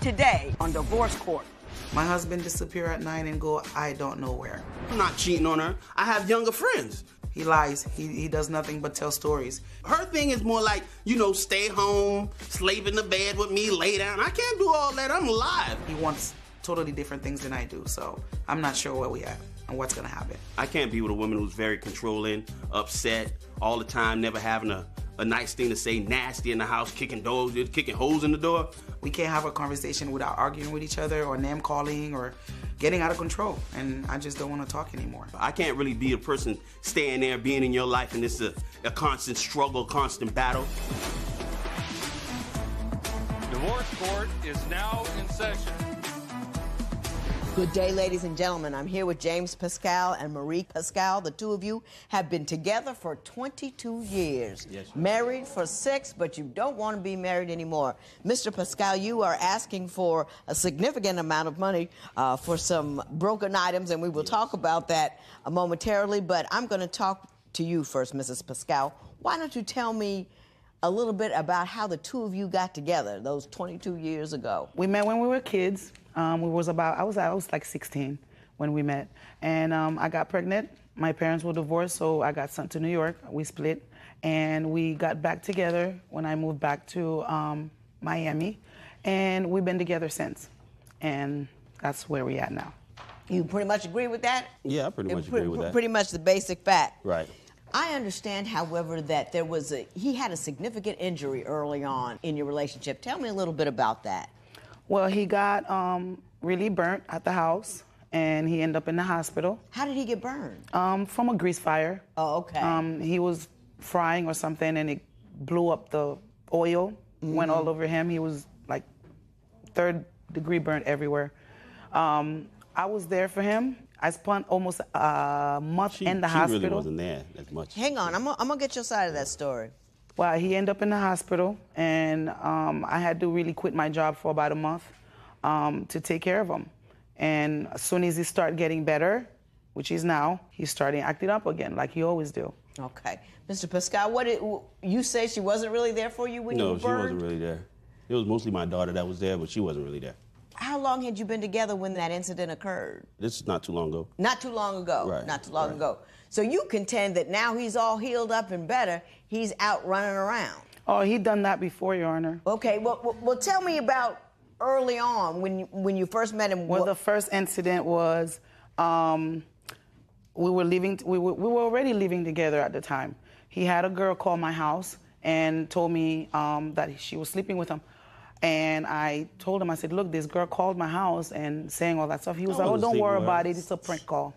Today on Divorce Court. My husband disappear at 9 and go, I don't know where. I'm not cheating on her. I have younger friends. He lies. He does nothing but tell stories. Her thing is more like, stay home, sleep in the bed with me, lay down. I can't do all that. I'm alive. He wants totally different things than I do, so I'm not sure what we have and what's gonna happen. I can't be with a woman who's very controlling, upset, all the time, never having a nice thing to say, nasty in the house, kicking holes in the door. We can't have a conversation without arguing with each other or name calling or getting out of control, and I just don't want to talk anymore. I can't really be a person staying there, being in your life, and it's a constant struggle, constant battle. Divorce Court is now in session. Good day, ladies and gentlemen. I'm here with James Pascal and Marie Pascal. The two of you have been together for 22 years. Yes, married for 6, but you don't want to be married anymore. Mr. Pascal, you are asking for a significant amount of money for some broken items, and we will talk about that momentarily, but I'm going to talk to you first, Mrs. Pascal. Why don't you tell me a little bit about how the two of you got together those 22 years ago? We met when we were kids. I was like 16 when we met, and I got pregnant. My parents were divorced, so I got sent to New York. We split, and we got back together when I moved back to Miami, and we've been together since, and that's where we're at now. You pretty much agree with that? Yeah, I pretty much agree with that. Pretty much the basic fact. Right. I understand, however, that he had a significant injury early on in your relationship. Tell me a little bit about that. Well, he got really burnt at the house, and he ended up in the hospital. How did he get burned? From a grease fire. Oh, okay. He was frying or something, and it blew up the oil, went all over him. He was like 3rd-degree burnt everywhere. I was there for him. I spent almost a month in the hospital. She really wasn't there as much. Hang on, I'm gonna get your side of that story. Well, he ended up in the hospital, and I had to really quit my job for about a month to take care of him. And as soon as he started getting better, which is now, he's starting acting up again, like he always do. Okay. Mr. Pascal, you say she wasn't really there for you when you were burned? No, she wasn't really there. It was mostly my daughter that was there, but she wasn't really there. How long had you been together when that incident occurred? This is not too long ago. Not too long ago. Right. Not too long ago. So you contend that now he's all healed up and better, he's out running around. Oh, he done that before, Your Honor. Okay, well tell me about early on when you first met him. Well, the first incident was we were already living together at the time. He had a girl call my house and told me that she was sleeping with him. And I told him, I said, look, this girl called my house and saying all that stuff. He was like, oh, don't worry about it. It's a prank call.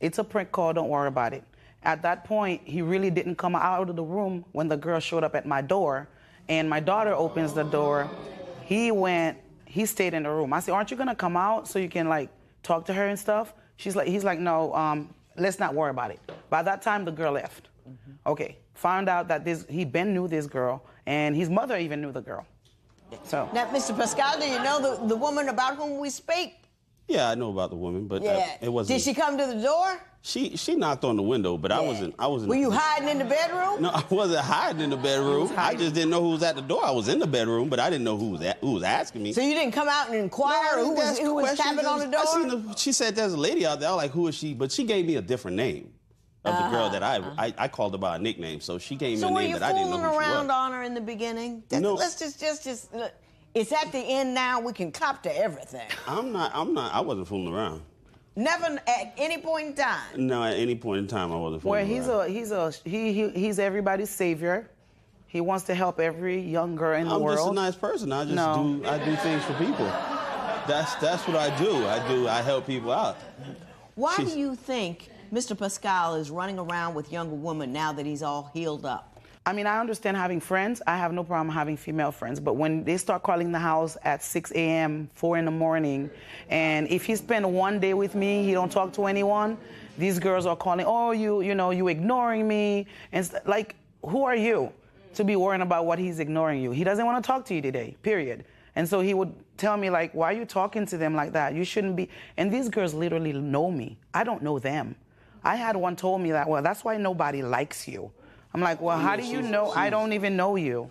It's a prank call. Don't worry about it. At that point, he really didn't come out of the room when the girl showed up at my door. And my daughter opens the door. He stayed in the room. I said, aren't you going to come out so you can, like, talk to her and stuff? He's like, no, let's not worry about it. By that time, the girl left. Okay. Found out that Ben knew this girl, and his mother even knew the girl. So. Now, Mr. Pascal, do you know the woman about whom we speak? Yeah, I know about the woman, but it wasn't. Did she come to the door? She knocked on the window, but I wasn't. Were you hiding in the bedroom? No, I wasn't hiding in the bedroom. I just didn't know who was at the door. I was in the bedroom, but I didn't know who was asking me. So you didn't come out and inquire who was tapping on the door? She said there's a lady out there. I was like, who is she? But she gave me a different name of the girl that I called her by a nickname. So she gave me a name that I didn't know who she was. So were you fooling around on her in the beginning? No. Let's just it's at the end now. We can cop to everything. I'm not. I wasn't fooling around. Never at any point in time. No, at any point in time I wasn't fooling around. He's everybody's savior. He wants to help every young girl in the world. I'm just a nice person. I do things for people. That's what I do. I help people out. Why do you think Mr. Pascal is running around with younger women now that he's all healed up? I mean, I understand having friends. I have no problem having female friends. But when they start calling the house at 6 a.m., 4 in the morning, and if he spend one day with me, he don't talk to anyone, these girls are calling, oh, you ignoring me. And like, who are you to be worrying about what he's ignoring you? He doesn't want to talk to you today, period. And so he would tell me, like, why are you talking to them like that? You shouldn't be. And these girls literally know me. I don't know them. I had one told me that, well, that's why nobody likes you. I'm like, well, how do you know? I don't even know you.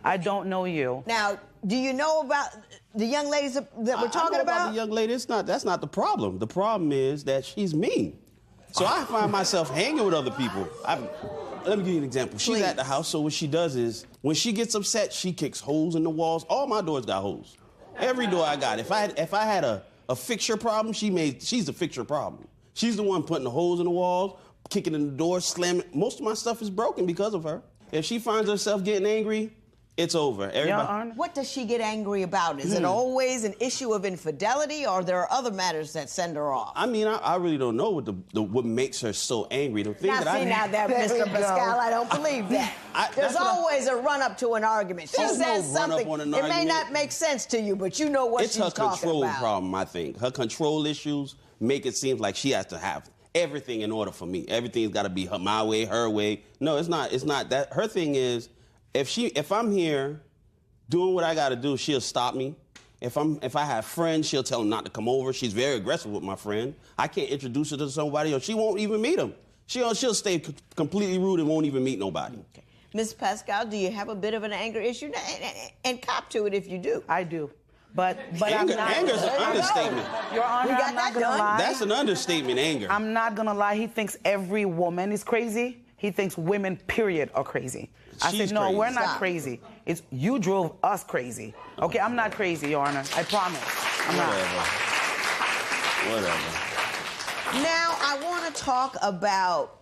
I don't know you. Now, Do you know about the young ladies that we're talking I know about? the young lady. That's not the problem. The problem is that she's mean. So I find myself hanging with other people. Let me give you an example. She's at the house, so what she does is, when she gets upset, she kicks holes in the walls. All my doors got holes. Every door I got. If I had a fixture problem, she's the fixture problem. She's the one putting the holes in the walls, kicking in the door, slamming. Most of my stuff is broken because of her. If she finds herself getting angry, it's over. Everybody. What does she get angry about? Is it always an issue of infidelity, or there are other matters that send her off? I mean, I really don't know what makes her so angry. The thing Mr. Pascal, I don't believe that. There's always a run-up to an argument. She says something. It may not make sense to you, but you know what she's talking about. It's her control problem, I think. Her control issues make it seem like she has to have everything in order for me. Everything's got to be my way, her way. No, it's not. It's not that. Her thing is, if I'm here doing what I got to do, she'll stop me. If I have friends, she'll tell them not to come over. She's very aggressive with my friend. I can't introduce her to somebody, or she won't even meet them. She'll stay completely rude and won't even meet nobody. Okay. Ms. Pascal, do you have a bit of an anger issue? And cop to it if you do. I do. But anger's an understatement. Your Honor, I'm not gonna lie. That's an understatement, anger. I'm not gonna lie. He thinks every woman is crazy. He thinks women, period, are crazy. I said, no, we're not crazy. It's you drove us crazy. Okay, I'm not crazy, Your Honor. I promise. I'm not. Whatever. Now, I want to talk about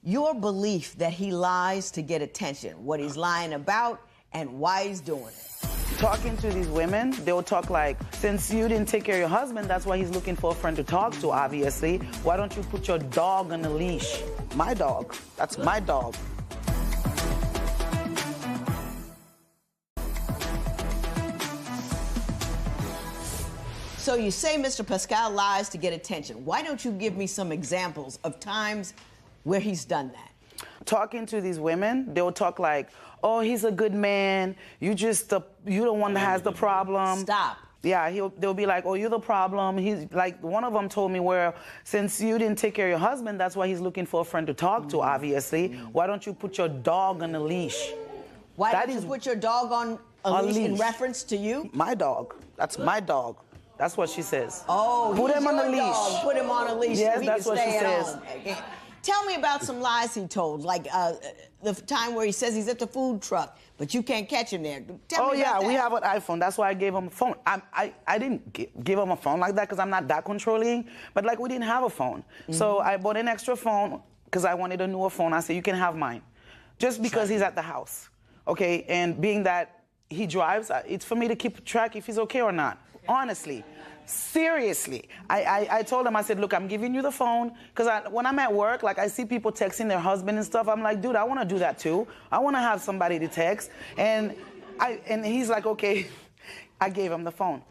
your belief that he lies to get attention, what he's lying about, and why he's doing it. Talking to these women, they'll talk like, since you didn't take care of your husband, that's why he's looking for a friend to talk to, obviously. Why don't you put your dog on a leash? My dog. That's my dog. So you say Mr. Pascal lies to get attention. Why don't you give me some examples of times where he's done that? Talking to these women, they'll talk like, oh, he's a good man. You the one that has the problem. Stop. Yeah, they'll be like, oh, you're the problem. He's like, one of them told me, where since you didn't take care of your husband, that's why he's looking for a friend to talk to, obviously. Why don't you put your dog on a leash? Why don't you put your dog on a leash in reference to you? My dog. That's my dog. That's what she says. Oh, put him on a leash. Dog. Put him on a leash. Yes, so he that's can what she stay says. Home. Tell me about some lies he told, like the time where he says he's at the food truck, but you can't catch him there. Tell me about that. We have an iPhone. That's why I gave him a phone. I didn't give him a phone like that because I'm not that controlling, but like we didn't have a phone. Mm-hmm. So I bought an extra phone because I wanted a newer phone. I said, you can have mine. Just because he's at the house, okay? And being that he drives, it's for me to keep track if he's okay or not, honestly. Seriously, I told him, I said, look, I'm giving you the phone because when I'm at work, like I see people texting their husband and stuff. I'm like, dude, I want to do that too. I want to have somebody to text. And he's like, okay. I gave him the phone.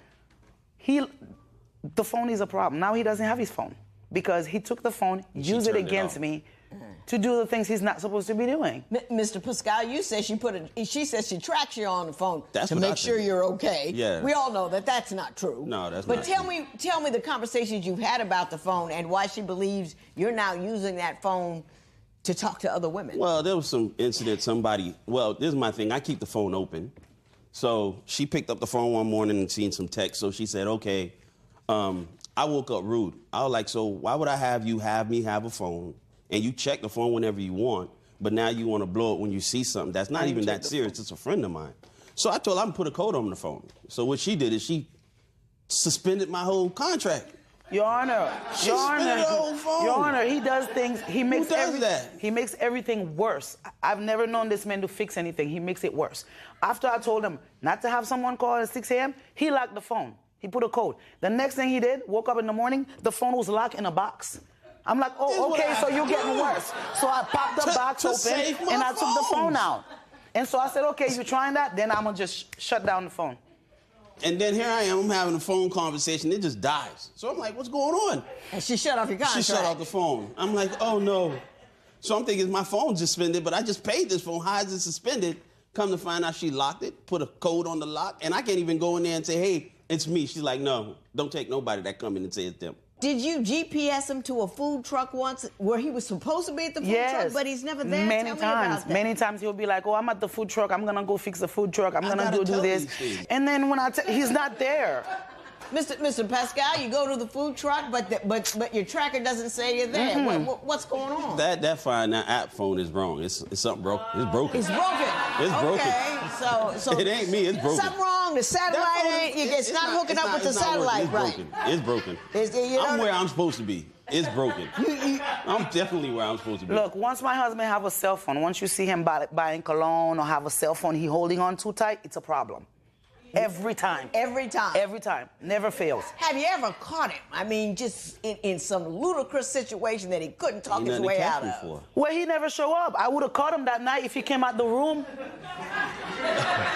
The phone is a problem. Now he doesn't have his phone because he took the phone, used it against me to do the things he's not supposed to be doing. Mr. Pascal, you said she says she tracks you on the phone to make sure think. You're okay. Yeah. We all know that that's not true. No, that's but not tell true. Tell me the conversations you've had about the phone and why she believes you're now using that phone to talk to other women. Well, there was some incident, this is my thing, I keep the phone open. So she picked up the phone one morning and seen some text, so she said, okay, I woke up rude. I was like, so why would I have me have a phone? And you check the phone whenever you want, but now you want to blow it when you see something. That's not even that serious. It's a friend of mine. So I told her I'm going to put a code on the phone. So what she did is she suspended my whole contract. Your Honor, Your Honor, he does things. He makes that? He makes everything worse. I've never known this man to fix anything. He makes it worse. After I told him not to have someone call at 6 a.m., he locked the phone. He put a code. The next thing he did, woke up in the morning, the phone was locked in a box. I'm like, oh, okay, so you're getting worse. So I popped the box open and I took the phone out. And so I said, okay, you're trying that? Then I'm going to just shut down the phone. And then here I am, I'm having a phone conversation, it just dies. So I'm like, what's going on? And she shut off your contract. She shut off the phone. I'm like, oh no. So I'm thinking my phone's suspended, but I just paid this phone. How is it suspended? Come to find out she locked it, put a code on the lock, and I can't even go in there and say, hey, it's me. She's like, no, don't take nobody that come in and say it's them. Did you GPS him to a food truck once where he was supposed to be at the food truck, but he's never there? Many Tell me times. about that. Many times he'll be like, oh, I'm at the food truck. I'm going to go fix the food truck. I'm going to go do this. And then when he's not there. Mr. Pascal, you go to the food truck, but your tracker doesn't say you're there. What's going on? That Find Now app phone is wrong. It's something broken. It's broken. It's broken. It's broken. Okay, so it ain't me. It's broken. Something wrong. The satellite ain't. It's not hooking up with the satellite, right? It's broken. I'm where I'm supposed to be. It's broken. I'm definitely where I'm supposed to be. Look, once my husband have a cell phone, once you see him buying cologne or have a cell phone he holding on too tight, it's a problem. Every time. Every time. Every time. Never fails. Have you ever caught him? I mean, just in some ludicrous situation that he couldn't talk his way out of. Well, he never show up. I would have caught him that night if he came out the room.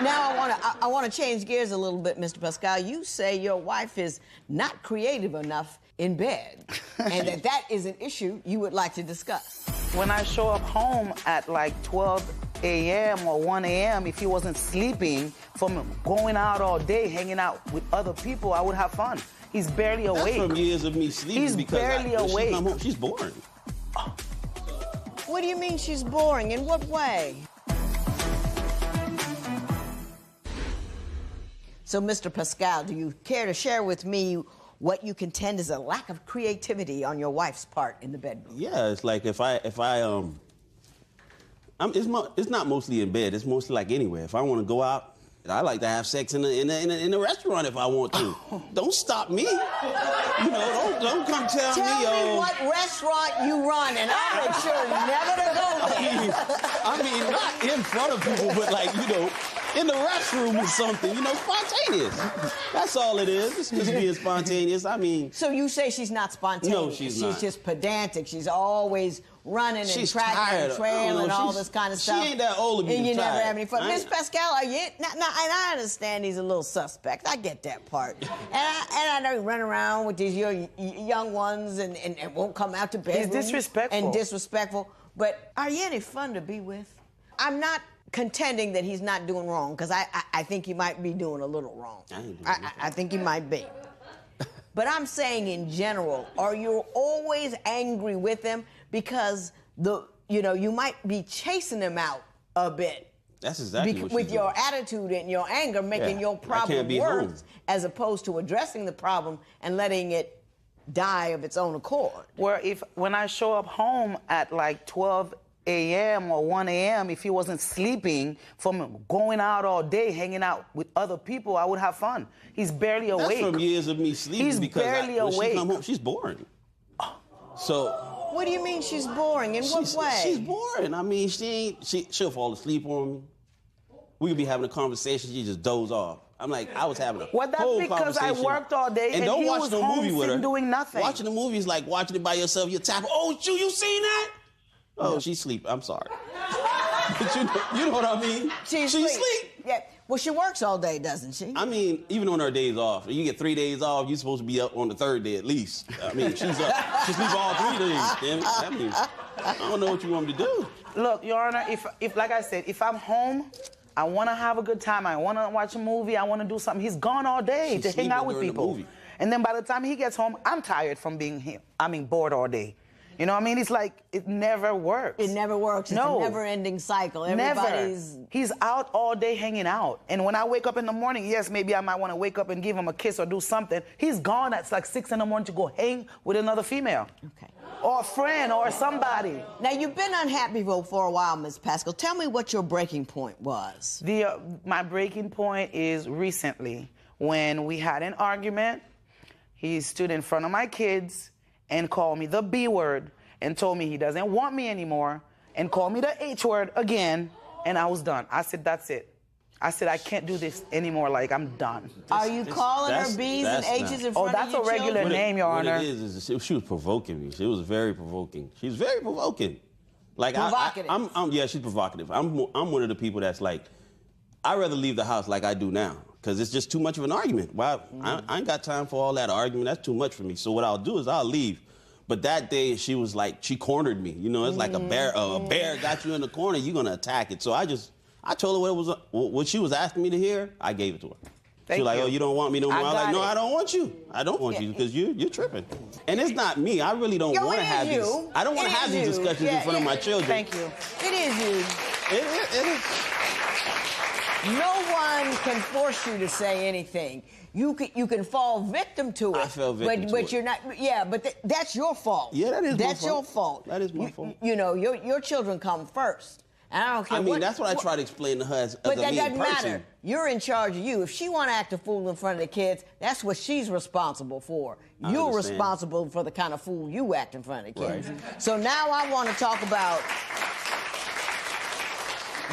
Now I want to change gears a little bit, Mr. Pascal. You say your wife is not creative enough in bed, and that is an issue you would like to discuss. When I show up home at like 12 a.m. or 1 a.m., if he wasn't sleeping from going out all day, hanging out with other people, I would have fun. He's barely awake. That's from years of me sleeping. He's barely awake. When she come home, she's boring. What do you mean she's boring? In what way? So, Mr. Pascal, do you care to share with me what you contend is a lack of creativity on your wife's part in the bedroom? Yeah, it's like it's not mostly in bed. It's mostly like anywhere. If I want to go out, I like to have sex in a restaurant if I want to. Don't stop me. You know, don't come tell me. Tell me what restaurant you run, and I'll make sure never to go there. I mean, not in front of people, but like, you know, in the restroom or something. You know, spontaneous. That's all it is. It's just being spontaneous. I mean. So you say she's not spontaneous? No, she's not. She's just pedantic. She's always running and tracking and trailing all this kind of stuff. She ain't that old to be and you tired. never have any fun. Miss Pascal, are you? Now, and I understand he's a little suspect. I get that part. and I know you run around with these young ones and won't come out to bed. He's disrespectful. And disrespectful. But are you any fun to be with? I'm not contending that he's not doing wrong, because I think he might be doing a little wrong. I think he might be. But I'm saying in general, are you always angry with him because you might be chasing him out a bit? That's exactly what with your attitude and your anger, making your problem worse, as opposed to addressing the problem and letting it die of its own accord. When I show up home at like 12 a.m. or 1 a.m., if he wasn't sleeping from going out all day, hanging out with other people, I would have fun. He's barely awake. That's from years of me sleeping. He's because barely when awake. she come home, she's boring. So. What do you mean she's boring? In what way? She's boring. I mean, she'll fall asleep on me. We could be having a conversation, she just doze off. I'm like, I was having a whole conversation. Because I worked all day and don't he watch was no home movie with her. doing nothing. Watching the movie is like watching it by yourself. You tap, oh, you seen that? Oh, she's asleep. I'm sorry. But you know what I mean? She's asleep. Yeah. Well, she works all day, doesn't she? I mean, even on her days off. You get 3 days off, you're supposed to be up on the third day at least. I mean, she's up. She sleeps all 3 days. Damn it. I mean, I don't know what you want me to do. Look, Your Honor, if like I said, if I'm home, I want to have a good time. I want to watch a movie. I want to do something. He's gone all day to hang out with people. And then by the time he gets home, I'm tired from being here. I mean, bored all day. You know what I mean? It's like, it never works. It never works. It's a never-ending cycle. Everybody's... He's out all day hanging out. And when I wake up in the morning, yes, maybe I might want to wake up and give him a kiss or do something. He's gone at like 6 in the morning to go hang with another female. Okay. Or a friend or somebody. Now, you've been unhappy for a while, Ms. Pascal. Tell me what your breaking point was. My breaking point is recently when we had an argument. He stood in front of my kids and called me the B word and told me he doesn't want me anymore and called me the H word again, and I was done. I said, that's it. I said, I can't do this anymore. Like, I'm done. Are you calling her B's and H's in front of that's your a regular children? name, Your Honor. What it is she was provoking me. She was very provoking. She's very provoking. Like, provocative. Yeah, she's provocative. I'm one of the people that's like, I'd rather leave the house like I do now, because it's just too much of an argument. I ain't got time for all that argument. That's too much for me. So what I'll do is I'll leave. But that day, she was like, she cornered me. You know, it's like a bear got you in the corner, you're going to attack it. So I told her what she was asking me to hear, I gave it to her. Thank She's like, you. oh, you don't want me no more? I I was got like, no, it. I don't want you. I don't want you because you're tripping. And it's not me. I really don't want to have these. I don't want to have these discussions in front of my children. Thank you. It is you. It is. No one can force you to say anything. You can fall victim to it. I fell victim to but it. you're not. Yeah, but that's your fault. Yeah, that is my fault. That's your fault. That is my fault. You know, your children come first. And I don't care. I mean, that's what I try to explain to her as But a that mean doesn't person. matter. You're in charge of you. If she want to act a fool in front of the kids, that's what she's responsible for. I You're understand. responsible for the kind of fool you act in front of the kids. Right. So now I want to talk about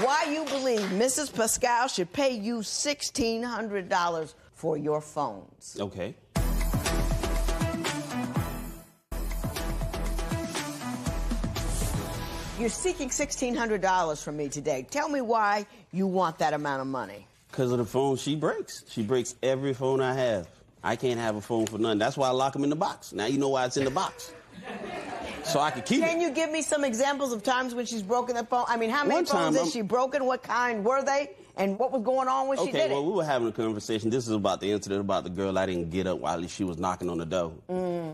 why you believe Mrs. Pascal should pay you $1,600 for your phones. Okay. You're seeking $1,600 from me today. Tell me why you want that amount of money. Because of the phone she breaks. She breaks every phone I have. I can't have a phone for nothing. That's why I lock them in the box. Now you know why it's in the box. So I can keep Can it. you give me some examples of times when she's broken the phone? I mean, how many One time phones has she broken? What kind were they? And what was going on when she Okay, did well, it? we were having a conversation. This is about the incident about the girl. I didn't get up while she was knocking on the door.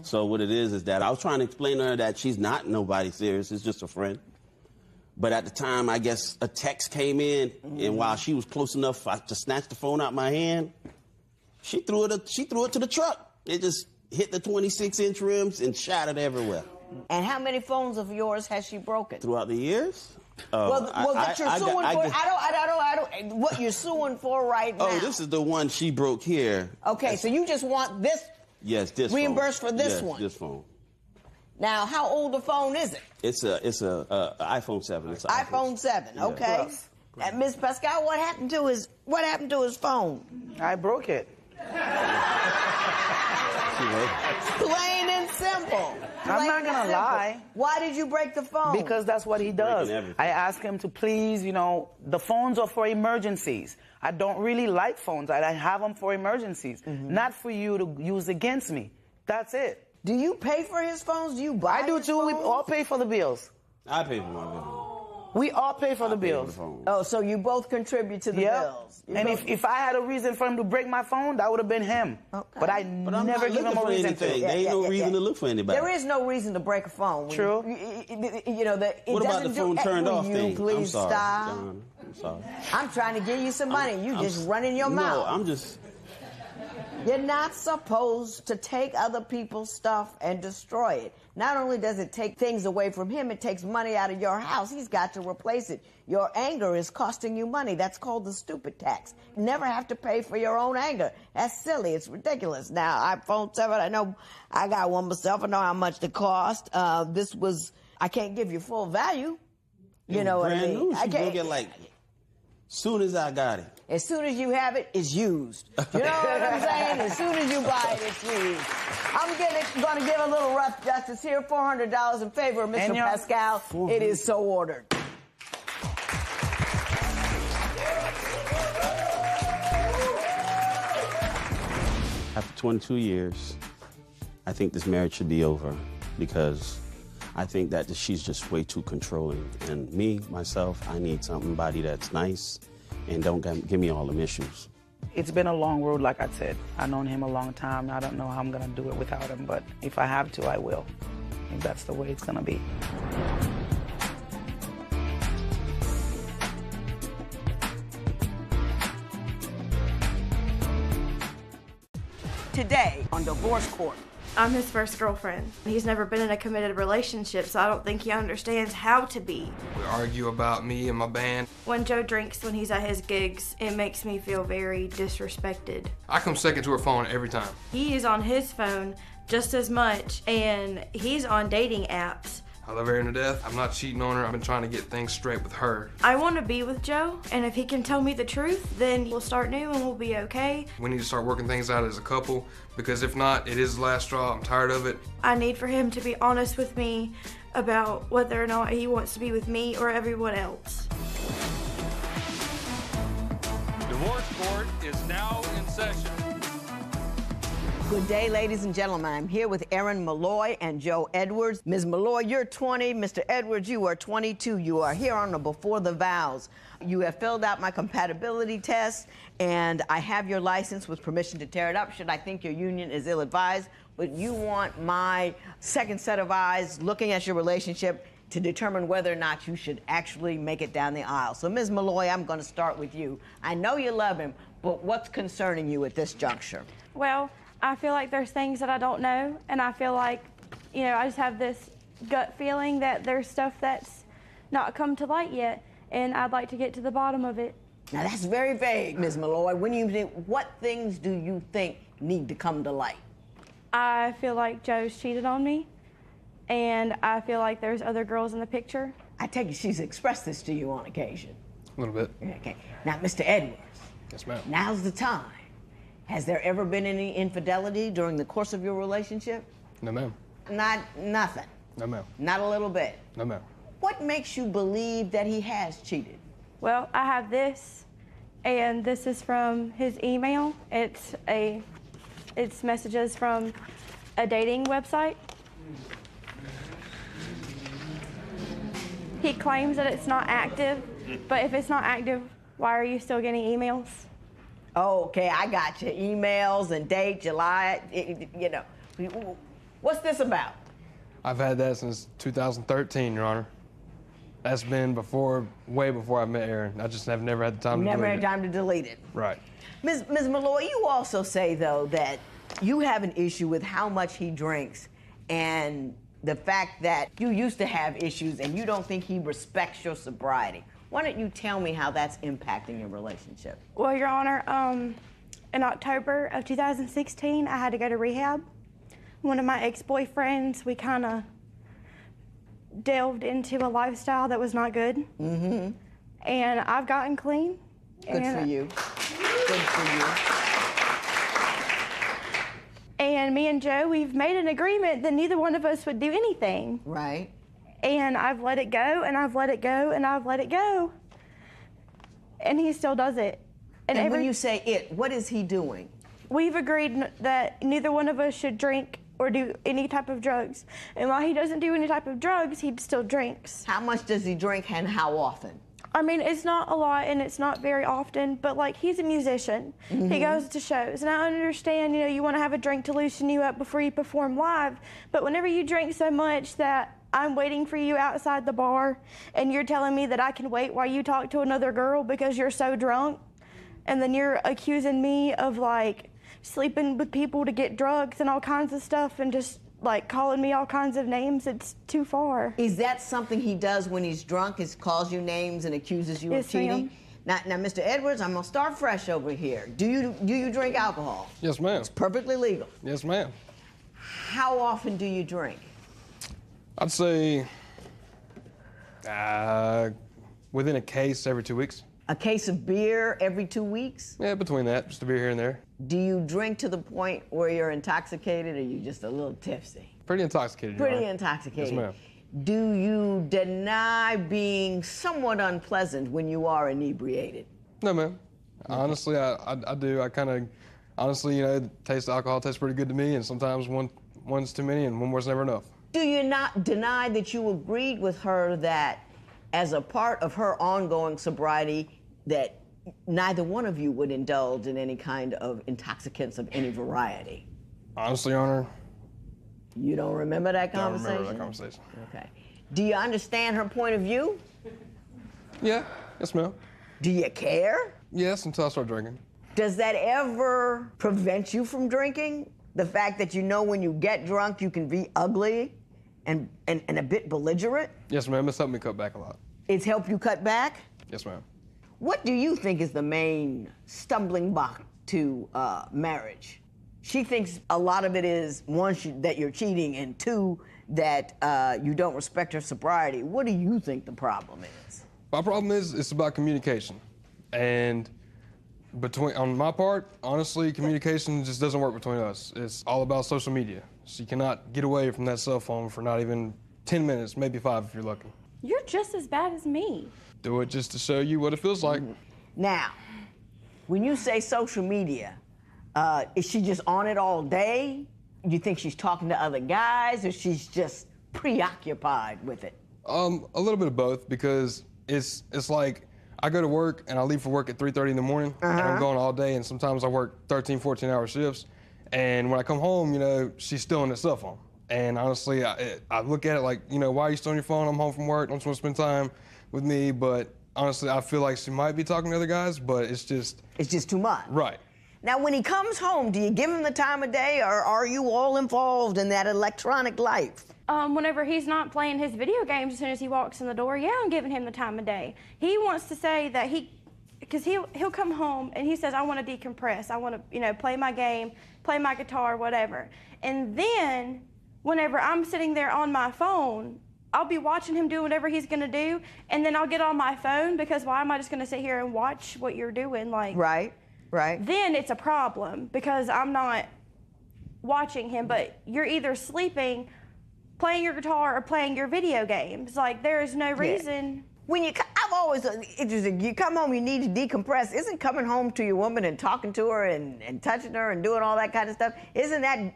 So what it is that I was trying to explain to her that she's not nobody serious. It's just a friend. But at the time, I guess a text came in, and while she was close enough to snatch the phone out my hand, she threw it to the truck. It just hit the 26-inch rims and shattered everywhere. And how many phones of yours has she broken? Throughout the years? Well, that you're suing for. I don't. What you're suing for right now? Oh, this is the one she broke here. Okay, so you just want this? Yes, this reimbursed phone. for this Yes, one. This phone. Now, how old a phone is it? It's a iPhone 7. It's an iPhone 7. Yeah. Okay. And Ms. Pascal, what happened to his phone? I broke it. Plain and simple. I'm not gonna lie. Why did you break the phone? Because that's what he does. Breaking everything. I ask him to please, the phones are for emergencies. I don't really like phones. I have them for emergencies, not for you to use against me. That's it. Do you pay for his phones? Do you buy I do his too. We phones? all pay for the bills. I pay for my bill. We all pay for the I pay for bills. the phone. Oh, so you both contribute to the Yep. bills. You And both- if I had a reason for him to break my phone, that would have been him. Okay. But I But I'm never not give him looking a for reason anything. to. There ain't no reason to look for anybody. There is no reason to break a phone. True. What about the phone turned off you thing? Please I'm sorry, stop. John. I'm sorry. I'm trying to give you some money. You just running your mouth. No, I'm just... You're not supposed to take other people's stuff and destroy it. Not only does it take things away from him, it takes money out of your house. He's got to replace it. Your anger is costing you money. That's called the stupid tax. You never have to pay for your own anger. That's silly. It's ridiculous. Now, iPhone 7, I know I got one myself. I know how much it cost. I can't give you full value. You know what I brand mean? new. She broke it like soon as I got it. As soon as you have it, it's used. You know what I'm saying? As soon as you buy it, it's used. I'm going to give a little rough justice here. $400 in favor of Mr. Pascal. It is so ordered. After 22 years, I think this marriage should be over because I think that she's just way too controlling. And me, myself, I need somebody that's nice and don't give me all them issues. It's been a long road, like I said. I've known him a long time. I don't know how I'm going to do it without him, but if I have to, I will. I think that's the way it's going to be. Today on Divorce Court. I'm his first girlfriend. He's never been in a committed relationship, so I don't think he understands how to be. We argue about me and my band. When Joe drinks when he's at his gigs, it makes me feel very disrespected. I come second to her phone every time. He is on his phone just as much, and he's on dating apps. I love her to death. I'm not cheating on her. I've been trying to get things straight with her. I want to be with Joe, and if he can tell me the truth, then we'll start new and we'll be okay. We need to start working things out as a couple, because if not, it is the last straw. I'm tired of it. I need for him to be honest with me about whether or not he wants to be with me or everyone else. Divorce Court is now in session. Good day, ladies and gentlemen. I'm here with Erin Malloy and Joe Edwards. Ms. Malloy, you're 20. Mr. Edwards, you are 22. You are here on the Before the Vows. You have filled out my compatibility test, and I have your license with permission to tear it up should I think your union is ill-advised. But you want my second set of eyes looking at your relationship to determine whether or not you should actually make it down the aisle. So, Ms. Malloy, I'm going to start with you. I know you love him, but what's concerning you at this juncture? Well, I feel like there's things that I don't know, and I feel like, you know, I just have this gut feeling that there's stuff that's not come to light yet, and I'd like to get to the bottom of it. Now, that's very vague, Ms. Malloy. What things do you think need to come to light? I feel like Joe's cheated on me, and I feel like there's other girls in the picture. I take it she's expressed this to you on occasion. A little bit. Okay. Now, Mr. Edwards. Yes, ma'am. Now's the time. Has there ever been any infidelity during the course of your relationship? No, ma'am. Nothing. No, ma'am. Not a little bit. No, ma'am. What makes you believe that he has cheated? Well, I have this, and this is from his email. It's messages from a dating website. He claims that it's not active, but if it's not active, why are you still getting emails? Oh, okay, I got you. Emails and date, July, you know. What's this about? I've had that since 2013, Your Honor. That's been way before I met Erin. I just have never had the time to delete it. Never had time to delete it. Right. Ms. Malloy, you also say, though, that you have an issue with how much he drinks and the fact that you used to have issues and you don't think he respects your sobriety. Why don't you tell me how that's impacting your relationship? Well, Your Honor, in October of 2016, I had to go to rehab. One of my ex-boyfriends, we kind of delved into a lifestyle that was not good. Mm-hmm. And I've gotten clean. Good for you. Good for you. And me and Joe, we've made an agreement that neither one of us would do anything. Right. And I've let it go, and I've let it go, and I've let it go. And he still does it. And when you say it, what is he doing? We've agreed that neither one of us should drink or do any type of drugs. And while he doesn't do any type of drugs, he still drinks. How much does he drink and how often? I mean, it's not a lot and it's not very often, but like he's a musician. Mm-hmm. He goes to shows. And I understand, you know, you want to have a drink to loosen you up before you perform live. But whenever you drink so much that I'm waiting for you outside the bar and you're telling me that I can wait while you talk to another girl because you're so drunk, and then you're accusing me of like sleeping with people to get drugs and all kinds of stuff and just like calling me all kinds of names, it's too far. Is that something he does when he's drunk, is calls you names and accuses you of cheating? Now, Mr. Edwards, I'm gonna start fresh over here. Do you drink alcohol? Yes, ma'am. It's perfectly legal. Yes, ma'am. How often do you drink? I'd say within a case every 2 weeks. A case of beer every 2 weeks? Yeah, between that, just a beer here and there. Do you drink to the point where you're intoxicated, or are you just a little tipsy? Pretty intoxicated, Your Pretty Honor. intoxicated. Yes, ma'am. Do you deny being somewhat unpleasant when you are inebriated? No, ma'am. Honestly, I do. I kind of, honestly, you know, the taste of alcohol tastes pretty good to me, and sometimes one's too many and one more's never enough. Do you not deny that you agreed with her that as a part of her ongoing sobriety, that neither one of you would indulge in any kind of intoxicants of any variety? Honestly, Your Honor, you don't remember that conversation? I don't remember that conversation. Okay. Do you understand her point of view? Yeah, yes, ma'am. Do you care? Yes, until I start drinking. Does that ever prevent you from drinking? The fact that you know when you get drunk you can be ugly and a bit belligerent? Yes, ma'am. It's helped me cut back a lot. It's helped you cut back? Yes, ma'am. What do you think is the main stumbling block to marriage? She thinks a lot of it is, one, that you're cheating, and two, that you don't respect her sobriety. What do you think the problem is? My problem is it's about communication. And on my part, honestly, communication just doesn't work between us. It's all about social media. She cannot get away from that cell phone for not even 10 minutes, maybe 5 if you're lucky. You're just as bad as me. Do it just to show you what it feels like. Now, when you say social media, Is she just on it all day? Do you think she's talking to other guys, or she's just preoccupied with it? A little bit of both, because it's like I go to work and I leave for work at 3:30 in the morning, and I'm going all day, and sometimes I work 13, 14-hour shifts. And when I come home, you know, she's still on her cell phone. And honestly, I look at it like, you know, why are you still on your phone? I'm home from work. Don't you want to spend time with me? But honestly, I feel like she might be talking to other guys, but it's just too much. Right. Now, when he comes home, do you give him the time of day, or are you all involved in that electronic life? Whenever he's not playing his video games, as soon as he walks in the door, yeah, I'm giving him the time of day. He wants to say that because he'll come home and he says, I want to decompress. I want to, you know, play my game, play my guitar, whatever. And then, whenever I'm sitting there on my phone, I'll be watching him do whatever he's going to do, and then I'll get on my phone, because why am I just going to sit here and watch what you're doing? Like, right. Then it's a problem, because I'm not watching him, but you're either sleeping, playing your guitar, or playing your video games. Like, there is no reason. When I've always interested, you come home, you need to decompress. Isn't coming home to your woman and talking to her and touching her and doing all that kind of stuff, isn't that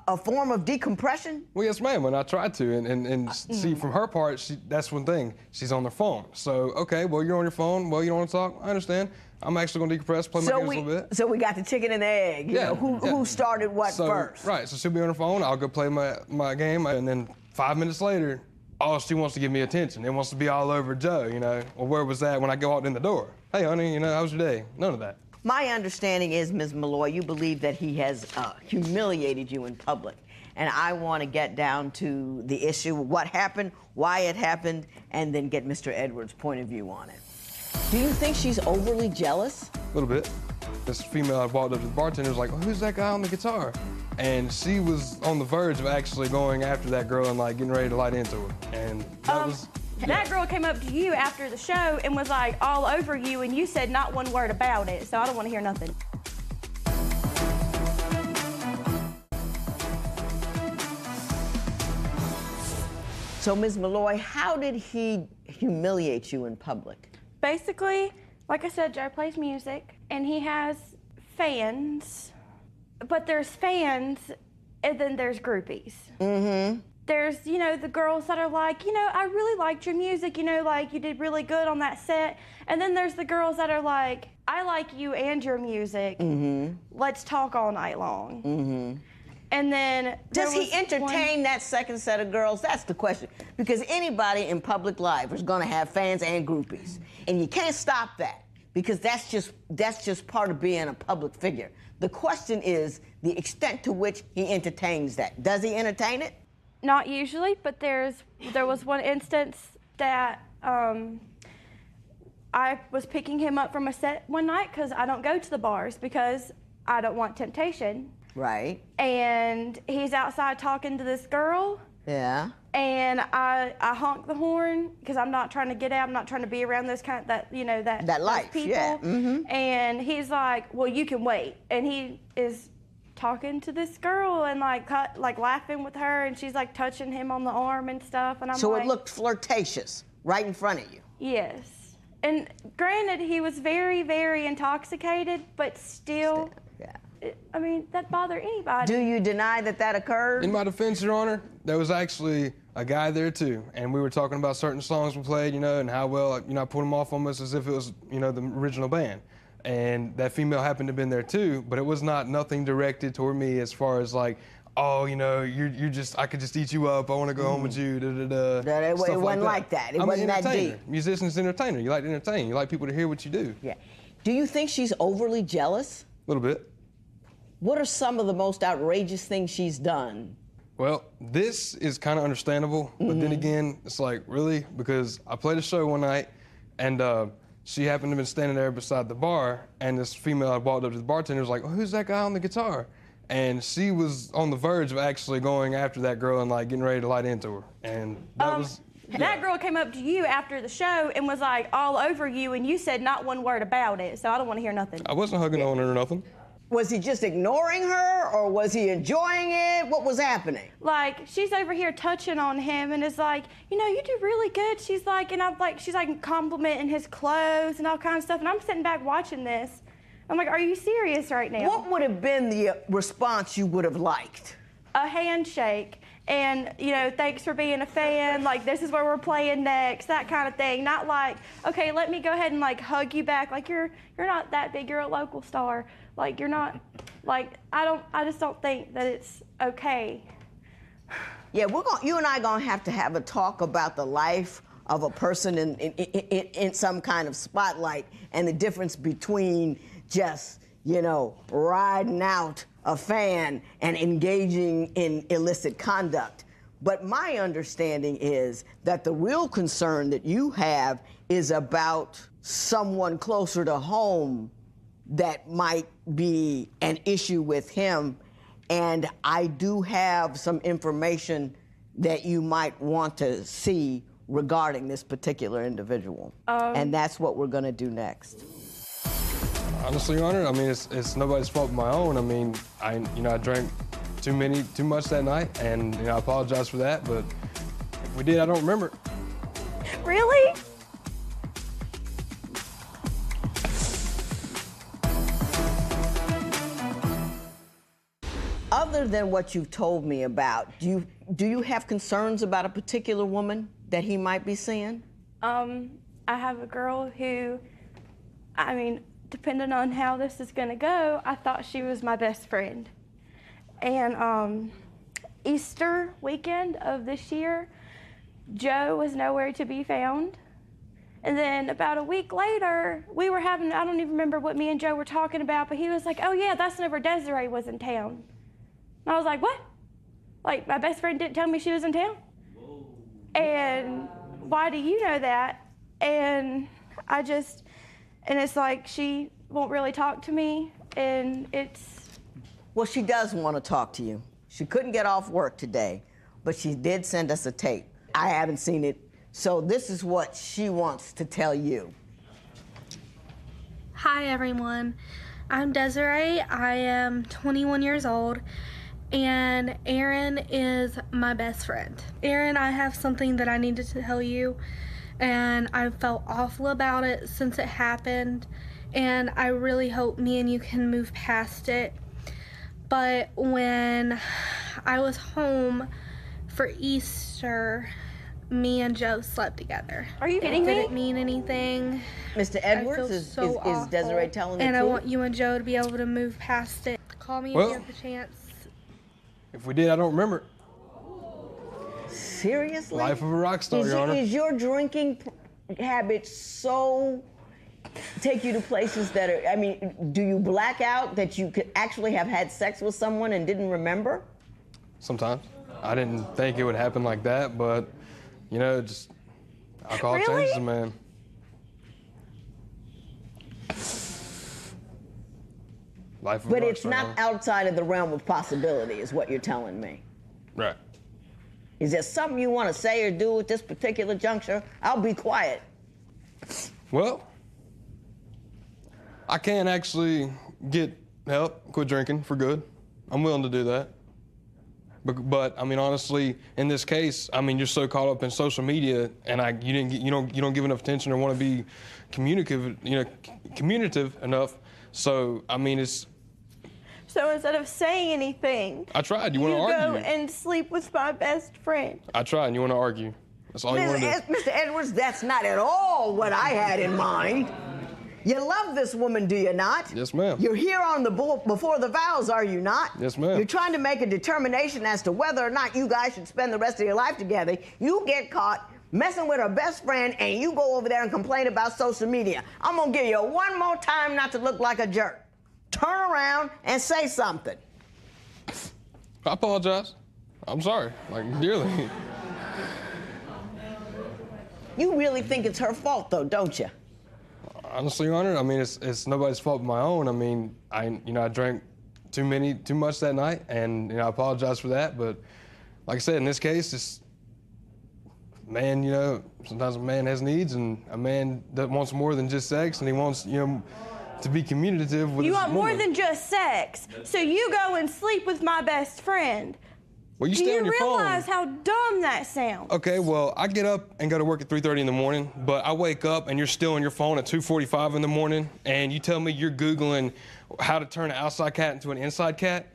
a form of decompression? Well, yes, ma'am, and I try to, and see, from her part, that's one thing. She's on her phone. So, okay, well, you're on your phone. Well, you don't want to talk? I understand. I'm actually going to decompress, play my games a little bit. So we got the chicken and the egg. You know, who started what first? Right, so she'll be on her phone. I'll go play my game, and then 5 minutes later, she wants to give me attention. It wants to be all over Joe, you know. Well, where was that when I go out in the door? Hey, honey, you know, how was your day? None of that. My understanding is, Ms. Malloy, you believe that he has humiliated you in public. And I want to get down to the issue, what happened, why it happened, and then get Mr. Edwards' point of view on it. Do you think she's overly jealous? A little bit. This female I walked up to the bartender was like, oh, who's that guy on the guitar? And she was on the verge of actually going after that girl and like getting ready to light into her. And that was... That girl came up to you after the show and was like all over you, and you said not one word about it, so I don't want to hear nothing. So, Ms. Malloy, how did he humiliate you in public? Basically, like I said, Joe plays music, and he has fans, but there's fans, and then there's groupies. Mm-hmm. There's, you know, the girls that are like, you know, I really liked your music, you know, like you did really good on that set. And then there's the girls that are like, I like you and your music. Mm-hmm. Let's talk all night long. Mm-hmm. And then does he entertain that second set of girls? That's the question. Because anybody in public life is going to have fans and groupies. And you can't stop that, because that's just part of being a public figure. The question is the extent to which he entertains that. Does he entertain it? Not usually, but there was one instance that I was picking him up from a set one night, because I don't go to the bars because I don't want temptation. Right. And he's outside talking to this girl. Yeah. And I honk the horn because I'm not trying to get out. I'm not trying to be around those that life, people. Yeah. Mm-hmm. And he's like, well, you can wait. And he is talking to this girl and like laughing with her, and she's like touching him on the arm and stuff. And I'm so like, it looked flirtatious right in front of you. Yes. And granted, he was very, very intoxicated, but still. Yeah. I mean, that bothered anybody. Do you deny that occurred? In my defense, Your Honor, there was actually a guy there too, and we were talking about certain songs we played, you know, and how well, you know, I put them off on us as if it was, you know, the original band. And that female happened to have been there too, but it was nothing directed toward me as far as like, oh, you know, you're just, I could just eat you up, I want to go home with you, It wasn't like that. It wasn't that deep. Musician's an entertainer. You like to entertain. You like people to hear what you do. Yeah. Do you think she's overly jealous? A little bit. What are some of the most outrageous things she's done? Well, this is kind of understandable, but then again, it's like, really? Because I played a show one night, and she happened to have been standing there beside the bar, and this female I walked up to the bartender was like, oh, who's that guy on the guitar? And she was on the verge of actually going after that girl and like getting ready to light into her. And that was... Yeah. That girl came up to you after the show and was like all over you, and you said not one word about it, so I don't want to hear nothing. I wasn't hugging on her or nothing. Was he just ignoring her, or was he enjoying it? What was happening? Like, she's over here touching on him and is like, you know, you do really good. She's like, and I'm like, she's like complimenting his clothes and all kinds of stuff. And I'm sitting back watching this. I'm like, are you serious right now? What would have been the response you would have liked? A handshake. And, you know, thanks for being a fan. Like, this is where we're playing next, that kind of thing. Not like, okay, let me go ahead and, like, hug you back. Like, you're not that big. You're a local star. Like, you're not, like, I just don't think that it's okay. Yeah, you and I gonna have to have a talk about the life of a person in some kind of spotlight and the difference between just, you know, riding out a fan and engaging in illicit conduct. But my understanding is that the real concern that you have is about someone closer to home that might be an issue with him. And I do have some information that you might want to see regarding this particular individual. And that's what we're gonna do next. Honestly, Your Honor, I mean, it's nobody's fault but my own. I mean, I drank too much that night, and I apologize for that. But if we did, I don't remember. Really? Other than what you've told me about, do you have concerns about a particular woman that he might be seeing? I have a girl who, I mean, depending on how this is gonna go, I thought she was my best friend. And Easter weekend of this year, Joe was nowhere to be found. And then about a week later, we were having, I don't even remember what me and Joe were talking about, but he was like, oh yeah, that's whenever Desiree was in town. And I was like, what? Like, my best friend didn't tell me she was in town? Whoa. And why do you know that? And and it's like she won't really talk to me, and it's... Well, she does want to talk to you. She couldn't get off work today, but she did send us a tape. I haven't seen it, so this is what she wants to tell you. Hi, everyone. I'm Desiree. I am 21 years old, and Aaron is my best friend. Aaron, I have something that I needed to tell you, and I felt awful about it since it happened, and I really hope me and you can move past it. But when I was home for Easter, me and Joe slept together. Are you kidding me? It didn't mean anything. Mr. Edwards, is Desiree telling the truth? And I want you and Joe to be able to move past it. Call me if you have the chance. If we did, I don't remember. Seriously? Life of a rock star, Your Honor. Is your drinking habit so take you to places that are, I mean, do you black out that you could actually have had sex with someone and didn't remember? Sometimes. I didn't think it would happen like that, but, you know, just alcohol changes a man. Life of But a rock it's star, not huh? outside of the realm of possibility, is what you're telling me. Right. Is there something you want to say or do at this particular juncture? I'll be quiet. Well, I can actually get help, quit drinking for good. I'm willing to do that. But I mean, honestly, in this case, I mean, you're so caught up in social media, and you don't give enough attention or want to be communicative enough. So I mean, it's. So instead of saying anything, I tried. You want to argue? You go and sleep with my best friend. I tried, and you want to argue. That's all you want to do. Mr. Edwards, that's not at all what I had in mind. You love this woman, do you not? Yes, ma'am. You're here on the before the vows, are you not? Yes, ma'am. You're trying to make a determination as to whether or not you guys should spend the rest of your life together. You get caught messing with her best friend, and you go over there and complain about social media. I'm gonna give you one more time not to look like a jerk. Turn around and say something. I apologize. I'm sorry, like dearly. You really think it's her fault, though, don't you? Honestly, Your Honor, I mean, it's nobody's fault but my own. I mean, I drank too much that night, and I apologize for that. But like I said, in this case, it's man. Sometimes a man has needs, and a man that wants more than just sex, and he wants to be communicative with. You his want woman. more than just sex, so you go and sleep with my best friend. Well, you Do stay you on your phone. realize how dumb that sounds? Okay, well, I get up and go to work at 3:30 in the morning, but I wake up and you're still on your phone at 2:45 in the morning, and you tell me you're Googling how to turn an outside cat into an inside cat?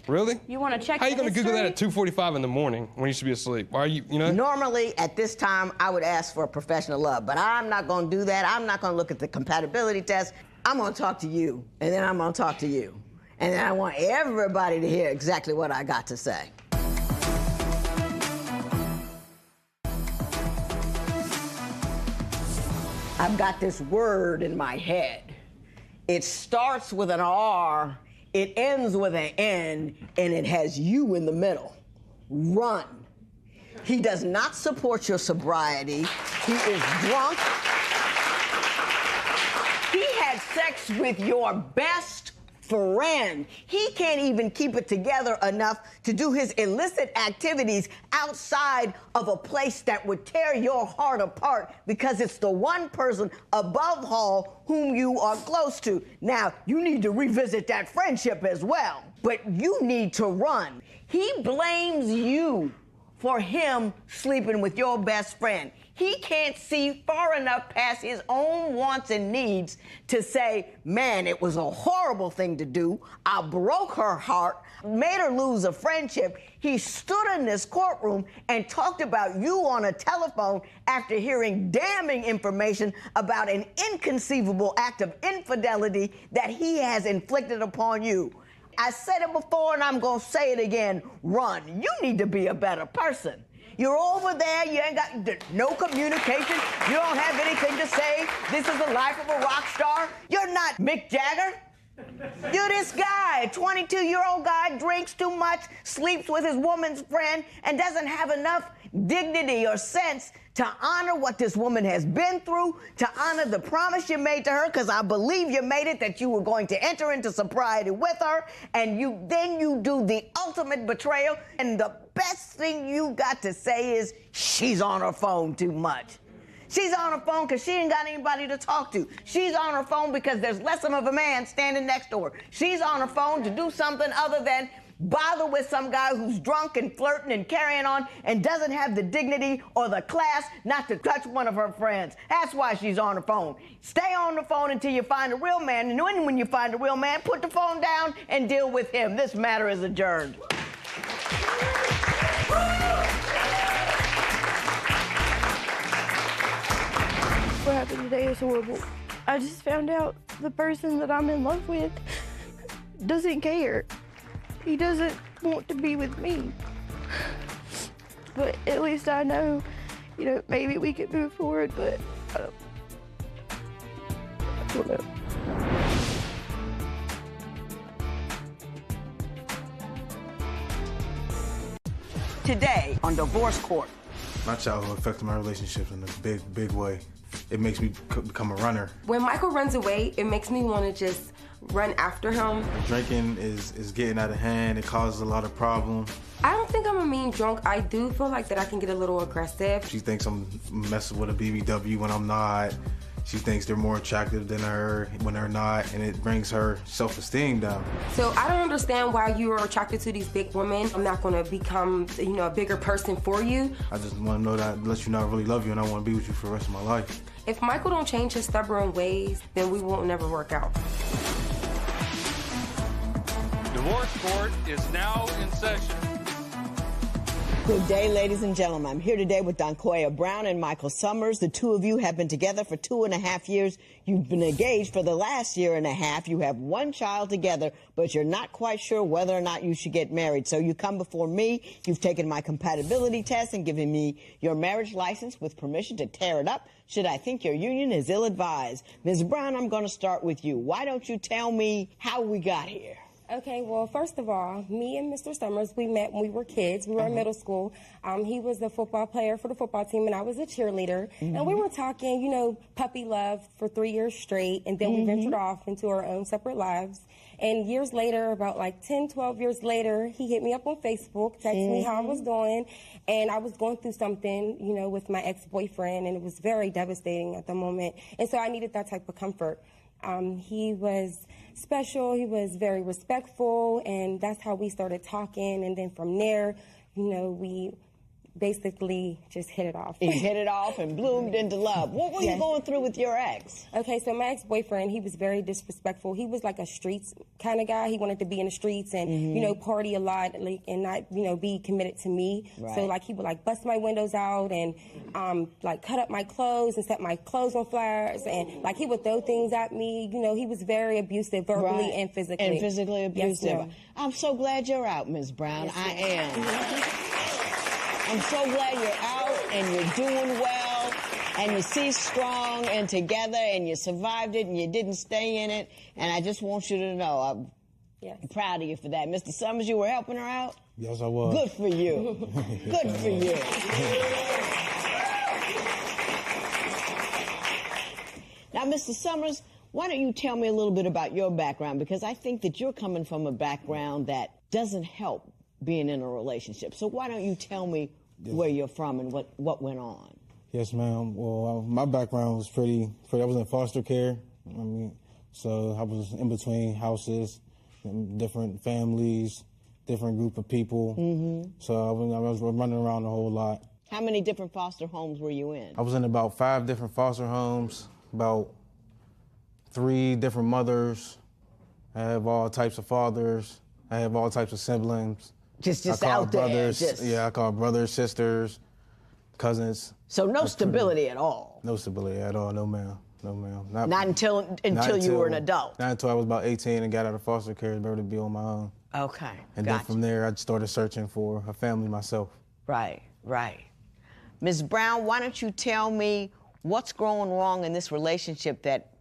Really? You want to check How are you the going to Google that at history? 2:45 in the morning when you should be asleep? Why are you, Normally, at this time, I would ask for a professional love, but I'm not going to do that. I'm not going to look at the compatibility test. I'm going to talk to you, and then I'm going to talk to you. And then I want everybody to hear exactly what I got to say. I've got this word in my head. It starts with an R, it ends with an N, and it has you in the middle. Run. He does not support your sobriety. He is drunk. He had sex with your best friend. He can't even keep it together enough to do his illicit activities outside of a place that would tear your heart apart because it's the one person above all whom you are close to. Now, you need to revisit that friendship as well, but you need to run. He blames you for him sleeping with your best friend. He can't see far enough past his own wants and needs to say, man, it was a horrible thing to do. I broke her heart, made her lose a friendship. He stood in this courtroom and talked about you on a telephone after hearing damning information about an inconceivable act of infidelity that he has inflicted upon you. I said it before and I'm gonna say it again, run. You need to be a better person. You're over there, you ain't got no communication, you don't have anything to say. This is the life of a rock star. You're not Mick Jagger. You're this guy, 22-year-old guy, drinks too much, sleeps with his woman's friend, and doesn't have enough dignity or sense to honor what this woman has been through, to honor the promise you made to her, because I believe you made it that you were going to enter into sobriety with her, and then you do the ultimate betrayal, and the best thing you got to say is, she's on her phone too much. She's on her phone because she ain't got anybody to talk to. She's on her phone because there's less of a man standing next to her. She's on her phone to do something other than bother with some guy who's drunk and flirting and carrying on and doesn't have the dignity or the class not to touch one of her friends. That's why she's on the phone. Stay on the phone until you find a real man, and when you find a real man, put the phone down and deal with him. This matter is adjourned. What happened today is horrible. I just found out the person that I'm in love with doesn't care. He doesn't want to be with me. But at least I know, maybe we could move forward, but I don't know. Today on Divorce Court. My childhood affected my relationships in a big, big way. It makes me become a runner. When Michael runs away, it makes me want to just run after him. Drinking is getting out of hand. It causes a lot of problems. I don't think I'm a mean drunk. I do feel like that I can get a little aggressive. She thinks I'm messing with a BBW when I'm not. She thinks they're more attractive than her when they're not, and it brings her self-esteem down. So I don't understand why you are attracted to these big women. I'm not going to become, a bigger person for you. I just want to know that let you know I really love you and I want to be with you for the rest of my life. If Michael don't change his stubborn ways, then we won't never work out. Divorce Court is now in session. Good day, ladies and gentlemen. I'm here today with Donkoya Brown and Michael Summers. The two of you have been together for 2.5 years. You've been engaged for the last 1.5 years. You have one child together, but you're not quite sure whether or not you should get married. So you come before me. You've taken my compatibility test and given me your marriage license with permission to tear it up should I think your union is ill-advised. Ms. Brown, I'm going to start with you. Why don't you tell me how we got here? Okay, well, first of all, me and Mr. Summers, we met when we were kids. We were in middle school. He was a football player for the football team, and I was a cheerleader. And we were talking, puppy love for 3 years straight, and then we ventured off into our own separate lives. And years later, about like 10, 12 years later, he hit me up on Facebook, texted me how I was doing, and I was going through something, with my ex-boyfriend, and it was very devastating at the moment. And so I needed that type of comfort. He was special, he was very respectful, and that's how we started talking. And then from there, you know, we basically just hit it off. You hit it off and bloomed into love. What were you going through with your ex? Okay, so my ex-boyfriend, he was very disrespectful. He was like a streets kind of guy. He wanted to be in the streets and, you know, party a lot, like, and not, you know, be committed to me. Right. So, like, he would, like, bust my windows out and, like, cut up my clothes and set my clothes on fire. And, like, he would throw things at me. You know, he was very abusive, verbally and physically. And physically abusive. Yes, I'm so glad you're out, Ms. Brown. Yes, I am. I'm so glad you're out and you're doing well and you ceased strong and together and you survived it and you didn't stay in it. And I just want you to know I'm proud of you for that. Mr. Summers, you were helping her out? Yes, I was. Good for you. Good for you. Now, Mr. Summers, why don't you tell me a little bit about your background? Because I think that you're coming from a background that doesn't help being in a relationship. So why don't you tell me where you're from and what went on? Yes, ma'am. Well, my background was pretty. I was in foster care. I mean, so I was in between houses, different families, different group of people. So I was running around a whole lot. How many different foster homes were you in? I was in about 5 different foster homes, about 3 different mothers. I have all types of fathers. I have all types of siblings. Just out there. Brothers, yeah, I call brothers, sisters, cousins. So no stability at all? No stability at all, no ma'am. No ma'am. Not until you were an adult? Not until I was about 18 and got out of foster care to be able to be on my own. Okay, And then from there, I started searching for a family myself. Right, right. Ms. Brown, why don't you tell me what's going wrong in this relationship that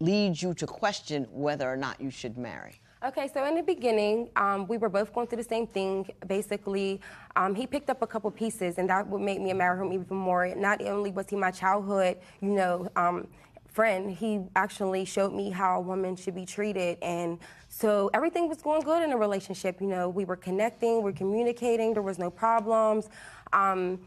leads you to question whether or not you should marry? Okay, so in the beginning, we were both going through the same thing. Basically, he picked up a couple pieces, and that would make me admire him even more. Not only was he my childhood, you know, friend, he actually showed me how a woman should be treated. And so everything was going good in a relationship. You know, we were connecting, we were communicating, there was no problems. I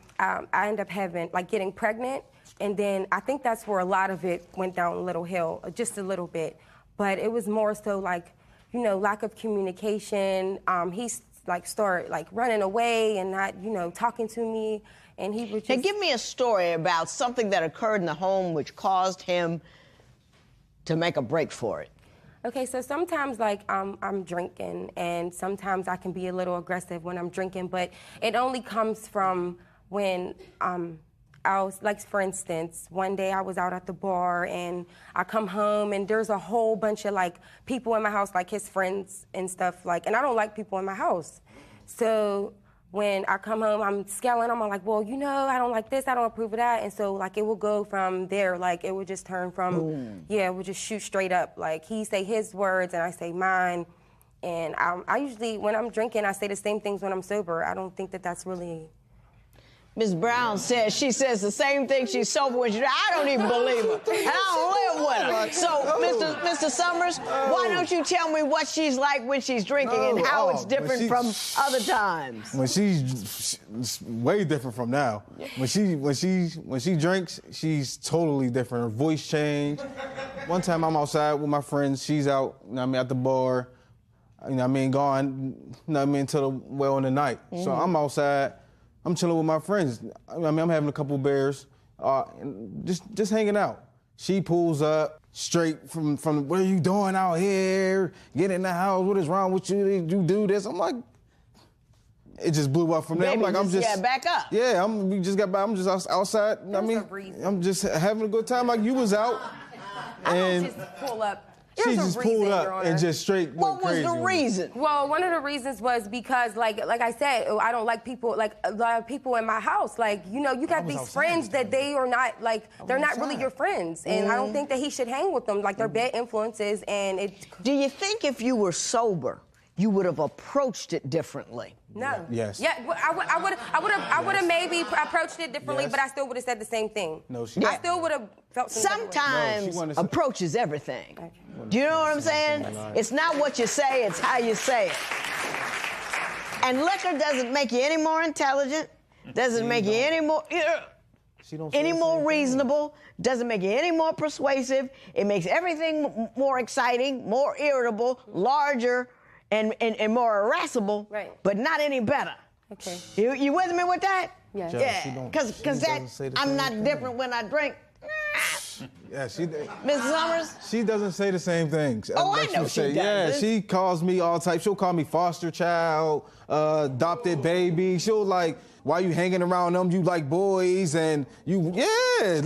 ended up getting pregnant, and then I think that's where a lot of it went down a little hill, just a little bit. But it was more so like, you know, lack of communication. He's started running away and not, you know, talking to me. And he would just... Now, give me a story about something that occurred in the home which caused him to make a break for it. Okay, so sometimes, I'm drinking, and sometimes I can be a little aggressive when I'm drinking, but it only comes from when I was, for instance, one day I was out at the bar and I come home and there's a whole bunch of people in my house, like his friends and stuff, and I don't like people in my house. So when I come home, I'm scaling, I'm like, well, you know, I don't like this, I don't approve of that. And so it will go from there, it would just turn from, boom. Yeah, it would just shoot straight up. He say his words and I say mine. And I usually, when I'm drinking, I say the same things when I'm sober. I don't think that that's really... Ms. Brown says she says the same thing she's sober when I don't even believe her. And I don't live with her. So, Mr. Summers, why don't you tell me what she's like when she's drinking and how it's different from other times? When she's way different from now. When she drinks, she's totally different. Her voice changed. One time I'm outside with my friends. She's out, at the bar. Gone, till the well in the night. So I'm outside. I'm chilling with my friends. I'm having a couple beers, just hanging out. She pulls up straight from what are you doing out here? Get in the house. What is wrong with you? Did you do this? I'm like, it just blew up from there. Baby, I'm just back up. Yeah, we just got back. I'm just outside. I'm just having a good time like you was out. I don't just pull up. She just pulled up and just straight went crazy. What was the reason? Well, one of the reasons was because, like I said, I don't like people, a lot of people in my house. You got these friends that they are not, they're not really your friends. And I don't think that he should hang with them. They're bad influences, and it... Do you think if you were sober, you would have approached it differently? No. Yes. Yeah, I would have maybe approached it differently, but I still would have said the same thing. No, I still would have felt sometimes approach is everything. Okay. Do you know what I'm saying? It's not what you say, it's how you say it. And liquor doesn't make you any more intelligent, doesn't make you any more... any more reasonable, doesn't make you any more persuasive. It makes everything more exciting, more irritable, larger, and more irascible, but not any better. Okay. You with me with that? Yes. Yeah. Because I'm not different when I drink. Yeah, Ms. Summers? She doesn't say the same things. Oh, I know she doesn't. Yeah, she calls me all types. She'll call me foster child, adopted baby. She'll like, why you hanging around them? You like boys and you, yeah.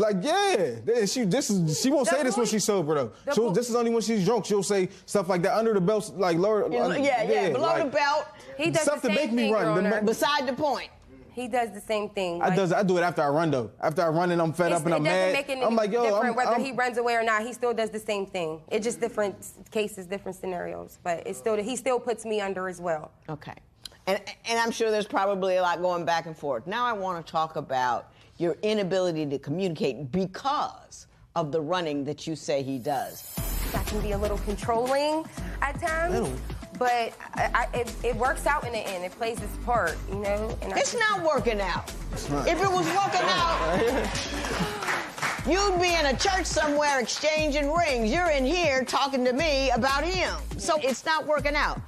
She won't say this when she's sober though. This is only when she's drunk. She'll say stuff like that under the belt, like lower. Below the belt. He does stuff the to same make me thing, run. Beside the point. He does the same thing. I do it after I run though. After I run and I'm fed up and I'm mad. It doesn't make any I'm like, yo, different whether he runs away or not. He still does the same thing. It's just different cases, different scenarios. But he still puts me under as well. Okay. And I'm sure there's probably a lot going back and forth. Now I want to talk about your inability to communicate because of the running that you say he does. I can be a little controlling at times. But it works out in the end. It plays its part, you know? And it's not working out. If it was working out, you'd be in a church somewhere exchanging rings. You're in here talking to me about him. So it's not working out.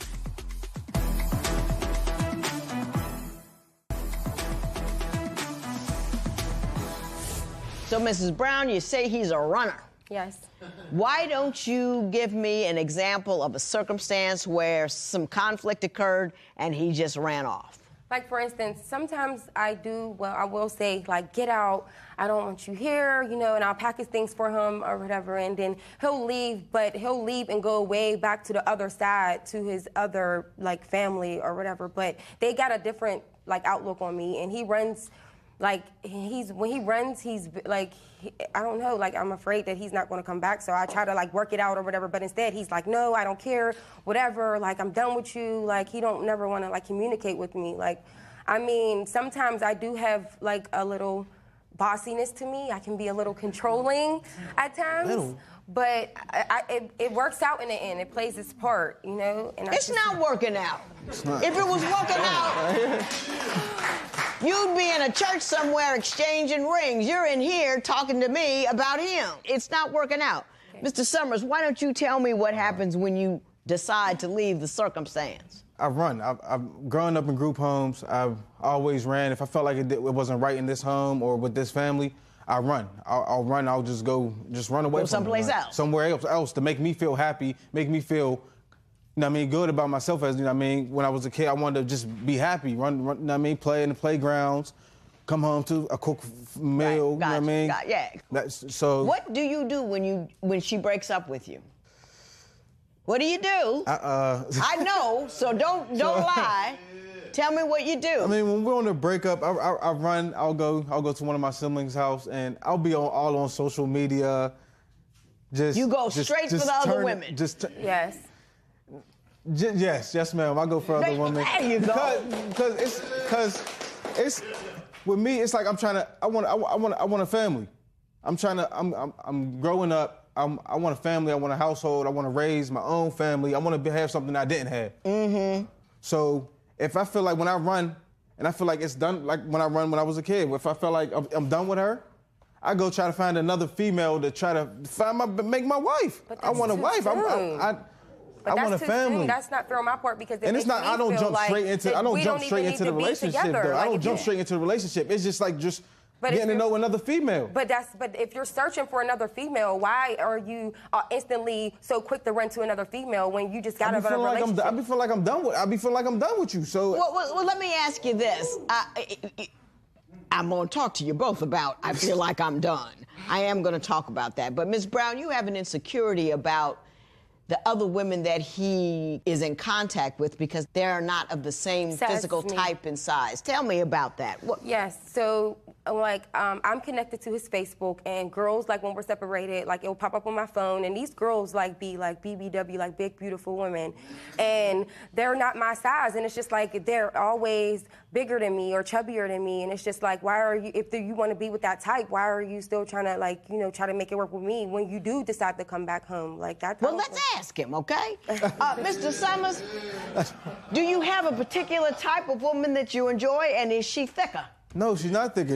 So, Mrs. Brown, you say he's a runner. Yes. Why don't you give me an example of a circumstance where some conflict occurred and he just ran off? Like, for instance, sometimes I will say, like, get out, I don't want you here, you know, and I'll pack his things for him or whatever, and then he'll leave, but he'll leave and go away back to the other side to his other, like, family or whatever, but they got a different, like, outlook on me, and he runs, like, when he runs, he's, like, I don't know, like, I'm afraid that he's not going to come back, so I try to, like, work it out or whatever, but instead he's like, no, I don't care, whatever, like, I'm done with you, like, he don't never want to, like, communicate with me, like, I mean, sometimes I do have, like, a little bossiness to me, I can be a little controlling at times, but it works out in the end, it plays its part, you know? And it's not working out. If it was working out, you'd be in a church somewhere exchanging rings. You're in here talking to me about him. It's not working out. Okay. Mr. Summers, why don't you tell me what happens when you decide to leave the circumstance? I run. I've grown up in group homes. I've always ran. If I felt like it wasn't right in this home or with this family, I run. I'll run. I'll just run away from someplace else. Somewhere else to make me feel happy, make me feel, you know what I mean, good about myself. As you know what I mean, when I was a kid, I wanted to just be happy, run you know what I mean, play in the playgrounds, come home to a cooked meal, you know what I mean? Yeah. So what do you do when she breaks up with you? What do you do? I know, so don't lie. Tell me what you do. I mean, when we're on a breakup, I run. I'll go to one of my siblings' house, and I'll be all on social media. You go straight for the other women. Yes. Yes, ma'am. I go for other women. There you go. Because it's with me. It's like I want a family. I'm growing up. I want a family. I want a household. I want to raise my own family. I want to have something I didn't have. Mm-hmm. So if I feel like when I run, and I feel like it's done, like when I run when I was a kid, if I feel like I'm done with her, I go try to find another female to try to make my wife. I want a wife. I want a family. That's not fair on my part because it's not. I don't jump straight into the relationship though. I don't jump straight into the relationship. It's just like getting to know another female. But if you're searching for another female, why are you instantly so quick to run to another female when you just got out of a relationship? I be feeling like I'm done with you. So well, let me ask you this. I'm going to talk to you both about I feel like I'm done. I am going to talk about that. But Ms. Brown, you have an insecurity about the other women that he is in contact with because they're not of the same physical type and size. Tell me about that. Yes, so like I'm connected to his Facebook, and girls, like when we're separated, like it'll pop up on my phone, and these girls like be like BBW, like big beautiful women, and they're not my size, and it's just like they're always bigger than me or chubbier than me, and it's just like, why are you, if you want to be with that type, why are you still trying to, like, you know, try to make it work with me when you do decide to come back home? Like that. Well, let's ask him, okay? Mr. Summers, do you have a particular type of woman that you enjoy, and is she thicker? No, she's not thick.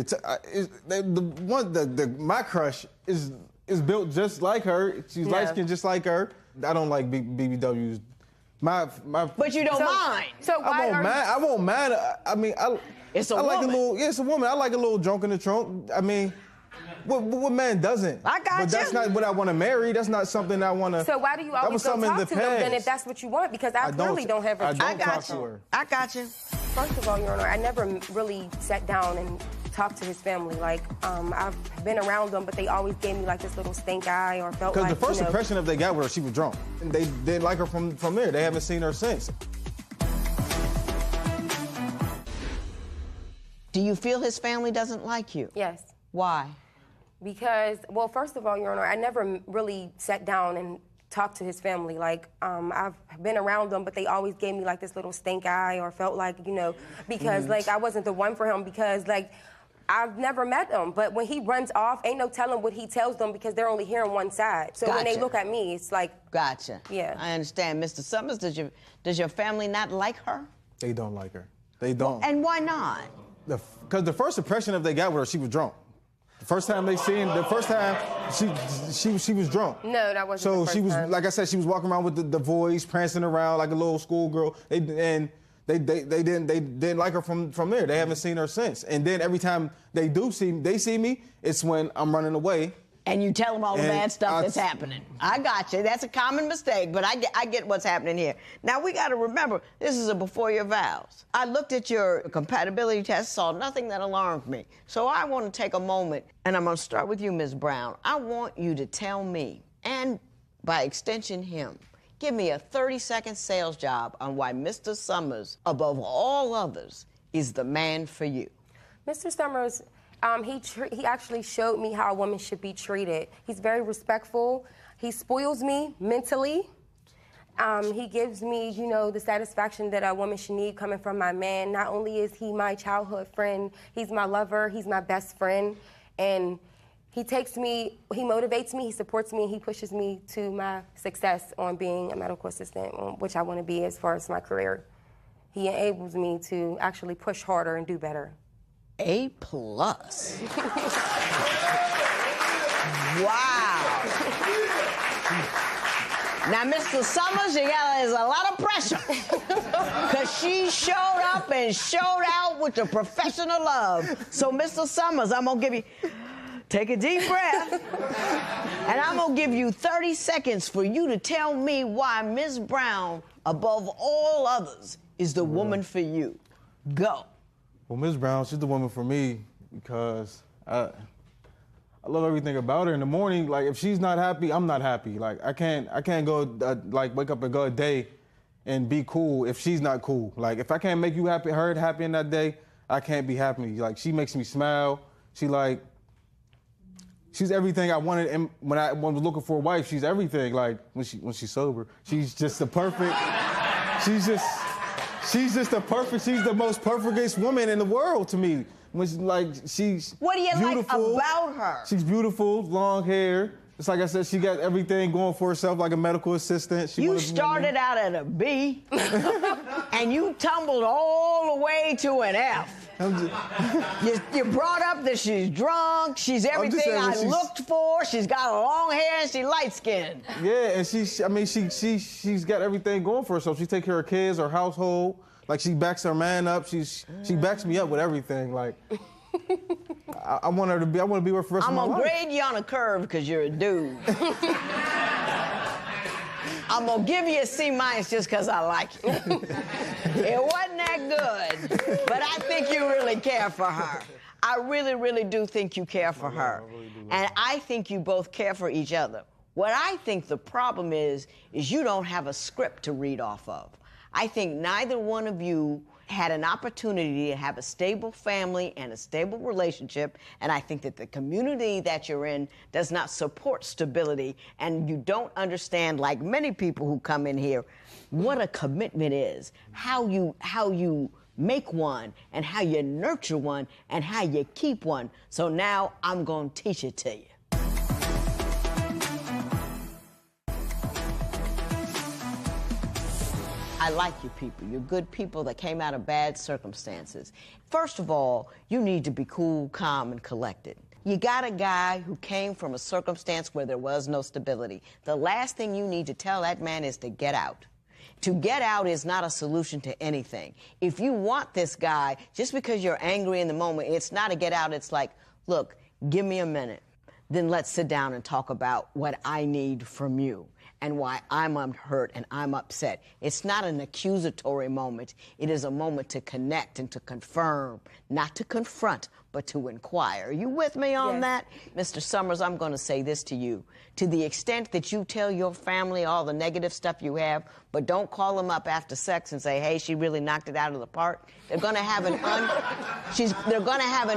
My crush is built just like her. She's light skinned just like her. I don't like BBWs. But you don't mind. So why I won't mind. I mean, it's a I like woman. it's a woman. I like a little drunk in the trunk. I mean, what man doesn't? I got But that's not what I want to marry. That's not something I want to. So why do you always go talk to them then if that's what you want? Because I really don't have a choice. I don't talk to her. I got you. First of all, Your Honor, I never really sat down and talked to his family. Like, I've been around them, but they always gave me like this little stink eye or felt like, Because the first impression of they got with her, she was drunk. And they didn't like her from there. They haven't seen her since. Do you feel his family doesn't like you? Yes. Why? Because, well, first of all, Your Honor, I never really sat down and talked to his family. Like, I've been around them, but they always gave me like this little stink eye or felt like, because like I wasn't the one for him because like I've never met him. But when he runs off, ain't no telling what he tells them because they're only hearing one side. So when they look at me, it's like. Gotcha. Yeah. I understand. Mr. Summers, does your family not like her? They don't like her. They don't. And why not? Because the first impression of they got with her, she was drunk. The first time she was drunk. No, that wasn't the first she was, time. like I said, she was walking around with the voice, prancing around like a little schoolgirl. They didn't like her from there. They haven't seen her since. And then every time they see me, it's when I'm running away. And you tell them all the bad stuff that's happening. I got you. That's a common mistake, but I get what's happening here. Now, we got to remember, this is a before your vows. I looked at your compatibility test, saw nothing that alarmed me. So I want to take a moment, and I'm going to start with you, Ms. Brown. I want you to tell me, and by extension him, give me a 30-second sales job on why Mr. Summers, above all others, is the man for you. Mr. Summers, he actually showed me how a woman should be treated. He's very respectful. He spoils me mentally. He gives me, the satisfaction that a woman should need coming from my man. Not only is he my childhood friend, he's my lover, he's my best friend. And he takes me, he motivates me, he supports me, and he pushes me to my success on being a medical assistant, which I want to be as far as my career. He enables me to actually push harder and do better. A+. Wow. Now, Mr. Summers, there's a lot of pressure. Because she showed up and showed out with the professional love. So, Mr. Summers, I'm going to give you, take a deep breath. And I'm going to give you 30 seconds for you to tell me why Ms. Brown, above all others, is the woman for you. Go. Well, Ms. Brown, she's the woman for me because I love everything about her. In the morning, like if she's not happy, I'm not happy. Like I can't go wake up and go a day and be cool if she's not cool. Like if I can't make you happy, her happy in that day, I can't be happy. Like she makes me smile. She's everything I wanted. And when I was looking for a wife, she's everything. Like when she's sober, she's just the perfect. She's the most perfectest woman in the world to me. She's what do you beautiful. Like about her? She's beautiful, long hair. It's like I said, she got everything going for herself, like a medical assistant. You started out at a B, and you tumbled all the way to an F. You brought up that she's drunk, she's everything I looked for, she's got long hair, and she's light-skinned. Yeah, and she's got everything going for herself. She takes care of kids, her household. Like, she backs her man up. She backs me up with everything. Like, I want to be with her for the rest of my life. I'm going to grade you on a curve because you're a dude. I'm going to give you a C- just because I like you. It wasn't that good, but I think you really care for her. I really, really do think you care for her. And I think you both care for each other. What I think the problem is you don't have a script to read off of. I think neither one of you had an opportunity to have a stable family and a stable relationship, and I think that the community that you're in does not support stability, and you don't understand, like many people who come in here, what a commitment is, how you make one, and how you nurture one, and how you keep one. So now I'm going to teach it to you. I like you people. You're good people that came out of bad circumstances. First of all, you need to be cool, calm, and collected. You got a guy who came from a circumstance where there was no stability. The last thing you need to tell that man is to get out. To get out is not a solution to anything. If you want this guy, just because you're angry in the moment, it's not a get out. It's like, look, give me a minute. Then let's sit down and talk about what I need from you and why I'm hurt and I'm upset. It's not an accusatory moment. It is a moment to connect and to confirm, not to confront, but to inquire. Are you with me on that? Mr. Summers, I'm going to say this to you. To the extent that you tell your family all the negative stuff you have, but don't call them up after sex and say, hey, she really knocked it out of the park, they're going to have an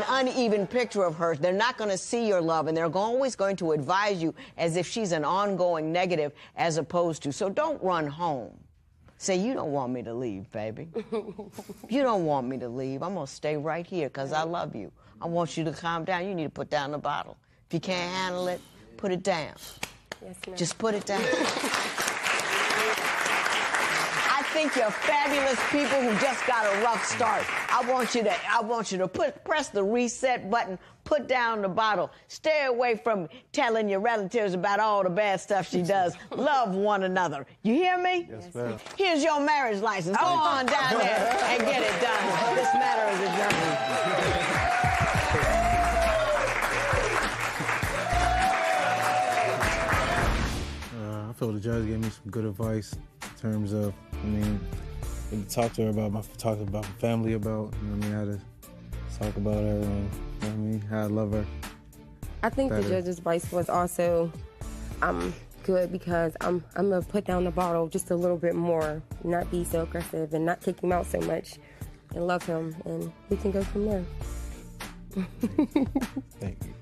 uneven picture of her. They're not going to see your love, and they're always going to advise you as if she's an ongoing negative as opposed to. So don't run home. Say, you don't want me to leave, baby. You don't want me to leave. I'm going to stay right here because I love you. I want you to calm down. You need to put down the bottle. If you can't handle it, put it down. Yes, ma'am. Just put it down. I think you're fabulous people who just got a rough start. I want you to press the reset button, put down the bottle. Stay away from telling your relatives about all the bad stuff she does. Love one another. You hear me? Yes, ma'am. Here's your marriage license. Go on down there and get it done. This matter is adjourned. I feel the judge gave me some good advice in terms of, talk to her about talk about my family about, how to talk about her and, how I love her. I think the judge's advice was also good because I'm going to put down the bottle just a little bit more, not be so aggressive and not kick him out so much and love him, and we can go from there. Thank you.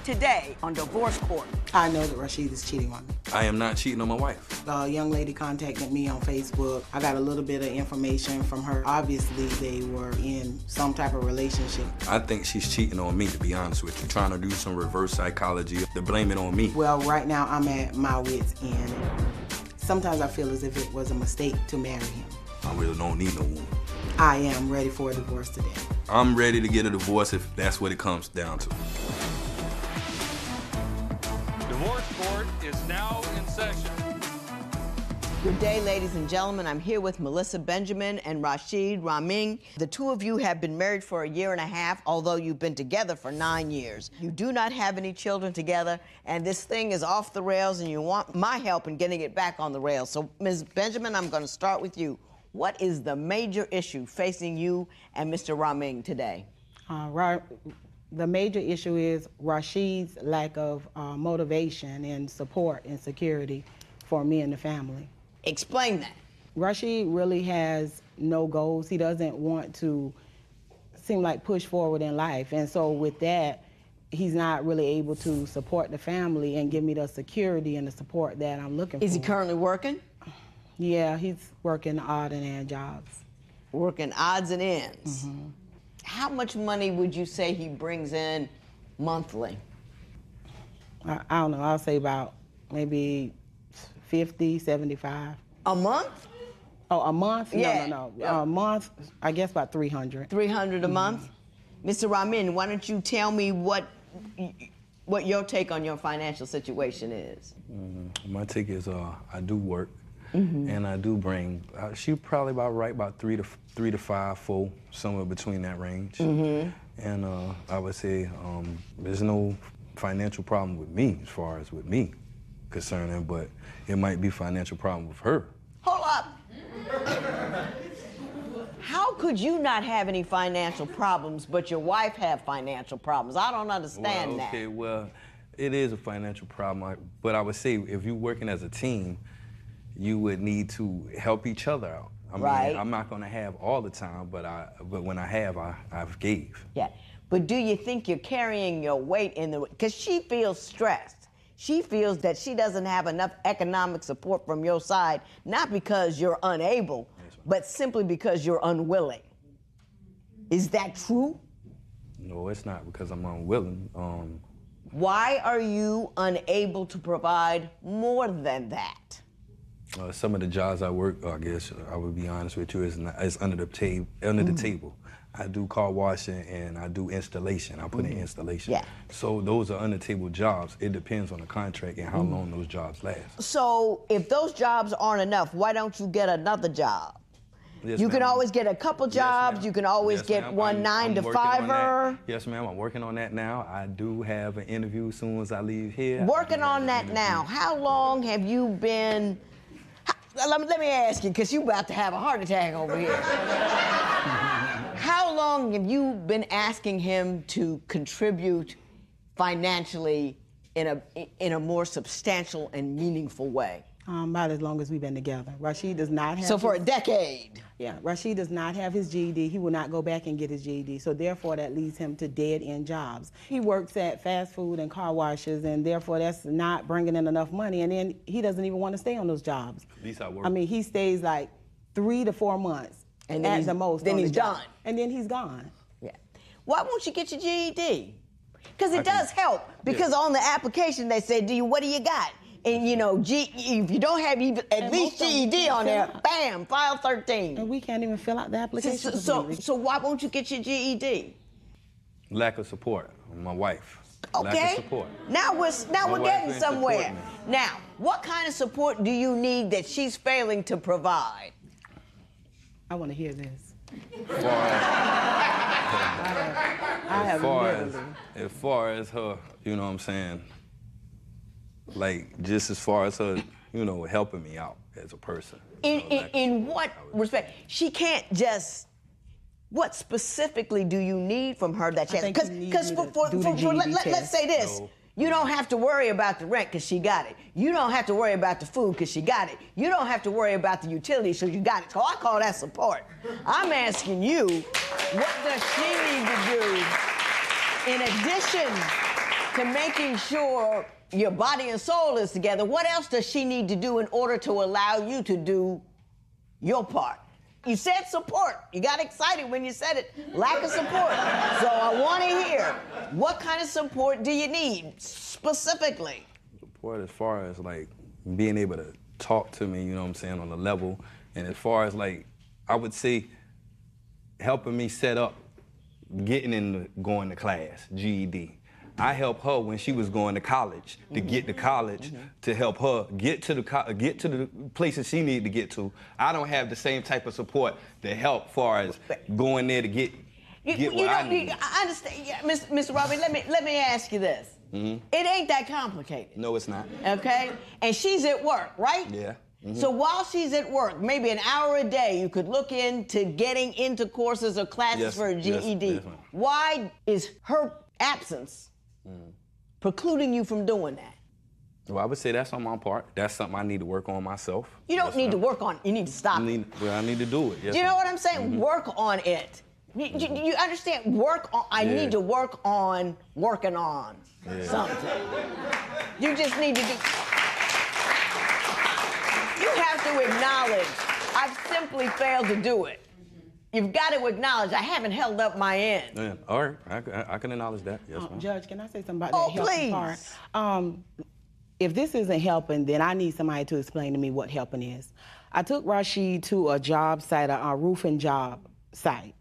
Today on Divorce Court. I know that Rashid is cheating on me. I am not cheating on my wife. A young lady contacted me on Facebook. I got a little bit of information from her. Obviously, they were in some type of relationship. I think she's cheating on me, to be honest with you. Trying to do some reverse psychology to blame it on me. Well, right now, I'm at my wit's end. Sometimes I feel as if it was a mistake to marry him. I really don't need no woman. I am ready for a divorce today. I'm ready to get a divorce if that's what it comes down to. Divorce Court is now in session. Good day, ladies and gentlemen. I'm here with Melissa Benjamin and Rashid Raming. The two of you have been married for a year and a half, although you've been together for 9 years. You do not have any children together, and this thing is off the rails, and you want my help in getting it back on the rails. So, Ms. Benjamin, I'm going to start with you. What is the major issue facing you and Mr. Raming today? The major issue is Rashid's lack of motivation and support and security for me and the family. Explain that. Rashid really has no goals. He doesn't want to seem like push forward in life. And so with that, he's not really able to support the family and give me the security and the support that I'm looking for. Is he currently working? Yeah, he's working odd and end jobs. Working odds and ends. Mm-hmm. How much money would you say he brings in monthly? I don't know. I'll say about maybe 50, 75. A month? Oh, a month? Yeah. No. A month, I guess about 300. 300 a month? Mr. Ramin, why don't you tell me what your take on your financial situation is? My take is I do work. And I do bring, she probably about 3 to 5, 4, somewhere between that range. And I would say there's no financial problem with me as far as with me concerning, but it might be financial problem with her. Hold up. How could you not have any financial problems, but your wife have financial problems? I don't understand that. Okay, well, it is a financial problem, but I would say if you're working as a team, you would need to help each other out. I mean, I'm not going to have all the time, but when I have, I've gave. Yeah, but do you think you're carrying your weight in the, because she feels stressed. She feels that she doesn't have enough economic support from your side, not because you're unable, but simply because you're unwilling. Is that true? No, it's not because I'm unwilling. Why are you unable to provide more than that? Some of the jobs I work, I guess I would be honest with you, is under the table. I do car washing and I do installation. I put in installation. Yeah. So those are under table jobs. It depends on the contract and how long those jobs last. So if those jobs aren't enough, why don't you get another job? Yes, You can ma'am. always get a couple jobs. You can always get ma'am. one I'm 9 to working on 5er. that. Yes, ma'am. I'm working on that now. I do have an interview as soon as I leave here. Working on that now. How long have you been? Let me ask you, because you're about to have a heart attack over here. How long have you been asking him to contribute financially in a more substantial and meaningful way? About as long as we've been together. Rashid does not have. So for a decade. Yeah, Rashid does not have his GED. He will not go back and get his GED. So therefore, that leads him to dead-end jobs. He works at fast food and car washes, and therefore that's not bringing in enough money. And then he doesn't even want to stay on those jobs. At least I work. I mean, he stays like 3 to 4 months and then at the most. Then on he's the job. done. And then he's gone. Yeah. Why won't you get your GED? Because it does help. Because on the application they say, what do you got? And you know, if you don't have even at least GED on there, bam, file 13. And we can't even fill out the application. So why won't you get your GED? Lack of support. My wife. Okay. Lack of support. Now we're getting somewhere. Now, what kind of support do you need that she's failing to provide? I want to hear this. As far as her, you know what I'm saying? Like, just as far as her, you know, helping me out as a person. In what respect? She can't just. What specifically do you need from her that she has? Because let's say this. No. You don't have to worry about the rent because she got it. You don't have to worry about the food because she got it. You don't have to worry about the utilities so you got it. So I call that support. I'm asking you, what does she need to do in addition to making sure your body and soul is together? What else does she need to do in order to allow you to do your part? You said support. You got excited when you said it. Lack of support. So I want to hear, what kind of support do you need specifically? Support as far as like being able to talk to me, you know what I'm saying, on a level. And as far as like, I would say helping me set up getting into going to class, GED. I helped her when she was going to college to get to college, to help her get to the places she needed to get to. I don't have the same type of support to help far as going there to get what I need. I understand, yeah, Mr. Robbie. Let me ask you this. It ain't that complicated. No, it's not. Okay, and she's at work, right? Yeah. So while she's at work, maybe an hour a day, you could look into getting into courses or classes for a GED. Yes, why is her absence precluding you from doing that? Well, I would say that's on my part. That's something I need to work on myself. You don't need to work on it. You need to stop it. I need to do it. Yes, do you know what I'm saying? Work on it. You understand? Work on. I need to work on working on something. You just need to do. You have to acknowledge, I've simply failed to do it. You've got to acknowledge I haven't held up my end. Yeah. All right, I can acknowledge that. Yes, ma'am. Judge, can I say something about that helping part? If this isn't helping, then I need somebody to explain to me what helping is. I took Rashid to a job site, a roofing job site.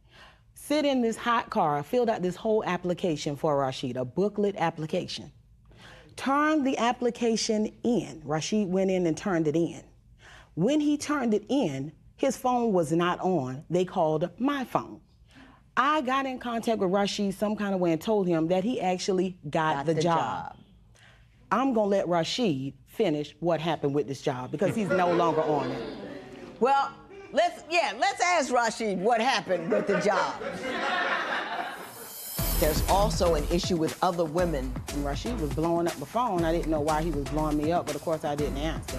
Sit in this hot car, filled out this whole application for Rashid, a booklet application. Turned the application in. Rashid went in and turned it in. When he turned it in, his phone was not on. They called my phone. I got in contact with Rashid some kind of way and told him that he actually got the job. I'm gonna let Rashid finish what happened with this job because he's no longer on it. Well, let's ask Rashid what happened with the job. There's also an issue with other women. When Rashid was blowing up the phone, I didn't know why he was blowing me up, but of course I didn't answer.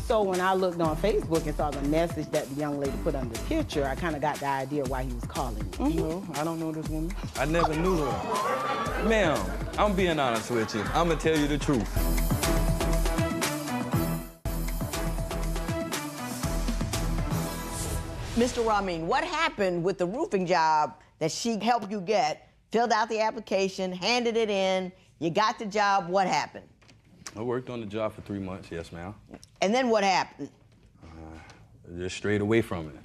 So when I looked on Facebook and saw the message that the young lady put under the picture, I kind of got the idea why he was calling me. No, I don't know this woman. I never knew her. Ma'am, I'm being honest with you. I'm gonna tell you the truth. Mr. Ramin, what happened with the roofing job that she helped you get, filled out the application, handed it in, you got the job, what happened? I worked on the job for 3 months, yes, ma'am. And then what happened? Just strayed away from it.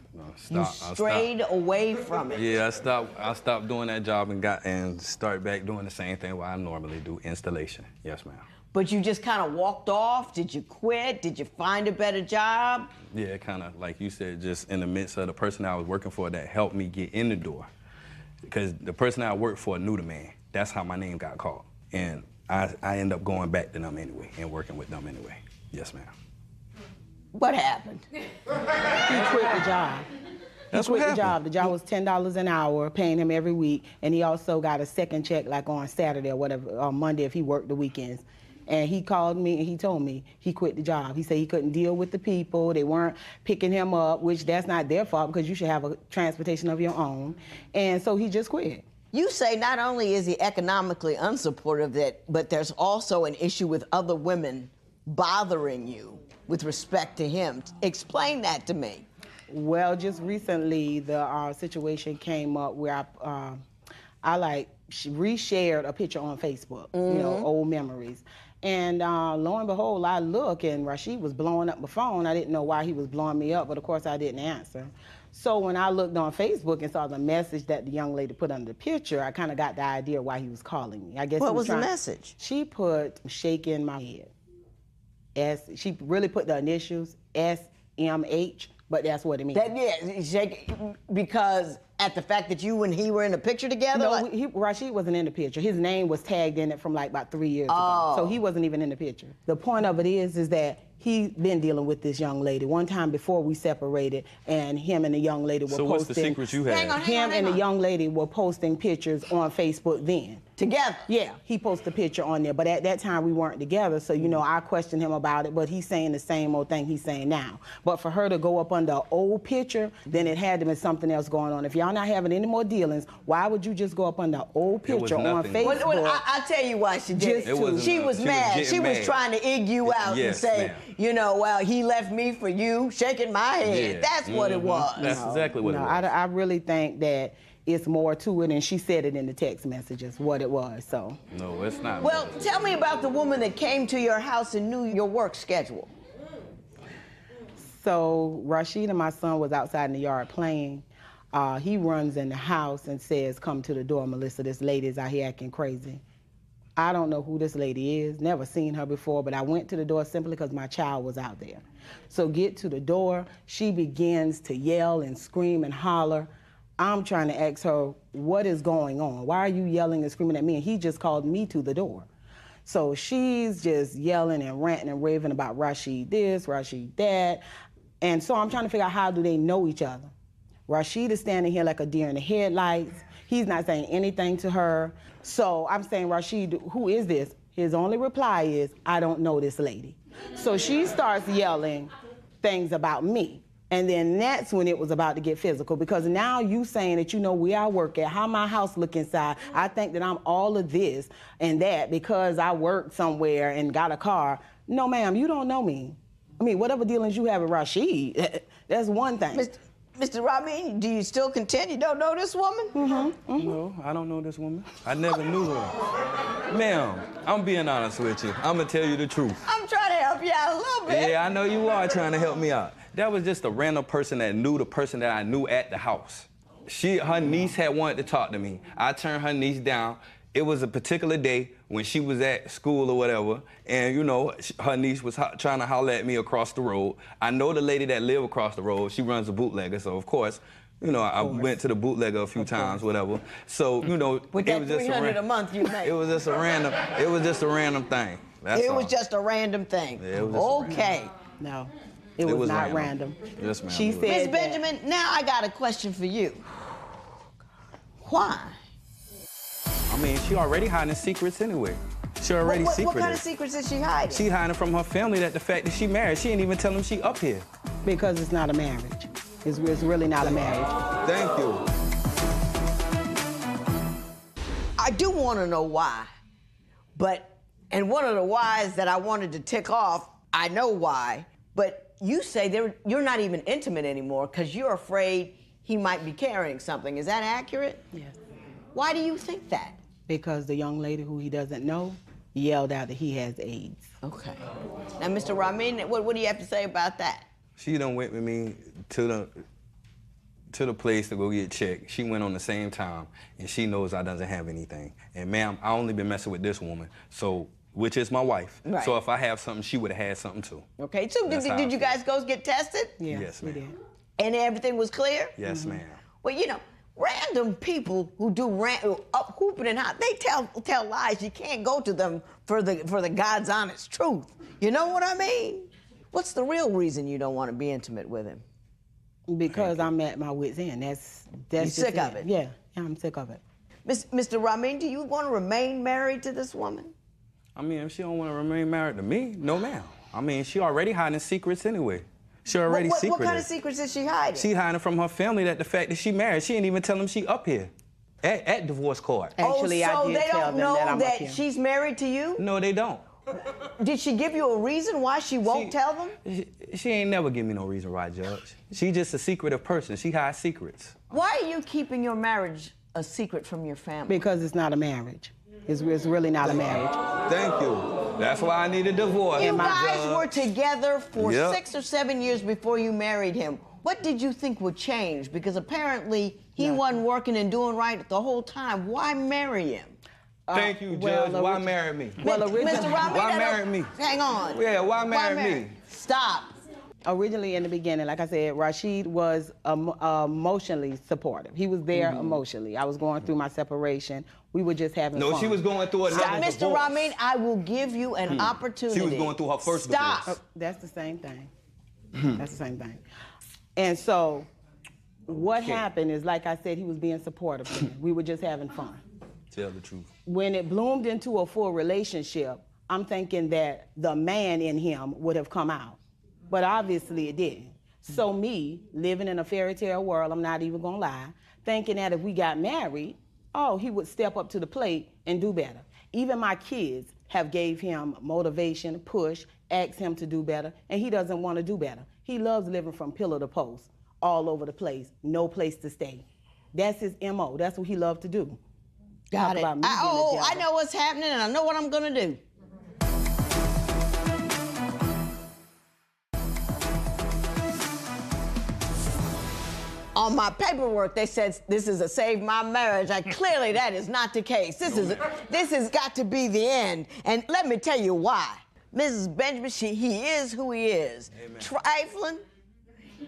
You strayed away from it? Yeah, I stopped doing that job and started back doing the same thing what I normally do, installation. Yes, ma'am. But you just kind of walked off? Did you quit? Did you find a better job? Yeah, kind of, like you said, just in the midst of the person I was working for that helped me get in the door. Because the person I worked for knew the man. That's how my name got called. And I ended up going back to them anyway and working with them anyway. Yes, ma'am. What happened? He quit the job. That's what happened. The job was $10 an hour, paying him every week, and he also got a second check like on Saturday or whatever, on Monday if he worked the weekends. And he called me and he told me he quit the job. He said he couldn't deal with the people. They weren't picking him up, which that's not their fault because you should have a transportation of your own. And so he just quit. You say not only is he economically unsupportive, but there's also an issue with other women bothering you with respect to him. Explain that to me. Well, just recently the situation came up where I reshared a picture on Facebook, you know, old memories. And lo and behold, I look and Rashid was blowing up my phone. I didn't know why he was blowing me up, but of course I didn't answer. So when I looked on Facebook and saw the message that the young lady put under the picture, I kind of got the idea why he was calling me. I guess what was the message? She put shaking my head. She really put the initials SMH, but that's what it means. Because at the fact that you and he were in a picture together? No, Rashid wasn't in the picture. His name was tagged in it from like about 3 years ago. So he wasn't even in the picture. The point of it is that he's been dealing with this young lady. One time before we separated, and him and the young lady were posting. So what's the secret you had? Him and the young lady were posting pictures on Facebook then. Together? Yeah, he posted a picture on there, but at that time we weren't together, so, you know, I questioned him about it, but he's saying the same old thing he's saying now. But for her to go up under an old picture, then it had to be something else going on. If y'all not having any more dealings, why would you just go up under an old picture on Facebook? Well, I'll tell you why she did it. She was mad. She was trying to egg you out and say, you know, well, he left me for you, shaking my head. Yeah. That's what it was. That's exactly what it was. I really think that it's more to it, and she said it in the text messages, what it was, so. No, it's not. Well, tell me about the woman that came to your house and knew your work schedule. So Rashid and my son was outside in the yard playing. He runs in the house and says, come to the door, Melissa, this lady's out here acting crazy. I don't know who this lady is, never seen her before, but I went to the door simply because my child was out there. So get to the door, she begins to yell and scream and holler. I'm trying to ask her, what is going on? Why are you yelling and screaming at me? And he just called me to the door. So she's just yelling and ranting and raving about Rashid this, Rashid that. And so I'm trying to figure out, how do they know each other? Rashid is standing here like a deer in the headlights. He's not saying anything to her. So I'm saying, Rashid, who is this? His only reply is, I don't know this lady. So she starts yelling things about me. And then that's when it was about to get physical, because now you saying that you know where I work at, how my house look inside. I think that I'm all of this and that because I work somewhere and got a car. No, ma'am, you don't know me. I mean, whatever dealings you have with Rashid, that's one thing. Mr. Ramin, do you still contend you don't know this woman? No, I don't know this woman. I never knew her. Ma'am, I'm being honest with you. I'm gonna tell you the truth. I'm trying to help you out a little bit. Yeah, I know you are trying to help me out. That was just a random person that knew the person that I knew at the house. Her niece had wanted to talk to me. I turned her niece down. It was a particular day when she was at school or whatever, and, you know, her niece was trying to holler at me across the road. I know the lady that lived across the road. She runs a bootlegger, so, of course, you know, I went to the bootlegger a few times, whatever. So, you know, with that $300 a month you make. It was just a random thing. That's it all. was just a random thing. Yeah, it was okay. No, it was not random. Yes, ma'am. She said, Ms. Benjamin, now I got a question for you. Why? I mean, she already hiding secrets anyway. She already secretive. What kind of secrets is she hiding? She hiding from her family that the fact that she married. She ain't even tell them she up here. Because it's not a marriage. It's really not a marriage. Thank you. I do want to know why, and one of the whys that I wanted to tick off, I know why, but you say you're not even intimate anymore because you're afraid he might be carrying something. Is that accurate? Yes. Why do you think that? Because the young lady who he doesn't know yelled out that he has AIDS. Okay. Now, Mr. Ramin, what do you have to say about that? She done went with me to the place to go get checked. She went on the same time, and she knows I doesn't have anything. And ma'am, I only been messing with this woman, so, which is my wife. Right. So if I have something, she would have had something too. Okay, so did you guys go get tested? Yes, ma'am. We did. And everything was clear? Yes, ma'am. Well, you know, random people who do up hooping and hot, they tell lies. You can't go to them for the God's honest truth. You know what I mean? What's the real reason you don't want to be intimate with him? Because I'm at my wit's end. That's You just sick of it? Yeah, I'm sick of it. Mr. Ramin, do you want to remain married to this woman? I mean, if she don't want to remain married to me, no ma'am. I mean, she already hiding secrets anyway. She already secretive. What kind of secrets is she hiding? She hiding from her family that the fact that she married. She ain't even tell them she up here at divorce court. Actually, so I did they tell don't them know that I'm up that here. she's married to you? No, they don't. Did she give you a reason why she won't tell them? She ain't never give me no reason why, Judge. She just a secretive person. She hides secrets. Why are you keeping your marriage a secret from your family? Because it's not a marriage. It's really not a marriage. Thank you. That's why I need a divorce. You guys were together for Yep. 6 or 7 years before you married him. What did you think would change? Because apparently he wasn't working and doing right the whole time. Why marry him? Thank you, Judge. Why marry me? Well, Mr. Ramin, why marry me? Hang on. Yeah, why marry me? Stop. Originally, in the beginning, like I said, Rashid was emotionally supportive. He was there emotionally. I was going through my separation. We were just having fun. No, she was going through another divorce. Mr. Ramin, I will give you an opportunity. She was going through her first Stop. divorce. That's the same thing. That's the same thing. And so, what happened is, like I said, he was being supportive. We were just having fun. Tell the truth. When it bloomed into a full relationship, I'm thinking that the man in him would have come out. But obviously it didn't. So me, living in a fairy tale world, I'm not even gonna lie, thinking that if we got married, he would step up to the plate and do better. Even my kids have gave him motivation, push, asked him to do better, and he doesn't want to do better. He loves living from pillar to post, all over the place, no place to stay. That's his MO. That's what he loved to do. Got it. I know what's happening, and I know what I'm gonna do. On my paperwork, they said this is a save my marriage. Clearly, that is not the case. This has got to be the end. And let me tell you why. Mrs. Benjamin, he is who he is. Amen. Trifling.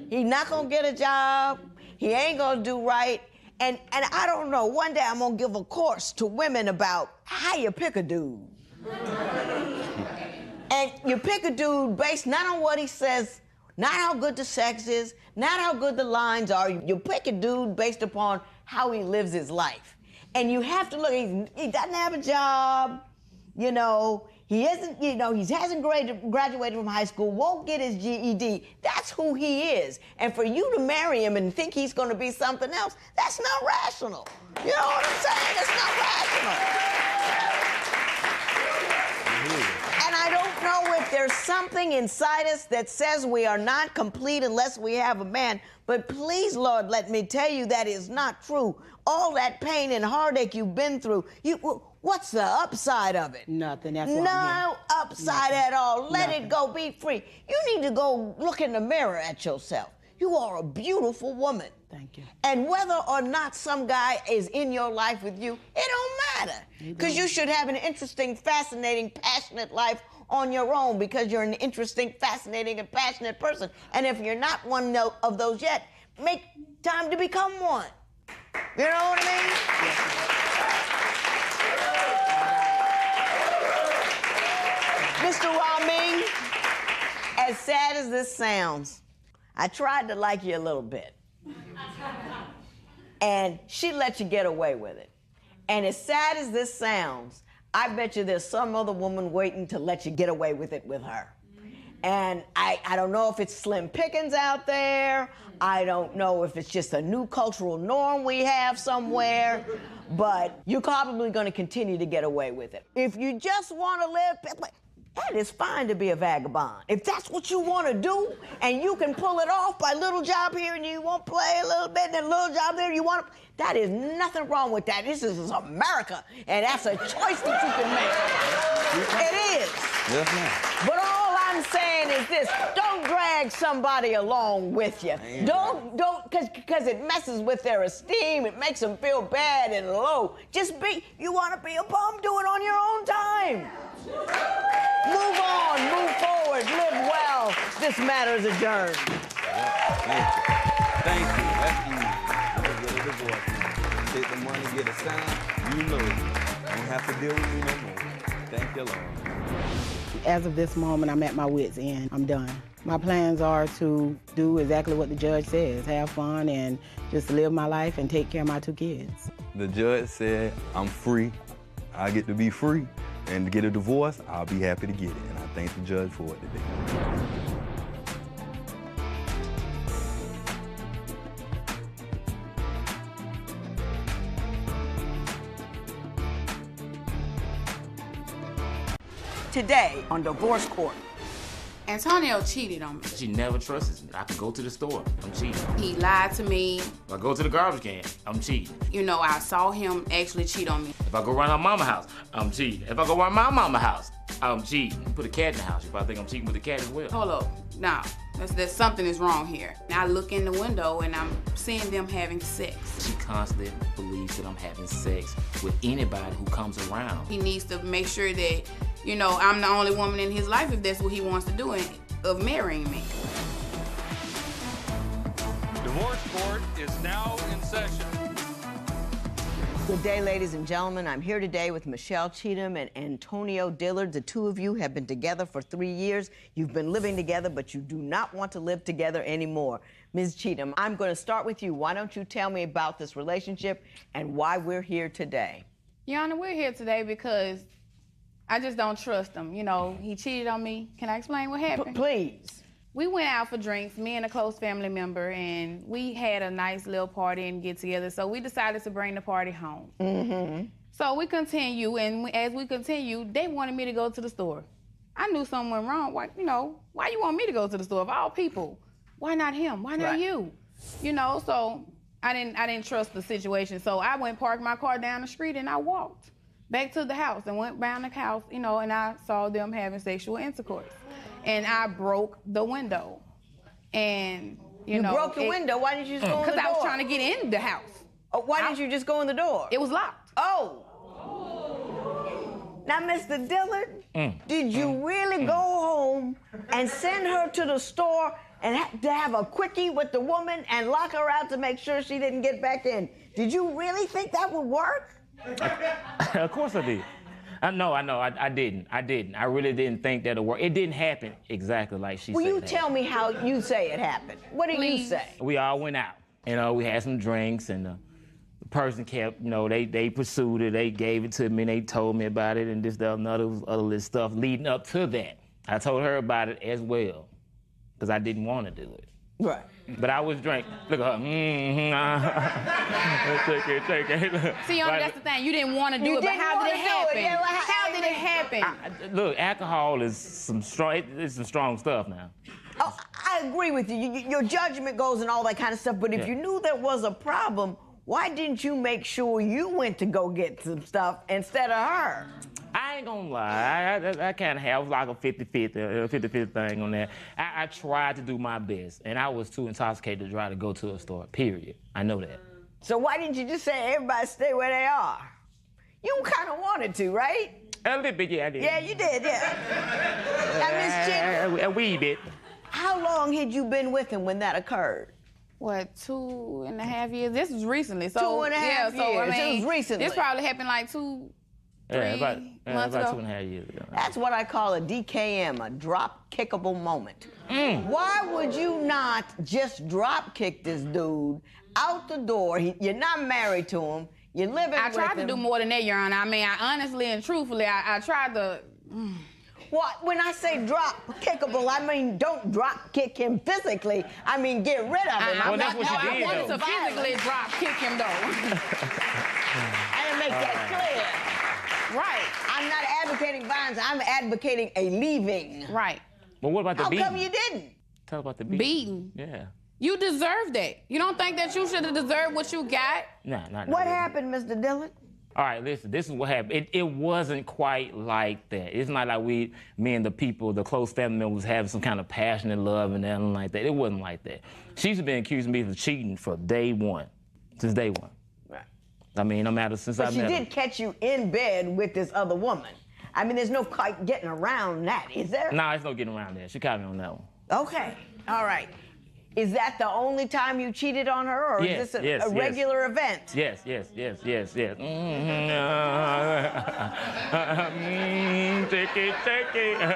He's not gonna get a job. He ain't gonna do right. And I don't know, one day I'm gonna give a course to women about how you pick a dude. And you pick a dude based not on what he says, not how good the sex is, not how good the lines are. You pick a dude based upon how he lives his life. And you have to look, he doesn't have a job, you know, he isn't, you know, he hasn't graduated from high school, won't get his GED. That's who he is. And for you to marry him and think he's gonna be something else, that's not rational. You know what I'm saying? It's not rational. And I don't know if there's something inside us that says we are not complete unless we have a man. But please, Lord, let me tell you that is not true. All that pain and heartache you've been through, what's the upside of it? Nothing. That's No upside at all. Let it go. Be free. You need to go look in the mirror at yourself. You are a beautiful woman. Thank you. And whether or not some guy is in your life with you, it don't matter. Because you should have an interesting, fascinating, passionate life on your own because you're an interesting, fascinating, and passionate person. And if you're not one of those yet, make time to become one. You know what I mean? Mr. Ramin, as sad as this sounds, I tried to like you a little bit. And she let you get away with it. And as sad as this sounds, I bet you there's some other woman waiting to let you get away with it with her. And I don't know if it's slim pickings out there. I don't know if it's just a new cultural norm we have somewhere. But you're probably going to continue to get away with it. If you just want to live, That is fine to be a vagabond. If that's what you want to do, and you can pull it off by little job here and you won't play a little bit, and then a little job there you want to, that is nothing wrong with that. This is America, and that's a choice that you can make. It is. Yes, ma'am. But all I'm saying is this: don't drag somebody along with you. Don't, because it messes with their esteem. It makes them feel bad and low. Just you want to be a bum, do it on your own time. Move on, move forward, live well. This matter is adjourned. Thank you. That's easy. Get a divorce. Take the money, get a sign. You know it. Don't have to deal with me no more. Thank you, Lord. As of this moment, I'm at my wit's end. I'm done. My plans are to do exactly what the judge says, have fun and just live my life and take care of my 2 kids. The judge said I'm free. I get to be free. And to get a divorce, I'll be happy to get it. And I thank the judge for it today. Today on Divorce Court. Antonio cheated on me. She never trusts me. I can go to the store, I'm cheating. He lied to me. If I go to the garbage can, I'm cheating. You know, I saw him actually cheat on me. If I go around her mama's house, I'm cheating. If I go around my mama's house, I'm cheating. Put a cat in the house. You probably think I'm cheating with the cat as well. Hold up. No, there's something is wrong here. I look in the window and I'm seeing them having sex. She constantly believes that I'm having sex with anybody who comes around. He needs to make sure that, you know, I'm the only woman in his life if that's what he wants to do, of marrying me. Divorce Court is now in session. Good day, ladies and gentlemen. I'm here today with Michelle Cheatham and Antonio Dillard. The 2 of you have been together for 3 years. You've been living together, but you do not want to live together anymore. Ms. Cheatham, I'm going to start with you. Why don't you tell me about this relationship and why we're here today? Your Honor, we're here today because I just don't trust him. You know, he cheated on me. Can I explain what happened? Please. We went out for drinks, me and a close family member, and we had a nice little party and get together. So we decided to bring the party home. Mm-hmm. So we continue, and as we continue, they wanted me to go to the store. I knew something went wrong. Why you want me to go to the store? Of all people, why not him? Why not you? You know, so I didn't trust the situation. So I went parked my car down the street and I walked back to the house and went round the house, you know, and I saw them having sexual intercourse. And I broke the window. And, you know. You broke the window? Why didn't you just go in the door? Because I was trying to get in the house. Oh, why didn't you just go in the door? It was locked. Oh. Now, Mr. Dillard, did you really go home and send her to the store and to have a quickie with the woman and lock her out to make sure she didn't get back in? Did you really think that would work? Of course I did. I know, I didn't. I really didn't think that it would work. It didn't happen exactly like she said. Will you tell me how you say it happened? What did you say? We all went out. You know, we had some drinks, and the person kept, you know, they pursued it. They gave it to me, and they told me about it, and this, that, and other little stuff leading up to that. I told her about it as well, because I didn't want to do it. Right. But I was drinking. Look at her. Take it. See, that's the thing. You didn't want to do it, but how did it happen? Yeah, how did it happen? Look, alcohol is some strong stuff now. Oh, I agree with you. Your judgment goes and all that kind of stuff, but if you knew there was a problem, why didn't you make sure you went to go get some stuff instead of her? I ain't gonna lie, I kind of have like a 50-50 thing on that. I tried to do my best, and I was too intoxicated to try to go to a store, period. I know that. So why didn't you just say everybody stay where they are? You kind of wanted to, right? A little bit, yeah, I did. Yeah, you did, yeah. Now, Miss Cheatham, a wee bit. How long had you been with him when that occurred? What, 2.5 years? This was recently. So, 2.5 years. So, I mean, it was recently. This probably happened like 3 months about ago. 2.5 years ago. That's what I call a DKM, a drop kickable moment. Why would you not just drop kick this dude out the door? You're not married to him. You're living with him. I tried to do more than that, Your Honor. I mean, I honestly and truthfully, I tried to. What? When I say drop kickable, I mean don't drop kick him physically. I mean get rid of him. Well, that's what you did, I wanted to physically drop kick him, though. I didn't make that clear. Right. I'm not advocating violence. I'm advocating a leaving. Right. But what about the beating? How come you didn't? Tell about the beating. Beating. Yeah. You deserve that. You don't think that you should have deserved what you got? Nah. What happened, Mr. Dillon? All right, listen, this is what happened. It wasn't quite like that. It's not like me and the people, the close family members having some kind of passionate love and nothing like that. It wasn't like that. She's been accusing me of cheating from day one, since day one. Right. I mean, no matter since I met her. But she did catch you in bed with this other woman. I mean, there's no quite getting around that, is there? Nah, there's no getting around that. She caught me on that one. Okay, all right. Is that the only time you cheated on her, or Yes, is this a regular event? Yes. Take it.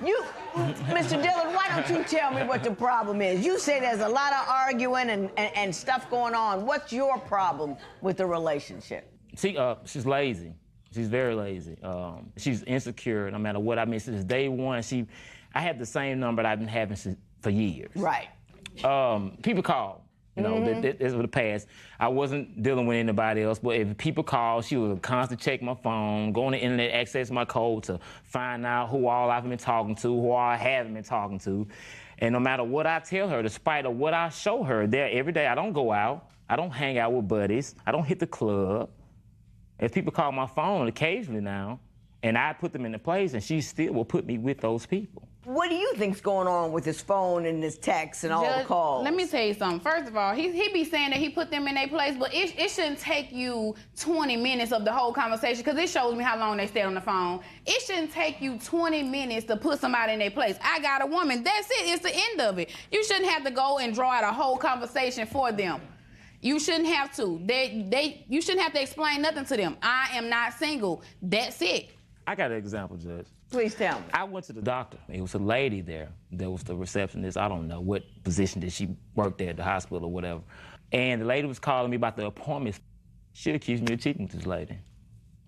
You, Mr. Dillon, why don't you tell me what the problem is? You say there's a lot of arguing and stuff going on. What's your problem with the relationship? She's lazy. She's very lazy. She's insecure no matter what. I mean, since day one, I had the same number that I've been having for years. Right. People call. You know, this was the past. I wasn't dealing with anybody else, but if people call, she would constantly check my phone, go on the internet, access my code to find out who all I've been talking to, who all I haven't been talking to. And no matter what I tell her, despite of what I show her there every day, I don't go out, I don't hang out with buddies, I don't hit the club. If people call my phone occasionally now, and I put them in the place, and she still will put me with those people. What do you think's going on with his phone and his texts and all the calls? Let me tell you something. First of all, he be saying that he put them in their place, but it shouldn't take you 20 minutes of the whole conversation, because it shows me how long they stayed on the phone. It shouldn't take you 20 minutes to put somebody in their place. I got a woman. That's it. It's the end of it. You shouldn't have to go and draw out a whole conversation for them. You shouldn't have to. You shouldn't have to explain nothing to them. I am not single. That's it. I got an example, Judge. Please tell me. I went to the doctor. It was a lady there that was the receptionist. I don't know what position did she work there at the hospital or whatever. And the lady was calling me about the appointment. She accused me of cheating with this lady.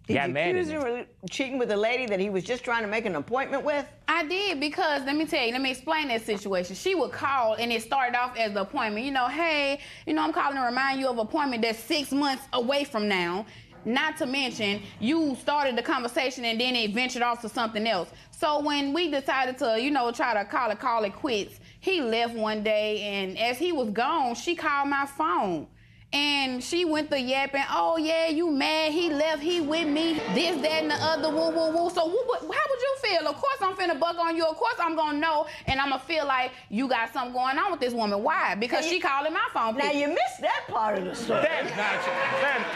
Did you accuse him of cheating with a lady that he was just trying to make an appointment with? I did, because let me explain that situation. She would call, and it started off as the appointment. You know, hey, I'm calling to remind you of an appointment that's 6 months away from now. Not to mention, you started the conversation and then it ventured off to something else. So when we decided to, try to call it quits, he left one day, and as he was gone, she called my phone. And she went to yapping, oh yeah, you mad, he left, he with me, this, that, and the other, woo, woo, woo. So how would you feel? Of course I'm finna buck on you. Of course I'm gonna know, and I'm gonna feel like you got something going on with this woman. Why? Because she calling my phone. Now you missed that part of the story. That's not true.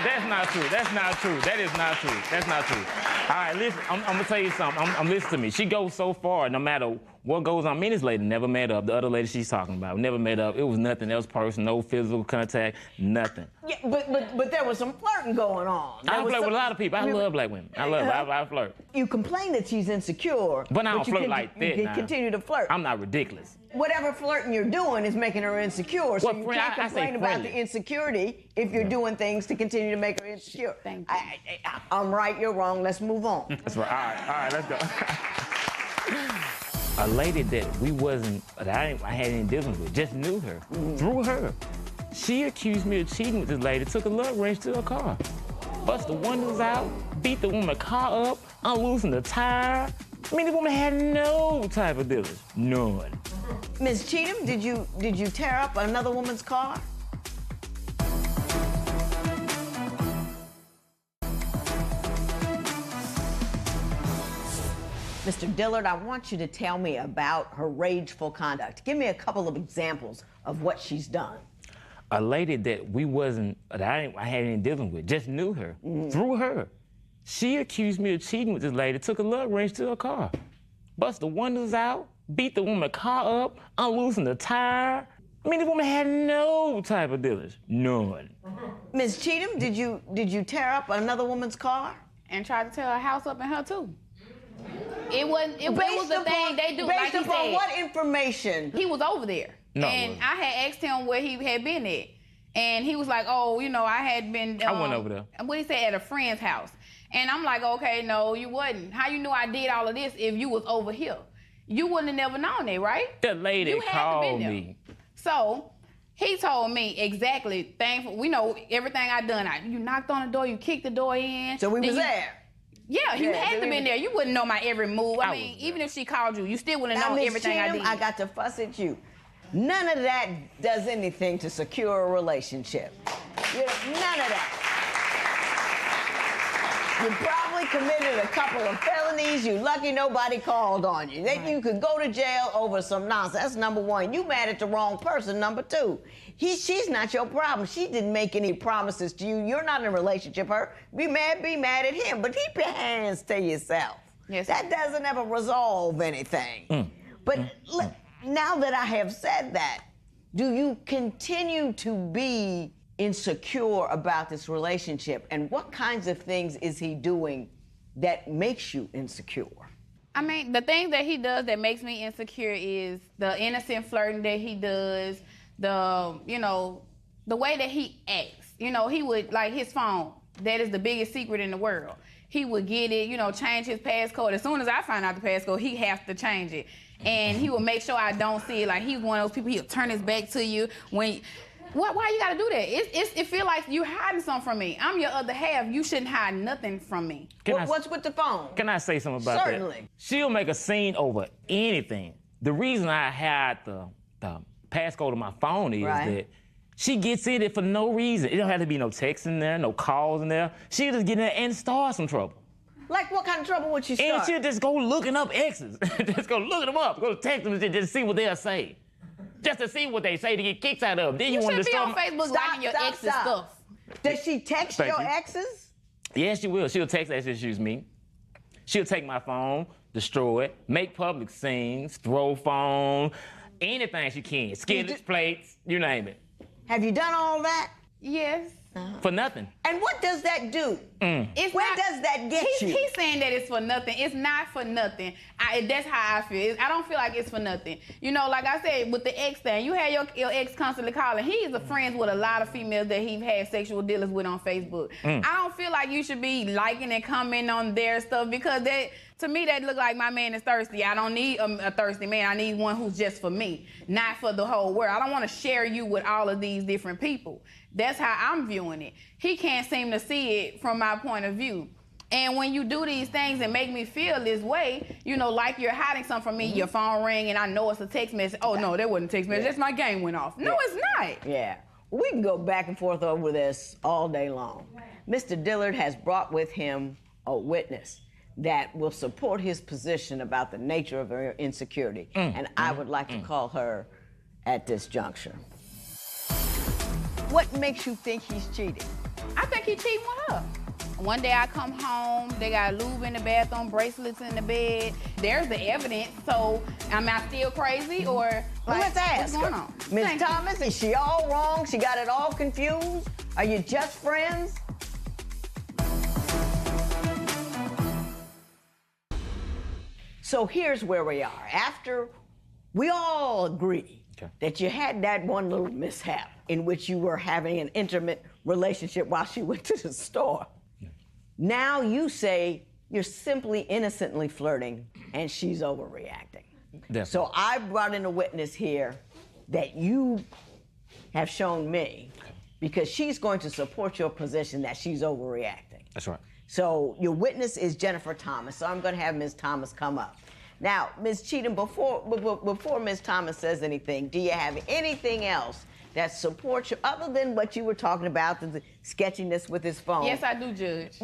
That's not true. That's not true. That is not true. That's not true. All right, listen, I'm gonna tell you something. Listen to me. She goes so far, no matter what goes on. Me and this lady never met up. The other lady she's talking about never met up. It was nothing else personal, no physical contact, nothing. Yeah, but there was some flirting going on. I flirt with a lot of people. I love black women. I love her. I flirt. You complain that she's insecure. But I don't flirt like that. You can continue to flirt. I'm not ridiculous. Whatever flirting you're doing is making her insecure. So you can't complain about the insecurity if you're doing things to continue to make her insecure. Thank you. I'm right, you're wrong. Let's move on. That's right. All right, let's go. A lady that I hadn't any business with, just knew her, through her. She accused me of cheating with this lady, took a love wrench to her car, bust the windows out, beat the woman's car up, unloosened the tire. I mean, the woman had no type of dealings, none. Ms. Cheatham, did you tear up another woman's car? Mr. Dillard, I want you to tell me about her rageful conduct. Give me a couple of examples of what she's done. A lady that I hadn't any dealings with, just knew her, through her. She accused me of cheating with this lady, took a love wrench to her car, bust the windows out, beat the woman's car up, unloosened the tire. I mean, the woman had no type of dealings, none. Ms. Cheatham, did you tear up another woman's car? And tried to tear her house up and her too. It was the thing they do. Based like he upon said, what information? He was over there. No, and I had asked him where he had been at. And he was like, oh, I had been... I went over there. What he said, at a friend's house. And I'm like, okay, no, you wasn't. How you knew I did all of this if you was over here? You wouldn't have never known it, right? The lady called me. So He told me exactly. Thankful, we know everything I done. You knocked on the door, you kicked the door in. So we was there. Yeah, you had to be there. You wouldn't know my every move. I mean, even if she called you, you still wouldn't know everything I did. I got to fuss at you. None of that does anything to secure a relationship. None of that. You probably committed a couple of felonies. You lucky nobody called on you. Then you could go to jail over some nonsense. That's number one. You mad at the wrong person. Number two, she's not your problem. She didn't make any promises to you. You're not in a relationship with her. Be mad at him. But keep your hands to yourself. Yes. That doesn't ever resolve anything. But now that I have said that, do you continue to be insecure about this relationship, and what kinds of things is he doing that makes you insecure? I mean, the thing that he does that makes me insecure is the innocent flirting that he does, the way that he acts. He would, like his phone, that is the biggest secret in the world. He would get it, change his passcode. As soon as I find out the passcode, he has to change it. And he will make sure I don't see it. Like, he's one of those people, he'll turn his back to you when... Why you gotta do that? It feel like you're hiding something from me. I'm your other half. You shouldn't hide nothing from me. What's with the phone? Can I say something about that? Certainly. She'll make a scene over anything. The reason I had the passcode of my phone is that she gets in it for no reason. It don't have to be no text in there, no calls in there. She'll just get in there and start some trouble. Like what kind of trouble would she start? And she'll just go looking up exes. Just go looking them up. Go text them and just see what they'll say. Just to see what they say to get kicks out of them. Then you want to be on Facebook liking your ex's stuff. Does she text your exes? Yes, she will. She'll text exes, excuse me. She'll take my phone, destroy it, make public scenes, throw phone, anything she can. Skillets, plates, you name it. Have you done all that? Yes. For nothing. And what does that do? Where does that get you? He's saying that it's for nothing. It's not for nothing. That's how I feel. I don't feel like it's for nothing. Like I said, with the ex thing, you had your ex constantly calling. He's friends with a lot of females that he's had sexual dealings with on Facebook. I don't feel like you should be liking and commenting on their stuff because to me, that look like my man is thirsty. I don't need a thirsty man. I need one who's just for me, not for the whole world. I don't want to share you with all of these different people. That's how I'm viewing it. He can't seem to see it from my point of view. And when you do these things and make me feel this way, like you're hiding something from me, your phone ring and I know it's a text message. Oh, no, that wasn't a text message. That's my game went off. No, it's not. Yeah. We can go back and forth over this all day long. Mr. Dillard has brought with him a witness that will support his position about the nature of her insecurity. And I would like to call her at this juncture. What makes you think he's cheating? I think he's cheating with her. One day I come home, they got lube in the bathroom, bracelets in the bed. There's the evidence, so am I still crazy or let's ask what's going on? Ms. Thomas, is she all wrong? She got it all confused? Are you just friends? So here's where we are. After we all agree that you had that one little mishap in which you were having an intimate relationship while she went to the store. Now you say you're simply innocently flirting and she's overreacting. Definitely. So I brought in a witness here that you have shown me because she's going to support your position that she's overreacting. That's right. So your witness is Jennifer Thomas. So I'm going to have Ms. Thomas come up. Now, Ms. Cheatham, before Ms. Thomas says anything, do you have anything else that supports you, other than what you were talking about, the sketchiness with his phone? Yes, I do, Judge.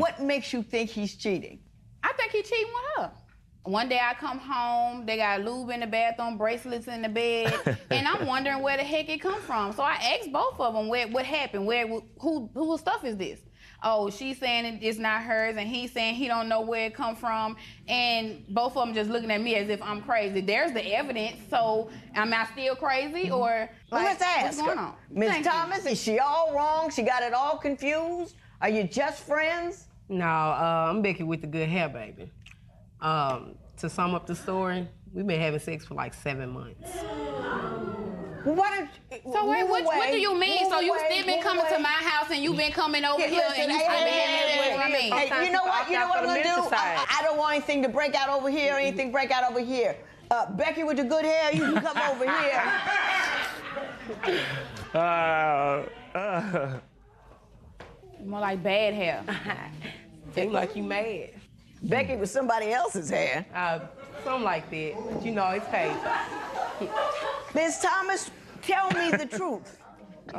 What makes you think he's cheating? I think he's cheating with her. One day I come home, they got lube in the bathroom, bracelets in the bed, and I'm wondering where the heck it come from. So I asked both of them what happened, whose stuff is this? Oh, she's saying it's not hers, and he's saying he don't know where it come from, and both of them just looking at me as if I'm crazy. There's the evidence, so am I still crazy, or let's ask what's going on? Ms. Thomas, is she all wrong? She got it all confused? Are you just friends? No, I'm Becky with the good hair, baby. To sum up the story, we've been having sex for like 7 months. So wait, what do you mean? So you still been coming to my house and you been coming over here and you still been having sex? Hey, you know what I'm gonna do? I don't want anything to break out over here or anything break out over here. Becky with the good hair, you can come over here. More like bad hair. Seem like you mad. Becky was somebody else's hair. Something like that. But you know, it's paid. Ms. Thomas, tell me the truth.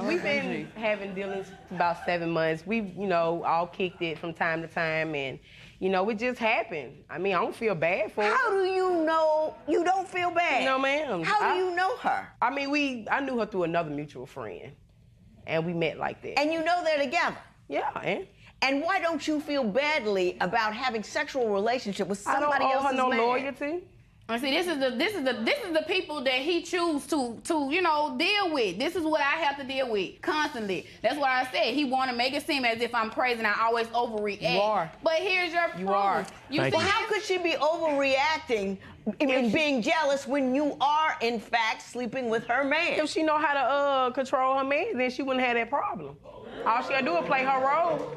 We've been having dealings for about 7 months. We've, all kicked it from time to time, and, it just happened. I mean, I don't feel bad for it. How do you know you don't feel bad? No, ma'am. How do you know her? I mean, I knew her through another mutual friend, and we met like that. And you know they're together? Yeah, And why don't you feel badly about having sexual relationship with somebody else's I don't owe her no man? loyalty. And see, this is the people that he choose to deal with. This is what I have to deal with constantly. That's why I said he want to make it seem as if I'm crazy and I always overreact. You are. But here's your proof. You are. Well, how could she be overreacting and being jealous when you are, in fact, sleeping with her man? If she know how to control her man, then she wouldn't have that problem. All she gotta do is play her role.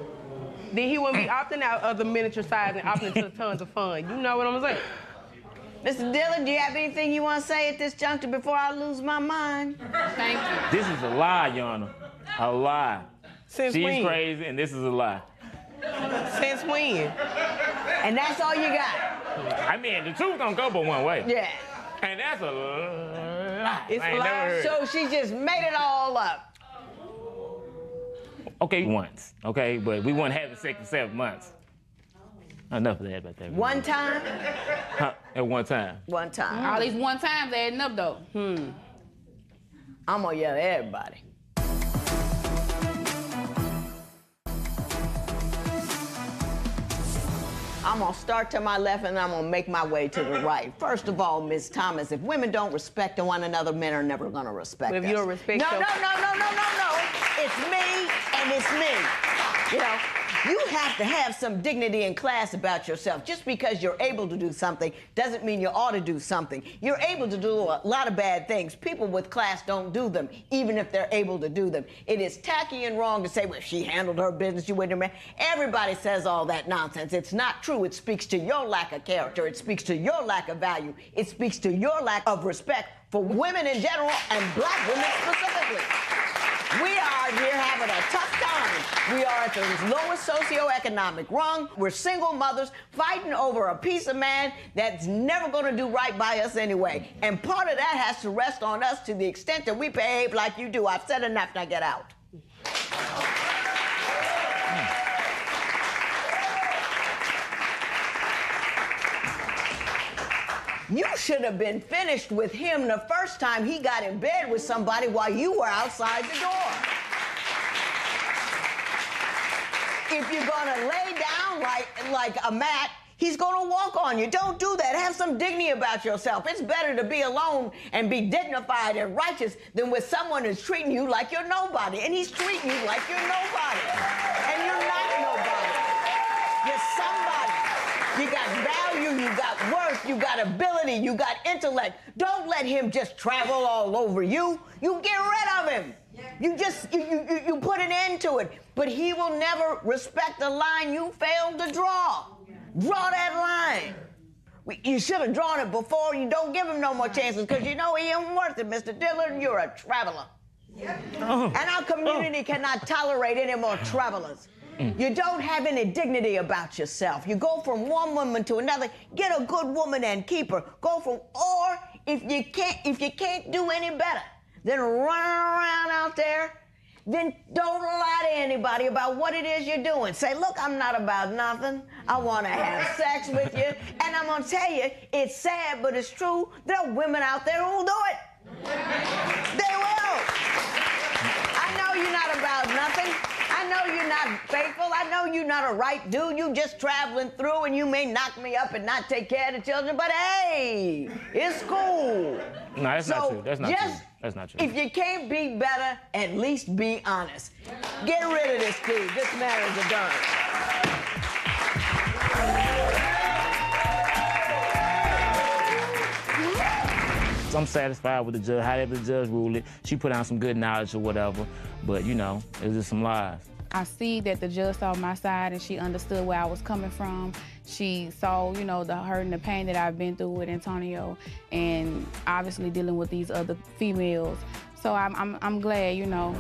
Then he wouldn't be opting out of the miniature size and opting into tons of fun. You know what I'm saying? Mr. Dillon, do you have anything you want to say at this juncture before I lose my mind? Thank you. This is a lie, Your Honor. A lie. Since She's when? crazy, and this is a lie. Since when? And that's all you got? I mean, the truth don't go but one way. Yeah. And that's a lie. It's I a ain't never lie. heard. So she just made it all up. Okay, once. Okay, but we weren't having sex for 7 months. Enough of that about that. One time? At one time. One time. All these one times adding up though. I'm gonna yell at everybody. I'm gonna start to my left and I'm gonna make my way to the right. First of all, Ms. Thomas, if women don't respect one another, men are never gonna respect us. If you don't respect No. It's me and it's me. You have to have some dignity and class about yourself. Just because you're able to do something doesn't mean you ought to do something. You're able to do a lot of bad things. People with class don't do them, even if they're able to do them. It is tacky and wrong to say, well, she handled her business, you wouldn't have. Everybody says all that nonsense. It's not true. It speaks to your lack of character. It speaks to your lack of value. It speaks to your lack of respect for women in general and black women specifically. We're having a tough time. We are at the lowest socioeconomic rung. We're single mothers fighting over a piece of man that's never going to do right by us anyway. And part of that has to rest on us to the extent that we behave like you do. I've said enough, now get out. You should have been finished with him the first time he got in bed with somebody while you were outside the door. If you're gonna lay down like a mat, he's gonna walk on you. Don't do that. Have some dignity about yourself. It's better to be alone and be dignified and righteous than with someone who's treating you like you're nobody. And he's treating you like you're nobody. And you're not nobody. You're somebody. You got value, you got worth, you got ability, you got intellect. Don't let him just travel all over you. You get rid of him. You put an end to it. But he will never respect the line you failed to draw. Draw that line. You should have drawn it before. You don't give him no more chances because you know he ain't worth it, Mr. Dillon. You're a traveler. And our community cannot tolerate any more travelers. You don't have any dignity about yourself. You go from one woman to another. Get a good woman and keep her. Or if you can't do any better than run around out there, then don't lie to anybody about what it is you're doing. Say, look, I'm not about nothing. I want to have sex with you. And I'm going to tell you, it's sad, but it's true. There are women out there who'll do it. They will. I know you're not about nothing. I know you're not faithful. I know you're not a right dude. You just traveling through and you may knock me up and not take care of the children, but hey, it's cool. No, that's not true. That's not true. That's not true. If you can't be better, at least be honest. Get rid of this dude. This marriage is done. I'm satisfied with the judge, however the judge ruled it. She put out some good knowledge or whatever, but it was just some lies. I see that the judge saw my side and she understood where I was coming from. She saw, the hurt and the pain that I've been through with Antonio and obviously dealing with these other females. So I'm glad, you know.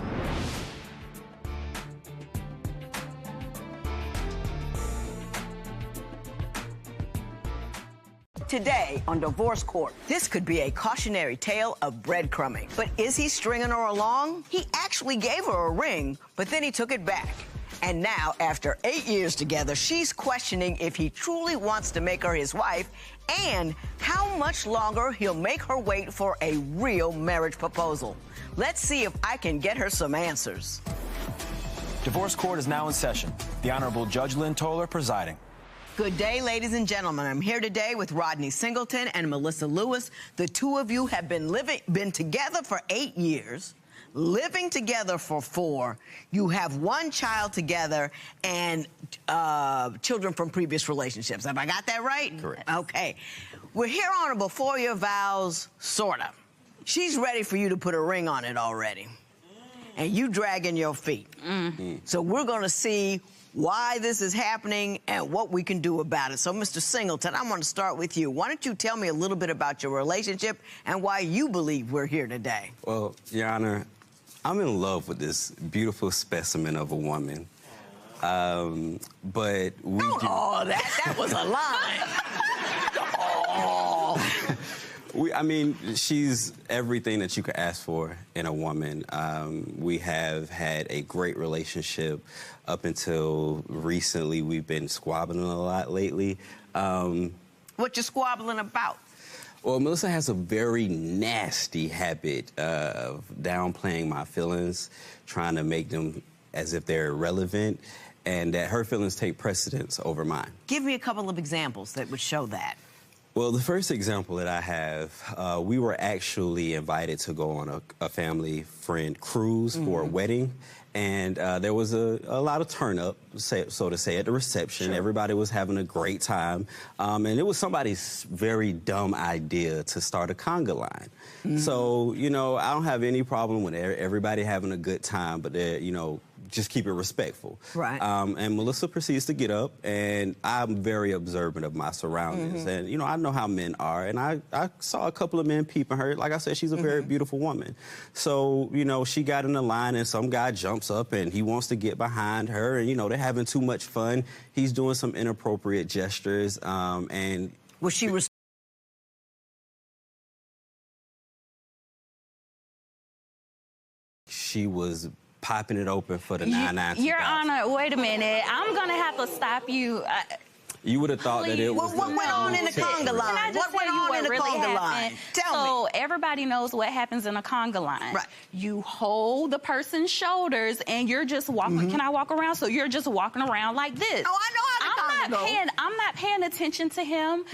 Today on Divorce Court. This could be a cautionary tale of breadcrumbing. But is he stringing her along? He actually gave her a ring, but then he took it back. And now, after 8 years together, she's questioning if he truly wants to make her his wife and how much longer he'll make her wait for a real marriage proposal. Let's see if I can get her some answers. Divorce Court is now in session. The Honorable Judge Lynn Toler presiding. Good day, ladies and gentlemen. I'm here today with Rodney Singleton and Melissa Lewis. The two of you have been together for 8 years, living together for 4. You have 1 child together and children from previous relationships. Have I got that right? Correct. Okay. We're here on or before your vows, sorta. She's ready for you to put a ring on it already. And you dragging your feet. So we're gonna see why this is happening and what we can do about it. So, Mr. Singleton, I want to start with you. Why don't you tell me a little bit about your relationship and why you believe we're here today? Well, Your Honor, I'm in love with this beautiful specimen of a woman. But we Oh, that was a line. I mean, she's everything that you could ask for in a woman. We have had a great relationship up until recently. We've been squabbling a lot lately. What you squabbling about? Well, Melissa has a very nasty habit of downplaying my feelings, trying to make them as if they're irrelevant, and that her feelings take precedence over mine. Give me a couple of examples that would show that. Well, the first example that I have, we were actually invited to go on a family friend cruise for a wedding. And there was a lot of turn up, so to say, at the reception. Sure. Everybody was having a great time. And it was somebody's very dumb idea to start a conga line. So, you know, I don't have any problem with everybody having a good time, but, you know, just keep it respectful. Right. And Melissa proceeds to get up, and I'm very observant of my surroundings. And, you know, I know how men are, and I saw a couple of men peeping her. Like I said, she's a very beautiful woman. So, you know, she got in the line, and some guy jumps up, and he wants to get behind her, and, you know, they're having too much fun. He's doing some inappropriate gestures, and... Was she... She was popping it open for the 992. Your Honor, wait a minute. I'm going to have to stop you. You would have thought that it was... What went on in the conga line? What went on in the conga line? Tell me. So everybody knows what happens in a conga line. Right. You hold the person's shoulders and you're just walking. Can I walk around? So you're just walking around like this. Oh, I know how the conga goes. I'm not paying attention to him.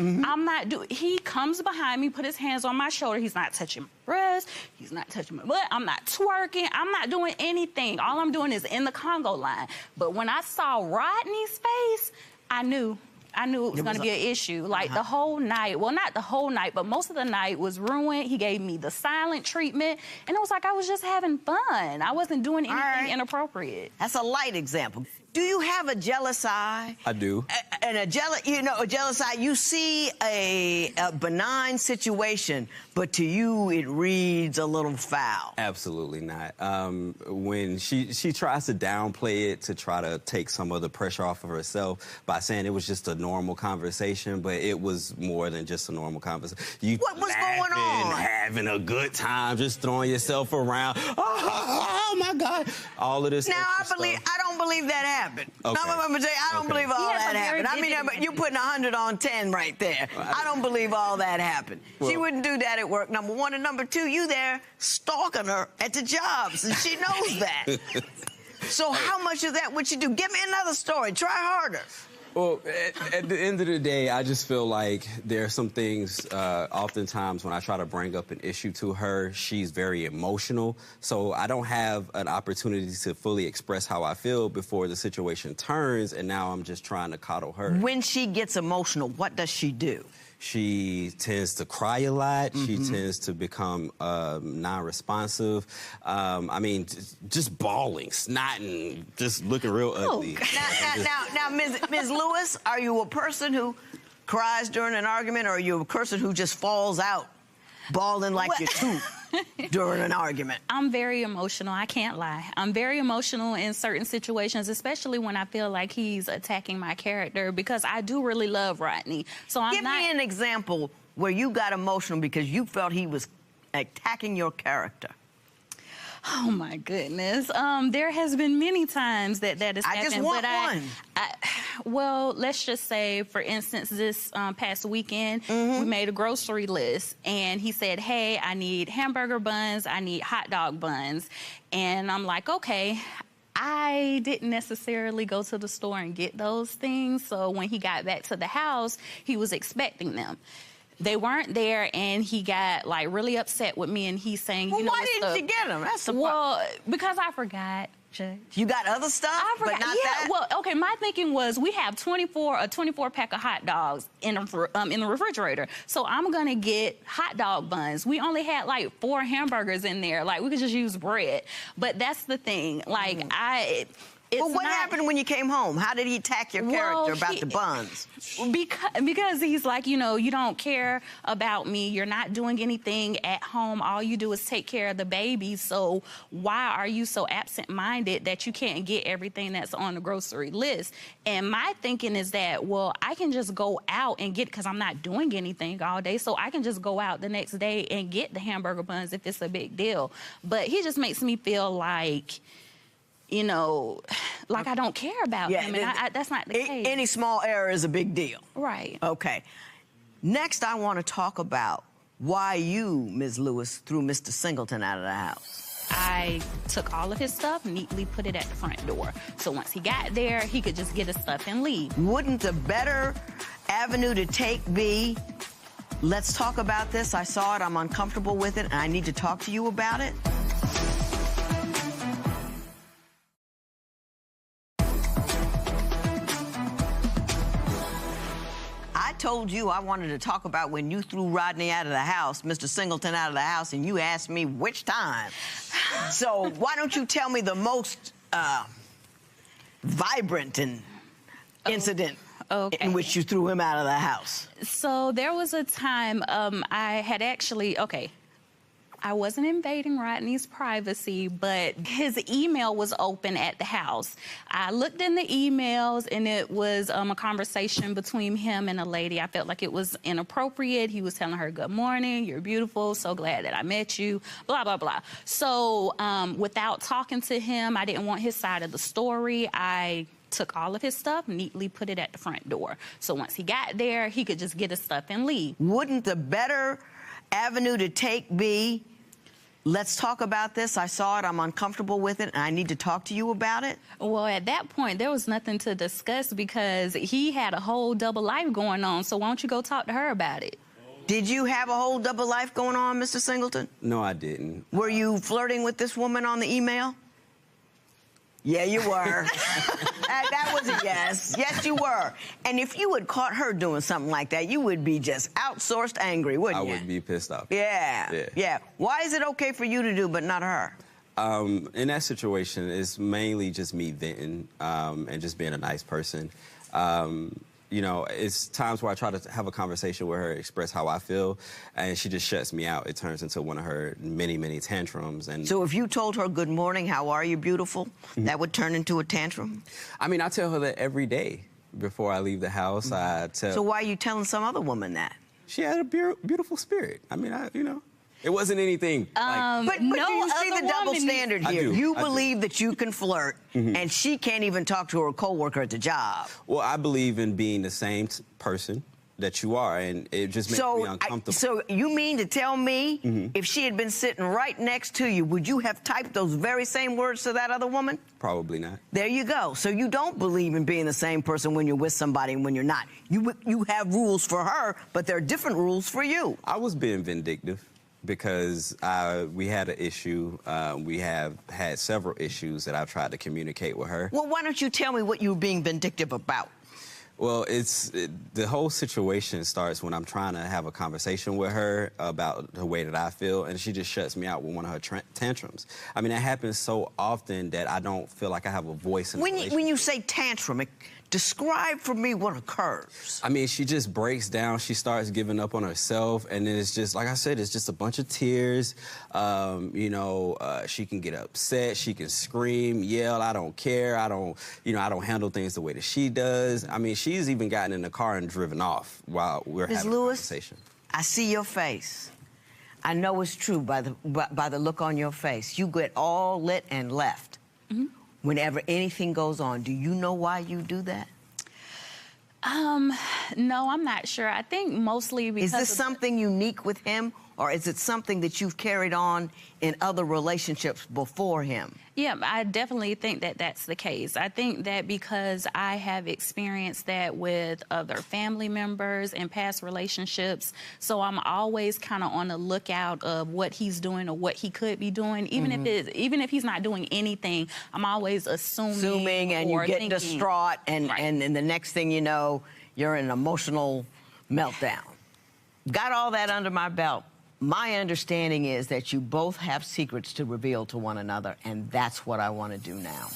He comes behind me, put his hands on my shoulder. He's not touching my breast. He's not touching my butt. I'm not twerking. I'm not doing anything. All I'm doing is in the Congo line. But when I saw Rodney's face, I knew it was going to be an issue. Like the whole night, well, not the whole night, but most of the night was ruined. He gave me the silent treatment, and it was like I was just having fun. I wasn't doing anything inappropriate. That's a light example. Do you have a jealous eye? I do. And a jealous eye, you see a benign situation, but to you it reads a little foul. Absolutely not. When she tries to downplay it to try to take some of the pressure off of herself by saying it was just a normal conversation, but it was more than just a normal conversation. What was going on? Having a good time, just throwing yourself around. Oh my God! All of this. Now I don't believe that happened. Okay. I don't believe all that happened. I mean, you're putting 100 on 10 right there. I don't believe all that happened. She wouldn't do that at work, number one. And number two, you there stalking her at the jobs, and she knows that. So how much of that would you do? Give me another story. Try harder. Well, at the end of the day, I just feel like there are some things, oftentimes when I try to bring up an issue to her, she's very emotional. So I don't have an opportunity to fully express how I feel before the situation turns, and now I'm just trying to coddle her. When she gets emotional, what does she do? She tends to cry a lot. She tends to become non-responsive. I mean, just bawling, snotting, just looking real ugly. Now, Ms. Lewis, are you a person who cries during an argument, or are you a person who just falls out bawling like your tooth? during an argument? I'm very emotional. I can't lie. I'm very emotional in certain situations, especially when I feel like he's attacking my character, because I do really love Rodney. So Give me an example where you got emotional because you felt he was attacking your character. Oh my goodness. There has been many times that has happened. I just want one. Well, let's just say, for instance, this past weekend, we made a grocery list, and he said, hey, I need hamburger buns, I need hot dog buns. And I'm like, okay. I didn't necessarily go to the store and get those things, so when he got back to the house, he was expecting them. They weren't there, and he got like really upset with me, and he's saying, well, you know, why didn't you get them? That's the well, because I forgot. Judge. You got other stuff, I forgot. but not that? Well, okay, my thinking was we have a 24-pack of hot dogs in the refrigerator, so I'm gonna get hot dog buns. We only had like 4 hamburgers in there. Like, we could just use bread. But that's the thing. Like, Well, what happened when you came home? How did he attack your character about the buns? Because he's like, you know, you don't care about me. You're not doing anything at home. All you do is take care of the baby. So why are you so absent-minded that you can't get everything that's on the grocery list? And my thinking is that, well, I can just go out and get, because I'm not doing anything all day, so I can just go out the next day and get the hamburger buns if it's a big deal. But he just makes me feel like, you know, like I don't care about him, and that's not the case. Any small error is a big deal. Right. Okay. Next, I want to talk about why you, Ms. Lewis, threw Mr. Singleton out of the house. I took all of his stuff, neatly put it at the front door. So once he got there, he could just get his stuff and leave. Wouldn't a better avenue to take be, let's talk about this, I saw it, I'm uncomfortable with it, and I need to talk to you about it? I told you I wanted to talk about when you threw Rodney out of the house, Mr. Singleton out of the house, and you asked me which time. So why don't you tell me the most vibrant incident in which you threw him out of the house? So there was a time I had actually, I wasn't invading Rodney's privacy, but his email was open at the house. I looked in the emails, and it was a conversation between him and a lady. I felt like it was inappropriate. He was telling her, good morning, you're beautiful, so glad that I met you, blah, blah, blah. So without talking to him, I didn't want his side of the story. I took all of his stuff, neatly put it at the front door. So once he got there, he could just get his stuff and leave. Wouldn't the better avenue to take be, let's talk about this, I saw it, I'm uncomfortable with it, and I need to talk to you about it? Well, at that point, there was nothing to discuss because he had a whole double life going on, so why don't you go talk to her about it? Did you have a whole double life going on, Mr. Singleton? No, I didn't. Were you flirting with this woman on the email? Yeah, you were. That was a yes. Yes, you were. And if you had caught her doing something like that, you would be just outsourced angry, wouldn't you? I would be pissed off. Yeah. Why is it okay for you to do but not her? In that situation, it's mainly just me venting and just being a nice person. You know, it's times where I try to have a conversation with her, express how I feel, and she just shuts me out. It turns into one of her many, many tantrums. And so if you told her, good morning, how are you, beautiful, that would turn into a tantrum? I mean, I tell her that every day before I leave the house. I tell. So why are you telling some other woman that? She had a beautiful spirit. I mean, you know. It wasn't anything. But do you see the double standard here? You believe that you can flirt, and she can't even talk to her coworker at the job. Well, I believe in being the same person that you are, and it just makes me uncomfortable. So you mean to tell me if she had been sitting right next to you, would you have typed those very same words to that other woman? Probably not. There you go. So you don't believe in being the same person when you're with somebody and when you're not. You have rules for her, but there are different rules for you. I was being vindictive. Because we had an issue. We have had several issues that I've tried to communicate with her. Well, why don't you tell me what you were being vindictive about? Well, the whole situation starts when I'm trying to have a conversation with her about the way that I feel, and she just shuts me out with one of her tantrums. I mean, it happens so often that I don't feel like I have a voice in the relationship. When you say tantrum, Describe for me what occurs. I mean, she just breaks down. She starts giving up on herself, and then it's just, like I said, it's just a bunch of tears. She can get upset. She can scream, yell. I don't care. I don't handle things the way that she does. I mean, she's even gotten in the car and driven off while we're Ms. having Lewis, a conversation. I see your face. I know it's true by the look on your face. You get all lit and left. Whenever anything goes on. Do you know why you do that? No, I'm not sure. I think mostly because... Is this something unique with him, or is it something that you've carried on in other relationships before him? Yeah, I definitely think that that's the case. I think that because I have experienced that with other family members and past relationships, so I'm always kind of on the lookout of what he's doing or what he could be doing. Even if he's not doing anything, I'm always assuming and you get thinking, distraught, and the next thing you know, you're in an emotional meltdown. Got all that under my belt. My understanding is that you both have secrets to reveal to one another, and that's what I want to do now.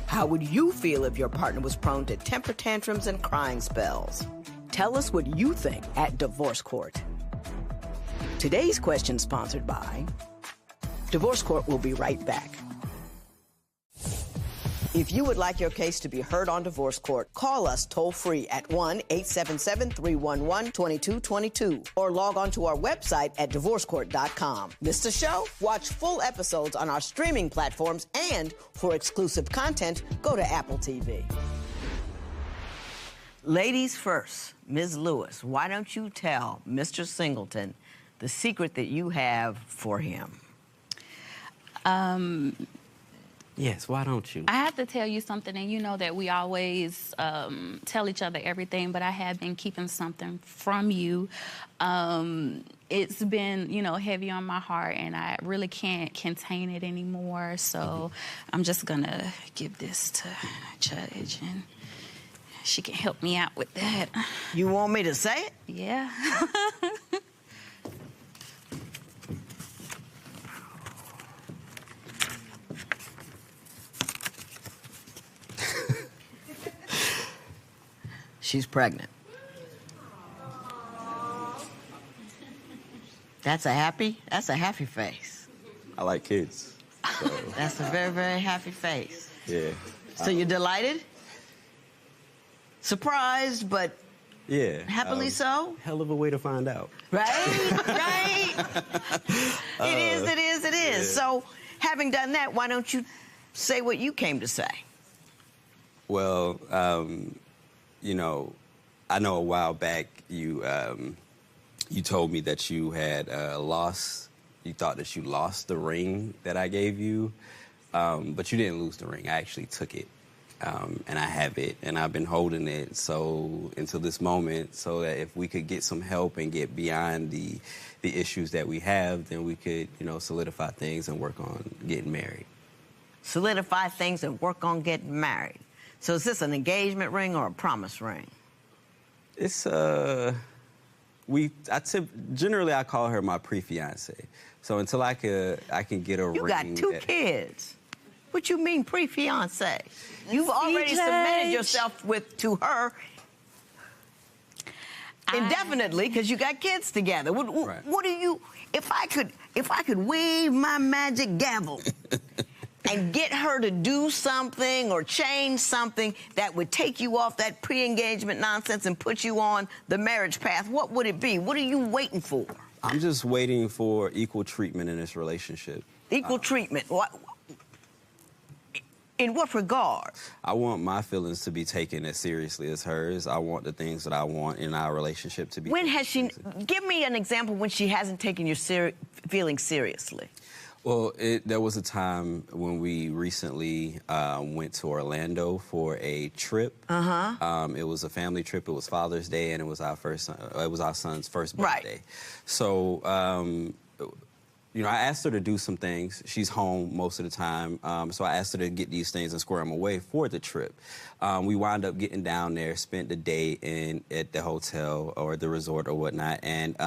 How would you feel if your partner was prone to temper tantrums and crying spells? Tell us what you think at Divorce Court. Today's question sponsored by Divorce Court. Will be right back. If you would like your case to be heard on Divorce Court, call us toll-free at 1-877-311-2222 or log on to our website at divorcecourt.com. Missed a show? Watch full episodes on our streaming platforms, and for exclusive content, go to Apple TV. Ladies first, Ms. Lewis, why don't you tell Mr. Singleton the secret that you have for him? Yes, why don't you? I have to tell you something, and you know that we always tell each other everything, but I have been keeping something from you. It's been, heavy on my heart, and I really can't contain it anymore, so I'm just gonna give this to Judge, and she can help me out with that. You want me to say it? Yeah. She's pregnant. That's a happy face. I like kids. So. That's a very, very happy face. Yeah. So you're delighted? Surprised, but happily so? Hell of a way to find out. Right? Right? It is. Yeah. So, having done that, why don't you say what you came to say? Well, I know a while back you told me that you had you thought that you lost the ring that I gave you, but you didn't lose the ring. I actually took it, and I have it, and I've been holding it until this moment, so that if we could get some help and get beyond the issues that we have, then we could, solidify things and work on getting married. Solidify things and work on getting married. So is this an engagement ring or a promise ring? It's generally I call her my pre-fiance. So until I can get a ring. You got two kids. What you mean pre-fiance? You've already submitted yourself to her indefinitely because you got kids together. What do you? If I could wave my magic gavel and get her to do something or change something that would take you off that pre-engagement nonsense and put you on the marriage path, what would it be? What are you waiting for? I'm just waiting for equal treatment in this relationship. Equal treatment? What? In what regard? I want my feelings to be taken as seriously as hers. I want the things that I want in our relationship to be. When has she? Give me an example when she hasn't taken your feelings seriously. Well, there was a time when we recently went to Orlando for a trip. It was a family trip. It was Father's Day, and it was our son's first birthday. Right. So you know, I asked her to do some things. She's home most of the time, so I asked her to get these things and square them away for the trip. We wound up getting down there, spent the day at the hotel or the resort or whatnot, and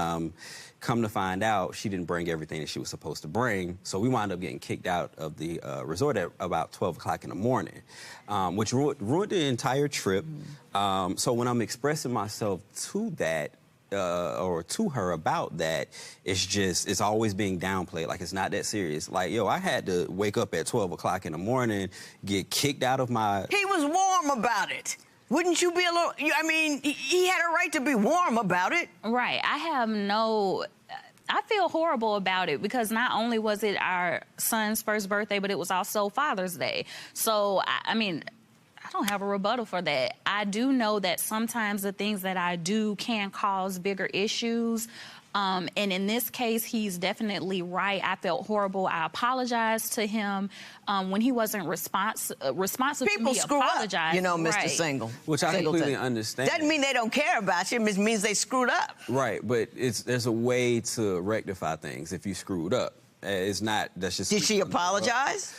come to find out, she didn't bring everything that she was supposed to bring, so we wound up getting kicked out of the resort at about 12 o'clock in the morning, which ruined the entire trip. So when I'm expressing myself to that, or to her about that, it's always being downplayed. Like, it's not that serious. Like, yo, I had to wake up at 12 o'clock in the morning, get kicked out of my... He was warm about it. Wouldn't you be a little... I mean, he had a right to be warm about it. Right. I feel horrible about it because not only was it our son's first birthday, but it was also Father's Day. So, I mean... I don't have a rebuttal for that. I do know that sometimes the things that I do can cause bigger issues. And in this case, he's definitely right. I felt horrible. I apologized to him when he wasn't responsive to me. People screw up, you know, Mr. Single. Which I completely understand. Doesn't mean they don't care about you. It means they screwed up. Right, but there's a way to rectify things if you screwed up. It's not, that's just... Did she apologize?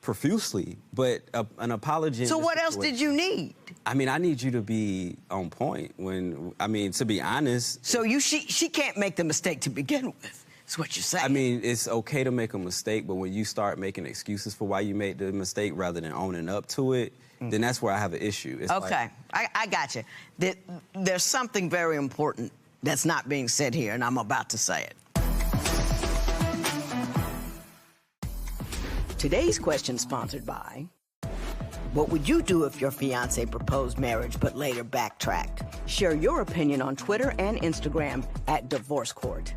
Profusely, but an apology... So what else did you need? I mean, I need you to be on point to be honest... So she can't make the mistake to begin with, is what you're saying. I mean, it's okay to make a mistake, but when you start making excuses for why you made the mistake rather than owning up to it, then that's where I have an issue. It's okay, I got you. There's something very important that's not being said here, and I'm about to say it. Today's question sponsored by, what would you do if your fiancé proposed marriage but later backtracked? Share your opinion on Twitter and Instagram at Divorce Court.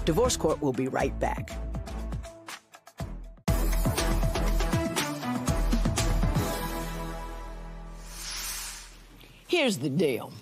Divorce Court will be right back. Here's the deal.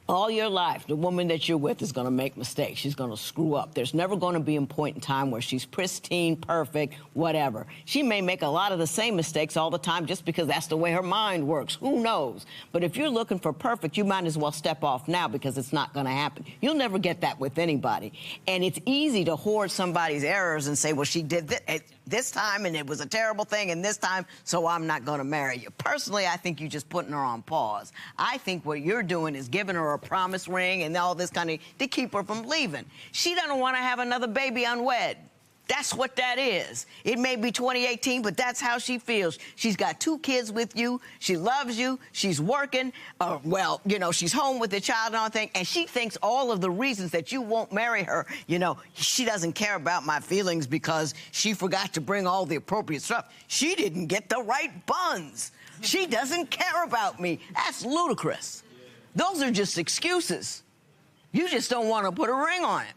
All your life, the woman that you're with is going to make mistakes. She's going to screw up. There's never going to be a point in time where she's pristine, perfect, whatever. She may make a lot of the same mistakes all the time just because that's the way her mind works. Who knows? But if you're looking for perfect, you might as well step off now because it's not going to happen. You'll never get that with anybody. And it's easy to hoard somebody's errors and say, well, she did this time and it was a terrible thing and this time, so I'm not going to marry you. Personally, I think you're just putting her on pause. I think what you're doing is giving her a promise ring and all this kind of to keep her from leaving. She doesn't want to have another baby unwed. That's what that is. It may be 2018, but that's how she feels. She's got 2 kids with you. She loves you. She's working. Well, you know, she's home with the child and all that, and she thinks all of the reasons that you won't marry her, you know, she doesn't care about my feelings because she forgot to bring all the appropriate stuff. She didn't get the right buns. She doesn't care about me. That's ludicrous. Those are just excuses. You just don't want to put a ring on it.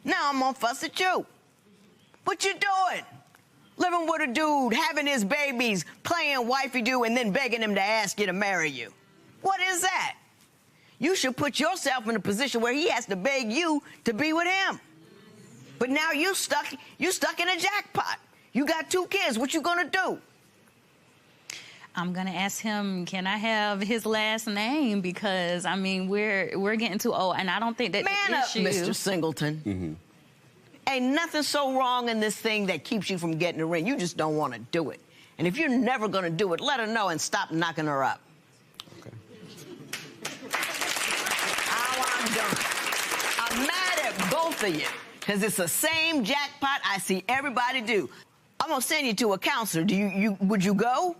Now I'm gonna fuss at you. What you doing? Living with a dude, having his babies, playing wifey-do, and then begging him to ask you to marry you. What is that? You should put yourself in a position where he has to beg you to be with him. But now you stuck in a jackpot. You got 2 kids. What you gonna do? I'm gonna ask him, can I have his last name? Because I mean, we're getting too old, and I don't think that Man up, Mr. Singleton. Mm-hmm. Ain't nothing so wrong in this thing that keeps you from getting a ring. You just don't want to do it. And if you're never gonna do it, let her know and stop knocking her up. Okay. I'm done. I'm mad at both of you because it's the same jackpot I see everybody do. I'm gonna send you to a counselor. Would you go?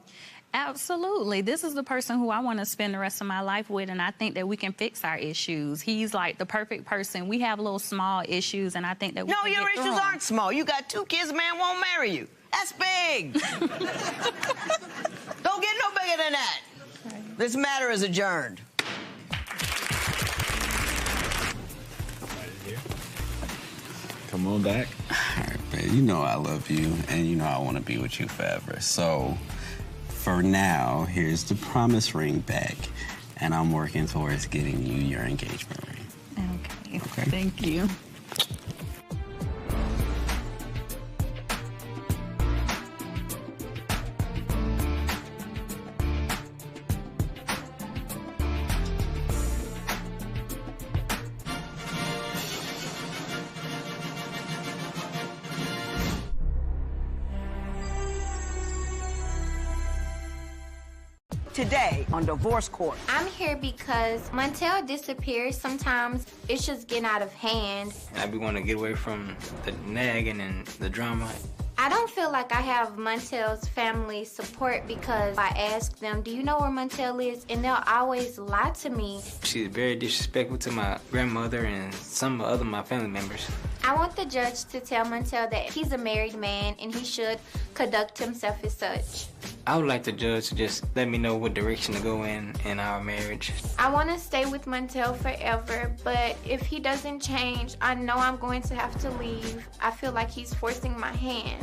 Absolutely. This is the person who I want to spend the rest of my life with, and I think that we can fix our issues. He's like the perfect person. We have little small issues, and I think that we can your get through issues them. aren't small. You got 2 kids, man won't marry you. That's big. Don't get no bigger than that. This matter is adjourned. Come on back. All right, babe. You know I love you, and you know I want to be with you forever. So, for now, here's the promise ring back, and I'm working towards getting you your engagement ring. Okay. Thank you. today on Divorce Court. I'm here because Montel disappears. Sometimes it's just getting out of hand. I be wanting to get away from the nagging and the drama. I don't feel like I have Montel's family support because I ask them, do you know where Montel is? And they'll always lie to me. She's very disrespectful to my grandmother and some of my family members. I want the judge to tell Montel that he's a married man and he should conduct himself as such. I would like the judge to just let me know what direction to go in our marriage. I want to stay with Montel forever, but if he doesn't change, I know I'm going to have to leave. I feel like he's forcing my hand.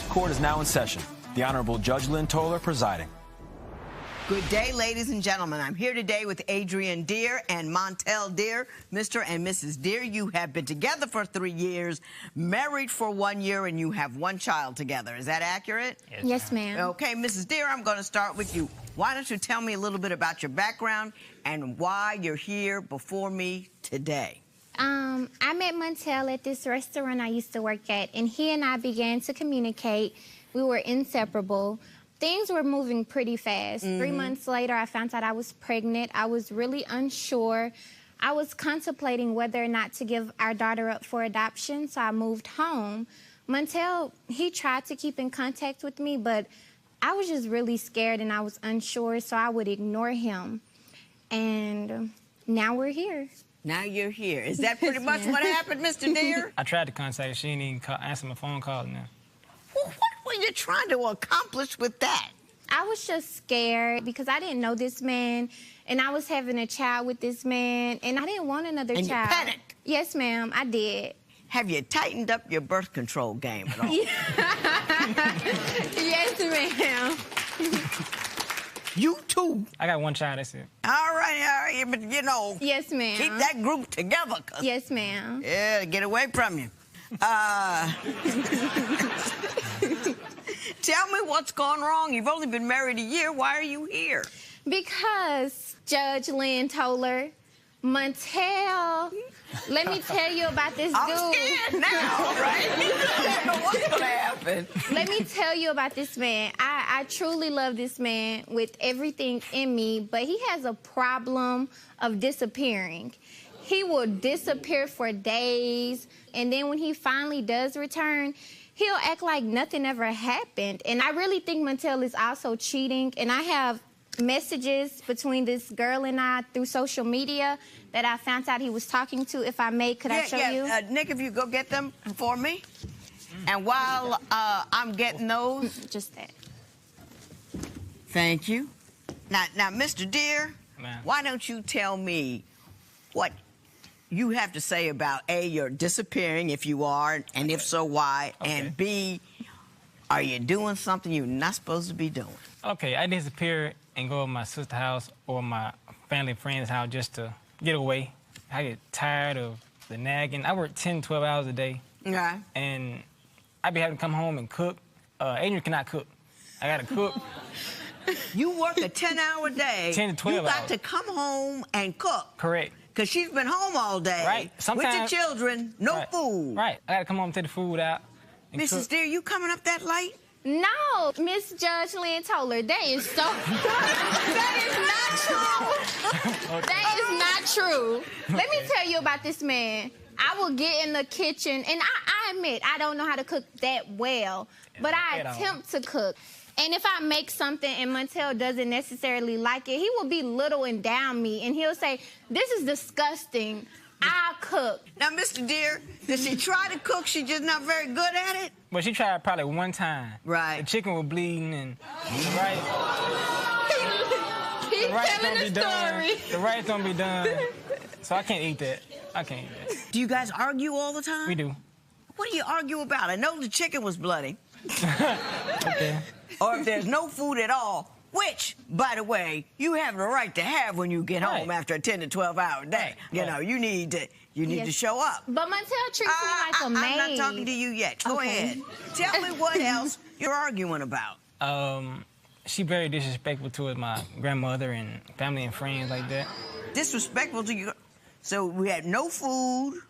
Court is now in session. The Honorable Judge Lynn Toler presiding. Good day, ladies and gentlemen. I'm here today with Adrian Deer and Montel Deer. Mr. and Mrs. Deer, you have been together for 3 years, married for 1 year, and you have one child together. Is that accurate? Yes, ma'am. Okay, Mrs. Deer, I'm going to start with you. Why don't you tell me a little bit about your background and why you're here before me today? I met Montel at this restaurant I used to work at, and he and I began to communicate. We were inseparable. Things were moving pretty fast. 3 months later, I found out I was pregnant. I was really unsure. I was contemplating whether or not to give our daughter up for adoption, so I moved home. Montel, he tried to keep in contact with me, but I was just really scared and I was unsure, so I would ignore him. And now we're here. Now you're here. Is that pretty much what happened, Mr. Deer? I tried to contact her. She didn't even answer my phone call now. Well, what were you trying to accomplish with that? I was just scared because I didn't know this man, and I was having a child with this man, and I didn't want another child. And you panicked? Yes, ma'am, I did. Have you tightened up your birth control game at all? Yes, ma'am. You too. I got one child, that's it. All right, but you know. Yes, ma'am. Keep that group together. Yes, ma'am. Yeah, get away from you. Tell me what's gone wrong. You've only been married a year. Why are you here? Because, Judge Lynn Toler, Montel, let me tell you about this dude. I'm scared now, right? You don't know what's going to happen. Let me tell you about this man. I truly love this man with everything in me, but he has a problem of disappearing. He will disappear for days, and then when he finally does return, he'll act like nothing ever happened. And I really think Montel is also cheating, and I have messages between this girl and I through social media that I found out he was talking to. If I may, could I show you? Nick, if you go get them for me. And while I'm getting those. Just that. Thank you. Now, Mr. Deer, why don't you tell me what you have to say about A, your disappearing, if you are, and if so, why, and B, are you doing something you're not supposed to be doing? Okay, I disappear and go to my sister's house or my family friend's house just to get away. I get tired of the nagging. I work 10, 12 hours a day. Okay. And I be having to come home and cook. Adrian cannot cook. I gotta cook. You work a 10-hour day. 10 to 12 hours. You got hours. to come home and cook. Correct. Because she's been home all day. Right. Sometimes, with your children, no food. Right. I gotta come home and take the food out. Mrs. Deer, you coming up that late? No, Miss Judge Lynn Toler, that is so... that is not true. That is not true. Let me tell you about this man. I will get in the kitchen, and I admit, I don't know how to cook that well, but I attempt to cook. And if I make something and Montel doesn't necessarily like it, he will belittle and down me, and he'll say, this is disgusting. I'll cook. Now, Mr. Deer, does she try to cook? She's just not very good at it? Well, she tried probably one time. Right. The chicken was bleeding and He's telling the story. The rice don't be done. So I can't eat that. I can't eat that. Do you guys argue all the time? We do. What do you argue about? I know the chicken was bloody. Okay. Or if there's no food at all, which, by the way, you have the right to have when you get home after a 10 to 12-hour day. You know, you need to show up. But Montel treats me like a maid. I'm not talking to you yet. Go ahead. Tell me what else you're arguing about. She very disrespectful towards my grandmother and family and friends like that. Disrespectful to you? So we had no food,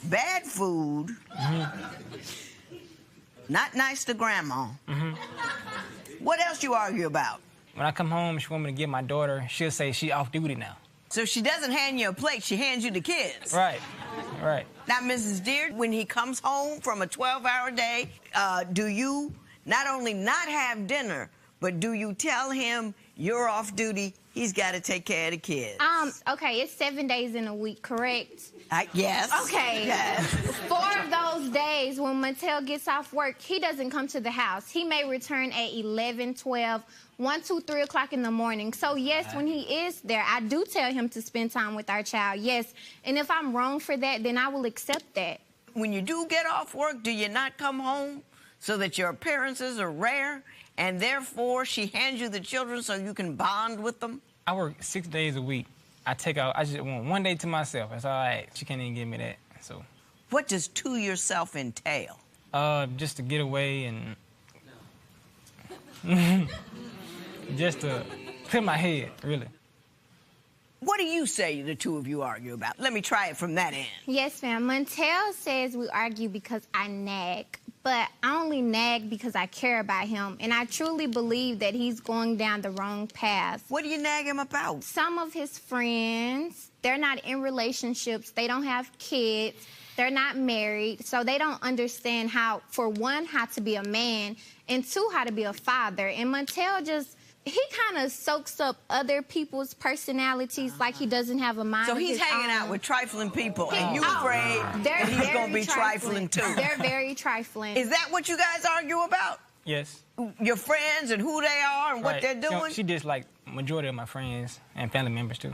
bad food, not nice to grandma. What else you argue about? when I come home, she want me to get my daughter, she'll say she off duty now. So she doesn't hand you a plate, she hands you the kids. Right, right. Now, Mrs. Deere, when he comes home from a 12-hour day, do you not only not have dinner, but do you tell him you're off duty, he's got to take care of the kids? Okay, it's 7 days in a week, correct? Yes. Okay. Yes. 4 of those days when Montel gets off work, he doesn't come to the house. He may return at 11, 12, 1, 2, 3 o'clock in the morning. So, yes, when he is there, I do tell him to spend time with our child, yes. And if I'm wrong for that, then I will accept that. When you do get off work, do you not come home so that your appearances are rare, and therefore she hands you the children so you can bond with them? I work 6 days a week. I just want 1 day to myself. That's all right. She can't even give me that, so. What does to yourself entail? Just to get away and just to clear my head, really. What do you say the two of you argue about? Let me try it from that end. Yes, ma'am. Montel says we argue because I nag. But I only nag because I care about him, and I truly believe that he's going down the wrong path. What do you nag him about? Some of his friends, they're not in relationships. They don't have kids. They're not married, so they don't understand how, for one, how to be a man, and two, how to be a father. And Montel he kind of soaks up other people's personalities like he doesn't have a mind. So of he's his hanging own. out with trifling people, and you afraid that he's going to be trifling too. They're very trifling. Is that what you guys argue about? Yes. Your friends and who they are and what they're doing? She just like majority of my friends and family members too.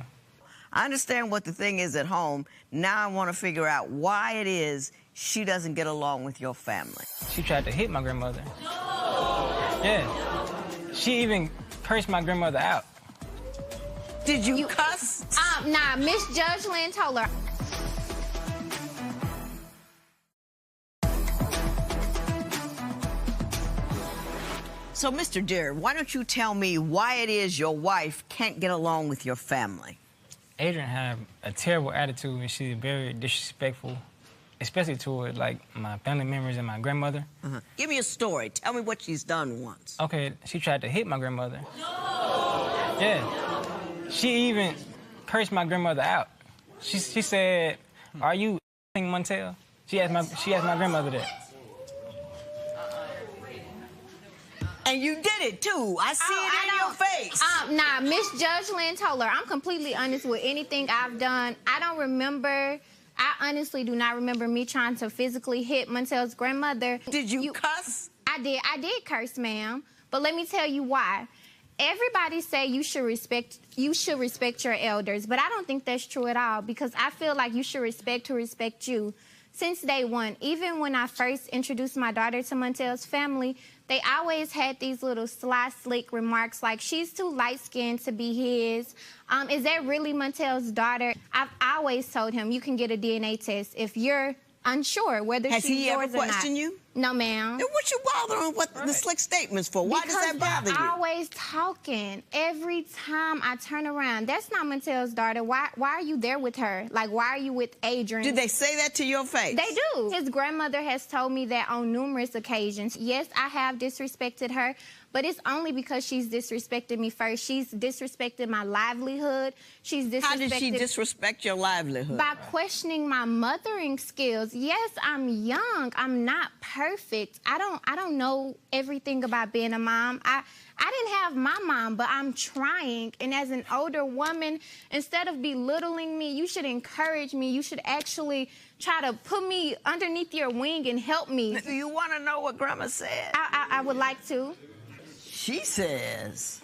I understand what the thing is at home. Now I want to figure out why it is she doesn't get along with your family. She tried to hit my grandmother. Yeah. She even cursed my grandmother out. Did you cuss? Nah, Miss Judge Lynn Toler. So, Mr. Deere, why don't you tell me why it is your wife can't get along with your family? Adrian had a terrible attitude, and she's very disrespectful, especially toward, like, my family members and my grandmother. Give me a story. Tell me what she's done once. Okay, she tried to hit my grandmother. Yeah. She even cursed my grandmother out. She said, "Are you Montel?" She asked my grandmother that. And you did it, too. I see it in your face. Nah, Miss Judge Lynn Toler, I'm completely honest with anything I've done. I don't remember. I honestly do not remember me trying to physically hit Montel's grandmother. Did you cuss? I did curse, ma'am. But let me tell you why. Everybody say you should respect your elders, but I don't think that's true at all, because I feel like you should respect who respect you. Since day one, even when I first introduced my daughter to Montel's family, they always had these little sly, slick remarks like, she's too light-skinned to be his. Is that really Montel's daughter? I've always told him you can get a DNA test if you're unsure whether she's yours or not. Has he ever questioned you? No, ma'am. Then what you bothering with the slick statements for? Why does that bother you? Because they're always talking. Every time I turn around, that's not Montel's daughter. Why are you there with her? Like, why are you with Adrian? Did they say that to your face? They do. His grandmother has told me that on numerous occasions. Yes, I have disrespected her, but it's only because she's disrespected me first. She's disrespected my livelihood. She's disrespected... How did she disrespect your livelihood? By questioning my mothering skills. Yes, I'm young. I'm not perfect. I don't know everything about being a mom. I didn't have my mom, but I'm trying. And as an older woman, instead of belittling me, you should encourage me. You should actually try to put me underneath your wing and help me. Do you want to know what Grandma said? I would like to. She says,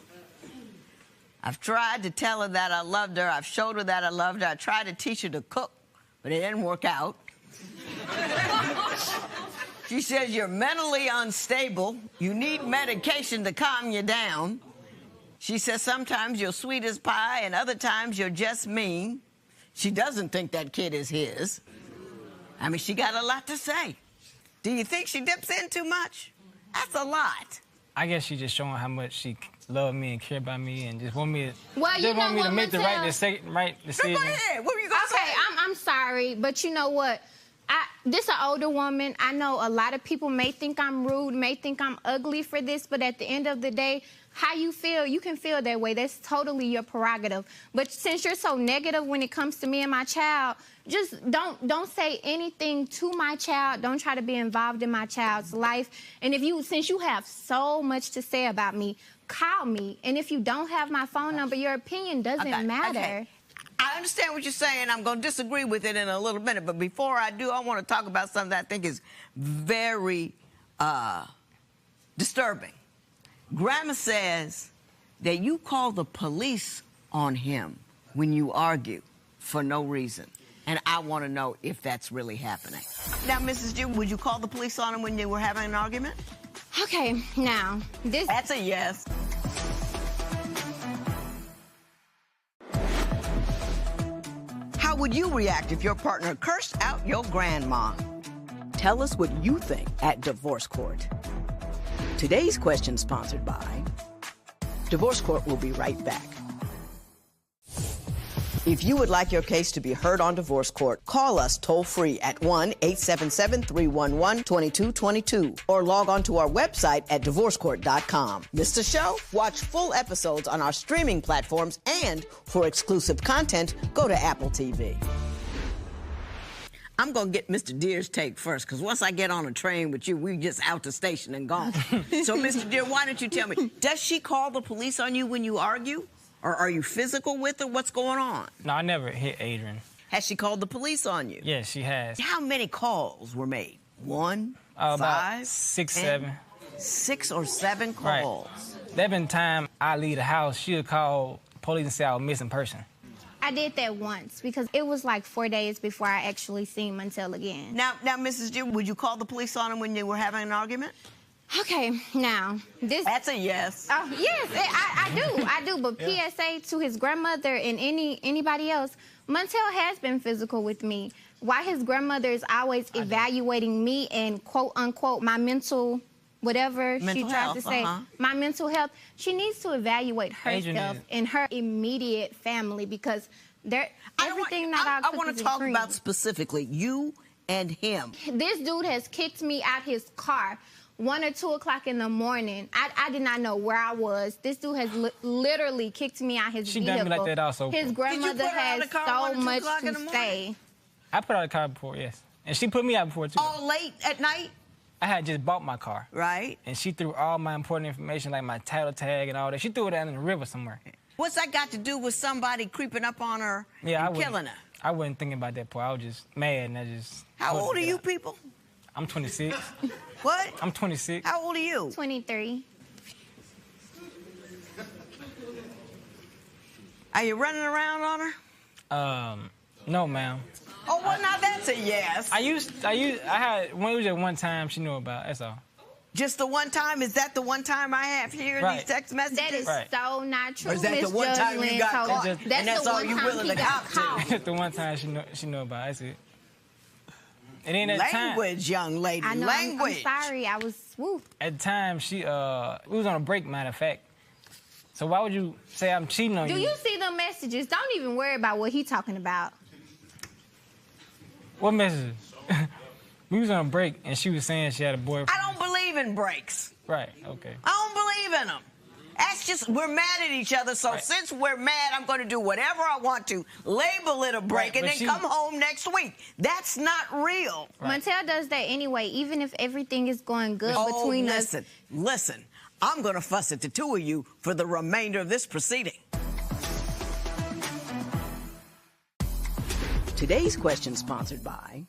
I've tried to tell her that I loved her. I've showed her that I loved her. I tried to teach her to cook, but it didn't work out. She says you're mentally unstable. You need medication to calm you down. She says sometimes you're sweet as pie and other times you're just mean. She doesn't think that kid is his. I mean, she got a lot to say. Do you think she dips in too much? That's a lot. I guess she's just showing how much she loved me and cared about me and just want me to, well, you want me to make the right decision. Go ahead. What were you going to say? Okay, I'm sorry, but you know what? This an older woman. I know a lot of people may think I'm rude, may think I'm ugly for this, but at the end of the day, how you feel, you can feel that way. That's totally your prerogative. But since you're so negative when it comes to me and my child, just don't say anything to my child. Don't try to be involved in my child's life. And since you have so much to say about me, call me. And if you don't have my phone number, your opinion doesn't matter. Okay. I understand what you're saying. I'm going to disagree with it in a little minute. But before I do, I want to talk about something that I think is very disturbing. Grandma says that you call the police on him when you argue for no reason. And I want to know if that's really happening. Now, Mrs. G, would you call the police on him when you were having an argument? Okay, now, this... That's a yes. How would you react if your partner cursed out your grandma? Tell us what you think at Divorce Court. Today's question sponsored by Divorce Court will be right back. If you would like your case to be heard on Divorce Court, call us toll-free at 1-877-311-2222 or log on to our website at divorcecourt.com. Miss the show? Watch full episodes on our streaming platforms, and for exclusive content, go to Apple TV. I'm going to get Mr. Deer's take first, because once I get on a train with you, we just out the station and gone. So, Mr. Deer, why don't you tell me, does she call the police on you when you argue? Or are you physical with her? What's going on? No, I never hit Adrian. Has she called the police on you? Yes, she has. How many calls were made? 1, about 5, 6, 10? 7. 6 or 7 calls. Right. There been time I leave the house, she'll call police and say I was a missing person. I did that once because it was like 4 days before I actually seen Montel again. Now, Mrs. G, would you call the police on him when you were having an argument? Okay, now, this... That's a yes. Oh, yes, I do. But yeah. PSA to his grandmother and anybody else, Montel has been physical with me. Why his grandmother is always evaluating me and, quote, unquote, my mental... whatever she tries to say, my mental health, she needs to evaluate herself and her immediate family because everything I want to talk about specifically you and him. This dude has kicked me out his car 1 or 2 o'clock in the morning. I did not know where I was. This dude has literally kicked me out his vehicle. She done me like that also. His grandmother has so much to say. I put out the car before, yes. And she put me out before, too. All late at night? I had just bought my car. Right. And she threw all my important information, like my title tag and all that. She threw it down in the river somewhere. What's that got to do with somebody creeping up on her and killing her? I wasn't thinking about that part. I was just mad and I just... How old are you people? I'm 26. What? I'm 26. How old are you? 23. Are you running around on her? No, ma'am. Oh, well, now that's a yes. I had, when it was just one time she knew about, that's all. Just the one time? Is that the one time I have here in these text messages? That is so not true, Or is that the one time you got caught? And that's all you willing to cop to? That's the one time she knew about, that's it. And then at language, time, young lady, I know, language. I'm sorry, I was, woo. At the time, we was on a break, matter of fact. So why would you say I'm cheating on you? Do you see the messages? Don't even worry about what he's talking about. What messages? We was on a break, and she was saying she had a boyfriend. I don't believe in breaks. Right, okay. I don't believe in them. That's just, we're mad at each other, so since we're mad, I'm going to do whatever I want to, label it a break, and then come home next week. That's not real. Montel does that anyway, even if everything is going good between us. Listen, I'm going to fuss at the two of you for the remainder of this proceeding. Today's question sponsored by...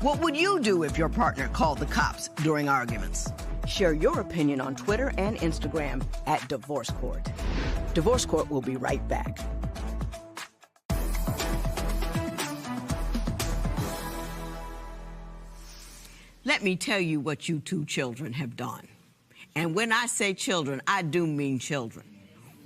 What would you do if your partner called the cops during arguments? Share your opinion on Twitter and Instagram at Divorce Court. Divorce Court will be right back. Let me tell you what you two children have done. And when I say children, I do mean children.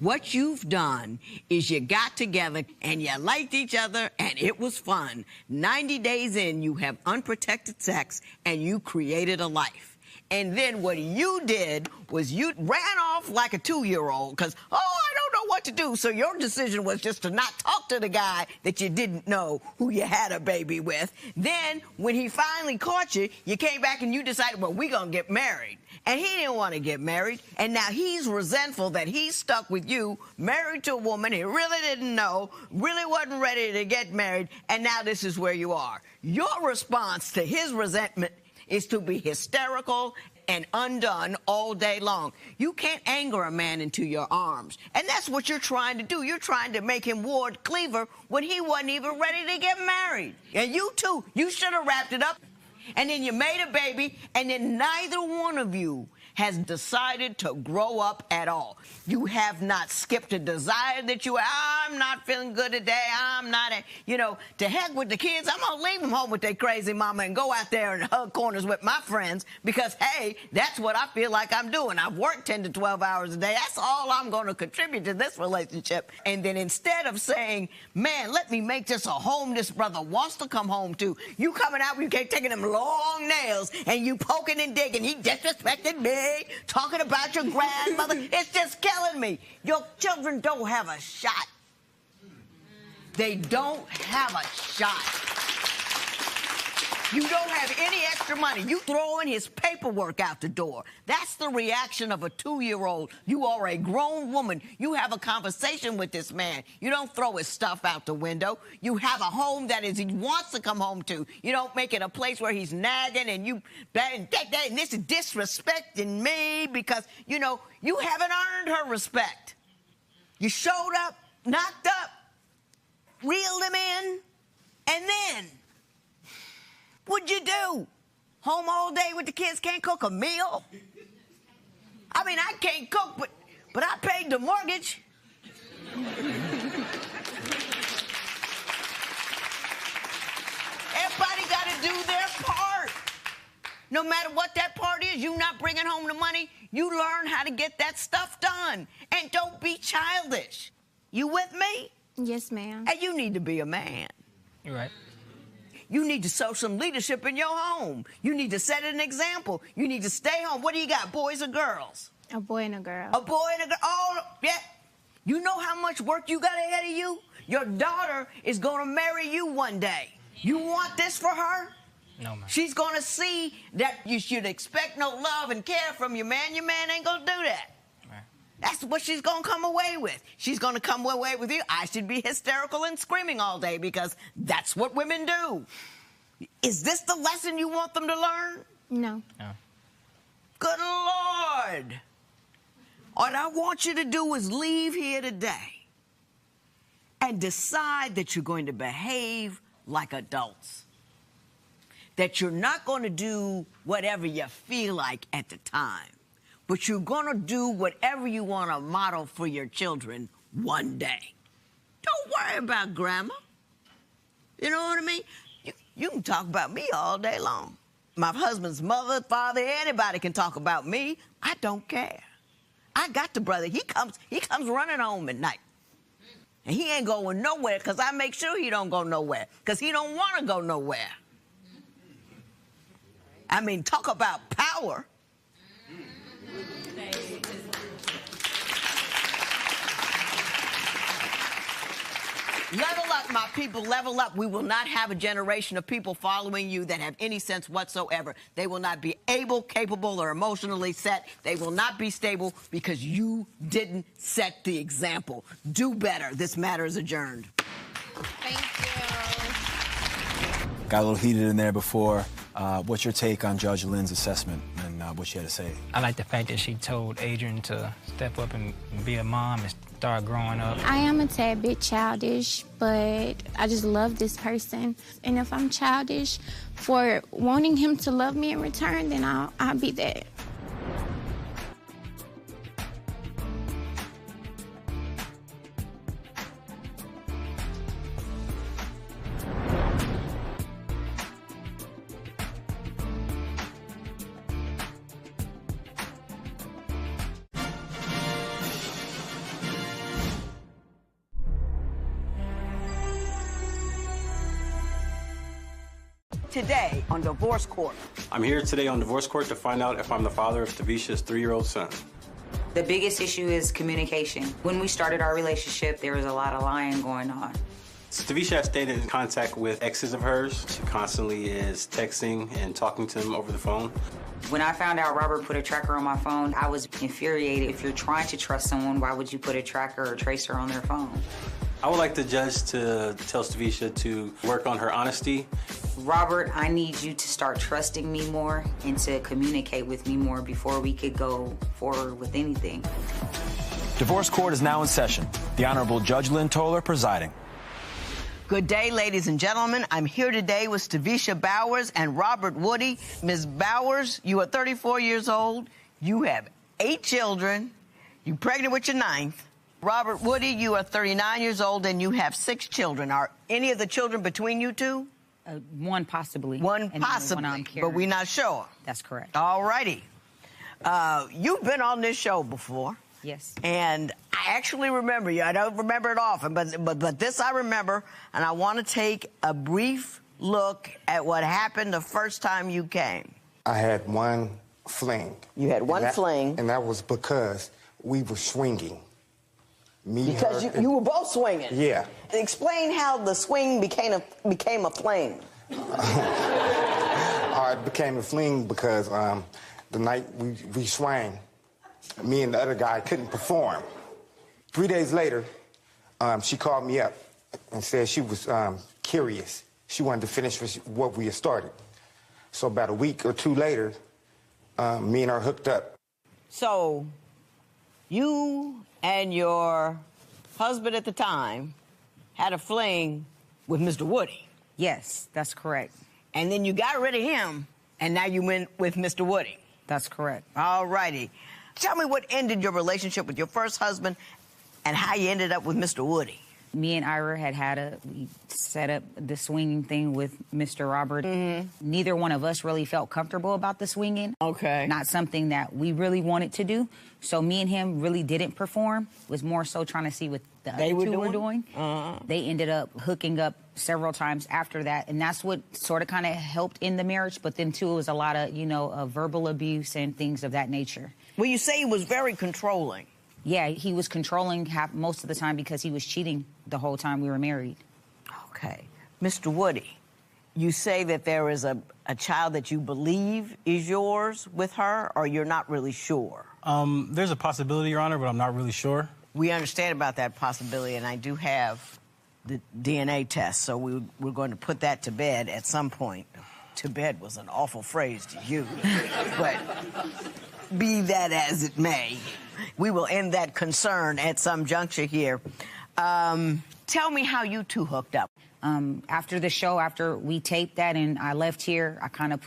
What you've done is you got together and you liked each other and it was fun. 90 days in, you have unprotected sex and you created a life. And then what you did was you ran off like a 2-year-old because, oh, I don't know what to do. So your decision was just to not talk to the guy that you didn't know who you had a baby with. Then when he finally caught you, you came back and you decided, well, we're going to get married. And he didn't want to get married. And now he's resentful that he's stuck with you, married to a woman he really didn't know, really wasn't ready to get married, and now this is where you are. Your response to his resentment is to be hysterical and undone all day long. You can't anger a man into your arms. And that's what you're trying to do. You're trying to make him Ward Cleaver when he wasn't even ready to get married. And you too, you should have wrapped it up. And then you made a baby, and then neither one of you has decided to grow up at all. You have not skipped a desire that I'm not feeling good today, I'm not, to heck with the kids. I'm going to leave them home with their crazy mama and go out there and hug corners with my friends because, hey, that's what I feel like I'm doing. I've worked 10 to 12 hours a day. That's all I'm going to contribute to this relationship. And then instead of saying, man, let me make this a home this brother wants to come home to, you coming out, you keep taking them long nails and you poking and digging. He disrespected me. Talking about your grandmother, it's just killing me. Your children don't have a shot. They don't have a shot. You don't have any extra money. You throwing his paperwork out the door. That's the reaction of a 2-year-old. You are a grown woman. You have a conversation with this man. You don't throw his stuff out the window. You have a home that he wants to come home to. You don't make it a place where he's nagging and and this is disrespecting me because, you haven't earned her respect. You showed up, knocked up, reeled him in, and then what'd you do? Home all day with the kids, can't cook a meal? I mean, I can't cook, but I paid the mortgage. Everybody got to do their part. No matter what that part is, you not bringing home the money, you learn how to get that stuff done. And don't be childish. You with me? Yes, ma'am. And you need to be a man. You're right. You need to show some leadership in your home. You need to set an example. You need to stay home. What do you got, boys or girls? A boy and a girl. A boy and a girl. Oh, yeah. You know how much work you got ahead of you? Your daughter is going to marry you one day. You want this for her? No, man. She's going to see that you should expect no love and care from your man. Your man ain't going to do that. That's what she's going to come away with. She's going to come away with you. I should be hysterical and screaming all day because that's what women do. Is this the lesson you want them to learn? No. No. Good Lord. What I want you to do is leave here today and decide that you're going to behave like adults. That you're not going to do whatever you feel like at the time. But you're going to do whatever you want to model for your children one day. Don't worry about grandma. You know what I mean? You can talk about me all day long. My husband's mother, father, anybody can talk about me. I don't care. I got the brother. He comes running home at night. And he ain't going nowhere because I make sure he don't go nowhere because he don't want to go nowhere. I mean, talk about power. Level up, my people, level up. We will not have a generation of people following you that have any sense whatsoever. They will not be able, capable, or emotionally set. They will not be stable because you didn't set the example. Do better. This matter is adjourned. Thank you. Got a little heated in there before. What's your take on Judge Lynn's assessment and what she had to say? I like the fact that she told Adrian to step up and be a mom and start growing up. I am a tad bit childish, but I just love this person. And if I'm childish for wanting him to love me in return, then I'll be that. Today on Divorce Court. I'm here today on Divorce Court to find out if I'm the father of Tavisha's 3-year-old son. The biggest issue is communication. When we started our relationship, there was a lot of lying going on. Tavisha has stayed in contact with exes of hers. She constantly is texting and talking to them over the phone. When I found out Robert put a tracker on my phone, I was infuriated. If you're trying to trust someone, why would you put a tracker or tracer on their phone? I would like the judge to tell Tavisha to work on her honesty. Robert, I need you to start trusting me more and to communicate with me more before we could go forward with anything. Divorce court is now in session. The Honorable Judge Lynn Toler presiding. Good day, ladies and gentlemen. I'm here today with Tavisha Bowers and Robert Woody. Ms. Bowers, you are 34 years old. You have 8 children. You're pregnant with your 9th. Robert Woody, you are 39 years old and you have 6 children. Are any of the children between you two? One possibly. One and possibly, one I'm but carrying. we're not sure. That's correct. All righty. You've been on this show before. Yes. And I actually remember you. I don't remember it often, but this I remember, and I want to take a brief look at what happened the first time you came. I had one fling. You had one fling. And that was because we were swinging. Because you were both swinging. Yeah. Explain how the swing became a fling. It became a fling because the night we swang, me and the other guy couldn't perform. 3 days later, she called me up and said she was curious. She wanted to finish what we had started. So about a week or 2 later, me and her hooked up. So you and your husband at the time had a fling with Mr. Woody. Yes, that's correct. And then you got rid of him, and now you went with Mr. Woody. That's correct. All righty. Tell me what ended your relationship with your first husband and how you ended up with Mr. Woody. Me and Ira we set up the swinging thing with Mr. Robert. Neither one of us really felt comfortable about the swinging. Okay. Not something that we really wanted to do. So me and him really didn't perform. It was more so trying to see what the other two were doing. They ended up hooking up several times after that, and that's what sort of kind of helped in the marriage. But then too, it was a lot of, verbal abuse and things of that nature. Well, you say he was very controlling. Yeah, he was controlling most of the time because he was cheating the whole time we were married. Okay. Mr. Woody, you say that there is a child that you believe is yours with her, or you're not really sure? There's a possibility, Your Honor, but I'm not really sure. We understand about that possibility, and I do have the DNA test, so we're going to put that to bed at some point. To bed was an awful phrase to use, but be that as it may, we will end that concern at some juncture here. Tell me how you two hooked up. After the show, after we taped that and I left here, I kind of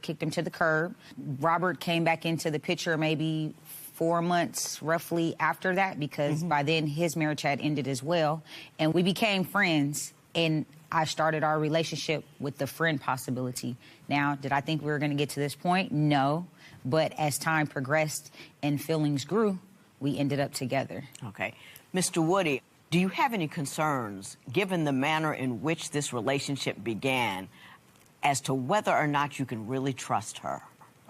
kicked him to the curb. Robert came back into the picture maybe 4 months roughly after that because by then his marriage had ended as well. And we became friends, and I started our relationship with the friend possibility. Now, did I think we were going to get to this point? No. But as time progressed and feelings grew, we ended up together. Okay. Mr. Woody, do you have any concerns, given the manner in which this relationship began, as to whether or not you can really trust her?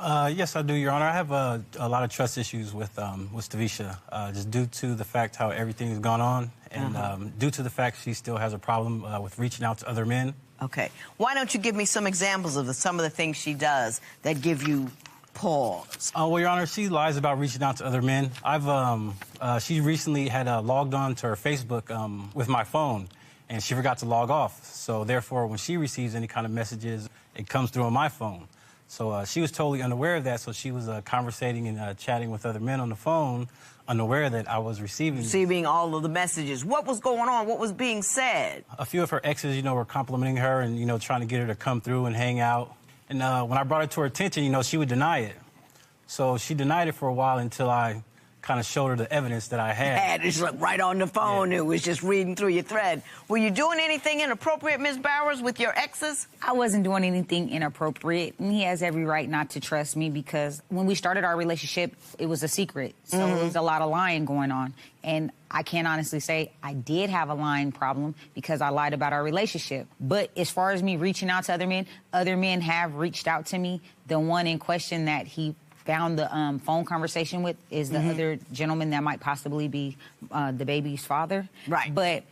Yes, I do, Your Honor. I have a lot of trust issues with Tavisha, just due to the fact how everything has gone on, and due to the fact she still has a problem with reaching out to other men. Okay. Why don't you give me some examples of some of the things she does that give you pause? Well, Your Honor, she lies about reaching out to other men. She recently had logged on to her Facebook with my phone, and she forgot to log off. So therefore, when she receives any kind of messages, it comes through on my phone. So she was totally unaware of that. So she was conversating and chatting with other men on the phone, unaware that I was receiving all of the messages. What was going on? What was being said? A few of her exes, were complimenting her and, trying to get her to come through and hang out. And when I brought it to her attention, she would deny it. So she denied it for a while until I kind of showed her the evidence that I had. It's like right on the phone. Yeah. It was just reading through your thread. Were you doing anything inappropriate, Ms. Bowers, with your exes? I wasn't doing anything inappropriate, and he has every right not to trust me because when we started our relationship, it was a secret. So there was a lot of lying going on. And I can't honestly say I did have a lying problem because I lied about our relationship. But as far as me reaching out to other men have reached out to me. The one in question that he found the phone conversation with is the other gentleman that might possibly be the baby's father. Right. But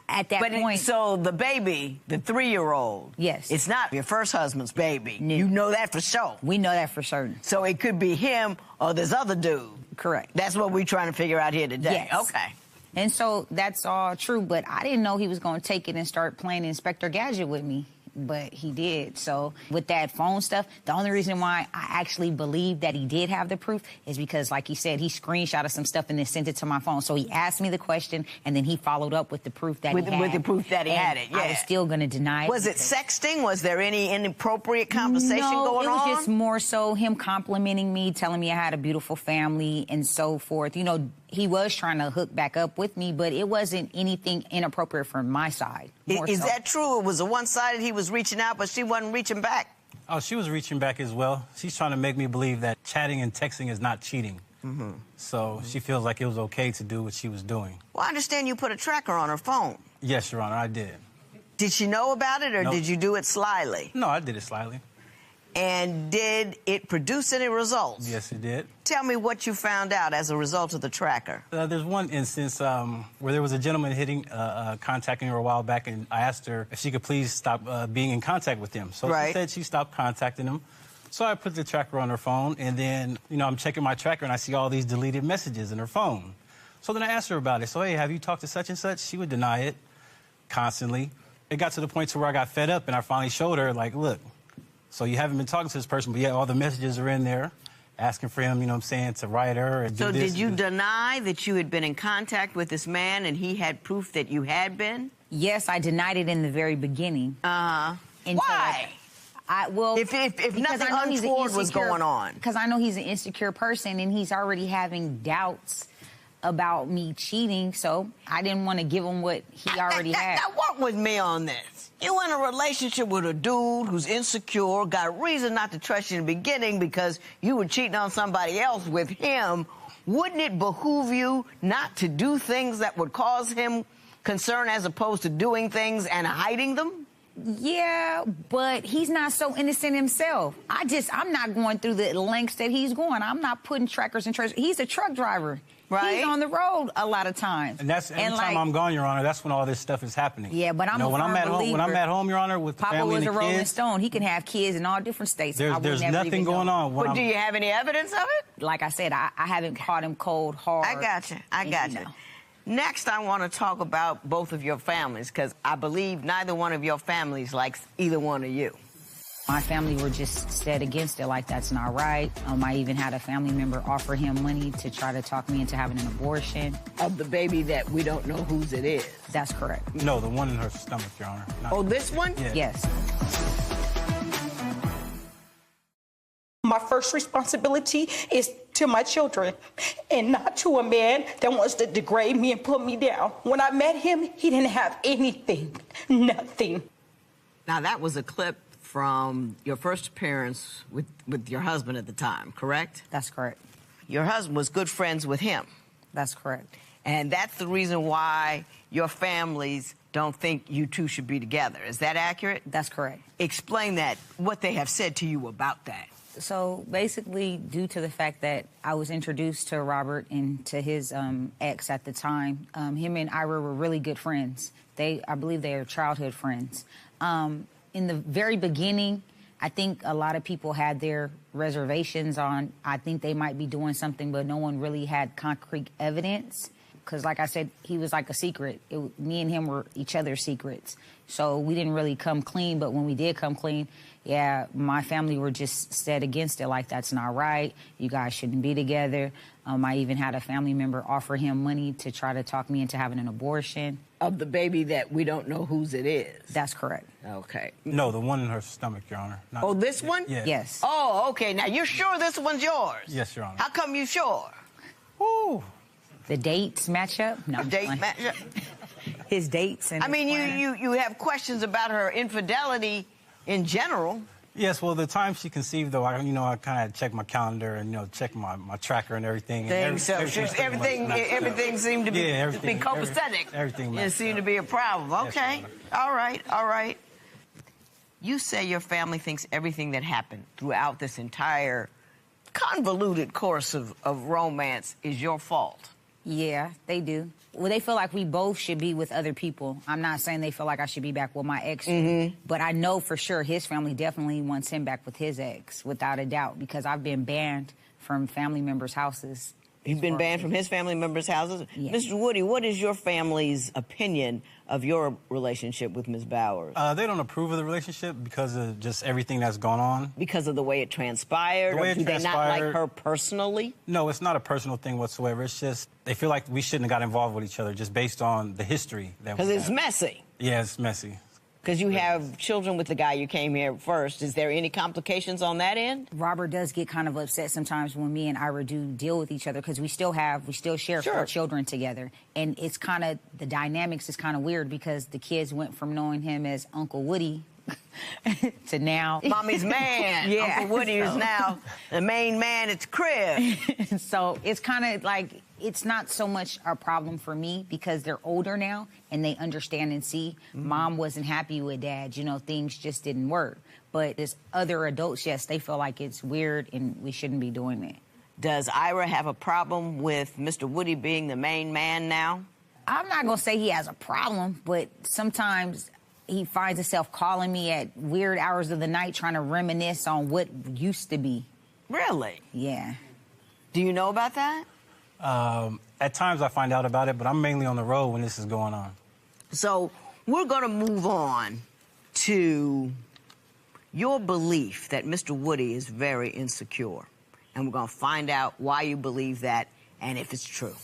at that point... So the baby, the 3-year-old... Yes. It's not your first husband's baby. No. You know that for sure. We know that for certain. So it could be him or this other dude. Correct. That's what we're trying to figure out here today. Yes. Okay. And so that's all true, but I didn't know he was going to take it and start playing Inspector Gadget with me. But he did. So with that phone stuff, the only reason why I actually believe that he did have the proof is because, like he said, he screenshotted some stuff and then sent it to my phone. So he asked me the question, and then he followed up with the proof that he had. With the proof that he had it, yeah. I was still going to deny it. Was it sexting? Was there any inappropriate conversation going on? No, it was just more so him complimenting me, telling me I had a beautiful family and so forth. You know, he was trying to hook back up with me, but it wasn't anything inappropriate from my side. Is that true? It was a one-sided, he was reaching out, but she wasn't reaching back? Oh, she was reaching back as well. She's trying to make me believe that chatting and texting is not cheating. So she feels like it was okay to do what she was doing. Well, I understand you put a tracker on her phone. Yes, Your Honor, I did. Did she know about it, or Nope. did you do it slyly? No, I did it slyly. And did it produce any results? Yes, it did. Tell me what you found out as a result of the tracker. There's one instance where there was a gentleman contacting her a while back, and I asked her if she could please stop being in contact with him. So she said she stopped contacting him. So I put the tracker on her phone, and then, you know, I'm checking my tracker, and I see all these deleted messages in her phone. So then I asked her about it. So, hey, have you talked to such and such? She would deny it constantly. It got to the point to where I got fed up, and I finally showed her, like, look, so you haven't been talking to this person, but yet all the messages are in there asking for him, you know what I'm saying, to write her and So do this. did you deny that you had been in contact with this man and he had proof that you had been? Yes, I denied it in the very beginning. Why? If nothing untoward was going on. Because I know he's an insecure person and he's already having doubts about me cheating, so I didn't want to give him what he already had. Now work with me on this. You in a relationship with a dude who's insecure, got a reason not to trust you in the beginning because you were cheating on somebody else with him. Wouldn't it behoove you not to do things that would cause him concern as opposed to doing things and hiding them? Yeah, but he's not so innocent himself. I'm not going through the lengths that he's going. I'm not putting trackers and trackers. He's a truck driver. Right. He's on the road a lot of times. And that's every time I'm gone, Your Honor, that's when all this stuff is happening. Yeah, but I'm a when I'm at firm home, when I'm at home, Your Honor, with the Papa family was and a the Rolling kids, Stone. He can have kids in all different states. there's nothing going on. But do you have any evidence of it? Like I said, I haven't caught him cold hard. I got you. Next, I want to talk about both of your families, because I believe neither one of your families likes either one of you. My family were just set against it, like that's not right. I even had a family member offer him money to try to talk me into having an abortion. Of the baby that we don't know whose it is. That's correct. No, the one in her stomach, Your Honor. Oh, this one? Yeah. Yes. My first responsibility is to my children and not to a man that wants to degrade me and put me down. When I met him, he didn't have anything, nothing. Now, that was a clip from your first appearance with your husband at the time, correct? That's correct. Your husband was good friends with him. That's correct. And that's the reason why your families don't think you two should be together. Is that accurate? That's correct. Explain that, what they have said to you about that. So basically, due to the fact that I was introduced to Robert and to his ex at the time, him and Ira were really good friends. I believe they are childhood friends. In the very beginning, I think a lot of people had their reservations on, I think they might be doing something, but no one really had concrete evidence. Because like I said, he was like a secret. Me and him were each other's secrets. So we didn't really come clean, but when we did come clean, yeah, my family were just set against it, like that's not right. You guys shouldn't be together. I even had a family member offer him money to try to talk me into having an abortion. Of the baby that we don't know whose it is. That's correct. Okay. No, the one in her stomach, Your Honor. Oh, this one? Yeah. Yes. Oh, okay. Now, you're sure this one's yours? Yes, Your Honor. How come you sure? Ooh. The dates match up? No. The dates match up? His dates and I mean, you have questions about her infidelity in general. Yes, well, the time she conceived, though, I kind of checked my calendar and, checked my tracker and everything. Everything seemed to be, copacetic. Everything It seemed to be a problem. Okay. All right. You say your family thinks everything that happened throughout this entire convoluted course of romance is your fault. Yeah, they do. Well, they feel like we both should be with other people. I'm not saying they feel like I should be back with my ex, but I know for sure his family definitely wants him back with his ex, without a doubt, because I've been banned from family members' houses. You've been banned from his family members' houses? Yeah. Mr. Woody, what is your family's opinion of your relationship with Ms. Bowers? They don't approve of the relationship because of just everything that's gone on. Because of the way it transpired? The way Or it do they not like transpired. her personally? No, it's not a personal thing whatsoever. It's just they feel like we shouldn't have got involved with each other just based on the history that we Because it's have. messy. Yeah, it's messy. Because you have children with the guy you came here first. Is there any complications on that end? Robert does get kind of upset sometimes when me and Ira do deal with each other because we still share 4 children together. And it's kind of, the dynamics is kind of weird because the kids went from knowing him as Uncle Woody to now. Mommy's man. Yeah. Uncle Woody is now the main man at the crib. So it's kind of like, it's not so much a problem for me because they're older now and they understand and see. Mom wasn't happy with Dad. You know, things just didn't work. But there's other adults, yes, they feel like it's weird and we shouldn't be doing it. Does Ira have a problem with Mr. Woody being the main man now? I'm not going to say he has a problem, but sometimes he finds himself calling me at weird hours of the night trying to reminisce on what used to be. Really? Yeah. Do you know about that? At times I find out about it, but I'm mainly on the road when this is going on. So we're going to move on to your belief that Mr. Woody is very insecure. And we're going to find out why you believe that and if it's true.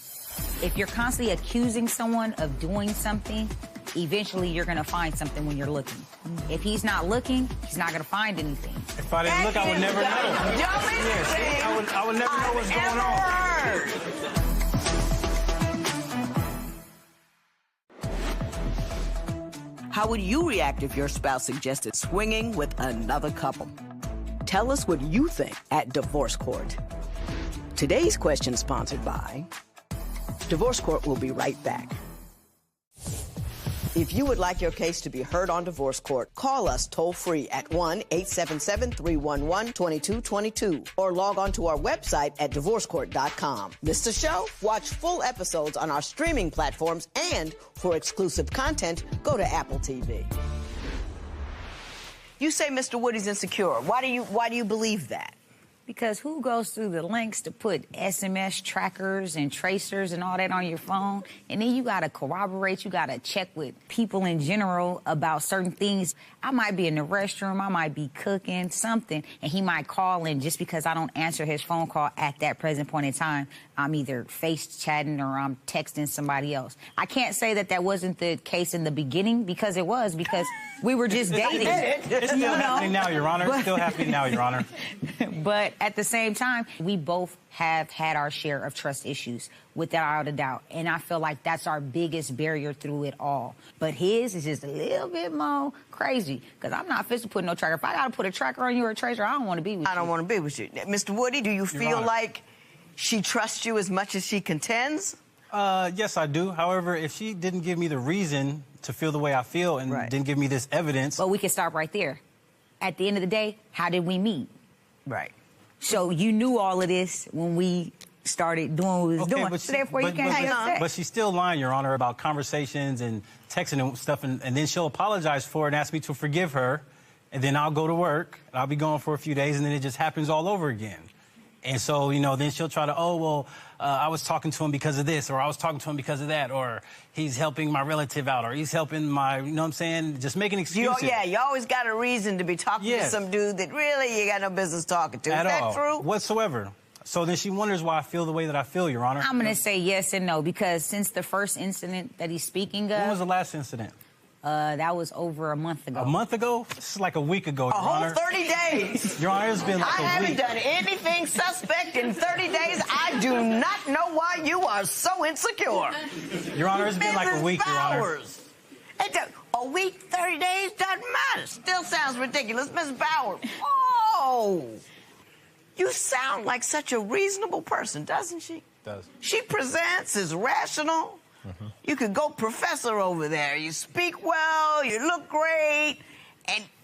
If you're constantly accusing someone of doing something, eventually you're going to find something when you're looking. If he's not looking, he's not going to find anything. If I didn't look, I would never know. Yes, I would never know what's going on. How would you react if your spouse suggested swinging with another couple? Tell us what you think at Divorce Court. Today's question is sponsored by Divorce Court. Will be right back. If you would like your case to be heard on Divorce Court, call us toll-free at 1-877-311-2222 or log on to our website at divorcecourt.com. Missed the show? Watch full episodes on our streaming platforms, and for exclusive content, go to Apple TV. You say Mr. Woody's insecure. Why do you believe that? Because who goes through the lengths to put SMS trackers and tracers and all that on your phone? And then you got to corroborate, you got to check with people in general about certain things. I might be in the restroom, I might be cooking something, and he might call in just because I don't answer his phone call at that present point in time. I'm either face chatting or I'm texting somebody else. I can't say that that wasn't the case in the beginning because it was, because we were just dating. It's still happening now, Your Honor. It's still happening now, Your Honor. But at the same time, we both have had our share of trust issues, without a doubt. And I feel like that's our biggest barrier through it all. But his is just a little bit more crazy, because I'm not fit to put no tracker. If I got to put a tracker on you or a tracer, I don't want to be with you. I don't want to be with you. Mr. Woody, do you feel like she trusts you as much as she contends? Yes, I do. However, if she didn't give me the reason to feel the way I feel and didn't give me this evidence... Well, we can stop right there. At the end of the day, how did we meet? Right. So you knew all of this when we started doing what we was doing. So therefore, you can't hang on. But she's still lying, Your Honor, about conversations and texting and stuff, and then she'll apologize for it and ask me to forgive her, and then I'll go to work, and I'll be gone for a few days, and then it just happens all over again. And so, you know, then she'll try to, I was talking to him because of this, or I was talking to him because of that, or he's helping my relative out, or he's helping my, you know what I'm saying? Just making excuses. You always got a reason to be talking to some dude that really you got no business talking to. At Is that all, true? whatsoever. So then she wonders why I feel the way that I feel, Your Honor. I'm going to say yes and no, because since the first incident that he's speaking of... When was the last incident? That was over a month ago. A month ago? This is like a week ago, Your Honor. Honor. 30 days. Your Honor, it's been like a week. I haven't done anything suspect in 30 days. I do not know why you are so insecure. Your Honor, it's been like a week, Your Honor. A week, 30 days, doesn't matter. Still sounds ridiculous. Ms. Bowers. Oh, you sound like such a reasonable person, doesn't she? Does. She presents as rational. You could go professor over there. You speak well, you look great,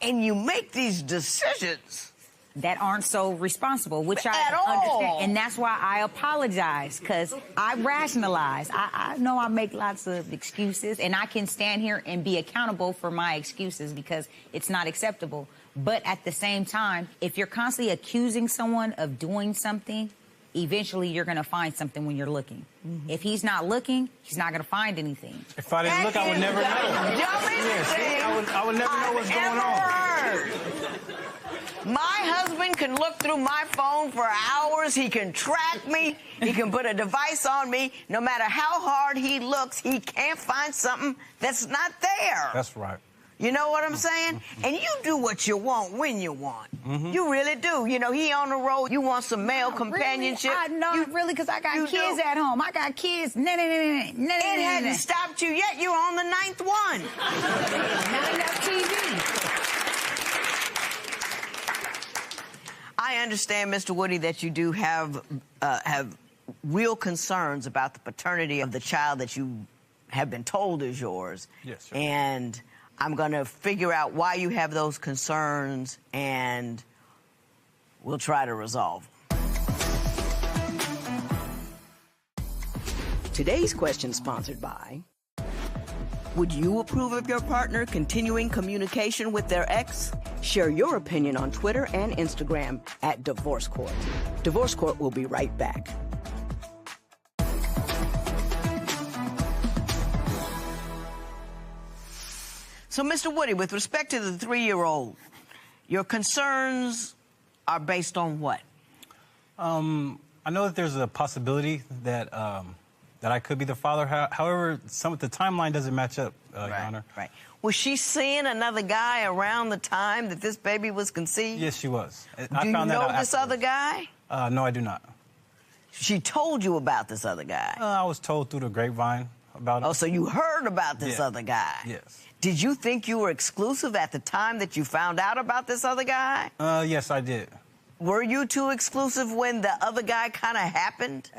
and you make these decisions that aren't so responsible, which I At all. understand. And that's why I apologize, because I rationalize. I know I make lots of excuses, and I can stand here and be accountable for my excuses because it's not acceptable. But at the same time, if you're constantly accusing someone of doing something, eventually you're going to find something when you're looking. If he's not looking, he's not going to find anything. If I didn't look, I would never know. I would never know what's going on. My husband can look through my phone for hours. He can track me. He can put a device on me. No matter how hard he looks, he can't find something that's not there. That's right. You know what I'm saying? And you do what you want when you want. You really do. You know, he on the road. You want some male companionship. Really, because I got kids at home. I got kids. It hadn't stopped you yet. You're on the 9th one. Not enough TV. I understand, Mr. Woody, that you do have real concerns about the paternity of the child that you have been told is yours. Yes, sir. And I'm going to figure out why you have those concerns, and we'll try to resolve them. Today's question sponsored by... Would you approve of your partner continuing communication with their ex? Share your opinion on Twitter and Instagram at Divorce Court. Divorce Court will be right back. So, Mr. Woody, with respect to the 3-year-old, your concerns are based on what? I know that there's a possibility that that I could be the father. However, the timeline doesn't match up, Your Honor. Right. Was she seeing another guy around the time that this baby was conceived? Yes, she was. Do you know this other guy? No, I do not. She told you about this other guy? I was told through the grapevine about it. Oh, so you heard about this other guy? Yes. Did you think you were exclusive at the time that you found out about this other guy? Yes, I did. Were you two exclusive when the other guy kind of happened?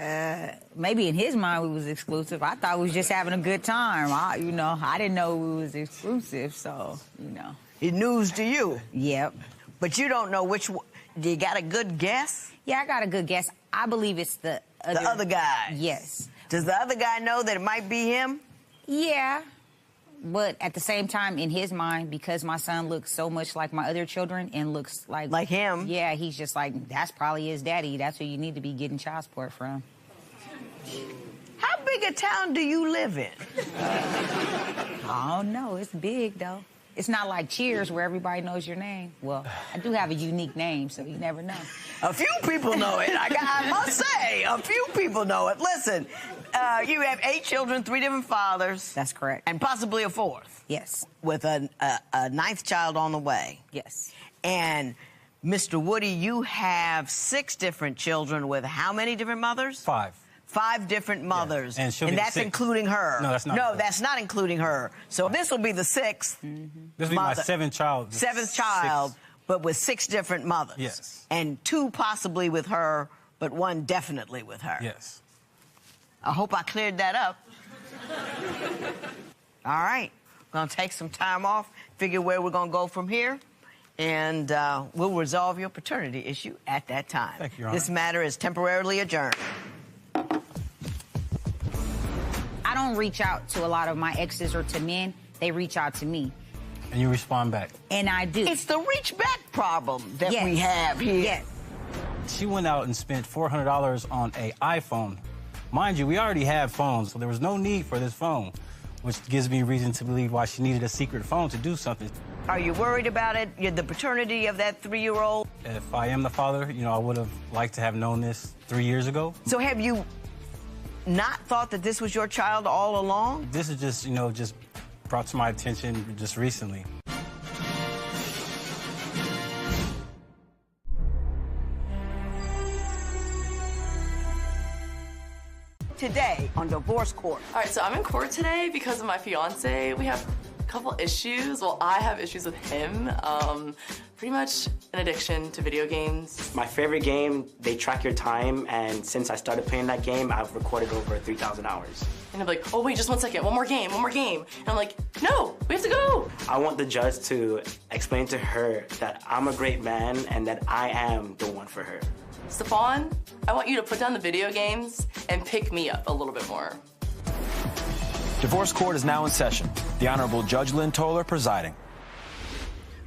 Maybe in his mind we was exclusive. I thought we was just having a good time. I didn't know we was exclusive, so, It's news to you? Yep. But you don't know which one. Do you got a good guess? Yeah, I got a good guess. I believe it's the other guy. Yes. Does the other guy know that it might be him? Yeah. But at the same time, in his mind, because my son looks so much like my other children and looks like him. Yeah, he's just like, that's probably his daddy. That's who you need to be getting child support from. How big a town do you live in? I don't know. It's big, though. It's not like Cheers where everybody knows your name. Well, I do have a unique name, so you never know. A few people know it. I must say, a few people know it. Listen, you have 8 children, 3 different fathers. That's correct. And possibly a 4th. Yes. With a 9th child on the way. Yes. And Mr. Woody, you have 6 different children with how many different mothers? 5. 5 different mothers. Yeah. And that's including her. No, that's not. No, that's not including her. So this will be the 6th. This will be my 7th child. 7th child, but with 6 different mothers. Yes. And 2 possibly with her, but 1 definitely with her. Yes. I hope I cleared that up. All right. We're going to take some time off, figure where we're going to go from here, and we'll resolve your paternity issue at that time. Thank you, Your Honor. This matter is temporarily adjourned. I don't reach out to a lot of my exes or to men. They reach out to me. And you respond back. And I do. It's the reach back problem that we have here. Yes. She went out and spent $400 on an iPhone. Mind you, we already have phones, so there was no need for this phone, which gives me reason to believe why she needed a secret phone to do something. Are you worried about it? The paternity of that 3-year-old? If I am the father, I would have liked to have known this 3 years ago. So have you not thought that this was your child all along? This is just, just brought to my attention just recently. Today on Divorce Court. All right, so I'm in court today because of my fiance. We have couple issues. Well, I have issues with him. Pretty much an addiction to video games. My favorite game, they track your time, and since I started playing that game, I've recorded over 3,000 hours. And I'm like, oh wait, just 1 second, one more game. And I'm like, no, we have to go. I want the judge to explain to her that I'm a great man and that I am the one for her. Stephon, I want you to put down the video games and pick me up a little bit more. Divorce court is now in session. The Honorable Judge Lynn Toler presiding.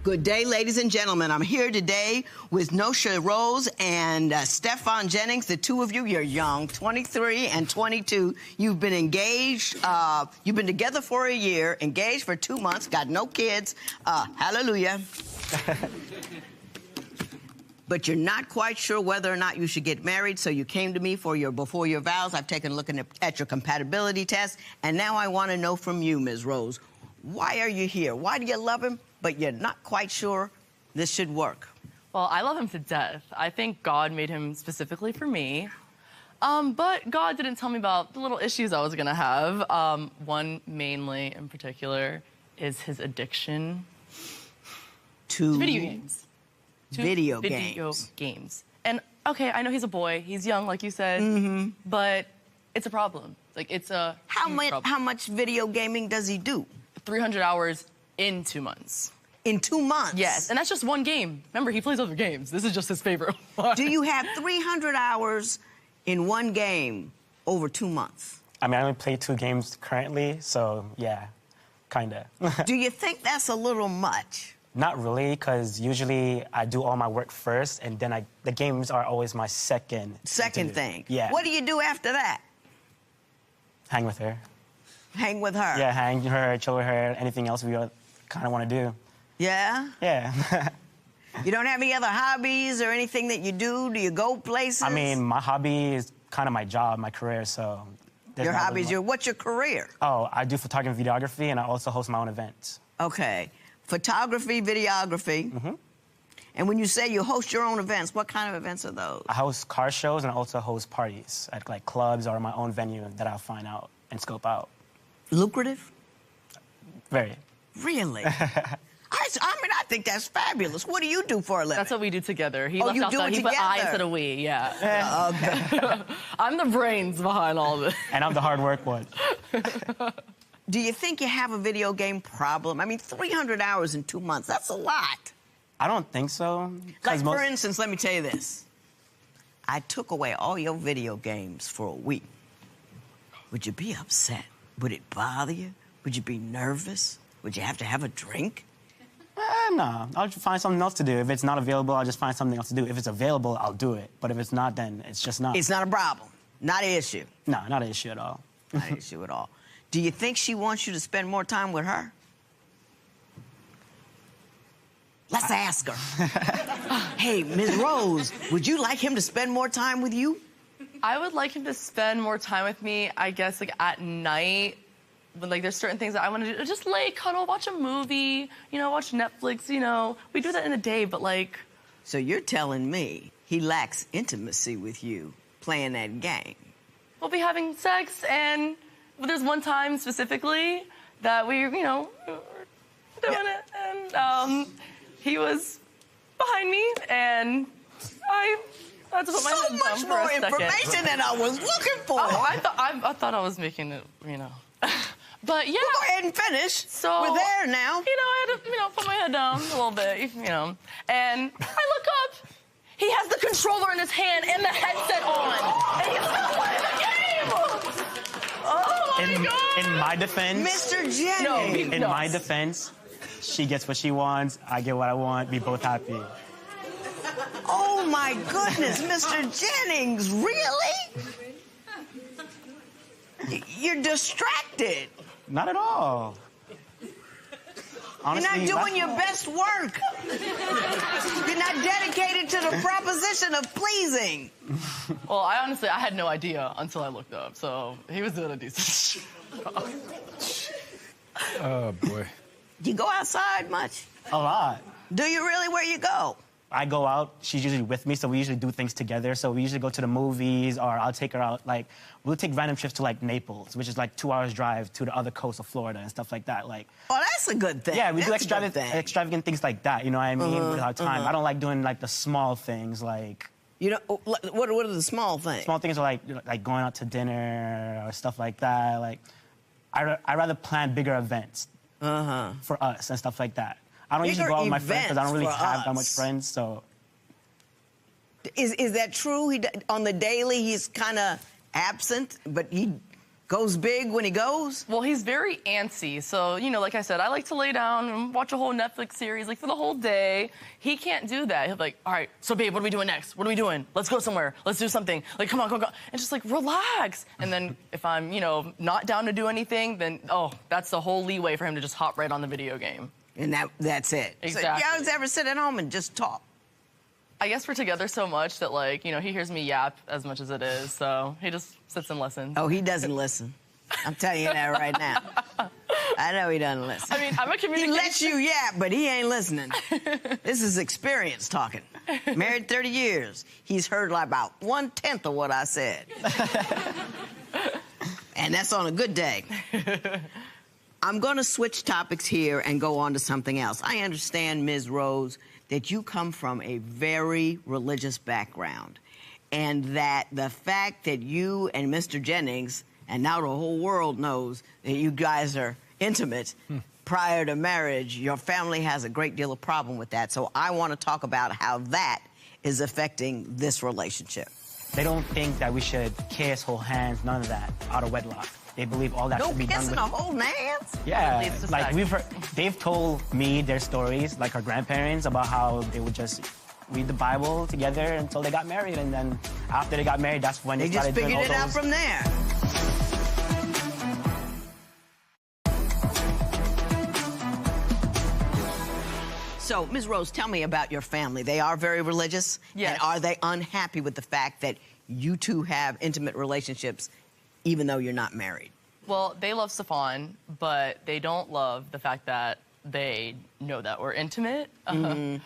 Good day, ladies and gentlemen. I'm here today with Nosha Rose and Stephon Jennings. The two of you, you're young, 23 and 22. You've been engaged. You've been together for a year, engaged for 2 months, got no kids. Hallelujah. But you're not quite sure whether or not you should get married, so you came to me before your vows. I've taken a look at your compatibility test, and now I want to know from you, Ms. Rose, why are you here? Why do you love him, but you're not quite sure this should work? Well, I love him to death. I think God made him specifically for me. But God didn't tell me about the little issues I was gonna have. One mainly in particular is his addiction to video games. Video games. And okay, I know he's a boy, he's young, like you said, but it's a problem. Like, it's a How much video gaming does he do? 300 hours in 2 months. In 2 months? Yes, and that's just one game. Remember, he plays other games. This is just his favorite one. Do you have 300 hours in one game over 2 months? I mean, I only play 2 games currently, so yeah, kinda. Do you think that's a little much? Not really, because usually I do all my work first, and then the games are always my second thing. Yeah. What do you do after that? Hang with her. Hang with her? Yeah, hang with her, chill with her, anything else we kind of want to do. Yeah? Yeah. You don't have any other hobbies or anything that you do? Do you go places? I mean, my hobby is kind of my job, my career, so... Your hobbies, what's your career? Oh, I do photography and videography, and I also host my own events. Okay. Photography, videography. And when you say you host your own events, what kind of events are those? I host car shows, and I also host parties at, like, clubs or my own venue that I'll find out and scope out. Lucrative? Very. Really? I think that's fabulous. What do you do for a living? That's what we do together. He you do it he put I instead of we, yeah. Okay. I'm the brains behind all this. And I'm the hard work one. Do you think you have a video game problem? I mean, 300 hours in 2 months, that's a lot. I don't think so. Like, for instance, let me tell you this. I took away all your video games for a week. Would you be upset? Would it bother you? Would you be nervous? Would you have to have a drink? No, I'll just find something else to do. If it's not available, I'll just find something else to do. If it's available, I'll do it. But if it's not, then it's just not. It's not a problem. Not an issue. No, not an issue at all. Not an issue at all. Do you think she wants you to spend more time with her? Let's ask her. Hey, Ms. Rose, would you like him to spend more time with you? I would like him to spend more time with me, I guess, like, at night. But, like, there's certain things that I want to do. Just lay, cuddle, watch a movie, watch Netflix, We do that in the day, but, like... So you're telling me he lacks intimacy with you playing that game? We'll be having sex, and there's one time specifically that we, doing it, and he was behind me, and I had to put my head down for a second. So much more information than I was looking for. Oh, I thought I was making it, But yeah. Well, go ahead and finish. So we're there now. I had to, put my head down a little bit, And I look up. He has the controller in his hand and the headset on. And he's not playing the game. Oh my God. In my defense. Mr. Jennings. In my defense, she gets what she wants. I get what I want. We both happy. Oh my goodness, Mr. Jennings, really? You're distracted. Not at all. Honestly, you're not doing your best work. You're not dedicated to the proposition of pleasing. Well, I had no idea until I looked up, so he was doing a decent job. Oh, boy. Do you go outside much? A lot. Do you really? Where you go? I go out, she's usually with me, so we usually do things together. So we usually go to the movies, or I'll take her out. Like, we'll take random trips to, like, Naples, which is, like, 2 hours drive to the other coast of Florida and stuff like that. Like, oh, that's a good thing. yeah, we do That's a good thing. extravagant things like that, you know what I mean, with our time. I don't like doing, like, the small things, like... You know, what are the small things? Small things are, like going out to dinner or stuff like that. Like, I'd rather plan bigger events for us and stuff like that. I don't usually go out with my friends because I don't really have that much friends, so... Is that true? On the daily, he's kind of absent, but he goes big when he goes? Well, he's very antsy. So, you know, like I said, I like to lay down and watch a whole Netflix series, like, for the whole day. He can't do that. He'll be like, all right, so, babe, what are we doing next? What are we doing? Let's go somewhere. Let's do something. Like, come on, go. And just, like, relax. And then if I'm, you know, not down to do anything, then, oh, that's the whole leeway for him to just hop right on the video game. And that's it. Exactly. So, you guys ever sit at home and just talk? I guess we're together so much that, like, you know, he hears me yap as much as it is, so he just sits and listens. Oh, he doesn't listen. I'm telling you that right now. I know he doesn't listen. I mean, I'm a communication... He lets you yap, but he ain't listening. This is experience talking. Married 30 years. He's heard like about 1/10 of what I said. And that's on a good day. I'm going to switch topics here and go on to something else. I understand, Ms. Rose, that you come from a very religious background, and that the fact that you and Mr. Jennings, and now the whole world knows that you guys are intimate prior to marriage, your family has a great deal of problem with that. So I want to talk about how that is affecting this relationship. They don't think that we should kiss, hold hands, none of that, out of wedlock. They believe all that should be done with... No kissing or holding hands? Yeah, like they've told me their stories, like our grandparents, about how they would just read the Bible together until they got married, and then after they got married, that's when they started doing all those... They just figured it out from there. So, Ms. Rose, tell me about your family. They are very religious? Yes. And are they unhappy with the fact that you two have intimate relationships even though you're not married? Well, they love Stefan, but they don't love the fact that they know that we're intimate. I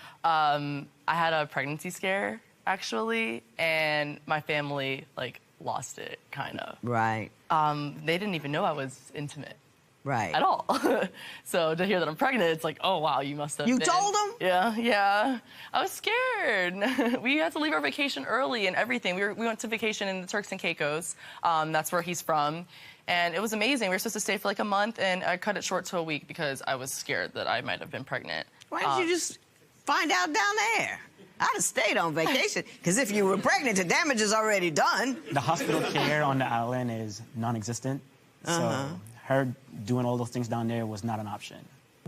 had a pregnancy scare, actually, and my family, like, lost it, kind of. Right. They didn't even know I was intimate. Right. At all. So to hear that I'm pregnant, it's like, oh, wow, you must have You been. told them? Yeah. I was scared. We had to leave our vacation early and everything. We went to vacation in the Turks and Caicos. That's where he's from. And it was amazing. We were supposed to stay for like a month, and I cut it short to a week because I was scared that I might have been pregnant. Why didn't you just find out down there? I'd have stayed on vacation, because if you were pregnant, the damage is already done. The hospital care on the island is non-existent, so her doing all those things down there was not an option.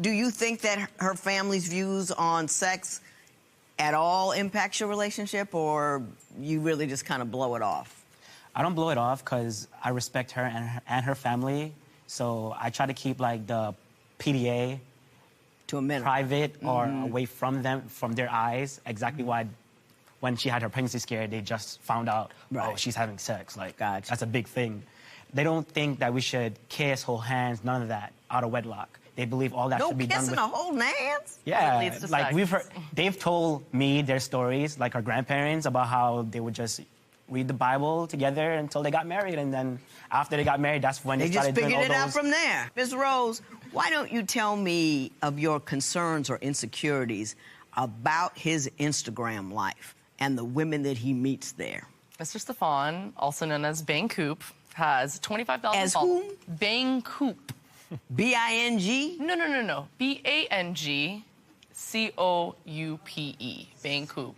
Do you think that her family's views on sex at all impacts your relationship, or you really just kind of blow it off? I don't blow it off because I respect her and her family, so I try to keep like the PDA to a minimum, private or away from them, from their eyes. Exactly why when she had her pregnancy scare, they just found out, oh, she's having sex. Like, that's a big thing. They don't think that we should kiss, hold hands, none of that, out of wedlock. They believe all that should be done with... No kissing or holding hands? Yeah, like they've told me their stories, like our grandparents, about how they would just read the Bible together until they got married, and then after they got married, that's when they started doing all those... They just figured it out from there. Ms. Rose, why don't you tell me of your concerns or insecurities about his Instagram life and the women that he meets there? Mr. Stefan, also known as Bang Coop, has 25,000 As whom? Bang Coop. B-I-N-G? No. B-A-N-G-C-O-U-P-E. Bang Coop.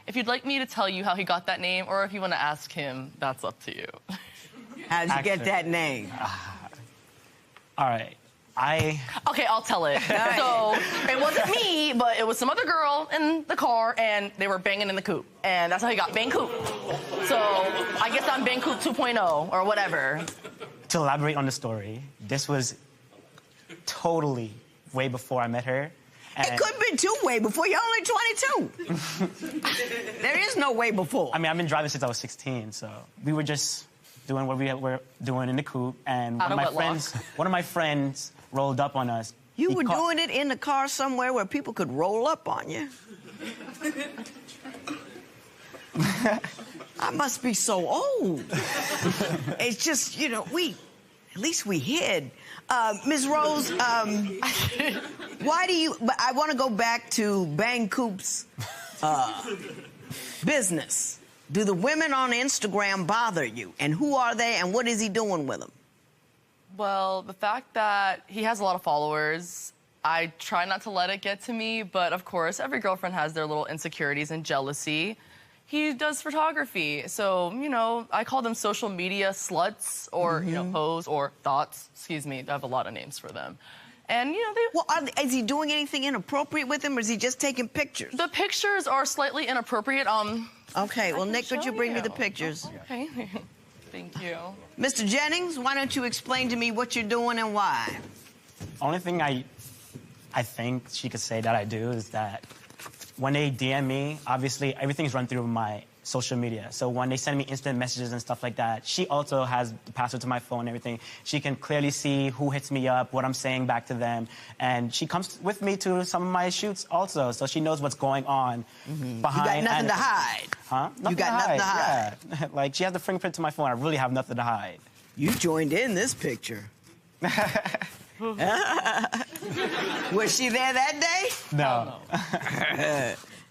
If you'd like me to tell you how he got that name, or if you want to ask him, that's up to you. How'd you get that name? All right. Okay, I'll tell it. So, it wasn't me, but it was some other girl in the car, and they were banging in the coop. And that's how he got Bang Coop. So, I guess I'm Bang Coop 2.0, or whatever. To elaborate on the story, this was totally way before I met her. It could have been way before. You're only 22. There is no way before. I mean, I've been driving since I was 16, so we were just doing what we were doing in the coupe, and one of my friends rolled up on us. You were doing it in the car somewhere where people could roll up on you. I must be so old. It's just, you know, at least we hid. Ms. Rose, why do you, but I want to go back to Bang Coop's business. Do the women on Instagram bother you? And who are they, and what is he doing with them? Well, the fact that he has a lot of followers, I try not to let it get to me, but of course, every girlfriend has their little insecurities and jealousy. He does photography, so, you know, I call them social media sluts or, you know, hoes or thoughts. Excuse me, I have a lot of names for them. And, you know, Well, is he doing anything inappropriate with them, or is he just taking pictures? The pictures are slightly inappropriate. Okay, well, Nick, could you bring me the pictures? Okay, thank you. Mr. Jennings, why don't you explain to me what you're doing and why? Only thing I think she could say that I do is that when they DM me, obviously everything's run through my social media. So when they send me instant messages and stuff like that, she also has the password to my phone and everything. She can clearly see who hits me up, what I'm saying back to them. And she comes with me to some of my shoots also, so she knows what's going on behind. You got nothing to hide. Huh? You got nothing to hide. Yeah. Like, she has the fingerprint to my phone. I really have nothing to hide. You joined in this picture. Was she there that day? No.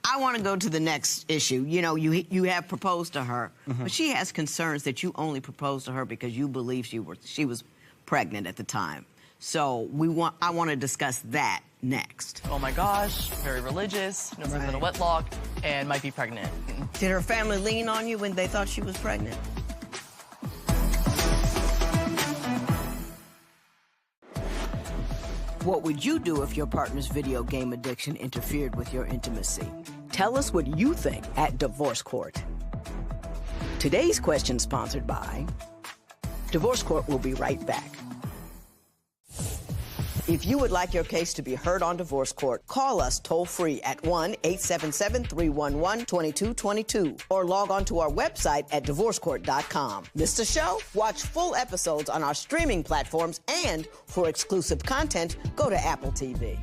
I want to go to the next issue. You know, you have proposed to her, but she has concerns that you only proposed to her because you believe she was pregnant at the time. So I want to discuss that next. Oh my gosh, very religious, no sex in a wedlock, and might be pregnant. Did her family lean on you when they thought she was pregnant? What would you do if your partner's video game addiction interfered with your intimacy? Tell us what you think at Divorce Court. Today's question sponsored by Divorce Court. Will be right back. If you would like your case to be heard on Divorce Court, call us toll-free at 1-877-311-2222 or log on to our website at divorcecourt.com. Miss the show? Watch full episodes on our streaming platforms, and for exclusive content, go to Apple TV.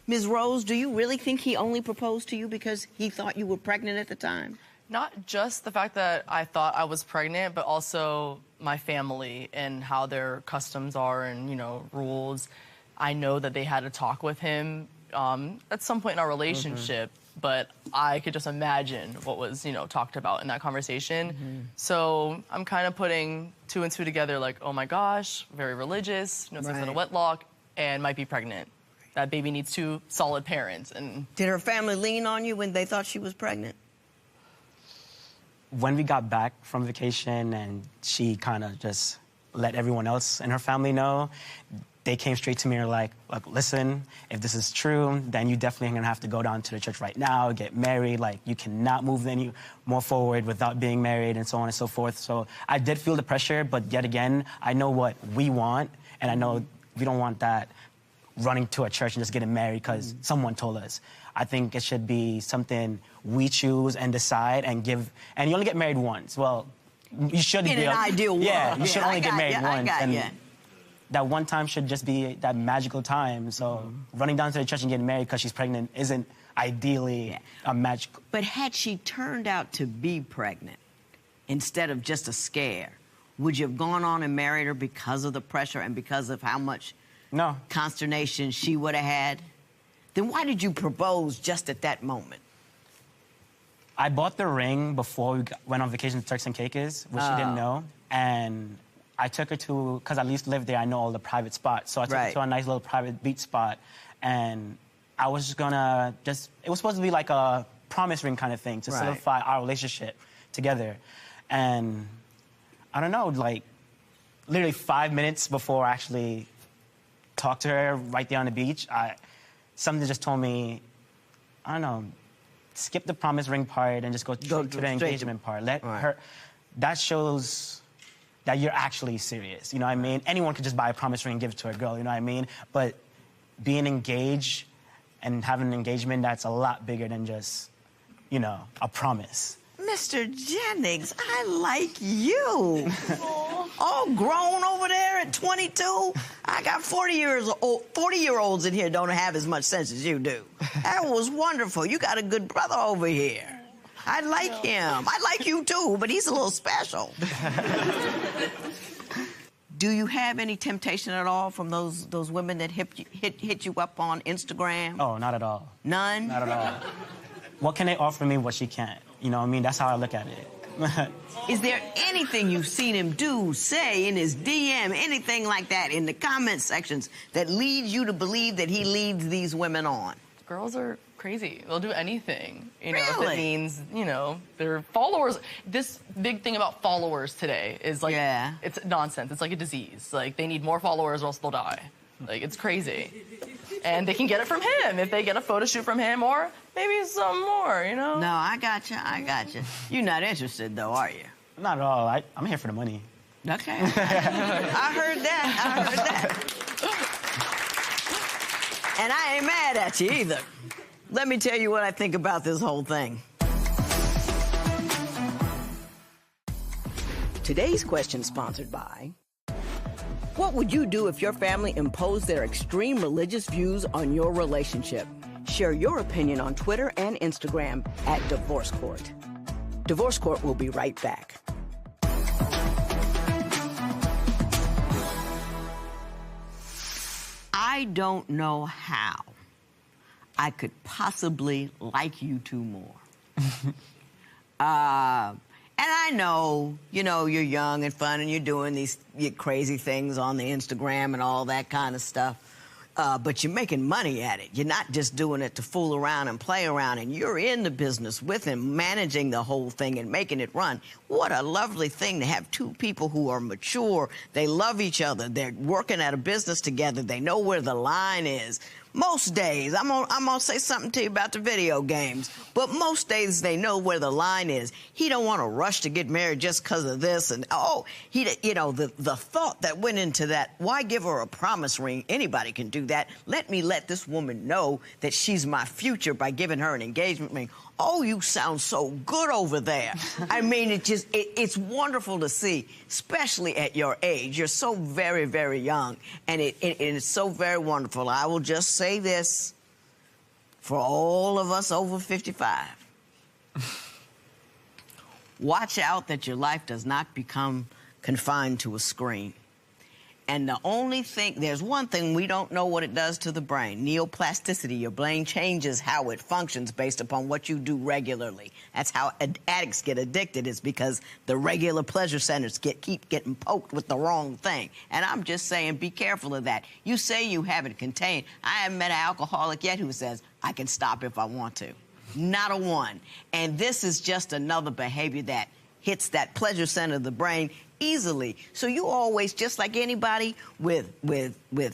Ms. Rose, do you really think he only proposed to you because he thought you were pregnant at the time? Not just the fact that I thought I was pregnant, but also my family and how their customs are and, you know, rules. I know that they had a talk with him at some point in our relationship, but I could just imagine what was, you know, talked about in that conversation. So I'm kind of putting two and two together, like, oh my gosh, very religious, no sex in a wedlock, and might be pregnant. That baby needs two solid parents. And did her family lean on you when they thought she was pregnant? When we got back from vacation and she kind of just let everyone else in her family know, they came straight to me and were like, look, listen, if this is true, then you definitely are gonna have to go down to the church right now, get married. Like, you cannot move any more forward without being married, and so on and so forth. So I did feel the pressure, but yet again, I know what we want, and I know we don't want that running to a church and just getting married because someone told us. I think it should be something we choose and decide and give. And you only get married once. Well, you should in an ideal world. Yeah, you should only get married once. And that one time should just be that magical time. So running down to the church and getting married because she's pregnant isn't ideally a magical. But had she turned out to be pregnant instead of just a scare, would you have gone on and married her because of the pressure and because of how much consternation she would have had? Then why did you propose just at that moment? I bought the ring before we went on vacation to Turks and Caicos, which she didn't know. And I took her to, because I at least lived there, I know all the private spots. So I took her to a nice little private beach spot. And I was just gonna it was supposed to be like a promise ring kind of thing to solidify our relationship together. And I don't know, like literally 5 minutes before I actually talked to her right there on the beach, something just told me, I don't know, skip the promise ring part and just go to the engagement part. Let her, that shows that you're actually serious, you know what I mean? Anyone could just buy a promise ring and give it to a girl, you know what I mean? But being engaged and having an engagement, that's a lot bigger than just, you know, a promise. Mr. Jennings, I like you. all grown over there at 22. I got 40-year-olds in here don't have as much sense as you do. That was wonderful. You got a good brother over here. I like him. I like you too, but he's a little special. Do you have any temptation at all from those women that hit you up on Instagram? Oh, not at all. None? Not at all. What can they offer me what she can't? You know what I mean? That's how I look at it. Is there anything you've seen him do, say, in his DM, anything like that in the comment sections that leads you to believe that he leads these women on? Girls are crazy. They'll do anything, you know, if Really? it means, you know, their followers. This big thing about followers today is like, it's nonsense. It's like a disease. Like, they need more followers or else they'll die. Like, it's crazy. And they can get it from him if they get a photo shoot from him or maybe some more, you know? No, I got you. You're not interested, though, are you? Not at all. I'm here for the money. Okay. I heard that. And I ain't mad at you either. Let me tell you what I think about this whole thing. Today's question sponsored by... What would you do if your family imposed their extreme religious views on your relationship? Share your opinion on Twitter and Instagram at Divorce Court. Divorce Court will be right back. I don't know how I could possibly like you two more. And I know, you know, you're young and fun and you're doing these crazy things on the Instagram and all that kind of stuff. But you're making money at it. You're not just doing it to fool around and play around, and you're in the business with him, managing the whole thing and making it run. What a lovely thing to have two people who are mature. They love each other. They're working at a business together. They know where the line is. Most days, I'm gonna say something to you about the video games, but most days they know where the line is. He don't want to rush to get married just because of this, and you know, the thought that went into that. Why give her a promise ring? Anybody can do that. Let me let this woman know that she's my future by giving her an engagement ring. Oh, you sound so good over there. I mean, it's wonderful to see, especially at your age. You're so very, very young, and it's so very wonderful. I will just say this for all of us over 55. Watch out that your life does not become confined to a screen. And the only thing, there's one thing we don't know what it does to the brain. Neoplasticity. Your brain changes how it functions based upon what you do regularly. That's how addicts get addicted, is because the regular pleasure centers keep getting poked with the wrong thing. And I'm just saying, be careful of that. You say you have it contained. I haven't met an alcoholic yet who says, I can stop if I want to. Not a one. And this is just another behavior that hits that pleasure center of the brain easily. So you always, just like anybody with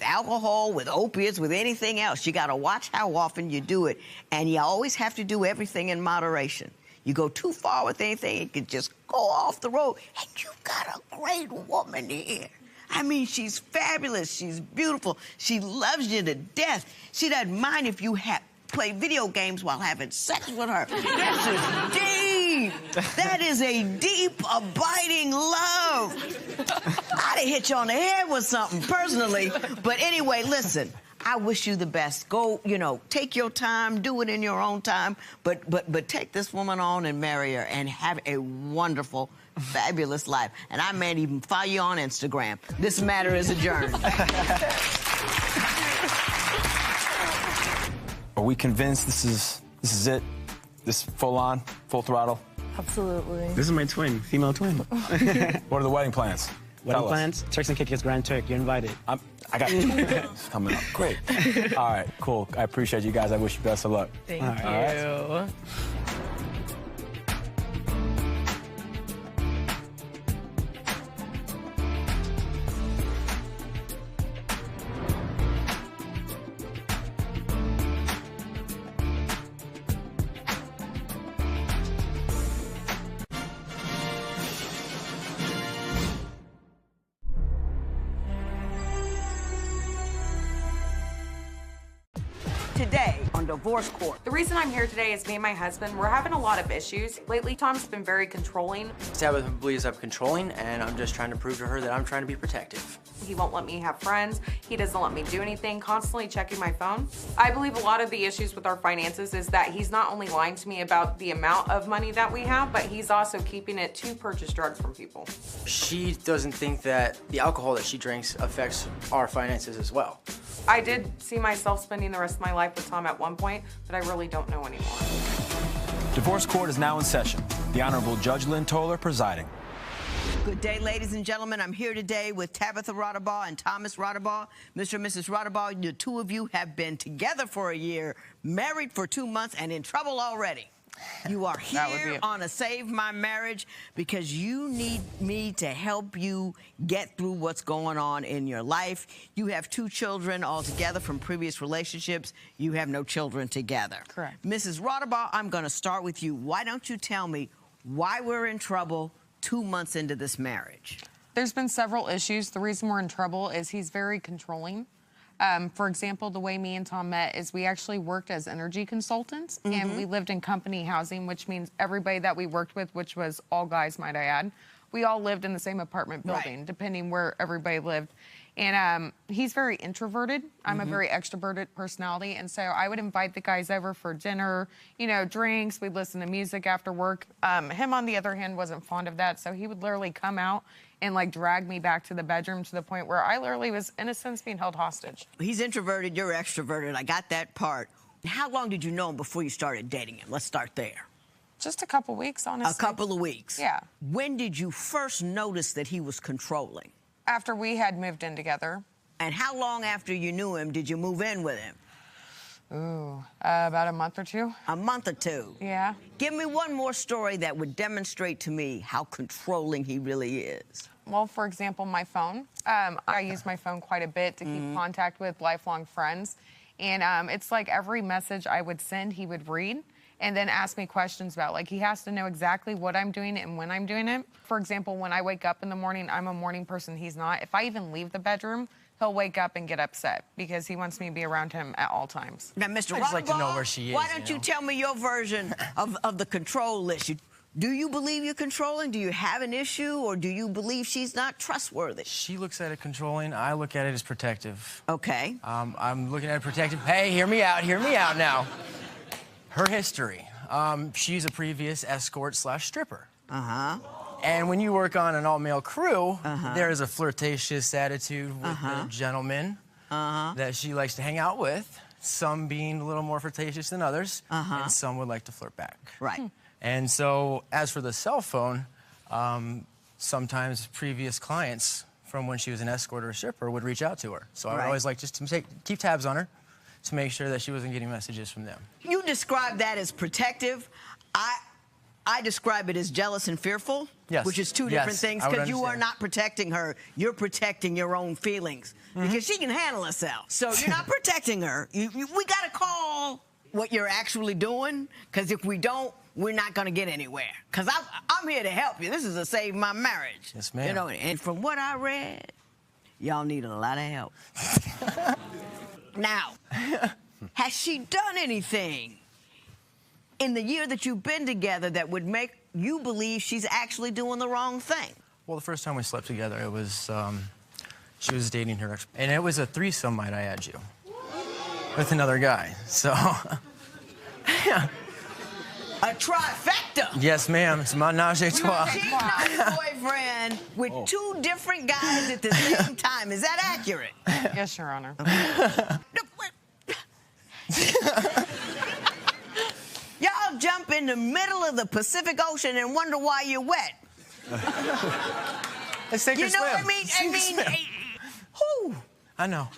alcohol, with opiates, with anything else, you got to watch how often you do it. And you always have to do everything in moderation. You go too far with anything, it could just go off the road. And you've got a great woman here. I mean, she's fabulous. She's beautiful. She loves you to death. She doesn't mind if you play video games while having sex with her. This is deep. That is a deep, abiding love. I'd have hit you on the head with something personally. But anyway, listen, I wish you the best. Go, you know, take your time, do it in your own time, but take this woman on and marry her and have a wonderful, fabulous life. And I may even follow you on Instagram. This matter is adjourned. Are we convinced this is it? This full on, full throttle? Absolutely. This is my twin, female twin. What are the wedding plans? Wedding plans? Turks and Caicos Grand Turk. You're invited. I got it's coming up. Great. All right, cool. I appreciate you guys. I wish you best of luck. Thank you. Right. today on Divorce Court. The reason I'm here today is me and my husband, we're having a lot of issues. Lately, Tom's been very controlling. Tabitha believes I'm controlling, and I'm just trying to prove to her that I'm trying to be protective. He won't let me have friends. He doesn't let me do anything, constantly checking my phone. I believe a lot of the issues with our finances is that he's not only lying to me about the amount of money that we have, but he's also keeping it to purchase drugs from people. She doesn't think that the alcohol that she drinks affects our finances as well. I did see myself spending the rest of my life with Tom at one point, but I really don't know anymore. Divorce Court is now in session. The Honorable Judge Lynn Toler presiding. Good day, ladies and gentlemen. I'm here today with Tabitha Rodabaugh and Thomas Rodabaugh. Mr. and Mrs. Rodabaugh, the two of you have been together for a year, married for 2 months, and in trouble already. You are here on a Save My Marriage because you need me to help you get through what's going on in your life. You have 2 children altogether from previous relationships. You have no children together. Correct. Mrs. Rodabaugh, I'm going to start with you. Why don't you tell me why we're in trouble 2 months into this marriage? There's been several issues. The reason we're in trouble is he's very controlling. For example, the way me and Tom met is we actually worked as energy consultants, and we lived in company housing, which means everybody that we worked with, which was all guys, might I add, we all lived in the same apartment building, depending where everybody lived. And he's very introverted. I'm a very extroverted personality, and so I would invite the guys over for dinner, you know, drinks. We'd listen to music after work. Him, on the other hand, wasn't fond of that, so he would literally come out and like drag me back to the bedroom to the point where I literally was, in a sense, being held hostage. He's introverted, you're extroverted. I got that part. How long did you know him before you started dating him? Let's start there. Just a couple weeks, honestly. A couple of weeks? Yeah. When did you first notice that he was controlling? After we had moved in together. And how long after you knew him did you move in with him? Ooh, about a month or 2. A month or 2? Yeah. Give me one more story that would demonstrate to me how controlling he really is. Well, for example, my phone. I use my phone quite a bit to keep contact with lifelong friends. And it's like every message I would send, he would read and then ask me questions about. Like, he has to know exactly what I'm doing and when I'm doing it. For example, when I wake up in the morning, I'm a morning person, he's not. If I even leave the bedroom, he'll wake up and get upset because he wants me to be around him at all times. Now, Mr. I just like to know where she is. Why don't you tell me your version of the control list? Do you believe you're controlling? Do you have an issue, or do you believe she's not trustworthy? She looks at it controlling. I look at it as protective. Okay. I'm looking at it protective. Hey, hear me out now. Her history. She's a previous escort/stripper. And when you work on an all-male crew, there is a flirtatious attitude with the gentlemen that she likes to hang out with, some being a little more flirtatious than others, and some would like to flirt back. Right. And so, as for the cell phone, sometimes previous clients from when she was an escort or a stripper would reach out to her. So I would always like just to keep tabs on her to make sure that she wasn't getting messages from them. You describe that as protective. I describe it as jealous and fearful, which is 2 different things, because you are not protecting her. You're protecting your own feelings because she can handle herself. So you're not protecting her. We got to call what you're actually doing, because if we don't, we're not going to get anywhere. Because I'm here to help you. This is a Save My Marriage. Yes, ma'am. You know, and from what I read, y'all need a lot of help. Now, has she done anything in the year that you've been together that would make you believe she's actually doing the wrong thing? Well, the first time we slept together, it was, she was dating her ex, and it was a threesome, might I add you, with another guy, so. A trifecta. Yes, ma'am, it's menage a trois. She's not a boyfriend with 2 different guys at the same time. Is that accurate? Yes, Your Honor. Y'all jump in the middle of the Pacific Ocean and wonder why you're wet. Let's take you a know swim. what I mean? Whew. I know.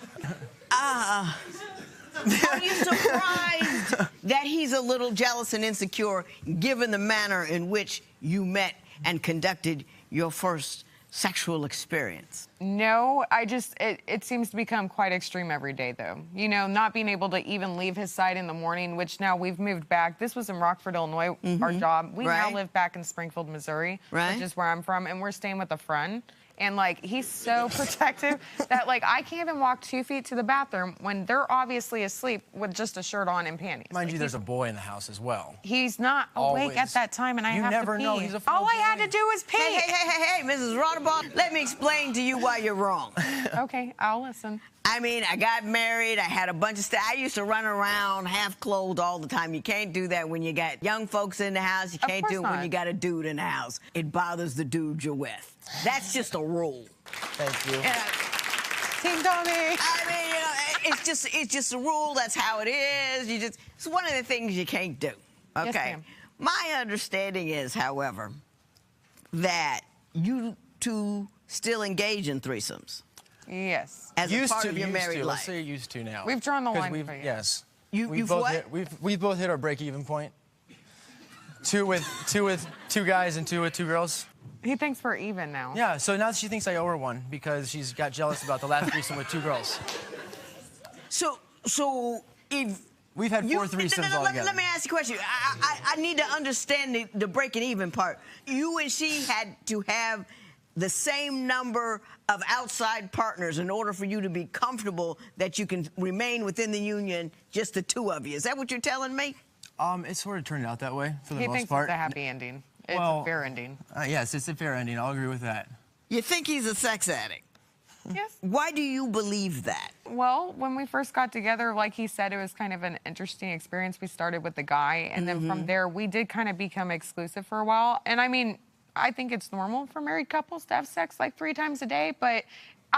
Are you surprised that he's a little jealous and insecure, given the manner in which you met and conducted your first sexual experience? No, it seems to become quite extreme every day, though. You know, not being able to even leave his side in the morning, which now we've moved back. This was in Rockford, Illinois, our job. We now live back in Springfield, Missouri, which is where I'm from, and we're staying with a friend. And, like, he's so protective that, like, I can't even walk 2 feet to the bathroom when they're obviously asleep with just a shirt on and panties. Mind you, there's a boy in the house as well. He's not awake Always. at that time, and I You have to never pee. know. He's a All I had to do was pee. Hey, Mrs. Rodabaugh, let me explain to you why you're wrong. Okay, I'll listen. I mean, I got married. I had a bunch of stuff. I used to run around half clothed all the time. You can't do that when you got young folks in the house. You can't do it when you got a dude in the house. It bothers the dude you're with. That's just a rule. Thank you. Team Tommy. I mean, it's just a rule. That's how it is. It's one of the things you can't do. Okay. Yes, ma'am. My understanding is, however, that you two still engage in threesomes. Yes. As a part of your married Let's life. say you're used to now. We've drawn the 'Cause line. Yes. You've both what? We've both hit our break-even point. Two with two guys and two with two girls. He thinks we're even now. Yeah, so now she thinks I owe her one because she's got jealous about the last threesome with two girls. So if we've had four threesomes altogether. Let me ask you a question. I need to understand the breaking even part. You and she had to have the same number of outside partners in order for you to be comfortable that you can remain within the union, just the two of you. Is that what you're telling me? It sort of turned out that way for the He most thinks part. it's a happy ending. It's Well, a fair ending. Yes, it's a fair ending. I'll agree with that. You think he's a sex addict? Yes. Why do you believe that? Well, when we first got together, like he said, it was kind of an interesting experience. We started with the guy, and then from there, we did kind of become exclusive for a while. And I mean, I think it's normal for married couples to have sex like 3 times a day, but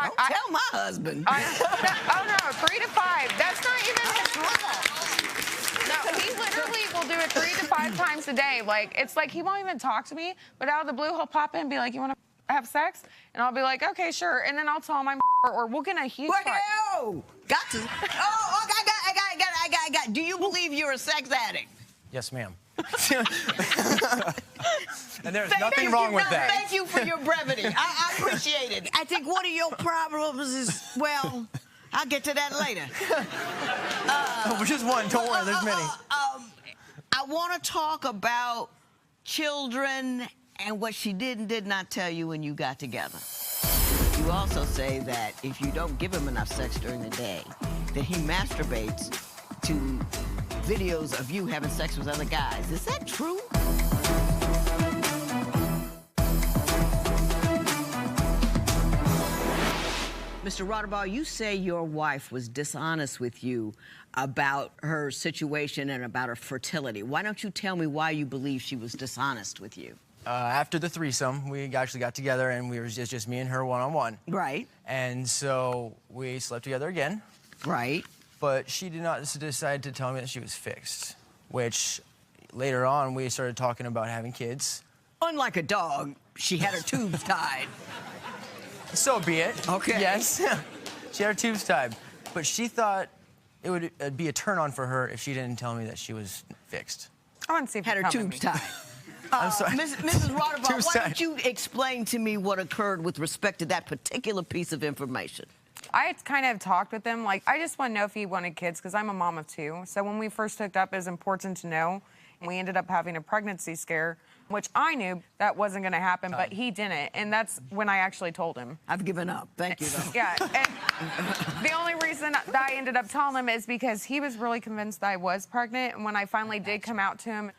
Don't tell my husband. Oh no, 3 to 5. That's not even his normal. No, he literally will do it 3 to 5 times a day. Like, it's like he won't even talk to me, but out of the blue, he'll pop in and be like, "You want to have sex?" And I'll be like, "Okay, sure." And then I'll tell him or we'll get in a huge fight. Whoa! Got to. Oh, I got. Do you believe you're a sex addict? Yes, ma'am. And there's nothing wrong with that. Thank you for your brevity. I appreciate it. I think one of your problems is, well, I'll get to that later. Just one. Don't worry, there's many. I want to talk about children and what she did and did not tell you when you got together. You also say that if you don't give him enough sex during the day, that he masturbates to videos of you having sex with other guys. Is that true? Mr. Rodabaugh, you say your wife was dishonest with you about her situation and about her fertility. Why don't you tell me why you believe she was dishonest with you? After the threesome, we actually got together and we were just me and her one-on-one. Right. And so we slept together again. Right. But she did not decide to tell me that she was fixed, which later on we started talking about having kids. Unlike a dog, she had her tubes tied. So be it. Okay. Yes. She had her tubes tied. But she thought it would be a turn-on for her if she didn't tell me that she was fixed. I want to see if had her tubes tied. I'm sorry. Mrs. Rodabaugh, Tubes why tied. don't you explain to me what occurred with respect to that particular piece of information? I had kind of talked with him, like, I just want to know if he wanted kids, because I'm a mom of 2. So when we first hooked up, it was important to know. We ended up having a pregnancy scare, which I knew that wasn't going to happen, but he didn't. And that's when I actually told him. I've given up. Thank you, though. Yeah. And the only reason that I ended up telling him is because he was really convinced that I was pregnant. And when I finally did come out to him,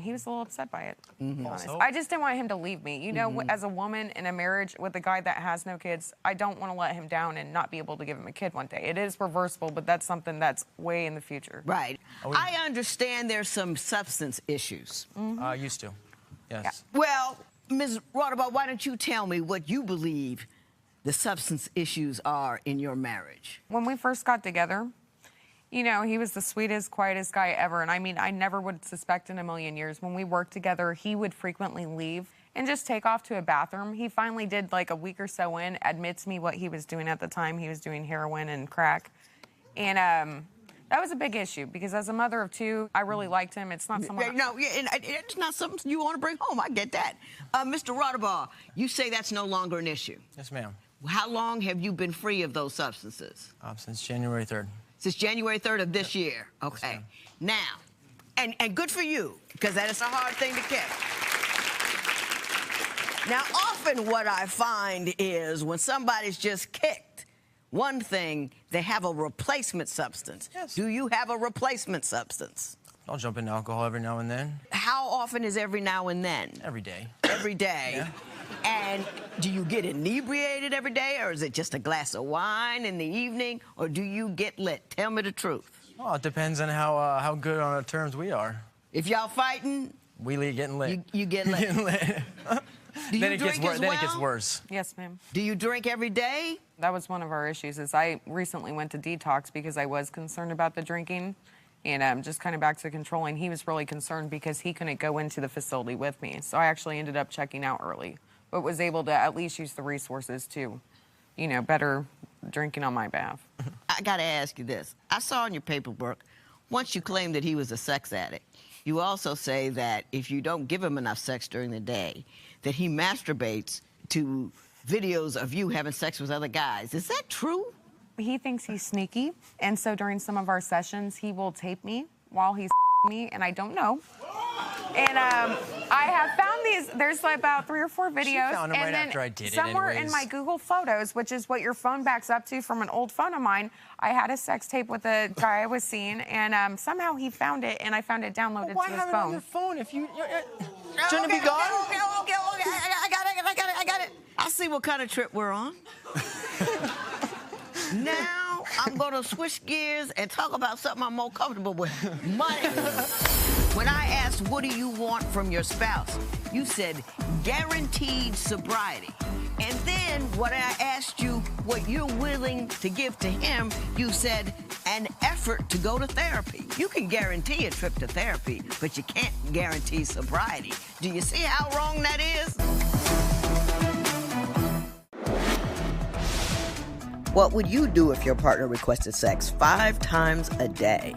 he was a little upset by it. To be honest. I just didn't want him to leave me. You know, as a woman in a marriage with a guy that has no kids, I don't want to let him down and not be able to give him a kid one day. It is reversible, but that's something that's way in the future. Right. I understand there's some substance issues. Used to. Yes. Well, Ms. Rodabaugh, why don't you tell me what you believe the substance issues are in your marriage? When we first got together, you know, he was the sweetest, quietest guy ever. And I mean, I never would suspect in a million years. When we worked together, he would frequently leave and just take off to a bathroom. He finally did, like a week or so in, admits me what he was doing at the time. He was doing heroin and crack. And that was a big issue because as a mother of 2, I really liked him. It's not someone... No, it's not something you want to bring home. I get that. Mr. Rodabaugh, you say that's no longer an issue. Yes, ma'am. How long have you been free of those substances? Since January 3rd. Since January 3rd of this year. Okay. Now, and good for you, because that is a hard thing to catch. Now, often what I find is when somebody's just kicked, one thing, they have a replacement substance. Yes. Do you have a replacement substance? I'll jump into alcohol every now and then. How often is every now and then? Every day. Every day. Yeah. And do you get inebriated every day, or is it just a glass of wine in the evening, or do you get lit? Tell me the truth. Well, it depends on how good on the terms we are. If y'all fighting, we getting lit. You get lit. Getting lit. Do you then it drink gets worse. as Then well? it gets worse. Yes, ma'am. Do you drink every day? That was one of our issues. Is I recently went to detox because I was concerned about the drinking, and just kind of back to controlling. He was really concerned because he couldn't go into the facility with me, so I actually ended up checking out early, but was able to at least use the resources to, better drinking on my behalf. I got to ask you this. I saw in your paperwork, once you claimed that he was a sex addict, you also say that if you don't give him enough sex during the day, that he masturbates to videos of you having sex with other guys. Is that true? He thinks he's sneaky, and so during some of our sessions, he will tape me while he's me, and I don't know. And I have found these. There's about 3 or 4 videos. She found them and right then after I did it somewhere in anyways. my Google Photos, which is what your phone backs up to from an old phone of mine, I had a sex tape with a guy I was seeing, and somehow he found it, and I found it downloaded Why to his have it on phone. your phone if you shouldn't it be gone? Okay. I got it. I see what kind of trip we're on. Now I'm going to switch gears and talk about something I'm more comfortable with. Money. When I asked, what do you want from your spouse? You said, guaranteed sobriety. And then when I asked you what you're willing to give to him, you said, an effort to go to therapy. You can guarantee a trip to therapy, but you can't guarantee sobriety. Do you see how wrong that is? What would you do if your partner requested sex 5 times a day?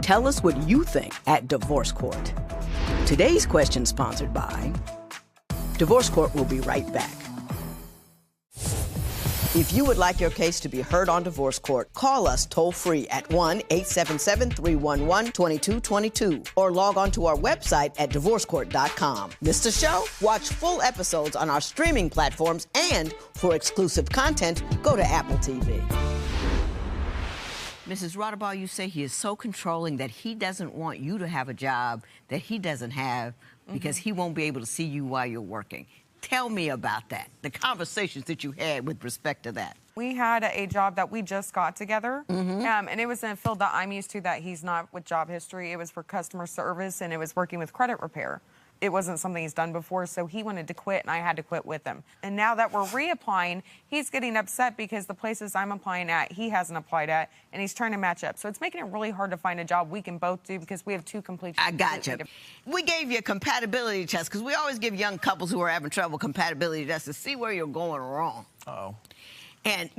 Tell us what you think at Divorce Court. Today's question sponsored by Divorce Court will be right back. If you would like your case to be heard on Divorce Court, call us toll-free at 1-877-311-2222 or log on to our website at divorcecourt.com. Missed a show? Watch full episodes on our streaming platforms, and for exclusive content, go to Apple TV. Mrs. Rodabaugh, you say he is so controlling that he doesn't want you to have a job that he doesn't have because he won't be able to see you while you're working. Tell me about that, the conversations that you had with respect to that. We had a job that we just got together, and it was in a field that I'm used to that he's not with job history. It was for customer service, and it was working with credit repair. It wasn't something he's done before, so he wanted to quit, and I had to quit with him. And now that we're reapplying, he's getting upset because the places I'm applying at, he hasn't applied at, and he's trying to match up. So it's making it really hard to find a job we can both do because we have 2 complete. I gotcha. We gave you a compatibility test because we always give young couples who are having trouble compatibility tests to see where you're going wrong. Uh-oh. And,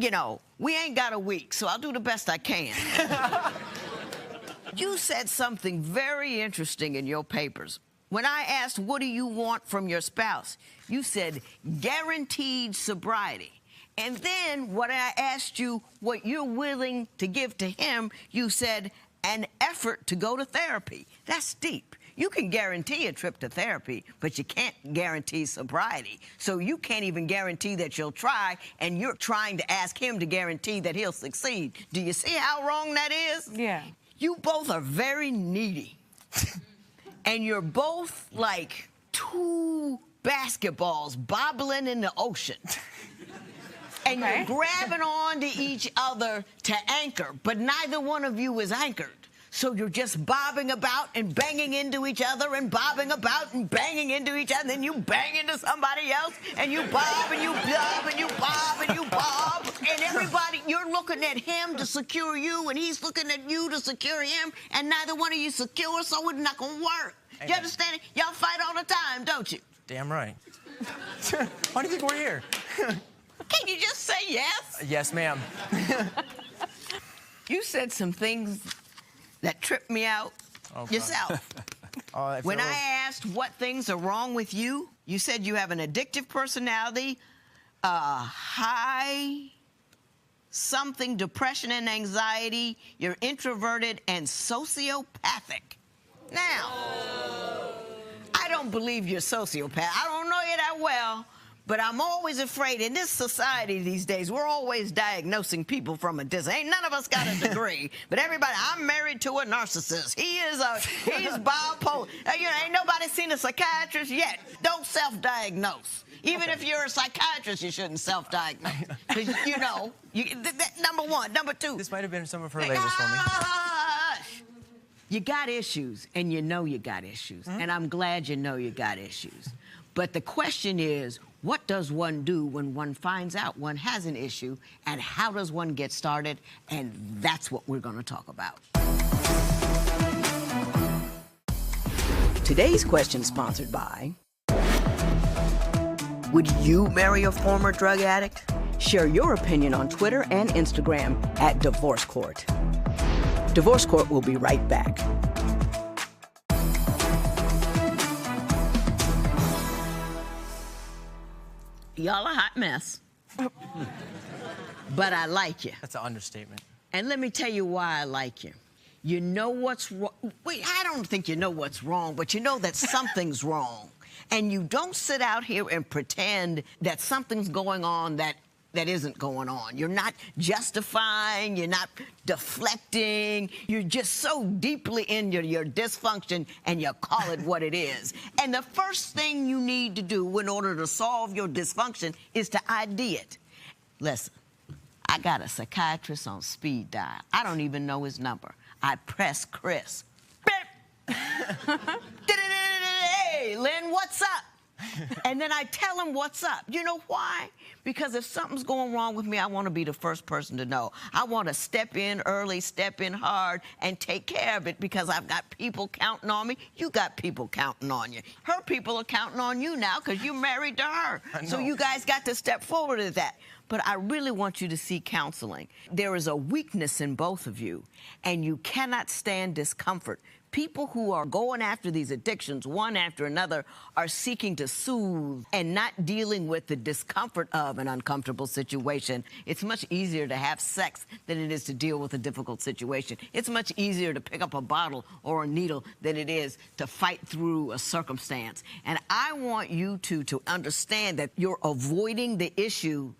we ain't got a week, so I'll do the best I can. You said something very interesting in your papers. When I asked, what do you want from your spouse? You said, guaranteed sobriety. And then when I asked you what you're willing to give to him, you said, an effort to go to therapy. That's deep. You can guarantee a trip to therapy, but you can't guarantee sobriety. So you can't even guarantee that you'll try, and you're trying to ask him to guarantee that he'll succeed. Do you see how wrong that is? Yeah. You both are very needy. And you're both like 2 basketballs bobbling in the ocean. And you're grabbing on to each other to anchor, but neither one of you is anchored. So you're just bobbing about and banging into each other and bobbing about and banging into each other. And then you bang into somebody else and you bob and you bob and you bob and you bob. And everybody, you're looking at him to secure you and he's looking at you to secure him. And neither one of you secure, so it's not going to work. You understand it? Y'all fight all the time, don't you? Damn right. Why do you think we're here? Can you just say yes? Yes, ma'am. You said some things that tripped me out yourself. When I asked what things are wrong with you, you said you have an addictive personality, high something, depression and anxiety, you're introverted and sociopathic. Now, I don't believe you're a sociopath. I don't know you that well, But I'm always afraid in this society these days, we're always diagnosing people from a distance. Ain't none of us got a degree, but everybody, I'm married to a narcissist. He's bipolar. Ain't nobody seen a psychiatrist yet. Don't self-diagnose. Even if you're a psychiatrist, you shouldn't self-diagnose. Because, number one. Number two. This might have been some of her labels for me. You got issues, and you know you got issues. And I'm glad you know you got issues. But the question is, what does one do when one finds out one has an issue, and how does one get started? And that's what we're going to talk about. Today's question is sponsored by... Would you marry a former drug addict? Share your opinion on Twitter and Instagram at Divorce Court. Divorce Court will be right back. Y'all a hot mess. But I like you. That's an understatement. And let me tell you why I like you. You know what's wrong. Wait, I don't think you know what's wrong, but you know that something's wrong. And you don't sit out here and pretend that something's going on that isn't going on. You're not justifying, you're not deflecting, you're just so deeply in your dysfunction, and you call it what it is. And the first thing you need to do in order to solve your dysfunction is to ID it. Listen, I got a psychiatrist on speed dial. I don't even know his number. I press Chris. Hey, Lynn, what's up? And then I tell him what's up. You know why? Because if something's going wrong with me, I want to be the first person to know. I want to step in early, step in hard, and take care of it because I've got people counting on me. You got people counting on you. Her people are counting on you now because you're married to her. So you guys got to step forward at that. But I really want you to seek counseling. There is a weakness in both of you, and you cannot stand discomfort. People who are going after these addictions, one after another, are seeking to soothe and not dealing with the discomfort of an uncomfortable situation. It's much easier to have sex than it is to deal with a difficult situation. It's much easier to pick up a bottle or a needle than it is to fight through a circumstance. And I want you to understand that you're avoiding the issue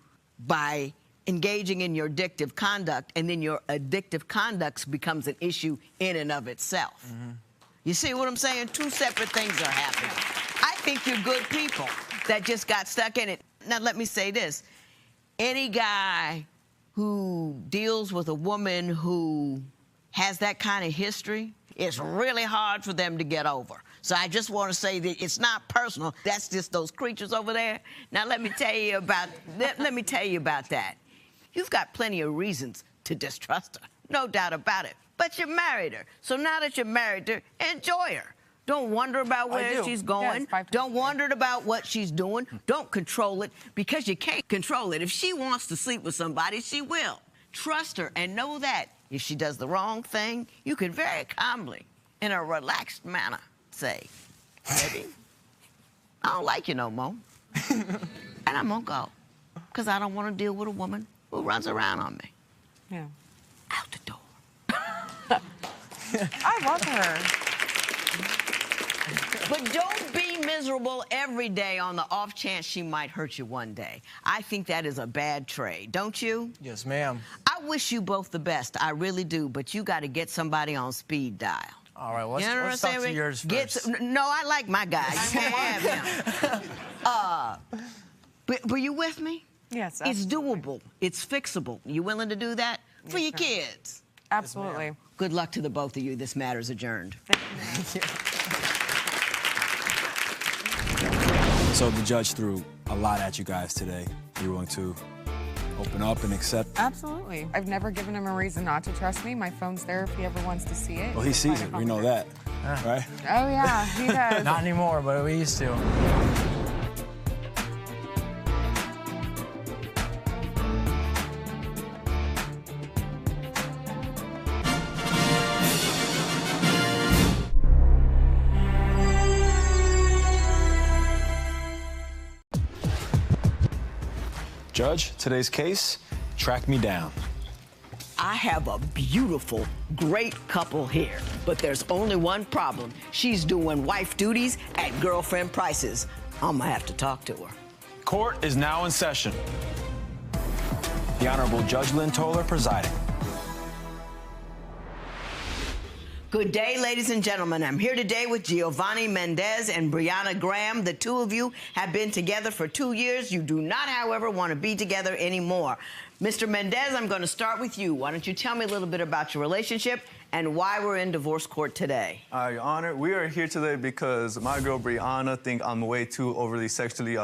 by engaging in your addictive conduct, and then your addictive conduct becomes an issue in and of itself. You see what I'm saying? Two separate things are happening. I think you're good people that just got stuck in it. Now, let me say this. Any guy who deals with a woman who has that kind of history, it's really hard for them to get over. So I just want to say that it's not personal. That's just those creatures over there. Now, let me tell you about that. You've got plenty of reasons to distrust her, no doubt about it. But you married her. So now that you're married her, enjoy her. Don't wonder about where she's going. Yes, don't wonder about what she's doing. Don't control it, because you can't control it. If she wants to sleep with somebody, she will. Trust her and know that if she does the wrong thing, you can very calmly, in a relaxed manner, say, baby, I don't like you no more. And I'm going to go, because I don't want to deal with a woman who runs around on me. Yeah. Out the door. I love her. But don't be miserable every day on the off chance she might hurt you one day. I think that is a bad trade, don't you? Yes, ma'am. I wish you both the best. I really do. But you got to get somebody on speed dial. All right, well, let's talk to yours first. No, I like my guy. You can't have him. But were you with me? Yes, absolutely. It's doable. It's fixable. You willing to do that? For your kids. Absolutely. Yes, good luck to the both of you. This matter's adjourned. So the judge threw a lot at you guys today. You're willing to open up and accept? Absolutely. I've never given him a reason not to trust me. My phone's there if he ever wants to see it. Well, he sees it. We know that, right? Oh, yeah, he does. Not anymore, but we used to. Judge, today's case, track me down. I have a beautiful, great couple here, but there's only one problem. She's doing wife duties at girlfriend prices. I'm gonna have to talk to her. Court is now in session. The Honorable Judge Lynn Toler presiding. Good day, ladies and gentlemen. I'm here today with Giovanni Mendez and Brianna Graham. The two of you have been together for 2 years. You do not, however, want to be together anymore. Mr. Mendez, I'm going to start with you. Why don't you tell me a little bit about your relationship and why we're in divorce court today? Your Honor, we are here today because my girl Brianna think I'm way too overly sexually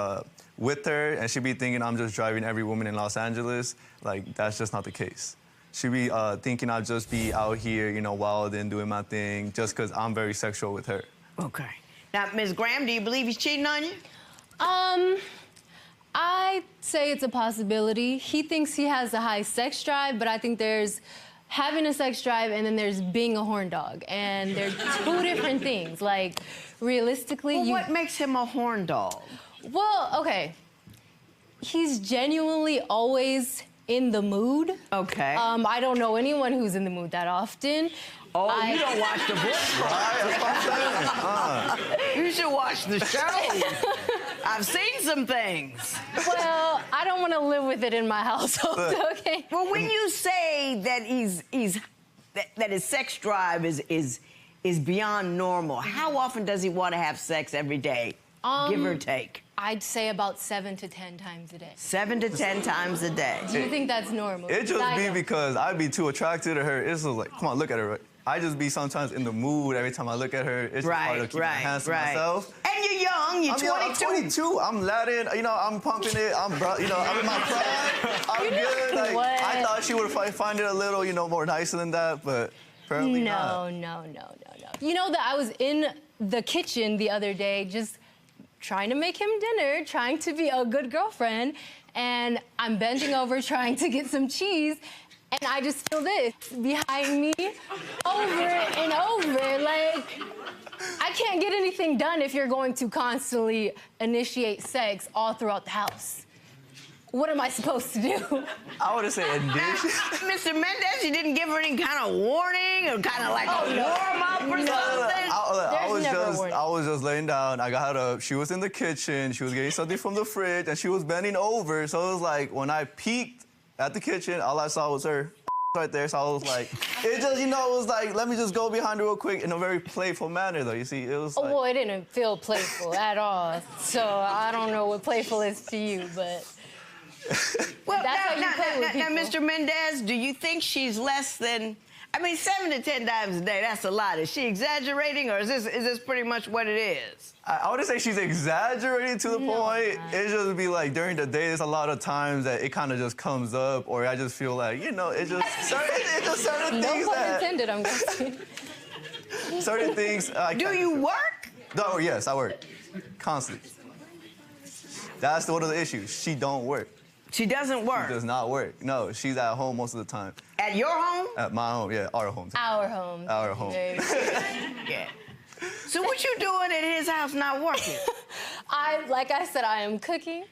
with her, and she be thinking I'm just driving every woman in Los Angeles. Like, that's just not the case. She be thinking I'll just be out here, you know, wild and doing my thing just because I'm very sexual with her. Okay. Now, Ms. Graham, do you believe he's cheating on you? I say it's a possibility. He thinks he has a high sex drive, but I think there's having a sex drive and then there's being a horn dog. And they're two different things. Like, realistically, well, what makes him a horn dog? Well, okay. He's genuinely always in the mood. Okay. I don't know anyone who's in the mood that often. Oh, you don't watch divorce court. You should watch the show. I've seen some things. Well, I don't want to live with it in my household, okay? Well, when you say that that his sex drive is beyond normal, how often does he want to have sex every day, give or take? I'd say about 7 to 10 times a day. 7 to 10 times a day. Do you think that's normal? It just be because I'd be too attracted to her. It's just like, come on, look at her. I just be sometimes in the mood every time I look at her. It's just hard to keep my hands to myself. And you're young, you're 22. I'm 22, I'm Latin, you know, I'm pumping it, I'm in my prime, I'm good. Like, I thought she would find it a little, you know, more nicer than that, but apparently not. No. You know that I was in the kitchen the other day just trying to make him dinner, trying to be a good girlfriend, and I'm bending over trying to get some cheese, and I just feel this behind me over and over. Like, I can't get anything done if you're going to constantly initiate sex all throughout the house. What am I supposed to do? I would have said addiction. Mr. Mendez, you didn't give her any kind of warning or kind of like a warm-up or something? I was just laying down. I got up. She was in the kitchen. She was getting something from the fridge, and she was bending over. So it was like, when I peeked at the kitchen, all I saw was her right there. So I was like, it just, you know, it was like, let me just go behind her real quick in a very playful manner, though. You see, it was like... Oh, well, it didn't feel playful at all. So I don't know what playful is to you, but... Well, that's how you play with people. Now, Mr. Mendez, do you think she's less than... I mean, 7 to 10 times a day, that's a lot. Is she exaggerating, or is this pretty much what it is? I wouldn't say she's exaggerating to the point. It just be like, during the day, there's a lot of times that it kind of just comes up, or I just feel like, you know, it's just certain things No pun that... intended, I'm guessing. Certain things... Do you work? No, yes, I work. Constantly. That's one of the issues. She don't work. She doesn't work? She does not work. No, she's at home most of the time. At your home? At my home, yeah, our home. Our home. Our home. Yeah. So what you doing at his house not working? Like I said, I am cooking,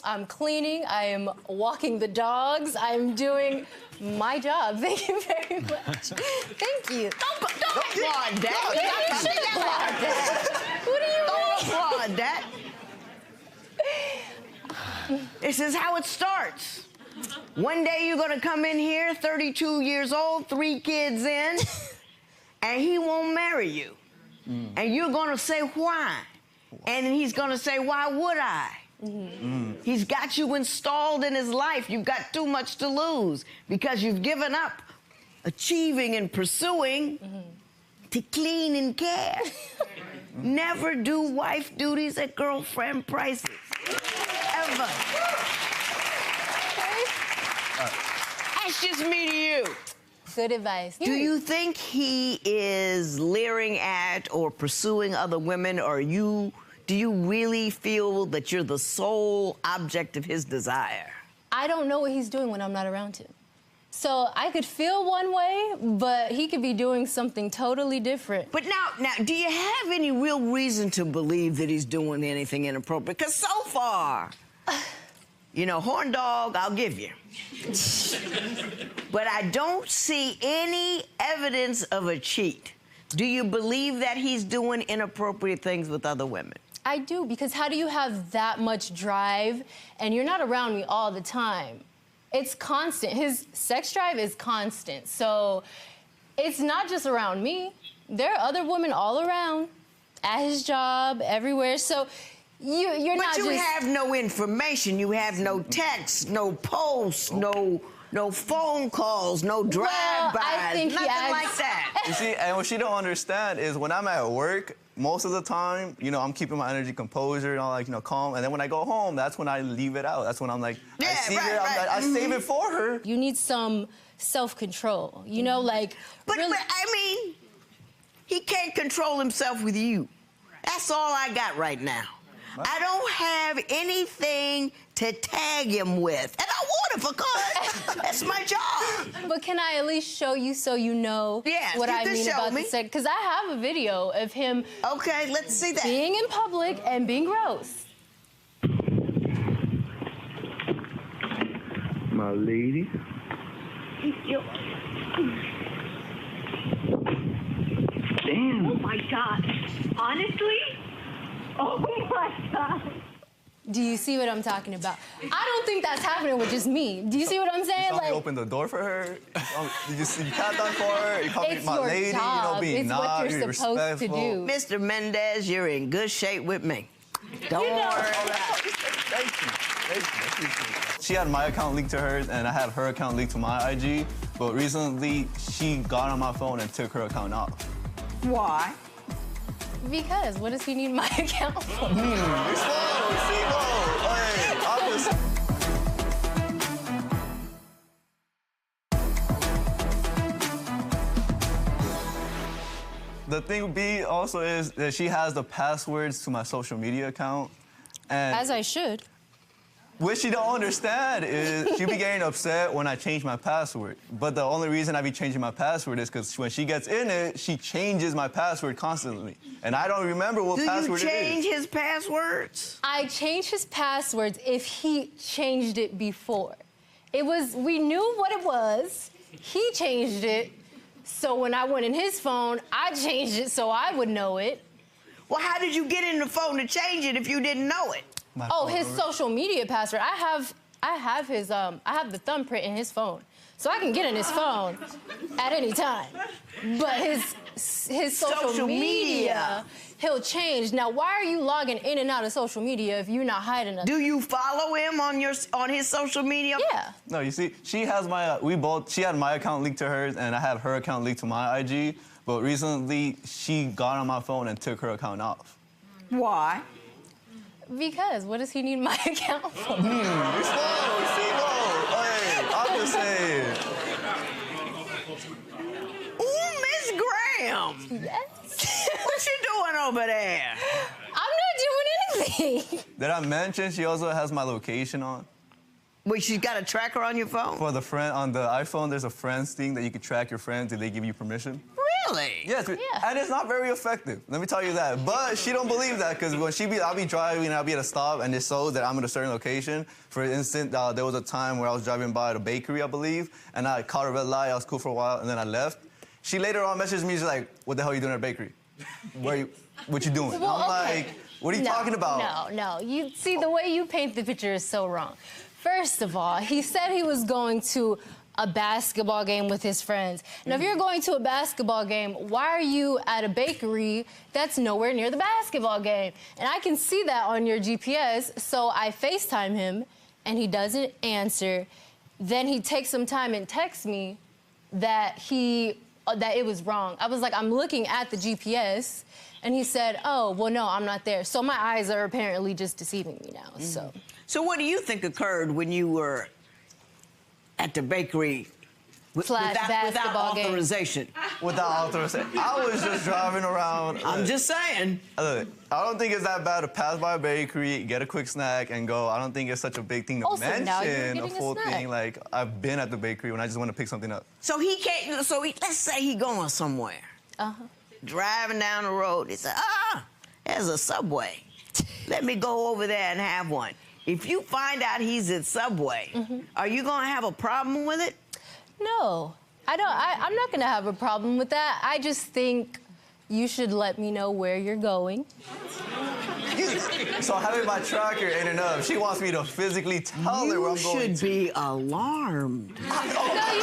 I'm cleaning, I am walking the dogs, I'm doing my job. Thank you very much. Thank you. Don't applaud that. You should applaud that. What do you mean? Don't applaud that. This is how it starts. One day you're gonna come in here, 32 years old, 3 kids in, and he won't marry you. And you're gonna say, why? And he's gonna say, why would I? He's got you installed in his life. You've got too much to lose because you've given up achieving and pursuing to clean and care. Never do wife duties at girlfriend prices. Ever. That's just me to you. Good advice. Do you think he is leering at or pursuing other women, or do you really feel that you're the sole object of his desire? I don't know what he's doing when I'm not around him. So I could feel one way, but he could be doing something totally different. But now, do you have any real reason to believe that he's doing anything inappropriate? Because so far, you know, horn dog, I'll give you. But I don't see any evidence of a cheat. Do you believe that he's doing inappropriate things with other women? I do, because how do you have that much drive and you're not around me all the time? It's constant. His sex drive is constant. So it's not just around me. There are other women all around, at his job, everywhere. So you're not just... But you have no information. You have no texts, no posts, no phone calls, no drive-bys, nothing like that. You see, and what she don't understand is when I'm at work, most of the time, you know, I'm keeping my energy composure and all, like, you know, calm. And then when I go home, that's when I leave it out. That's when I'm like, I see her, I save it for her. You need some self-control, you know, like... But I mean, he can't control himself with you. That's all I got right now. I don't have anything to tag him with. And I want it because that's my job. But can I at least show you so you know what I mean about the sex? Because I have a video of him... Okay, let's see that. ...being in public and being gross. My lady. Damn. Oh, my God. Honestly? Oh, my God. Do you see what I'm talking about? I don't think that's happening with just me. Do you see what I'm saying? You opened the door for her. You tapped on for her. You called me my lady. Job. You know, being it's what you're supposed respectful. to do. Mr. Mendez, you're in good shape with me. Don't worry about it. Thank you. She had my account linked to hers, and I had her account linked to my IG. But recently, she got on my phone and took her account off. Why? Because what does he need my account for? The thing B also is that she has the passwords to my social media account. And as I should. What she don't understand is she be getting upset when I change my password. But the only reason I be changing my password is because when she gets in it, she changes my password constantly. And I don't remember what password it is. Do you change his passwords? I change his passwords if he changed it before. We knew what it was. He changed it. So when I went in his phone, I changed it so I would know it. Well, how did you get in the phone to change it if you didn't know it? His social media password. I have the thumbprint in his phone. So I can get in his phone at any time. But his social media, he'll change. Now, why are you logging in and out of social media if you're not hiding nothing? Do you follow him on his social media? Yeah. No, you see, she has she had my account linked to hers, and I had her account linked to my IG. But recently, she got on my phone and took her account off. Why? Because what does he need my account for? I'm just saying. Ooh, Miss Graham. Yes. What you doing over there? I'm not doing anything. Did I mention she also has my location on? Wait, she's got a tracker on your phone? For the friend on the iPhone, there's a friends thing that you can track your friends if they give you permission. Really? Yes, and it's not very effective. Let me tell you that. But she don't believe that because when I'll be driving and I'll be at a stop and it shows that I'm at a certain location. For instance, there was a time where I was driving by the bakery, I believe, and I caught a red light. I was cool for a while, and then I left. She later on messaged me. She's like, "What the hell are you doing at the bakery? What you doing?" Well, I'm like, "What are you talking about?" No. You see, the way you paint the picture is so wrong. First of all, he said he was going to a basketball game with his friends. Now, if you're going to a basketball game, why are you at a bakery that's nowhere near the basketball game? And I can see that on your GPS, so I FaceTime him, and he doesn't answer. Then he takes some time and texts me that it was wrong. I was like, I'm looking at the GPS, and he said, oh, well, no, I'm not there. So my eyes are apparently just deceiving me now, so. So what do you think occurred when you were at the bakery without authorization? Without authorization. I was just driving around. I'm just saying. Look, I don't think it's that bad to pass by a bakery, get a quick snack, and go. I don't think it's such a big thing to mention a full thing. Like, I've been at the bakery when I just want to pick something up. So he can't, let's say he going somewhere. Driving down the road, he said, there's a Subway. Let me go over there and have one. If you find out he's at Subway, are you going to have a problem with it? No, I don't. I'm not going to have a problem with that. I just think you should let me know where you're going. You So having my tracker ain't enough. She wants me to physically tell her where I'm going. You should be alarmed. No, you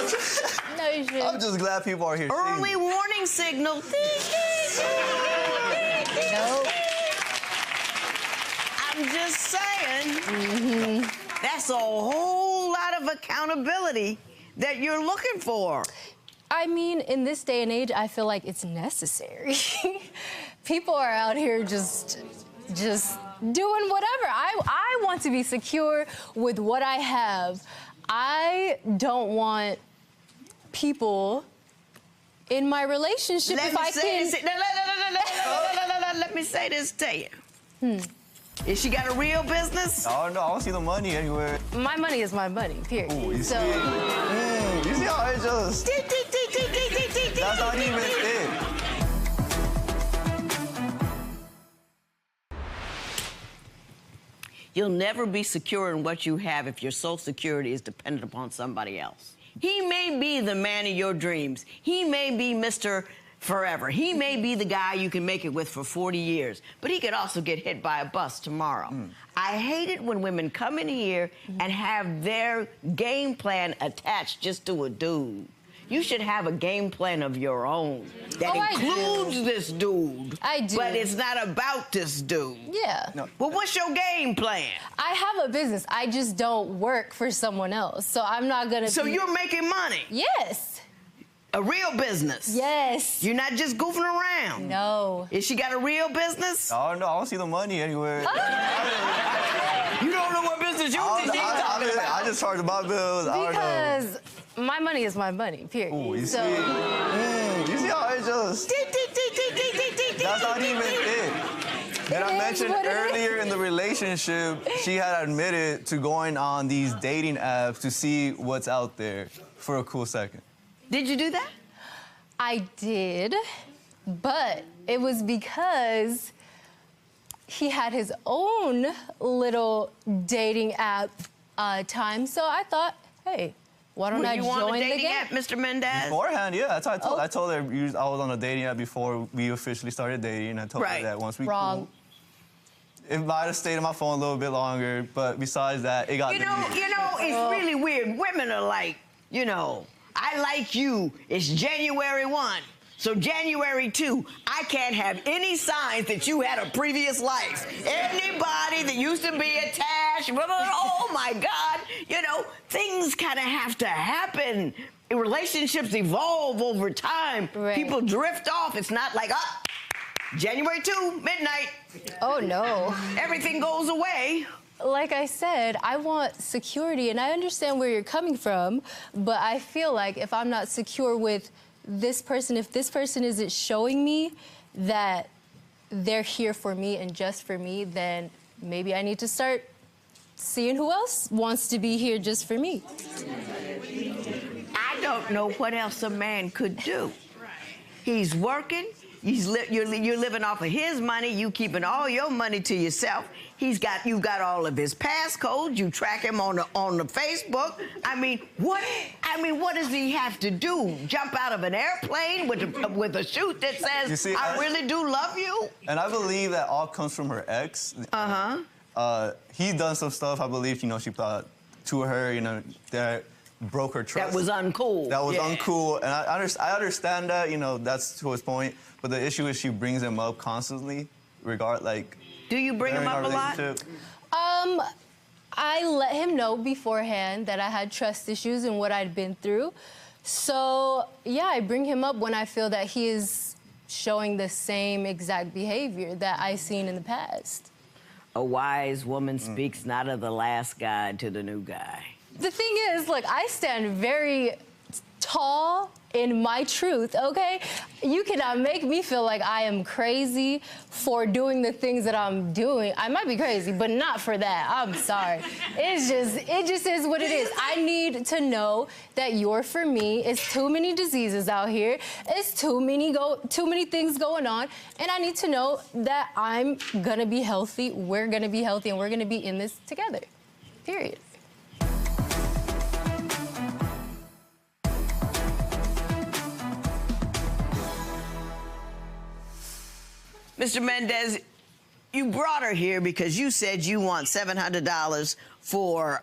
should. No, you should. I'm just glad people are here. Early warning signal. Nope. I'm just saying. That's a whole lot of accountability that you're looking for. I mean, in this day and age, I feel like it's necessary. People are out here just doing whatever. I want to be secure with what I have. I don't want people in my relationship if I can. Let me say this to you. Is she got a real business? Oh, no, I don't see the money anywhere. My money is my money, period. Ooh, you see how it just... That's not even it. You'll never be secure in what you have if your sole security is dependent upon somebody else. He may be the man of your dreams. He may be Mr. Forever. He may be the guy you can make it with for 40 years, but he could also get hit by a bus tomorrow. I hate it when women come in here and have their game plan attached just to a dude. You should have a game plan of your own that includes this dude. I do. But it's not about this dude. Yeah. No. Well, what's your game plan? I have a business. I just don't work for someone else. So I'm not gonna So you're making money? Yes. A real business? Yes. You're not just goofing around? No. Is she got a real business? Oh, no, I don't see the money anywhere. You don't know what business you think she's talking about? I just charge my bills. Because my money is my money, period. Ooh, you so, see? You see how it just... That's not even it. And I mentioned earlier in the relationship, she had admitted to going on these dating apps to see what's out there for a cool second. Did you do that? I did, but it was because he had his own little dating app time. So I thought, hey, why don't I join the game? You on a dating app, Mr. Mendez? Beforehand, yeah. That's what I told. I told her I was on a dating app before we officially started dating. I told her that once we Wrong. It might have stayed on my phone a little bit longer, but besides that, it got deleted. You know, it's really weird. Women are like, you know, I like you. It's January 1. So January 2, I can't have any signs that you had a previous life. Anybody that used to be attached, oh my God, you know, things kind of have to happen. Relationships evolve over time. Right. People drift off. It's not like, January 2, midnight. Oh, no. Everything goes away. Like I said, I want security, and I understand where you're coming from, but I feel like if I'm not secure with this person, if this person isn't showing me that they're here for me and just for me, then maybe I need to start seeing who else wants to be here just for me. I don't know what else a man could do. He's working. You're living off of his money. You keeping all your money to yourself. You've got all of his passcodes. You track him on the Facebook. I mean, what does he have to do? Jump out of an airplane with a chute that says, I really do love you? And I believe that all comes from her ex. He done some stuff. I believe, you know, she thought to her, you know, that broke her trust. That was uncool. That was uncool, and I understand that, you know, that's to his point. But the issue is she brings him up constantly, Do you bring him up a lot? I let him know beforehand that I had trust issues and what I'd been through. So, yeah, I bring him up when I feel that he is showing the same exact behavior that I've seen in the past. A wise woman speaks not of the last guy to the new guy. The thing is, look, I stand very tall in my truth, okay? You cannot make me feel like I am crazy for doing the things that I'm doing. I might be crazy, but not for that. I'm sorry. It just is what it is. I need to know that you're for me. It's too many diseases out here. It's too many things going on, and I need to know that I'm gonna be healthy, we're gonna be healthy, and we're gonna be in this together. Period. Mr. Mendez, you brought her here because you said you want $700 for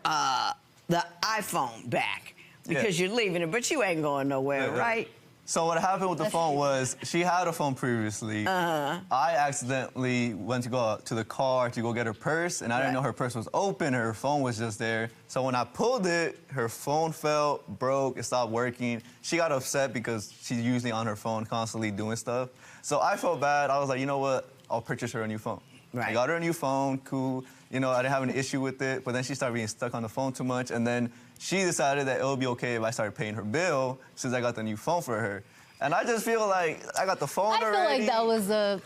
the iPhone back because you're leaving it, but you ain't going nowhere, right? So what happened with the phone was she had a phone previously. I accidentally went to go out to the car to go get her purse, and I didn't know her purse was open. Her phone was just there. So when I pulled it, her phone fell, broke, it stopped working. She got upset because she's usually on her phone constantly doing stuff. So I felt bad. I was like, you know what? I'll purchase her a new phone. I got her a new phone, cool. You know, I didn't have an issue with it, but then she started being stuck on the phone too much, and then she decided that it would be okay if I started paying her bill since I got the new phone for her. And I just feel like I got the phone already. I feel like that was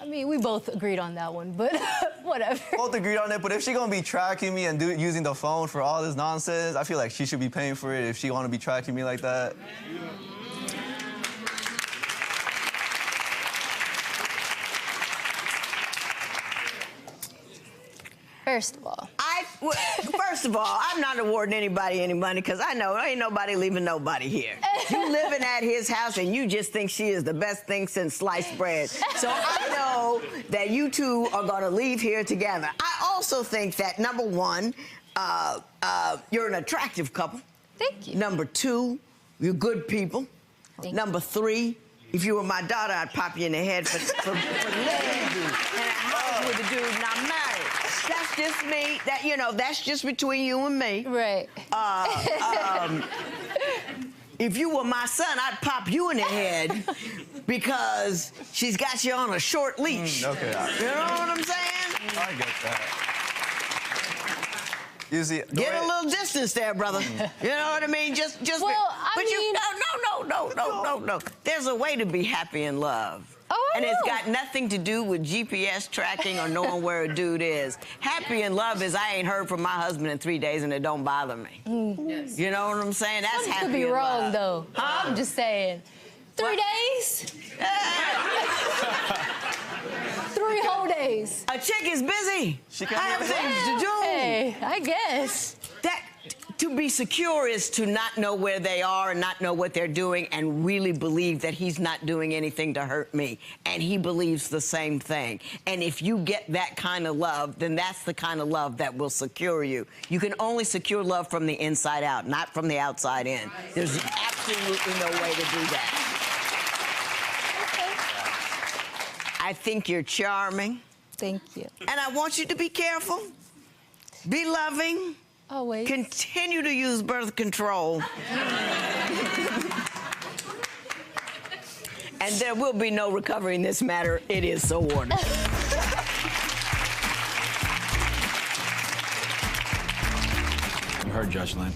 I mean, we both agreed on that one, but whatever. Both agreed on it, but if she's gonna be tracking me and using the phone for all this nonsense, I feel like she should be paying for it if she wanna be tracking me like that. First of all, I'm not awarding anybody any money because I know ain't nobody leaving nobody here. You living at his house and you just think she is the best thing since sliced bread. So I know that you two are going to leave here together. I also think that, number one, you're an attractive couple. Thank you. Number two, you're good people. Number three, if you were my daughter, I'd pop you in the head for letting you and I'm with a dude not married. That's just me. That, you know, that's just between you and me. Right. If you were my son, I'd pop you in the head because she's got you on a short leash. Okay. You know what I'm saying? I get that. You see, get a little distance there, brother. You know what I mean? Just. Well, I mean, no. There's a way to be happy in love. Oh, I and it's know. got nothing to do with GPS tracking or knowing where a dude is. Happy in love is I ain't heard from my husband in 3 days and it don't bother me. Yes. You know what I'm saying? That's Something happy could be in wrong, love. though. Huh? I'm just saying. 3 days? 3 whole days. A chick is busy. She I have things to do. Hey, I guess. That to be secure is to not know where they are and not know what they're doing and really believe that he's not doing anything to hurt me. And he believes the same thing. And if you get that kind of love, then that's the kind of love that will secure you. You can only secure love from the inside out, not from the outside in. There's absolutely no way to do that. I think you're charming. Thank you. And I want you to be careful. Be loving. Always. Continue to use birth control. And there will be no recovering this matter. It is so ordered. You heard Judge Lynn.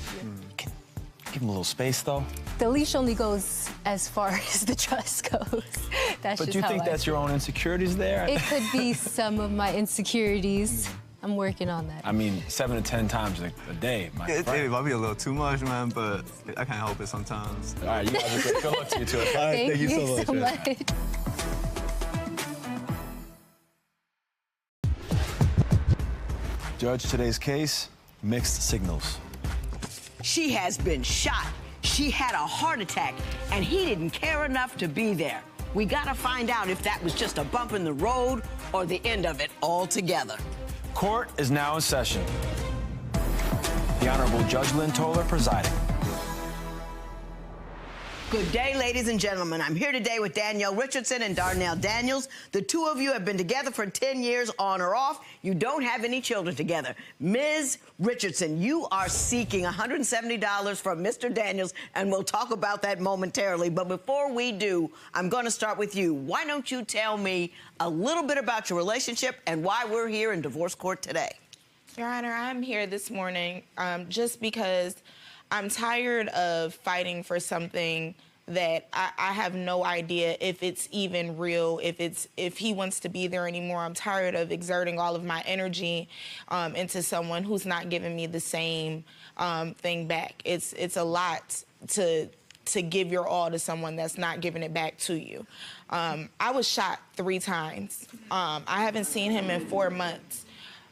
Give him a little space, though. The leash only goes as far as the trust goes. That's But just you how think I that's your own insecurities there? It could be some of my insecurities. I'm working on that. I mean, 7 to 10 times a day, my It friend. might be a little too much, man, but I can't help it sometimes. All right, you guys are good. Good luck to you, too. All right, thank you so much. Judge, today's case, mixed signals. She has been shot. She had a heart attack, and he didn't care enough to be there. We gotta find out if that was just a bump in the road or the end of it altogether. Court is now in session. The Honorable Judge Lynn Toler presiding. Good day, ladies and gentlemen. I'm here today with Danielle Richardson and Darnell Daniels. The two of you have been together for 10 years on or off. You don't have any children together. Ms. Richardson, you are seeking $170 from Mr. Daniels, and we'll talk about that momentarily. But before we do, I'm going to start with you. Why don't you tell me a little bit about your relationship and why we're here in divorce court today? Your Honor, I'm here this morning just because I'm tired of fighting for something that I have no idea if it's even real, if he wants to be there anymore. I'm tired of exerting all of my energy into someone who's not giving me the same thing back. It's a lot to give your all to someone that's not giving it back to you. I was shot 3 times. I haven't seen him in 4 months,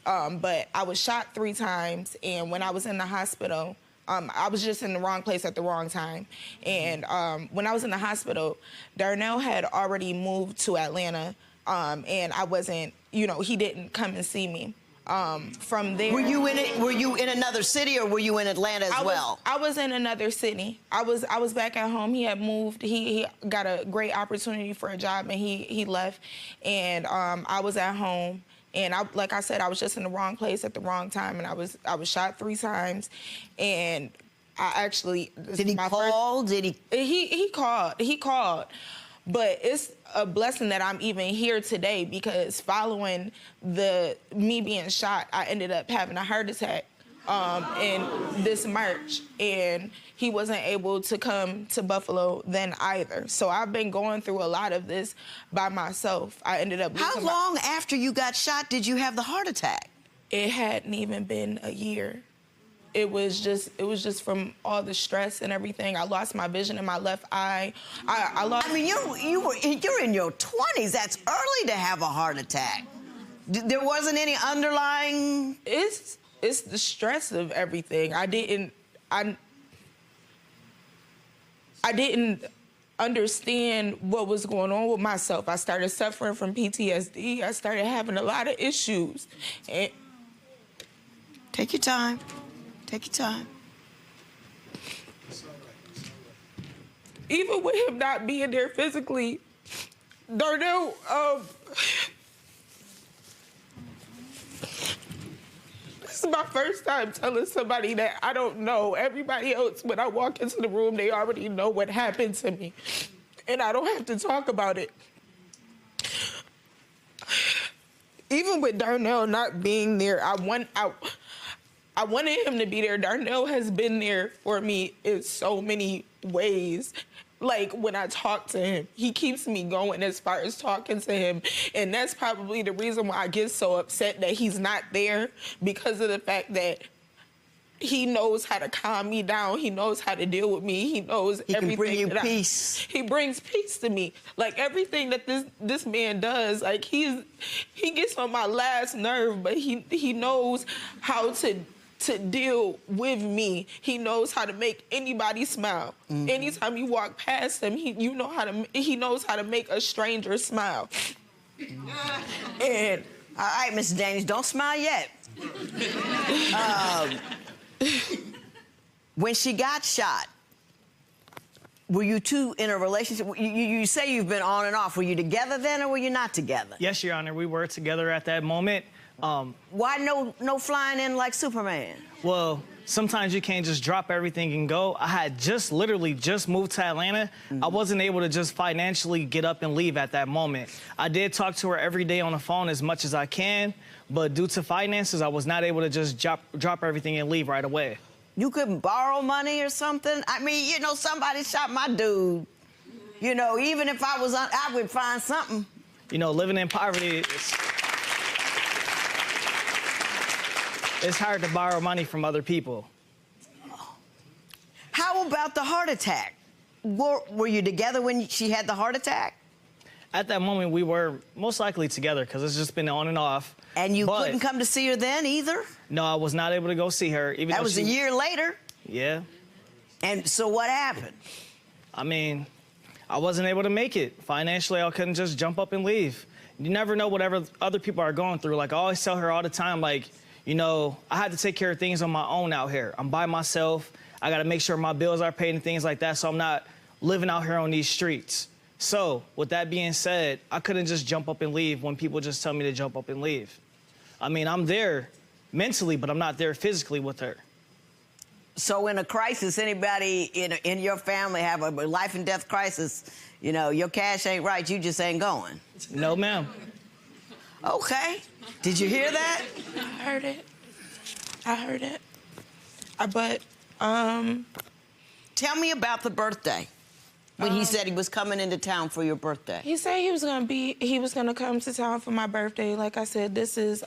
but I was shot 3 times, and when I was in the hospital, I was just in the wrong place at the wrong time. And when I was in the hospital, Darnell had already moved to Atlanta and I wasn't, you know, he didn't come and see me. From there, were you in another city, or were you in Atlanta as well? I was in another city. I was back at home. He had moved. He got a great opportunity for a job, and he left. And I was at home. And like I said, I was just in the wrong place at the wrong time, and I was shot 3 times. And I actually did he call? Did he? He called. He called. But it's a blessing that I'm even here today, because following me being shot, I ended up having a heart attack in this March, and he wasn't able to come to Buffalo then either. So I've been going through a lot of this by myself. I ended up. How long after you got shot did you have the heart attack? It hadn't even been a year. It was just from all the stress and everything. I lost my vision in my left eye. I lost. I mean, you're in your 20s. That's early to have a heart attack. There wasn't any underlying. It's the stress of everything. I didn't understand what was going on with myself. I started suffering from PTSD. I started having a lot of issues. And take your time. Take your time. Even with him not being there physically, Darnell, this is my first time telling somebody that I don't know. Everybody else, when I walk into the room, they already know what happened to me, and I don't have to talk about it. Even with Darnell not being there, I wanted him to be there. Darnell has been there for me in so many ways. Like, when I talk to him, he keeps me going as far as talking to him. And that's probably the reason why I get so upset that he's not there, because of the fact that he knows how to calm me down. He knows how to deal with me. He knows everything. He can bring you peace. He brings peace to me. Like, everything that this man does, like, he gets on my last nerve, but he knows how to deal with me. He knows how to make anybody smile. Mm-hmm. Anytime you walk past him, he knows how to make a stranger smile. And all right, Mr. Daniels, don't smile yet. When she got shot, were you two in a relationship? You say you've been on and off. Were you together then, or were you not together? Yes, Your Honor, we were together at that moment. Why no flying in like Superman? Well, sometimes you can't just drop everything and go. I had literally just moved to Atlanta. Mm-hmm. I wasn't able to just financially get up and leave at that moment. I did talk to her every day on the phone as much as I can, but due to finances, I was not able to just drop everything and leave right away. You couldn't borrow money or something? I mean, you know, somebody shot my dude. You know, even if I was I would find something. You know, living in poverty, it's hard to borrow money from other people. How about the heart attack? Were you together when she had the heart attack? At that moment, we were most likely together, because it's just been on and off. And you couldn't come to see her then either? No, I was not able to go see her. That was a year later? Yeah. And so what happened? I mean, I wasn't able to make it. Financially, I couldn't just jump up and leave. You never know whatever other people are going through. Like, I always tell her all the time, like, you know, I had to take care of things on my own out here. I'm by myself. I got to make sure my bills are paid and things like that, so I'm not living out here on these streets. So, with that being said, I couldn't just jump up and leave when people just tell me to jump up and leave. I mean, I'm there mentally, but I'm not there physically with her. So in a crisis, anybody in your family have a life and death crisis, you know, your cash ain't right, you just ain't going? No, ma'am. Okay. Did you hear that? I heard it. Tell me about the birthday. When he said he was coming into town for your birthday. He said he was gonna come to town for my birthday. Like I said, this is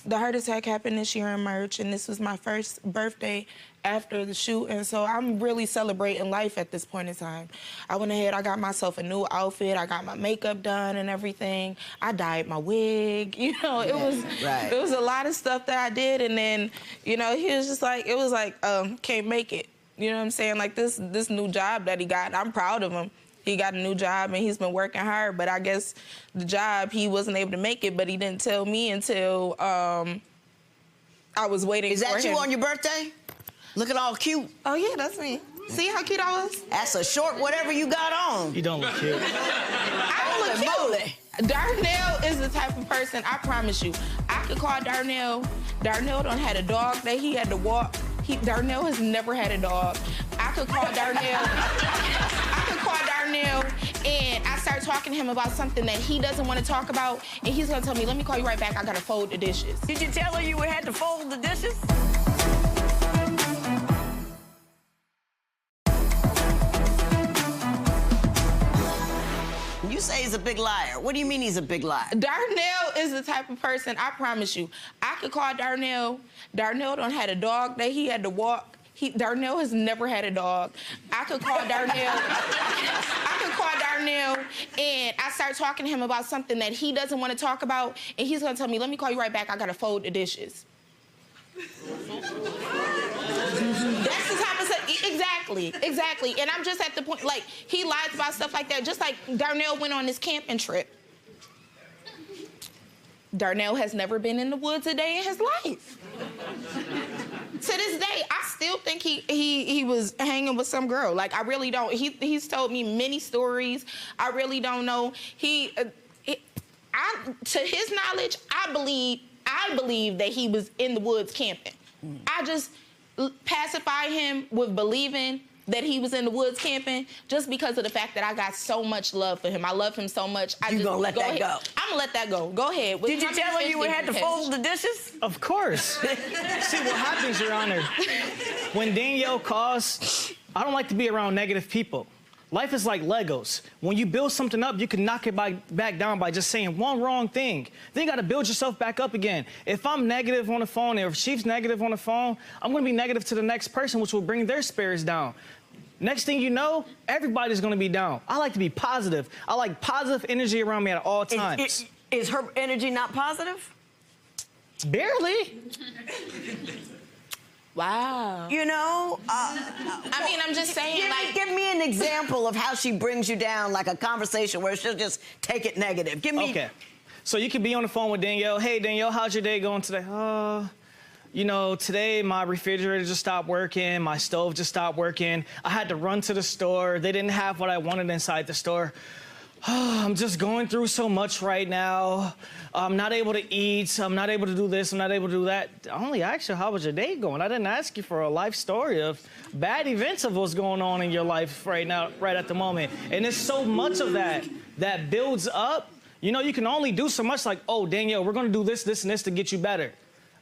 the heart attack happened this year in March, and this was my first birthday after the shoot, and so I'm really celebrating life at this point in time. I went ahead, I got myself a new outfit, I got my makeup done and everything. I dyed my wig, you know, it was a lot of stuff that I did, and then, you know, he was just like, it was like, can't make it. You know what I'm saying? Like, this new job that he got, I'm proud of him. He got a new job and he's been working hard, but I guess the job, he wasn't able to make it, but he didn't tell me until I was waiting Is for him. that you on your birthday? Looking all cute. Oh, yeah, that's me. See how cute I was? That's a short whatever you got on. You don't look cute. I don't look cute. Darnell is the type of person, I promise you, I could call Darnell. Darnell done had a dog that he had to walk. Darnell has never had a dog. I could call Darnell. And I start talking to him about something that he doesn't want to talk about, and he's gonna tell me, let me call you right back, I gotta fold the dishes. Did you tell her you had to fold the dishes? You say he's a big liar. What do you mean he's a big liar? Darnell is the type of person, I promise you, I could call Darnell. Darnell done had a dog that he had to walk. Darnell has never had a dog. I could call Darnell. And I start talking to him about something that he doesn't want to talk about, and he's gonna tell me, let me call you right back, I gotta fold the dishes. That's the type of stuff, exactly. And I'm just at the point, like, he lies about stuff like that, just like Darnell went on this camping trip. Darnell has never been in the woods a day in his life. To this day, I still think he was hanging with some girl. Like, I really don't. He's told me many stories. I really don't know. To his knowledge, I believe that he was in the woods camping. I just pacify him with believing that he was in the woods camping just because of the fact that I got so much love for him. I love him so much. You gonna let that go? I'm gonna let that go. Go ahead. Did you tell her you had to fold the dishes? Of course. See, what happens, Your Honor, when Danielle calls, I don't like to be around negative people. Life is like Legos. When you build something up, you can knock it back down by just saying one wrong thing. Then you gotta build yourself back up again. If I'm negative on the phone, or if she's negative on the phone, I'm gonna be negative to the next person, which will bring their spirits down. Next thing you know, everybody's gonna be down. I like to be positive. I like positive energy around me at all times. Is her energy not positive? Barely. Wow. You know, I mean, I'm just saying, give me an example of how she brings you down, like a conversation where she'll just take it negative. Give me. Okay. So you could be on the phone with Danielle. Hey, Danielle, how's your day going today? You know, today my refrigerator just stopped working, my stove just stopped working. I had to run to the store. They didn't have what I wanted inside the store. I'm just going through so much right now. I'm not able to eat. I'm not able to do this. I'm not able to do that. I only asked you, how was your day going? I didn't ask you for a life story of bad events of what's going on in your life right now, right at the moment. And there's so much of that builds up. You know, you can only do so much, like, oh, Danielle, we're gonna do this, this, and this to get you better.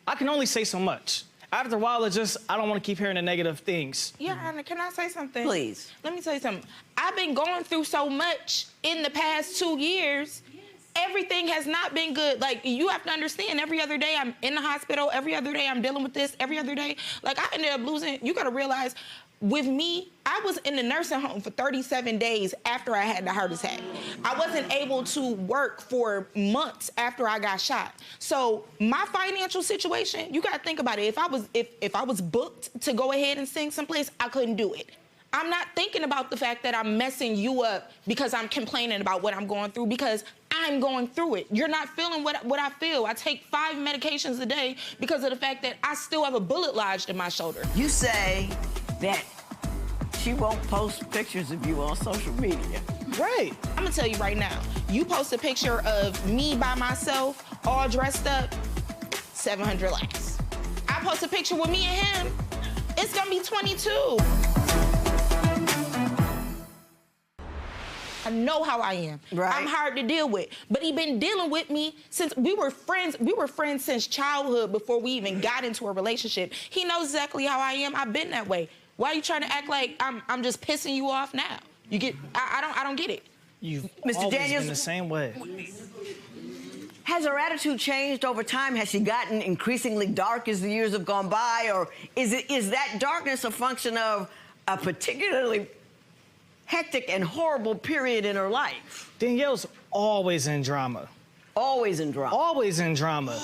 I can only say so much. After a while, it's just, I don't want to keep hearing the negative things. Yeah, Anna, can I say something? Please. Let me tell you something. I've been going through so much in the past 2 years. Everything has not been good. Like, you have to understand, every other day I'm in the hospital, every other day I'm dealing with this, every other day. Like, I ended up losing, you gotta realize, with me, I was in the nursing home for 37 days after I had the heart attack. I wasn't able to work for months after I got shot. So my financial situation, you gotta think about it. If I was booked to go ahead and sing someplace, I couldn't do it. I'm not thinking about the fact that I'm messing you up because I'm complaining about what I'm going through, because I'm going through it. You're not feeling what I feel. I take 5 medications a day because of the fact that I still have a bullet lodged in my shoulder. You say that she won't post pictures of you on social media. Right. I'm gonna tell you right now, you post a picture of me by myself, all dressed up, 700 likes. I post a picture with me and him, it's gonna be 22. I know how I am. Right. I'm hard to deal with. But he been dealing with me since we were friends. We were friends since childhood before we even got into a relationship. He knows exactly how I am. I've been that way. Why are you trying to act like I'm just pissing you off now? You get, I don't get it. You've Mr. always Daniels, been the same way. Has her attitude changed over time? Has she gotten increasingly dark as the years have gone by? Or is that darkness a function of a particularly hectic and horrible period in her life? Danielle's always in drama. Always in drama? Always in drama.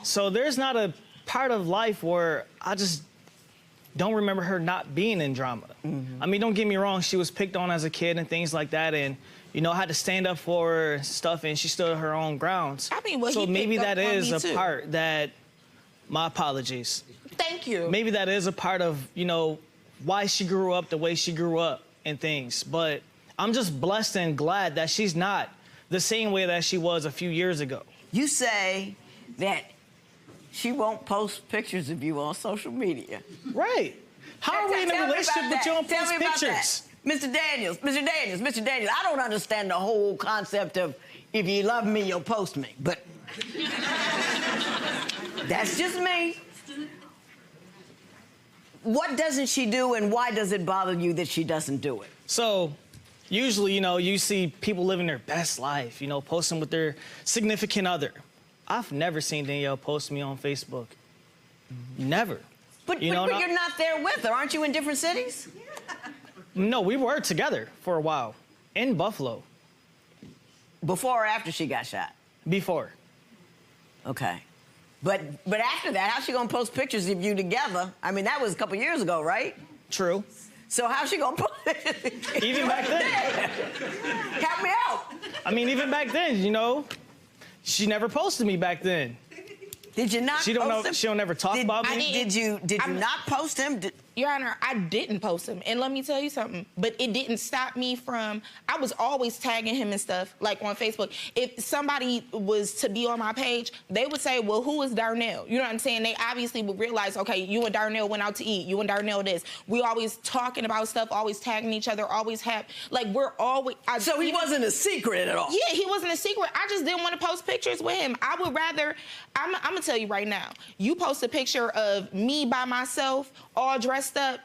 So there's not a part of life where I just don't remember her not being in drama. I mean, don't get me wrong, she was picked on as a kid and things like that, and you know, I had to stand up for her and stuff, and she stood her own grounds. I mean, well, so he maybe picked that up on is me a too. part that, my apologies. Thank you. Maybe that is a part of, you know, why she grew up the way she grew up and things. But I'm just blessed and glad that she's not the same way that she was a few years ago. You say that she won't post pictures of you on social media. Right. How are we in a relationship but you don't post pictures? Mr. Daniels, I don't understand the whole concept of if you love me, you'll post me. But that's just me. What doesn't she do and why does it bother you that she doesn't do it? So, usually, you know, you see people living their best life, you know, posting with their significant other. I've never seen Danielle post me on Facebook. Never. But you're not there with her. Aren't you in different cities? No, we were together for a while in Buffalo. Before or after she got shot? Before. Okay. But after that, how's she gonna post pictures of you together? I mean, that was a couple years ago, right? True. So how's she gonna post Even back then. Help me out. I mean, even back then, you know, she never posted me back then. Did you not She don't post know. him? She don't ever talk about me. Did you not post him? Your Honor, I didn't post him. And let me tell you something, but it didn't stop me from, I was always tagging him and stuff, like on Facebook. If somebody was to be on my page, they would say, well, who is Darnell? You know what I'm saying? They obviously would realize, okay, you and Darnell went out to eat. You and Darnell this. We always talking about stuff, always tagging each other, always have, like we're always. So he wasn't a secret at all? Yeah, he wasn't a secret. I just didn't want to post pictures with him. I would rather, I'm gonna tell you right now, you post a picture of me by myself, all dressed up,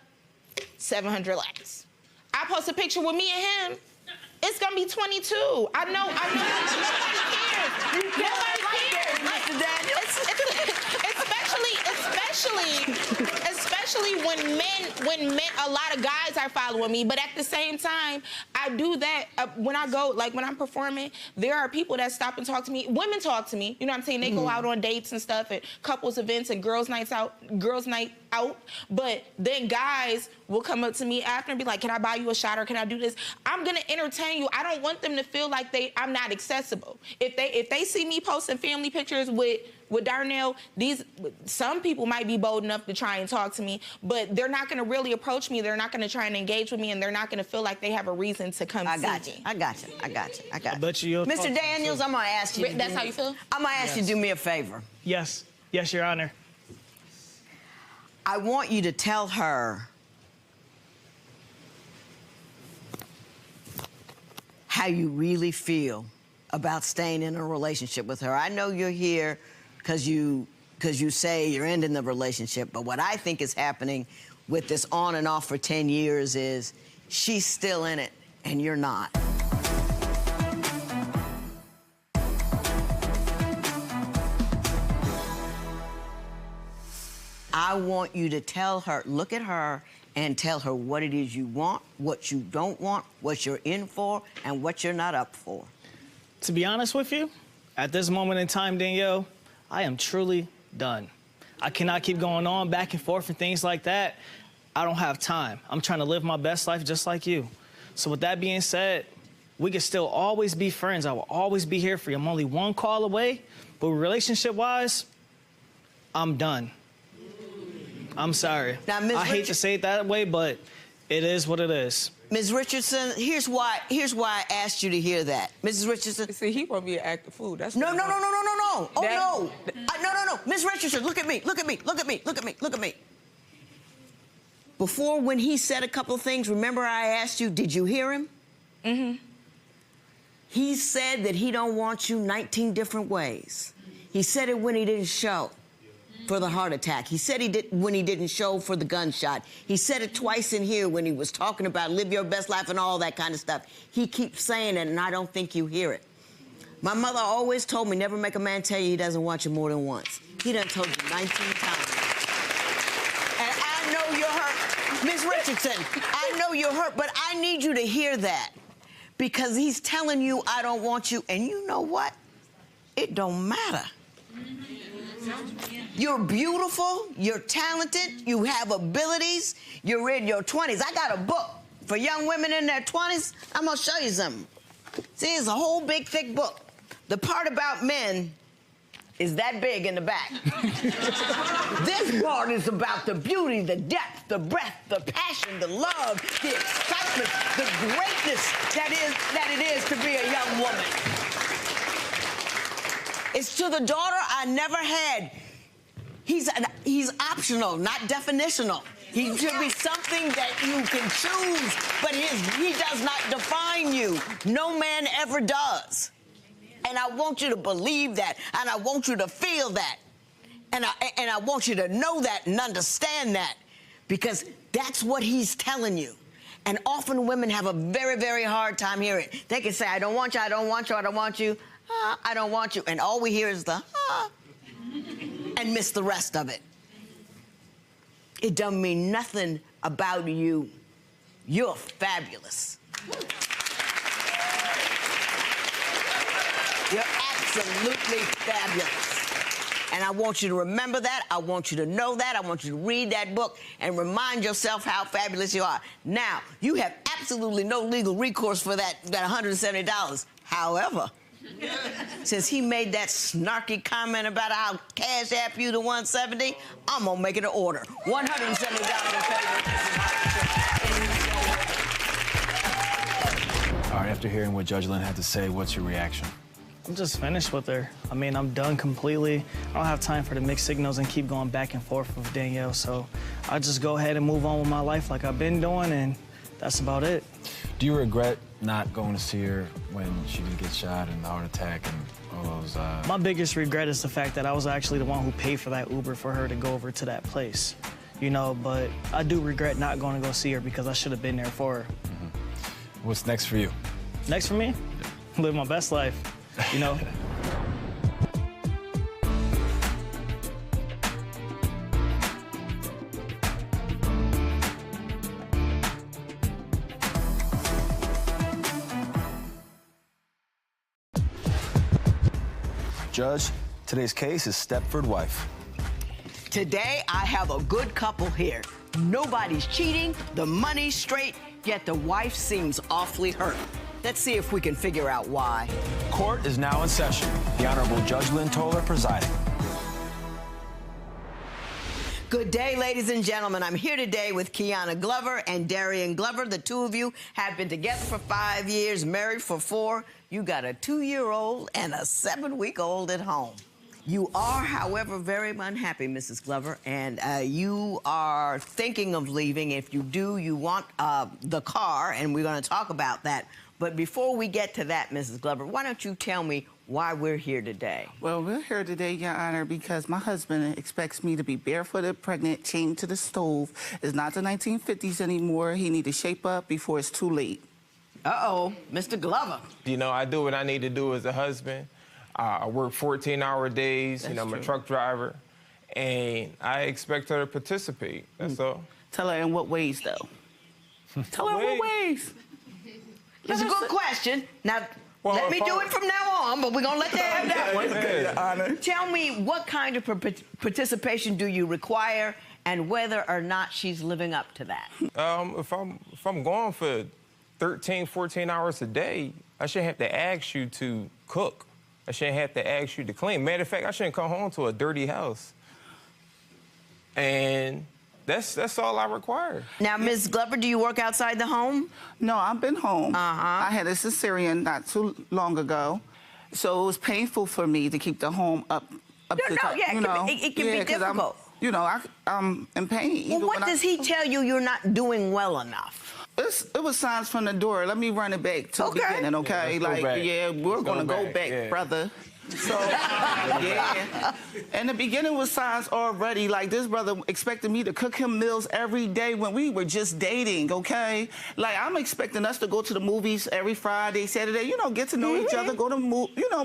700 likes. I post a picture with me and him, it's gonna be 22. I know nobody cares. Nobody cares. Especially when men, a lot of guys are following me, but at the same time, I do that when I go, like when I'm performing, there are people that stop and talk to me. Women talk to me, you know what I'm saying? They go out on dates and stuff at couples events and girls' night out, but then guys will come up to me after and be like, can I buy you a shot or can I do this? I'm gonna entertain you. I don't want them to feel like I'm not accessible. If they see me posting family pictures with Darnell, some people might be bold enough to try and talk to me, but they're not gonna really approach me. They're not gonna try and engage with me, and they're not gonna feel like they have a reason to come see me. I got you. Mr. Daniels, I'm gonna ask you. That's how you feel? I'm gonna ask you to do me a favor. Yes, Your Honor. I want you to tell her how you really feel about staying in a relationship with her. I know you're here because you say you're ending the relationship, but what I think is happening with this on and off for 10 years is she's still in it and you're not. I want you to tell her, look at her and tell her what it is you want, what you don't want, what you're in for, and what you're not up for. To be honest with you, at this moment in time, Danielle, I am truly done. I cannot keep going on back and forth and things like that. I don't have time. I'm trying to live my best life just like you. So with that being said, we can still always be friends. I will always be here for you. I'm only one call away, but relationship-wise, I'm done. I'm sorry. Now, Ms. I hate to say it that way, but it is what it is. Ms. Richardson, here's why I asked you to hear that. Mrs. Richardson. See, he won't be an active fool. That's no. Oh, no. No. Ms. Richardson, look at me. Before, when he said a couple of things, remember I asked you, did you hear him? Mm-hmm. He said that he don't want you 19 different ways. He said it when he didn't show for the heart attack. He said when he didn't show for the gunshot. He said it twice in here when he was talking about live your best life and all that kind of stuff. He keeps saying it, and I don't think you hear it. My mother always told me, never make a man tell you he doesn't want you more than once. He done told you 19 times. And I know you're hurt. Ms. Richardson, I know you're hurt, but I need you to hear that. Because he's telling you, I don't want you, and you know what? It don't matter. You're beautiful, you're talented, you have abilities, you're in your 20s. I got a book for young women in their 20s. I'm gonna show you something. See, it's a whole big, thick book. The part about men is that big in the back. This part is about the beauty, the depth, the breadth, the passion, the love, the excitement, the greatness that it is to be a young woman. It's to the daughter I never had. He's optional, not definitional. He should be something that you can choose, but he does not define you. No man ever does. And I want you to believe that, and I want you to feel that, and I want you to know that and understand that, because that's what he's telling you. And often women have a very, very hard time hearing it. They can say, I don't want you, I don't want you, I don't want you, I don't want you. And all we hear is the and miss the rest of it. It doesn't mean nothing about you. You're fabulous. You're absolutely fabulous. And I want you to remember that. I want you to know that. I want you to read that book and remind yourself how fabulous you are. Now, you have absolutely no legal recourse for that $170. However, since he made that snarky comment about how Cash App you the $170, I'm gonna make it an order. $170 in favor. All right, after hearing what Judge Lynn had to say, what's your reaction? I'm just finished with her. I mean, I'm done completely. I don't have time for the mixed signals and keep going back and forth with Danielle, so I'll just go ahead and move on with my life like I've been doing, and that's about it. Do you regret not going to see her when she did get shot and the heart attack and all those... My biggest regret is the fact that I was actually the one who paid for that Uber for her to go over to that place, you know, but I do regret not going to go see her because I should have been there for her. Mm-hmm. What's next for you? Next for me? Live my best life, you know? Judge, today's case is Stepford wife. Today, I have a good couple here. Nobody's cheating, the money's straight, yet the wife seems awfully hurt. Let's see if we can figure out why. Court is now in session. The Honorable Judge Lynn Toler presiding. Good day, ladies and gentlemen. I'm here today with Kiana Glover and Darian Glover. The two of you have been together for 5 years, married for 4. You got a 2-year-old and a 7-week-old at home. You are, however, very unhappy, Mrs. Glover, and you are thinking of leaving. If you do, you want the car, and we're going to talk about that. But before we get to that, Mrs. Glover, why don't you tell me why we're here today? Well, we're here today, Your Honor, because my husband expects me to be barefooted, pregnant, chained to the stove. It's not the 1950s anymore. He need to shape up before it's too late. Uh-oh, Mr. Glover. You know, I do what I need to do as a husband. I work 14-hour days. That's I'm a true. truck driver, and I expect her to participate. That's all. Tell her in what ways, though. Tell her in what ways. That's a good question. Now, Well, let me if do I- it from now on, but we're going to let that have that one. Okay, Your Honor. Tell me, what kind of participation do you require, and whether or not she's living up to that? If I'm going for 13, 14 hours a day, I shouldn't have to ask you to cook. I shouldn't have to ask you to clean. Matter of fact, I shouldn't come home to a dirty house. And that's all I require. Now, Ms. Glover, do you work outside the home? No, I've been home. Uh-huh. I had a cesarean not too long ago, so it was painful for me to keep the home up No, to top, yeah, you know. it can be 'cause difficult. I'm in pain. Well, even what when does he tell you you're not doing well enough? It was signs from the door. Let me run it back to the beginning, okay? Yeah, let's go back. We're Let's gonna go go back, back, yeah. brother. So, yeah. In the beginning was signs already. Like, this brother expected me to cook him meals every day when we were just dating, okay? Like, I'm expecting us to go to the movies every Friday, Saturday, you know, get to know each other, go to,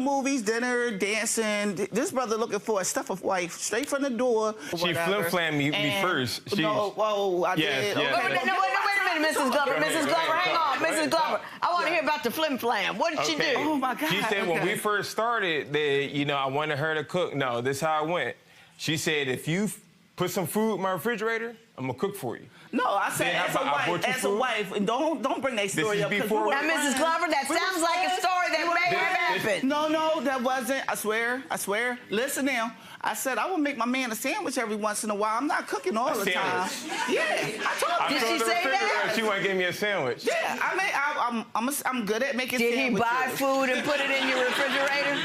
movies, dinner, dancing. This brother looking for a stuffer wife straight from the door. She flip-flamed me first. I did. Yes. Okay. Wait a minute, Mrs. Glover. Mrs. Glover, hang on. Mrs. Glover, I want to hear about the flim-flam. What did she do? Oh, my God. She said when we first started that, I wanted her to cook. No, this is how it went. She said, if you put some food in my refrigerator, I'm gonna cook for you. No, I said Then as a wife, and don't bring that story up. Before. Now, Mrs. Glover, that sounds like a story that may have happened. No, that wasn't. I swear. Listen now. I said I would make my man a sandwich every once in a while. I'm not cooking all the time. Yeah, I told you. Did she say that? She wouldn't give me a sandwich. Yeah, I'm good at making sandwiches. Did he buy food and put it in your refrigerator?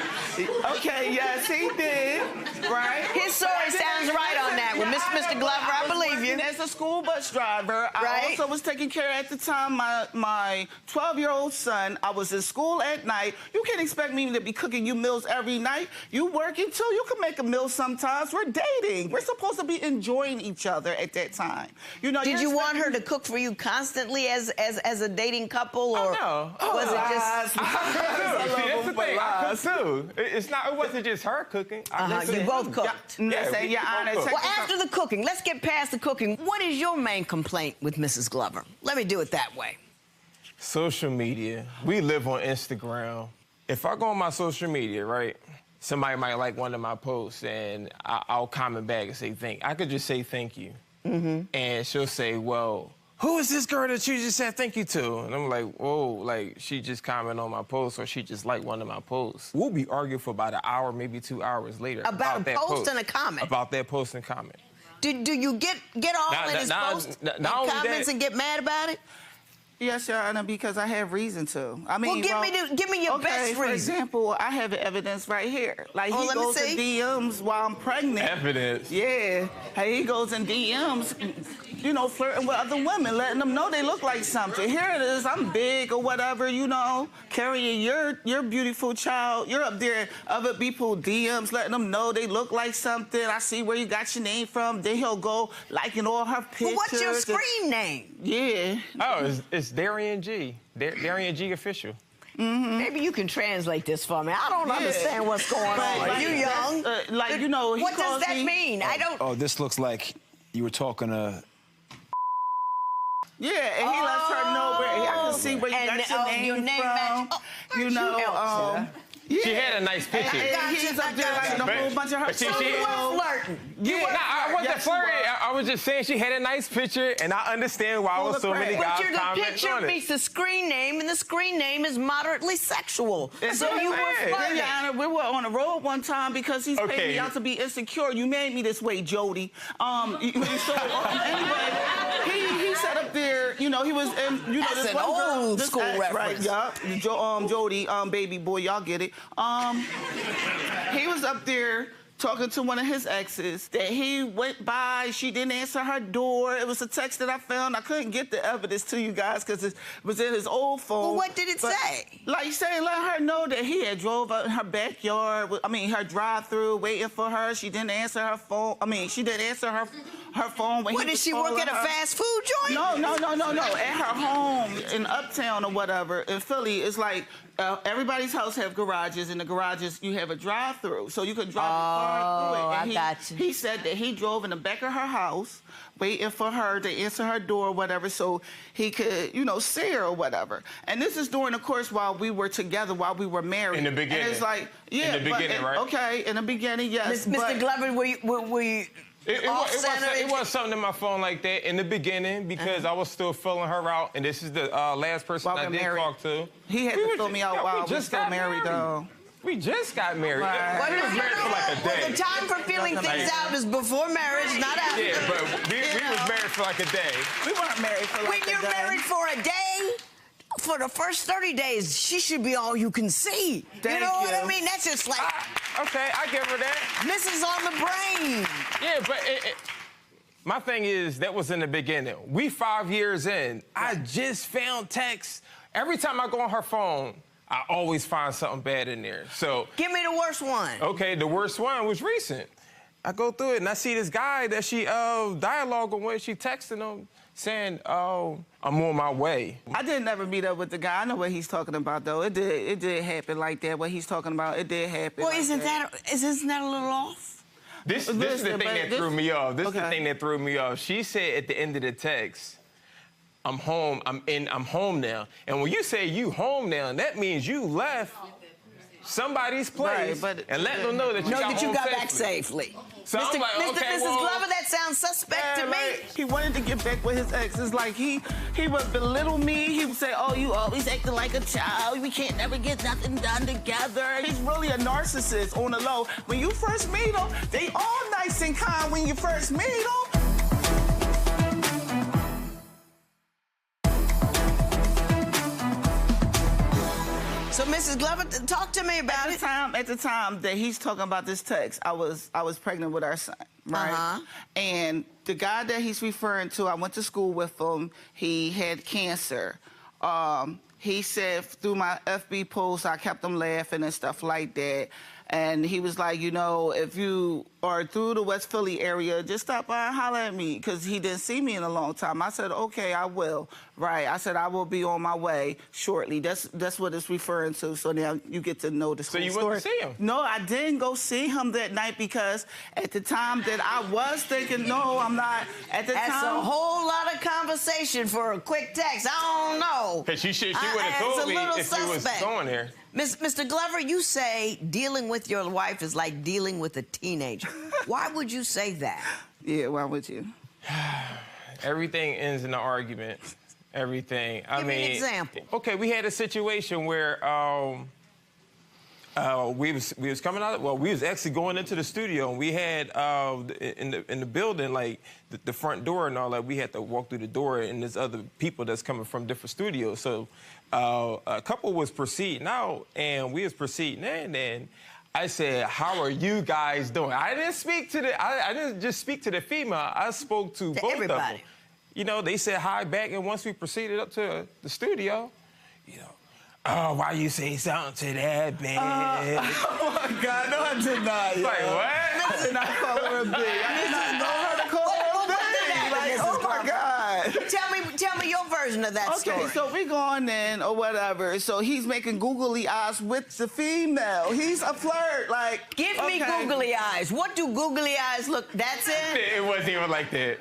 Okay, yes, he did. Right? His story sounds right on that one. Mr. Glover, I believe you. As a school bus driver, I also was taking care at the time my 12-year-old son. I was in school at night. You can't expect me to be cooking you meals every night. You working too. You can make a meal sometimes. We're dating. We're supposed to be enjoying each other at that time. You know. Did you want her to cook for you constantly as a dating couple, or no. Was it just? That's the thing. I cook too. It wasn't just her cooking. You both cooked. Well, after the cooking, let's get past the cooking. What is your main complaint with Mrs. Glover? Let me do it that way. Social media. We live on Instagram. If I go on my social media, right, somebody might like one of my posts, and I'll comment back and say thank you. I could just say thank you. And she'll say, well, who is this girl that you just said thank you to? And I'm like, whoa, like, she just commented on my post, or she just liked one of my posts. We'll be arguing for about an hour, maybe 2 hours later. About a post and a comment? About that post and comment. Do you get all in his posts and comments and get mad about it? Yes, Your Honor, because I have reason to. I mean, give me your best reason. For example, I have evidence right here. Like, he goes in DMs while I'm pregnant. Evidence? Yeah. Hey, he goes in DMs, you know, flirting with other women, letting them know they look like something. Here it is, I'm big or whatever, you know, carrying your beautiful child. You're up there, other people DMs, letting them know they look like something. I see where you got your name from. Then he'll go liking all her pictures. Well, what's your screen name? Yeah. Oh, it's Darian G. Darian G official. Maybe you can translate this for me. I don't understand what's going on. Like, you young. Like, you know, what does that mean? I don't. Oh, this looks like you were talking to. Yeah, and he lets her know where I can see where you got your name from. You know, She had a nice picture. He's up there like a whole bunch of her. So you were flirting. I wasn't flirting. I was just saying she had a nice picture, and I understand why was so many guys commenting on it. The picture beats the screen name, and the screen name is moderately sexual. So you were flirting. Your Honor, we were on the road one time because he's paid me out to be insecure. You made me this way, Jody. Anyway, he sat up there. You know, he was, you know, this one girl, old school reference, right? Yeah, Jody, baby boy, y'all get it. He was up there talking to one of his exes that he went by. She didn't answer her door. It was a text that I found. I couldn't get the evidence to you guys because it was in his old phone. Well, what did it say? Like saying, let her know that he had drove up in her backyard. Her drive-through, waiting for her. She didn't answer her phone. She didn't answer her phone when What, did she work at a fast food joint? No. At her home in Uptown or whatever in Philly, it's like everybody's house have garages. In the garages, you have a drive-through, so you could drive your car through it. And I got you. He said that he drove in the back of her house, waiting for her to answer her door or whatever, so he could, you know, see her or whatever. And this is during the course while we were together, while we were married. In the beginning. And it's like, yeah. In the beginning, right? Okay, in the beginning, yes. Mr. Glover, were you It was something in my phone like that in the beginning because I was still filling her out, and this is the last person I did talk to. He had to fill me out while we still married, though. We just got married. Right. We was married for like a day. Well, the time for feeling things out is before marriage, not after. Yeah, but we was married for like a day. We weren't married for like a day. When you're married for a day, for the first 30 days, she should be all you can see. You know what I mean? That's just like... Okay, I give her that. Mrs. on the brain. Yeah, but my thing is, that was in the beginning. We 5 years in. I just found texts. Every time I go on her phone, I always find something bad in there. So give me the worst one. Okay, the worst one was recent. I go through it and I see this guy that she dialoguing with. She texting him saying, "Oh, I'm on my way." I didn't ever meet up with the guy. I know what he's talking about though. It did happen like that. What he's talking about, it did happen. Well, like isn't that a little off? This is the thing that threw me off. This is the thing that threw me off. She said at the end of the text, I'm home. I'm home now. And when you say you home now, that means you left somebody's place and let them know that you got back safely. So Mr. I'm like, okay, Mrs. well, Glover, that sounds suspect to me. He wanted to get back with his ex. It's like he would belittle me. He would say, oh, you always acting like a child. We can't never get nothing done together. He's really a narcissist on the low. When you first meet him, they all nice and kind when you first meet him. So, Mrs. Glover, talk to me about it. At the time that he's talking about this text, I was pregnant with our son, right? And the guy that he's referring to, I went to school with him. He had cancer. He said through my FB posts, I kept him laughing and stuff like that. And he was like, you know, if you are through the West Philly area, just stop by and holler at me, because he didn't see me in a long time. I said, okay, I will. Right. I said, I will be on my way shortly. That's what it's referring to. So now you get to know the So whole you story. went to see him? No, I didn't go see him that night, because at the time that I was thinking, no, I'm not. At the That's time, a whole lot of conversation for a quick text. I don't know. Because she would have told me if he was going there. Mr. Glover, you say dealing with your wife is like dealing with a teenager. Why would you say that? Yeah, why would you? Everything ends in an argument. Everything. Give me an example. Okay, we had a situation where we was coming out. Well, we was actually going into the studio, and we had in the building, like the front door and all that. We had to walk through the door, and there's other people that's coming from different studios. So a couple was proceeding out, and we was proceeding in, and I said, "How are you guys doing?" I didn't speak to I didn't just speak to the female. I spoke to both everybody. of them. You know, they said hi back, and once we proceeded up to the studio, you know, oh, why you say something to that man? Oh my God, no, I did not. Like, what? I did not call her a bitch. I did not know her to call her a bitch. Like, oh my God. Tell me your version of that story. Okay, so we going in or whatever. So he's making googly eyes with the female. He's a flirt. Like, give me googly eyes. What do googly eyes look? That's it. It wasn't even like that.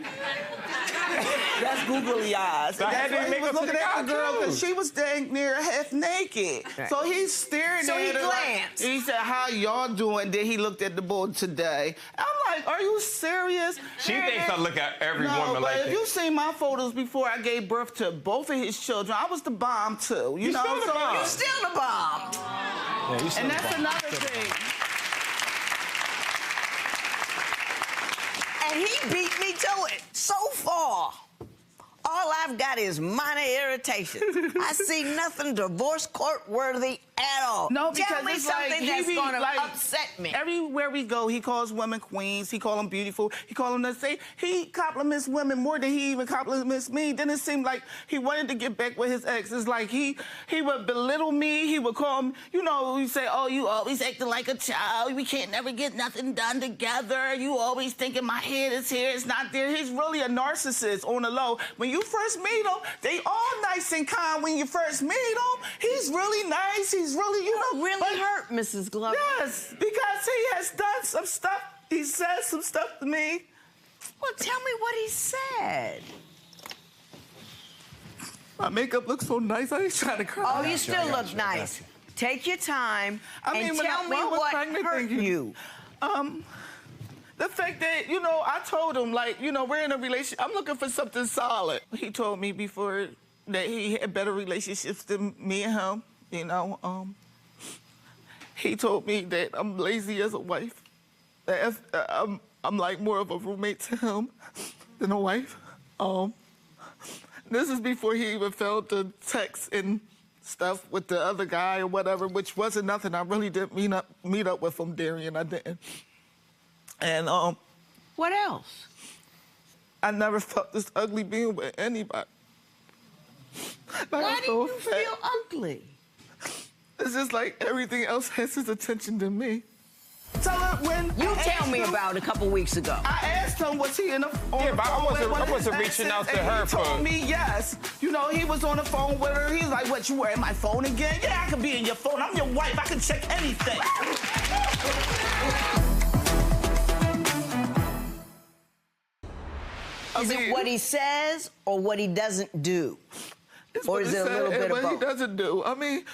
That's googly eyes. So I had to he make was up to looking the at the girl guy, because she was dang near half naked. Right. So he's staring So at he her. glanced. He said, "How y'all doing?" Then he looked at the board today. I'm like, "Are you serious?" She thinks I look at every woman like but if that. you seen my photos before I gave birth to both of his children, I was the bomb too. You know, still the bomb. You still the bomb. Yeah, you still and the that's bomb. another thing. And he beat me to it so far. All I've got is minor irritation. I see nothing divorce court worthy at all. No, because tell me it's something like, that's he be, going to like, upset me. Everywhere we go, he calls women queens. He call them beautiful. He call them he compliments women more than he even compliments me. Then it seemed like he wanted to get back with his ex. It's like he would belittle me. He would call him, you know, he say, "Oh, you always acting like a child. We can't never get nothing done together. You always thinking my head is here, it's not there." He's really a narcissist on the low. When you first meet him, they all nice and kind when you first meet him. He's really nice. He's really, you know. Really hurt, Mrs. Glover. Yes, because he has done some stuff. He said some stuff to me. Well, tell me what he said. My makeup looks so nice. I ain't trying to cry. Oh, you still look nice. Take your time and tell me what hurt you. The fact that, you know, I told him, like, you know, we're in a relationship. I'm looking for something solid. He told me before that he had better relationships than me and him, you know. He told me that I'm lazy as a wife. That if, I'm like more of a roommate to him than a wife. This is before he even felt the text and stuff with the other guy or whatever, which wasn't nothing. I really didn't meet up with him, Darian. I didn't. And what else? I never felt this ugly being with anybody. Why do you feel ugly? It's just like everything else has his attention to me. Tell her when you tell me about a couple weeks ago. I asked him, was he on the but phone? I wasn't reaching out to her for. He told me yes. You know, he was on the phone with her. He's like, "What, you wearing my phone again?" "Yeah, I could be in your phone. I'm your wife. I can check anything." Is it what he says or what he doesn't do? Or is it a little bit of both? What he doesn't do. I mean,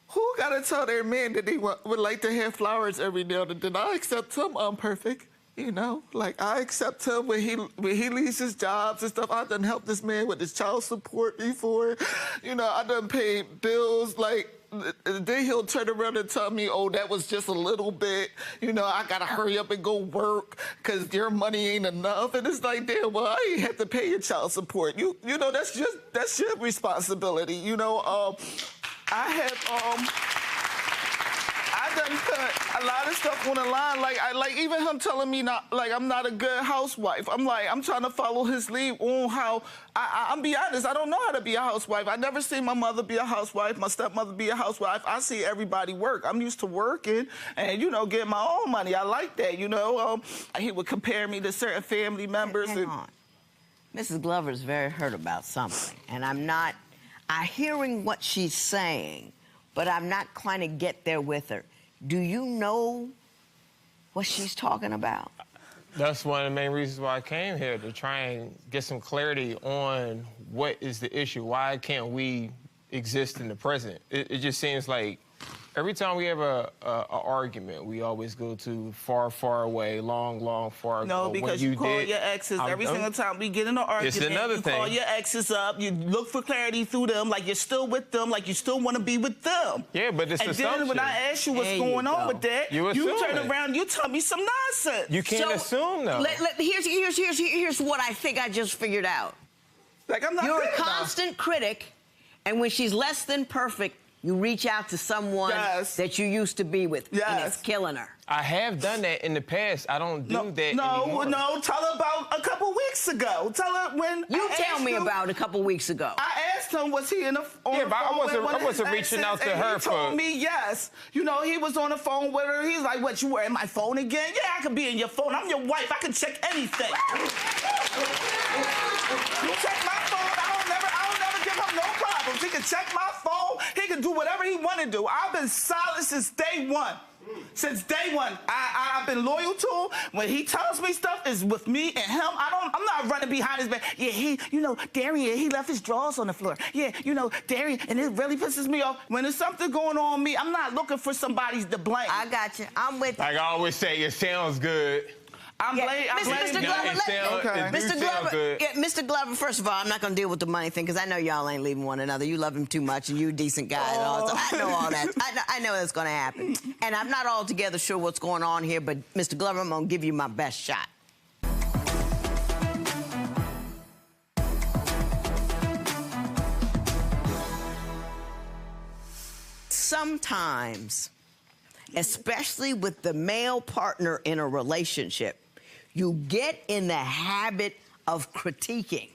Who gotta tell their man that they would like to have flowers every now and then? I accept him. I'm perfect. You know, like I accept him when he leaves his jobs and stuff. I done helped this man with his child support before. You know, I done paid bills. Like then he'll turn around and tell me, "Oh, that was just a little bit. You know, I gotta hurry up and go work because your money ain't enough." And it's like, damn, well, I ain't have to pay your child support. You know, that's your responsibility. You know, I done put a lot of stuff on the line. Like even him telling me I'm not a good housewife. I'm trying to follow his lead on how I'm be honest, I don't know how to be a housewife. I never seen my mother be a housewife, my stepmother be a housewife. I see everybody work. I'm used to working and, you know, getting my own money. I like that, you know. He would compare me to certain family members. Hang on. Mrs. Glover's very hurt about something, and I'm hearing what she's saying, but I'm not quite to get there with her. Do you know what she's talking about? That's one of the main reasons why I came here, to try and get some clarity on what is the issue. Why can't we exist in the present? It just seems like every time we have a argument, we always go to far, far away, long, far ago. No, because you call your exes every single time we get in an argument. It's another you thing. Call your exes up. You look for clarity through them, like you're still with them, like you still want to be with them. Yeah, but it's assumption. And then when I ask you what's going on with that, you turn around, you tell me some nonsense. You can't assume, though. Here's what I think I just figured out. Like I'm not. You're a constant critic, and when she's less than perfect, you reach out to someone that you used to be with, and it's killing her. I have done that in the past. I don't do that anymore. No, tell her about a couple weeks ago. Tell her when You tell me about a couple weeks ago. I asked him, was he on the phone? Yeah, but I wasn't reaching out to her he told me yes. You know, he was on the phone with her. He's like, what, you were in my phone again? Yeah, I could be in your phone. I'm your wife. I can check anything. You check my phone. I don't never give him no problems. He can check my phone. He can do whatever he want to do. I've been solid since day one. Since day one, I've been loyal to him. When he tells me stuff, is with me and him. I'm not running behind his back. Yeah, you know, Darian, he left his drawers on the floor. Yeah, you know, Darian, and it really pisses me off. When there's something going on with me, I'm not looking for somebody to blame. I got you. I'm with you. Like I always say, it sounds good. Mr. Glover, first of all, I'm not going to deal with the money thing because I know y'all ain't leaving one another. You love him too much and you're a decent guy and all. So I know all that. I know that's going to happen. And I'm not altogether sure what's going on here, but Mr. Glover, I'm going to give you my best shot. Sometimes, especially with the male partner in a relationship, you get in the habit of critiquing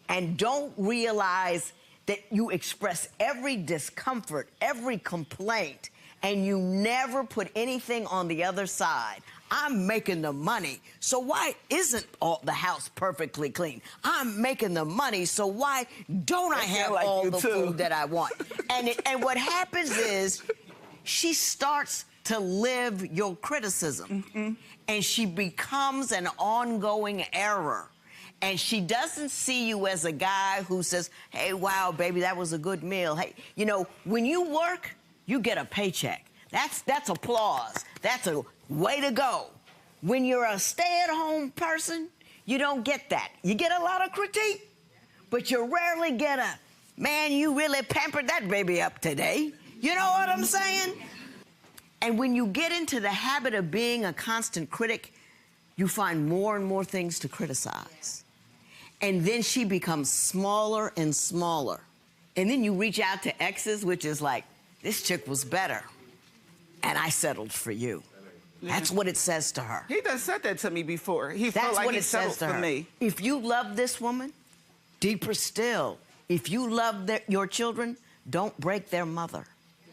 and don't realize that you express every discomfort, every complaint, and you never put anything on the other side. I'm making the money, so why isn't the house perfectly clean? I'm making the money, so why don't I have all the food that I want? And what happens is she starts to live your criticism, and she becomes an ongoing error. And she doesn't see you as a guy who says, hey, wow, baby, that was a good meal. Hey, you know, when you work, you get a paycheck. That's applause. That's a way to go. When you're a stay-at-home person, you don't get that. You get a lot of critique, but you rarely get a, man, you really pampered that baby up today. You know what I'm saying? And when you get into the habit of being a constant critic, you find more and more things to criticize. And then she becomes smaller and smaller. And then you reach out to exes, which is like, this chick was better, and I settled for you. Yeah. That's what it says to her. He done said that to me before. He felt like he settled for me. If you love this woman, deeper still, if you love your children, don't break their mother.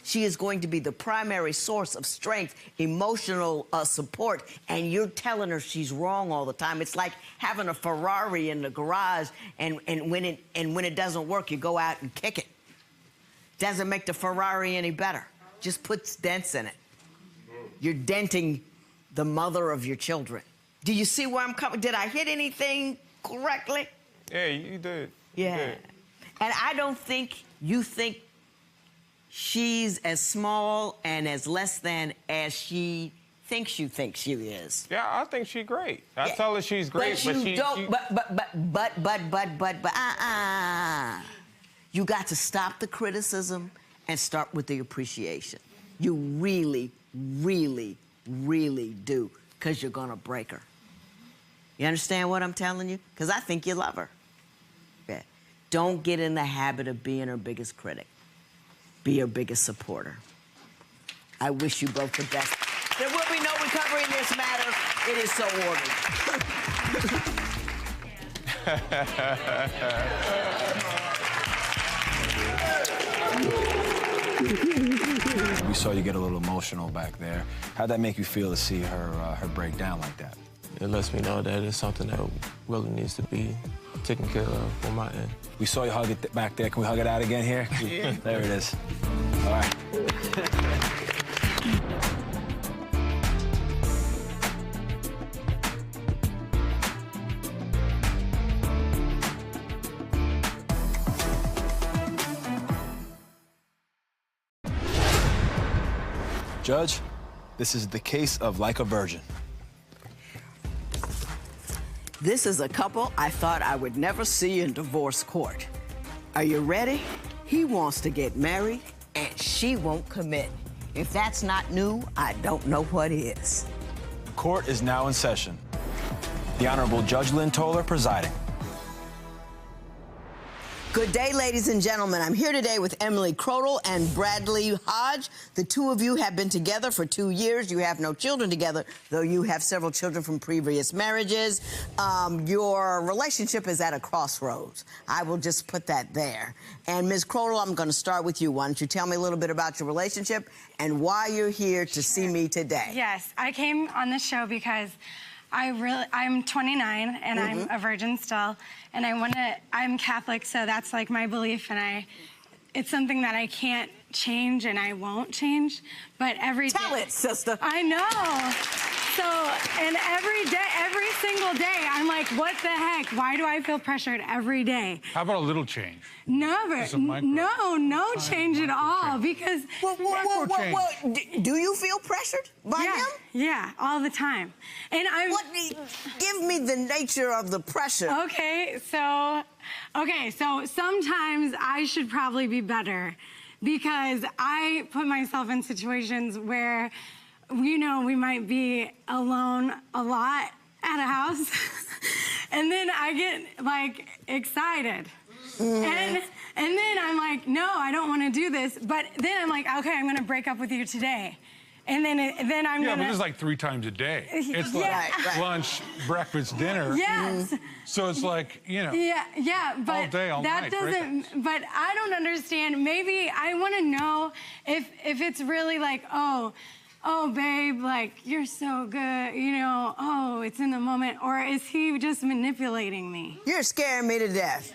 She is going to be the primary source of strength, emotional support, and you're telling her she's wrong all the time. It's like having a Ferrari in the garage, and when it doesn't work, you go out and kick it. Doesn't make the Ferrari any better. Just puts dents in it. You're denting the mother of your children. Do you see where I'm coming? Did I hit anything correctly? Yeah, you did. Yeah. You did. And I don't think you think she's as small and as less than as she thinks you think she is. Yeah, I think she's great. I tell her she's great, but she don't. she... You got to stop the criticism and start with the appreciation. You really, really, really do, because you're gonna break her. You understand what I'm telling you? Because I think you love her. Yeah. Don't get in the habit of being her biggest critic. Be her biggest supporter. I wish you both the best. There will be no recovery in this matter. It is so We saw you get a little emotional back there. How'd that make you feel to see her break down like that? It lets me know that it's something that really needs to be taken care of on my end. We saw you hug it back there. Can we hug it out again here? Yeah. There it is. All right. Judge, this is the case of Like a Virgin. This is a couple I thought I would never see in divorce court. Are you ready? He wants to get married, and she won't commit. If that's not new, I don't know what is. Court is now in session. The Honorable Judge Lynn Toler presiding. Good day, ladies and gentlemen. I'm here today with Emily Crotel and Bradley Hodge. The two of you have been together for 2 years. You have no children together, though you have several children from previous marriages. Your relationship is at a crossroads. I will just put that there. And Ms. Crotel, I'm going to start with you. Why don't you tell me a little bit about your relationship and why you're here to see me today? Yes, I came on this show because I'm 29 and I'm a virgin still, and I'm Catholic, so that's like my belief, and it's something that I can't change and I won't change, but every day. Tell it, sister. I know. So, and every single day, I'm like, what the heck? Why do I feel pressured every day? How about a little change? Never. No change at all, because... Do you feel pressured by him? Yeah, all the time. And give me the nature of the pressure. Okay, so sometimes I should probably be better, because I put myself in situations where, you know, we might be alone a lot at a house, and then I get, like, excited. And then I'm like, no, I don't want to do this. But then I'm like, okay, I'm going to break up with you today. And then I'm going to... Yeah, but this is like 3 times a day. It's like lunch, breakfast, dinner. Yes. So it's like, you know, but all day, all that night. Doesn't, but I don't understand. Maybe I want to know if it's really like, oh, babe, like, you're so good, you know, oh, it's in the moment, or is he just manipulating me? You're scaring me to death,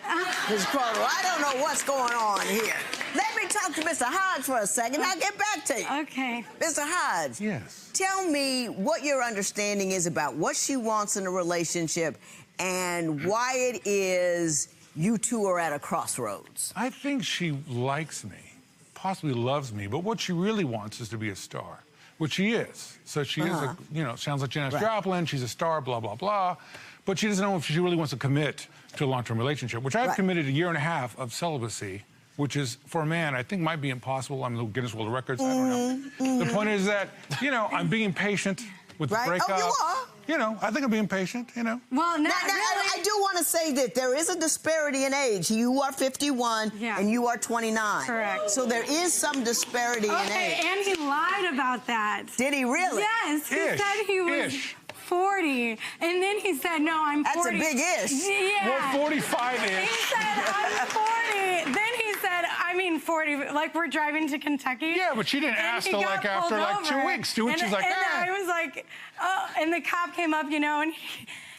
Ms. Crotel. I don't know what's going on here. Let me talk to Mr. Hodge for a second. I'll get back to you. Okay. Mr. Hodge. Yes. Tell me what your understanding is about what she wants in a relationship and why it is you two are at a crossroads. I think she likes me, possibly loves me, but what she really wants is to be a star. Which she is. So she is, you know, sounds like Janis Joplin, she's a star, blah, blah, blah. But she doesn't know if she really wants to commit to a long-term relationship, which I've committed 1.5 years of celibacy, which is, for a man, I think might be impossible. I'm the Guinness World Records, I don't know. The point is that, you know, I'm being patient with the breakup. Oh, you are? You know, I think I'm being patient, you know. Well, now, I do want to say that there is a disparity in age. You are 51 and you are 29. Correct. So there is some disparity in age. Okay, and he lied about that. Did he really? Yes, he said he was 40, and then he said, no, I'm 40. That's a big ish. Yeah. We're 45-ish. He said, I'm 40. Then he said, I mean 40, like we're driving to Kentucky. Yeah, but she didn't ask till like after like 2 weeks. 2 weeks, she's like, and I was like, oh, and the cop came up, you know, and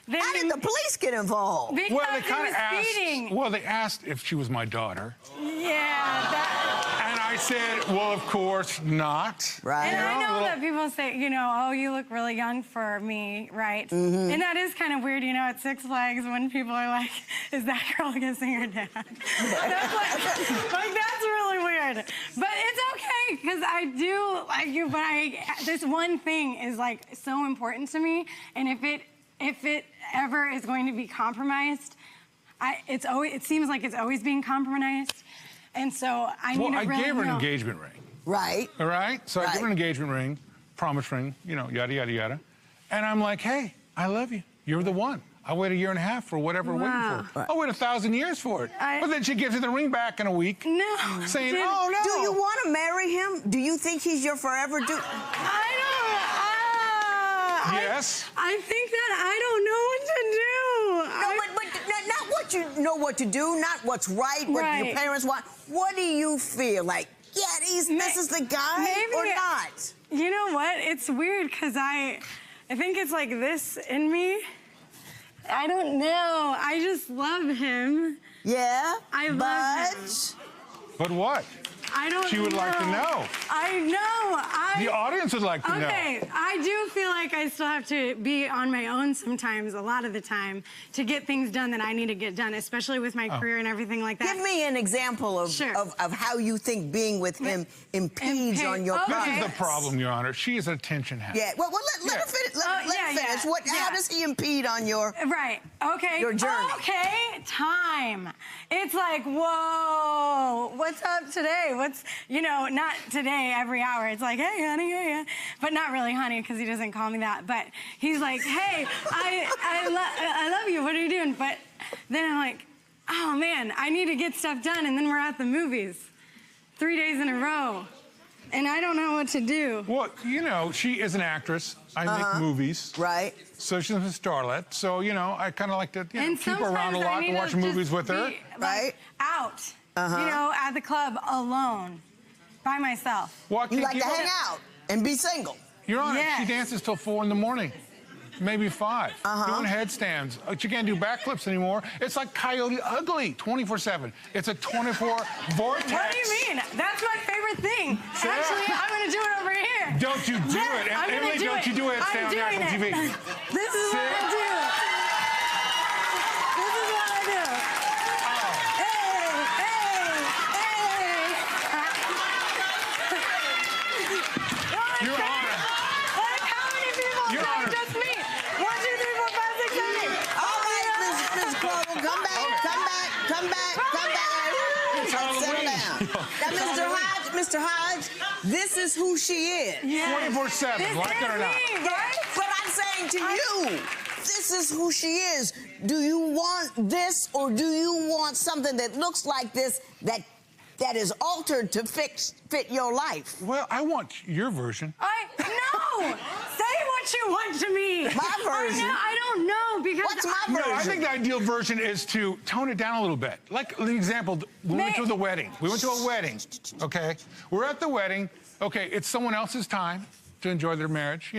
then how did the police get involved? Because well, they he was speeding. Well, they asked if she was my daughter. Yeah, and I said, well, of course not. Right. And I know that people say, you know, oh, you look really young for me, right? And that is kind of weird, you know, at Six Flags when people are like, is that girl kissing her dad? That's like that's really really weird. But it's okay, because I do like you, but this one thing is like so important to me, and if it ever is going to be compromised, it seems like it's always being compromised, and so I need to really know. I gave her an engagement ring. Right. All right? So I give her an engagement ring, promise ring, you know, yada, yada, yada. And I'm like, hey, I love you. You're the one. I'll wait a year and a half for whatever we're waiting for. I'll wait 1,000 years for it. But then she gives me the ring back in a week. No. Saying, oh, no. Do you want to marry him? Do you think he's your forever dude? Yes. I think that I don't know what to do. No, but not what you know what to do, not what's right, what your parents want. What do you feel like? Yeah, this is the guy or not? You know what? It's weird because I think it's like this in me. I don't know. I just love him. Yeah? I love him. But what? I don't know. She would like to know. I know. The audience would like to know. Okay, I do feel like I still have to be on my own sometimes, a lot of the time, to get things done that I need to get done, especially with my career and everything like that. Give me an example of how you think being with him impedes on your progress. This is the problem, Your Honor. She is an attention hack. Yeah, well let her finish. Let her finish. How does he impede on your your journey? Okay, time. It's like, whoa, what's up today? What's, not today, every hour. It's like, hey, honey, hey. But not really honey, because he doesn't call me that. But he's like, hey, I love you. What are you doing? But then I'm like, oh, man, I need to get stuff done. And then we're at the movies 3 days in a row. And I don't know what to do. Well, she is an actress. I make movies. Right. So she's a starlet. So, I kind of like to keep her around a lot and watch movies with her. Right. Out. At the club alone, by myself. You like to hang out and be single. Your Honor, she dances till 4 in the morning, maybe 5, doing headstands. She can't do backflips anymore. It's like Coyote Ugly, 24/7. It's a 24 vortex. What do you mean? That's my favorite thing. Actually, I'm going to do it over here. Don't you do it. Emily, don't you do it. Stay on national TV. This is what I do. This is what I do. Your Honor. Like, how many people? Your Not Honor. just me. 1, 2, 3, 4, 5, 6, 7, 8. All right, Ms. Crowell, come back. Settle down. Now, Mr. Hodge, this is who she is. 24/7, like it or not. Right? But I'm saying to you, this is who she is. Do you want this, or do you want something that looks like this that is altered to fit your life? Well, I want your version. No! Say what you want to me. My version? I don't know, because... What's my version? No, I think the ideal version is to tone it down a little bit. Like, an example, we went to the wedding. We went to a wedding, okay? We're at the wedding. Okay, it's someone else's time to enjoy their marriage,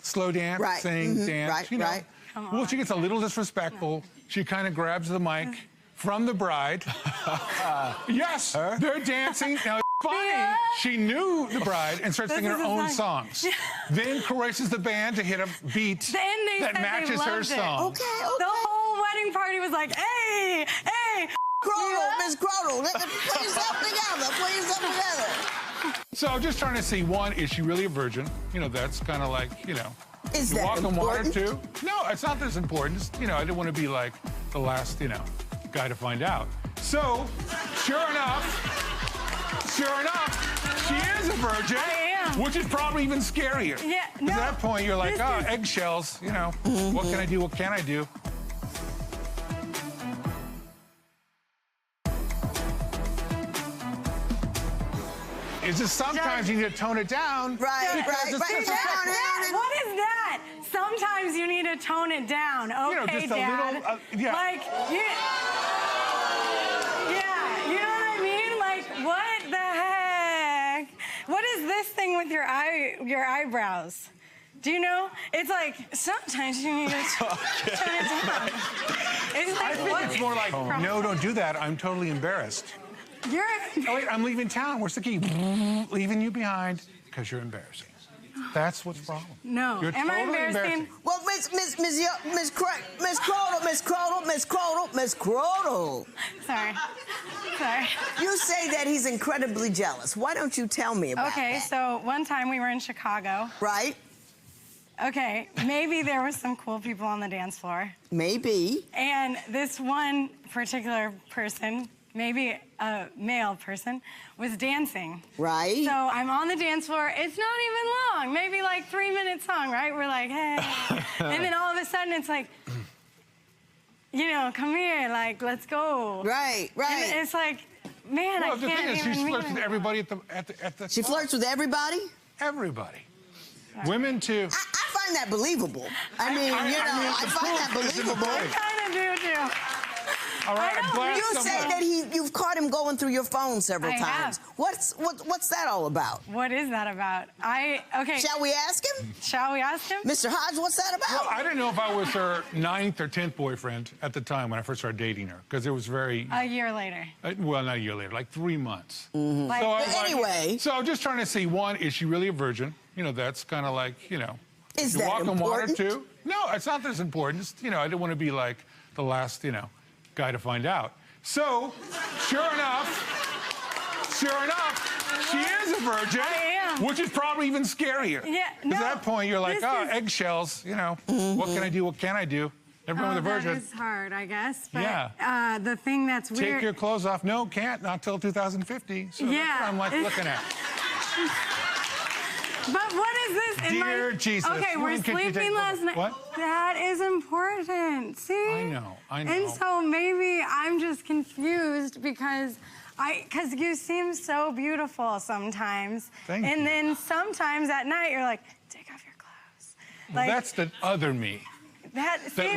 slow dance, sing, dance, Right. Well, she gets a little disrespectful. She kind of grabs the mic from the bride. Yes, they're dancing. Now, it's funny, she knew the bride and starts singing her own songs. Then choruses the band to hit a beat that matches her song. Okay. The whole wedding party was like, hey. Miss Crodel, put yourself together. So just trying to see, one, is she really a virgin? That's kind of like, Is you that walk on water important? too? No, it's not this important. Just, I didn't want to be like the last, guy to find out. So, sure enough, she is a virgin. I am. Which is probably even scarier. Yeah, At that point, you're like, eggshells, what can I do? What can I do? It's just sometimes you need to tone it down. Right. What is that? Sometimes you need to tone it down. Okay, just a Dad. little, you know what I mean? Like, what the heck? What is this thing with your eyebrows? Do you know? It's like, sometimes you need to tone it down. It's like, I think it's more like, no, don't do that. I'm totally embarrassed. Oh, wait, I'm leaving town. We're leaving you behind because you're embarrassing. That's what's the problem. No. You're Am I totally embarrassing? Well, Miss Crodle. Sorry. Sorry. You say that he's incredibly jealous. Why don't you tell me about Okay, that? so one time we were in Chicago. Right? Okay, maybe there was some cool people on the dance floor. Maybe. And this one particular person, maybe a male person, was dancing. Right. So I'm on the dance floor. It's not even long, maybe like 3-minute song, right? We're like, hey. And then all of a sudden it's like, you know, come here, like, let's go. Right, right. And it's like, man, Well, I the can't thing is, even she flirts mean with it. everybody at the She flirts with everybody? Everybody. Women too. I find that believable. I mean, I find that believable. I kind of do too. All right, I'm glad You say that you've caught him going through your phone several I times. have. What's that all about? What is that about? Okay. Shall we ask him? Shall we ask him? Mr. Hodge, what's that about? Well, I didn't know if I was her 9th or 10th boyfriend at the time when I first started dating her, because it was very. A year later. Well, not a year later, like 3 months. Like, So I was anyway. So I'm just trying to see, one, is she really a virgin? You know, that's kind of like, you know. Is you that walk on water important? too? No, it's not this important. Just, you know, I didn't want to be like the last, you know, guy to find out. So, sure enough, she is a virgin. I am. Which is probably even scarier. Yeah, Because at that point, you're like, this oh, is- eggshells, you know, what can I do, what can I do? Everyone with a virgin. That is hard, I guess. But Yeah. the thing that's weird. Take your clothes off. No, can't, not till 2050. So that's Yeah. what I'm like looking at. But what is this? Dear Jesus. Okay, we're When can you take sleeping last photos? night. What? That is important. See? I know. And so maybe I'm just confused because you seem so beautiful sometimes. Thank and you. then sometimes at night you're like, take off your clothes. Well, that's the other me. See,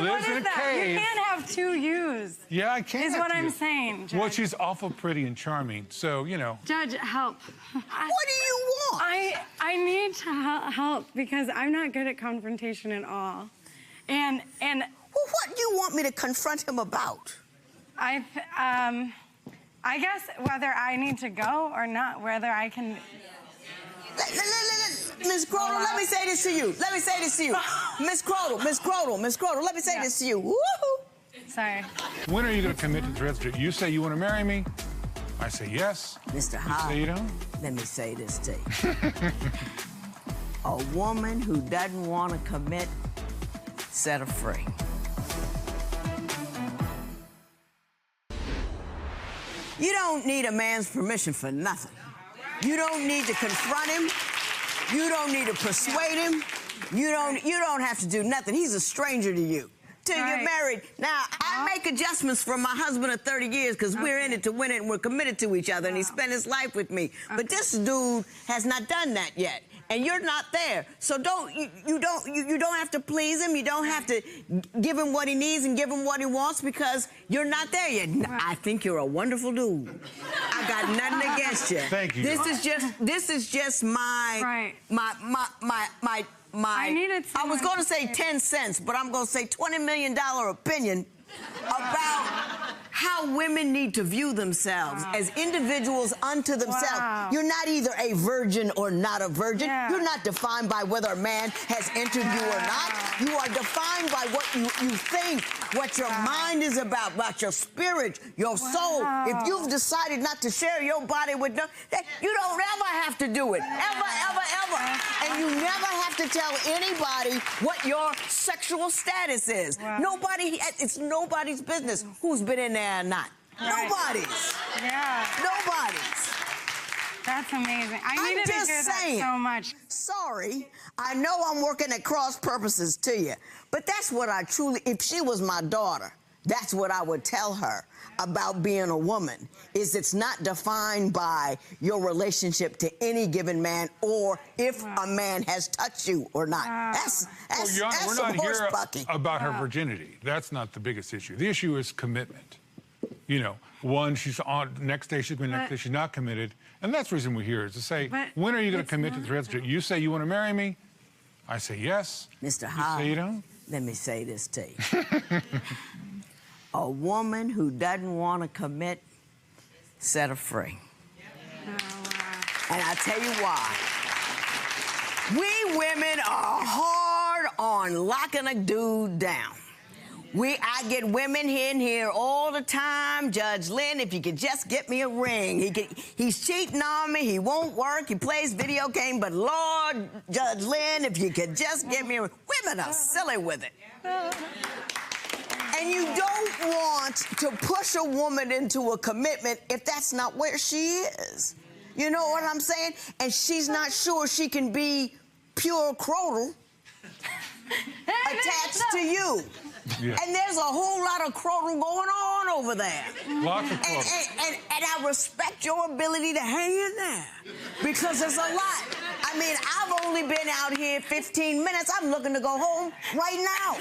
what lives in is a that? cave. You can't have two yous. Yeah, I can't. Is what have I'm you. saying, Judge. Well, she's awful pretty and charming, so, you know. Judge, help. What do you want? I need to help because I'm not good at confrontation at all. And well, what do you want me to confront him about? I guess whether I need to go or not, whether I can. Miss Crodle, let me say this to you. Miss Crodle, let me say this to you. Woohoo! Sorry. When are you going to commit to the relationship? You say you want to marry me. I say yes. Mr. You Hodge, say you don't. let me say this to you. A woman who doesn't want to commit, set her free. You don't need a man's permission for nothing. You don't need to confront him. You don't need to persuade him. You don't have to do nothing. He's a stranger to you. Till you're married. Now, I make adjustments for my husband of 30 years because we're in it to win it and we're committed to each other and he spent his life with me. But this dude has not done that yet. And you're not there. So you don't have to please him. You don't have to give him what he needs and give him what he wants because you're not there yet. I think you're a wonderful dude. I got nothing against you. Thank you. This is just my I was going to say 10 cents, but I'm going to say $20 million opinion about how women need to view themselves as individuals unto themselves. You're not either a virgin or not a virgin. You're not defined by whether a man has entered you or not. You are defined by what you think, what your mind is about your spirit, your soul. If you've decided not to share your body with you don't ever have to do it. Ever. And you never have to tell anybody what your sexual status is. It's nobody's business who's been in there or not. Nobody's. Yeah. Nobody's. That's amazing. I needed to hear that so much. Sorry. I know I'm working at cross purposes to you, but that's what I truly, if she was my daughter, that's what I would tell her about being a woman, is it's not defined by your relationship to any given man or if a man has touched you or not. That's Your Honor, we're some not horse here bucking. about her virginity. That's not the biggest issue. The issue is commitment. You know, one, she's on, next day she's not committed. And that's the reason we're here, is to say, when are you going to commit to the relationship? You say you want to marry me. I say yes. Mr. You Hodge, say you don't? let me say this to you. A woman who doesn't want to commit, set her free. And I'll tell you why. We women are hard on locking a dude down. I get women in here all the time. Judge Lynn, if you could just get me a ring. He's cheating on me. He won't work. He plays video game. But Lord, Judge Lynn, if you could just get me a ring. Women are silly with it. And you don't want to push a woman into a commitment if that's not where she is. You know what I'm saying? And she's not sure she can be pure crotal attached to you. Yeah. And there's a whole lot of crotal going on over there. Lots of crotal. And I respect your ability to hang in there because there's a lot. I mean, I've only been out here 15 minutes. I'm looking to go home right now.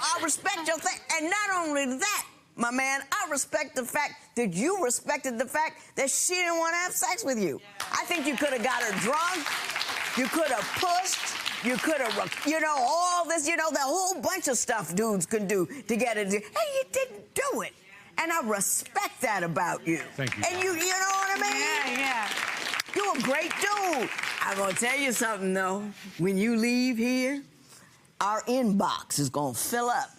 I respect your thing. And not only that, my man, I respect the fact that you respected the fact that she didn't want to have sex with you. I think you could have got her drunk. You could have pushed. You could have, you know, all this, you know, the whole bunch of stuff dudes can do to get it. Hey, you didn't do it. And I respect that about you. Thank you. And you know what I mean? Yeah. You're a great dude. I'm going to tell you something, though. When you leave here, our inbox is going to fill up.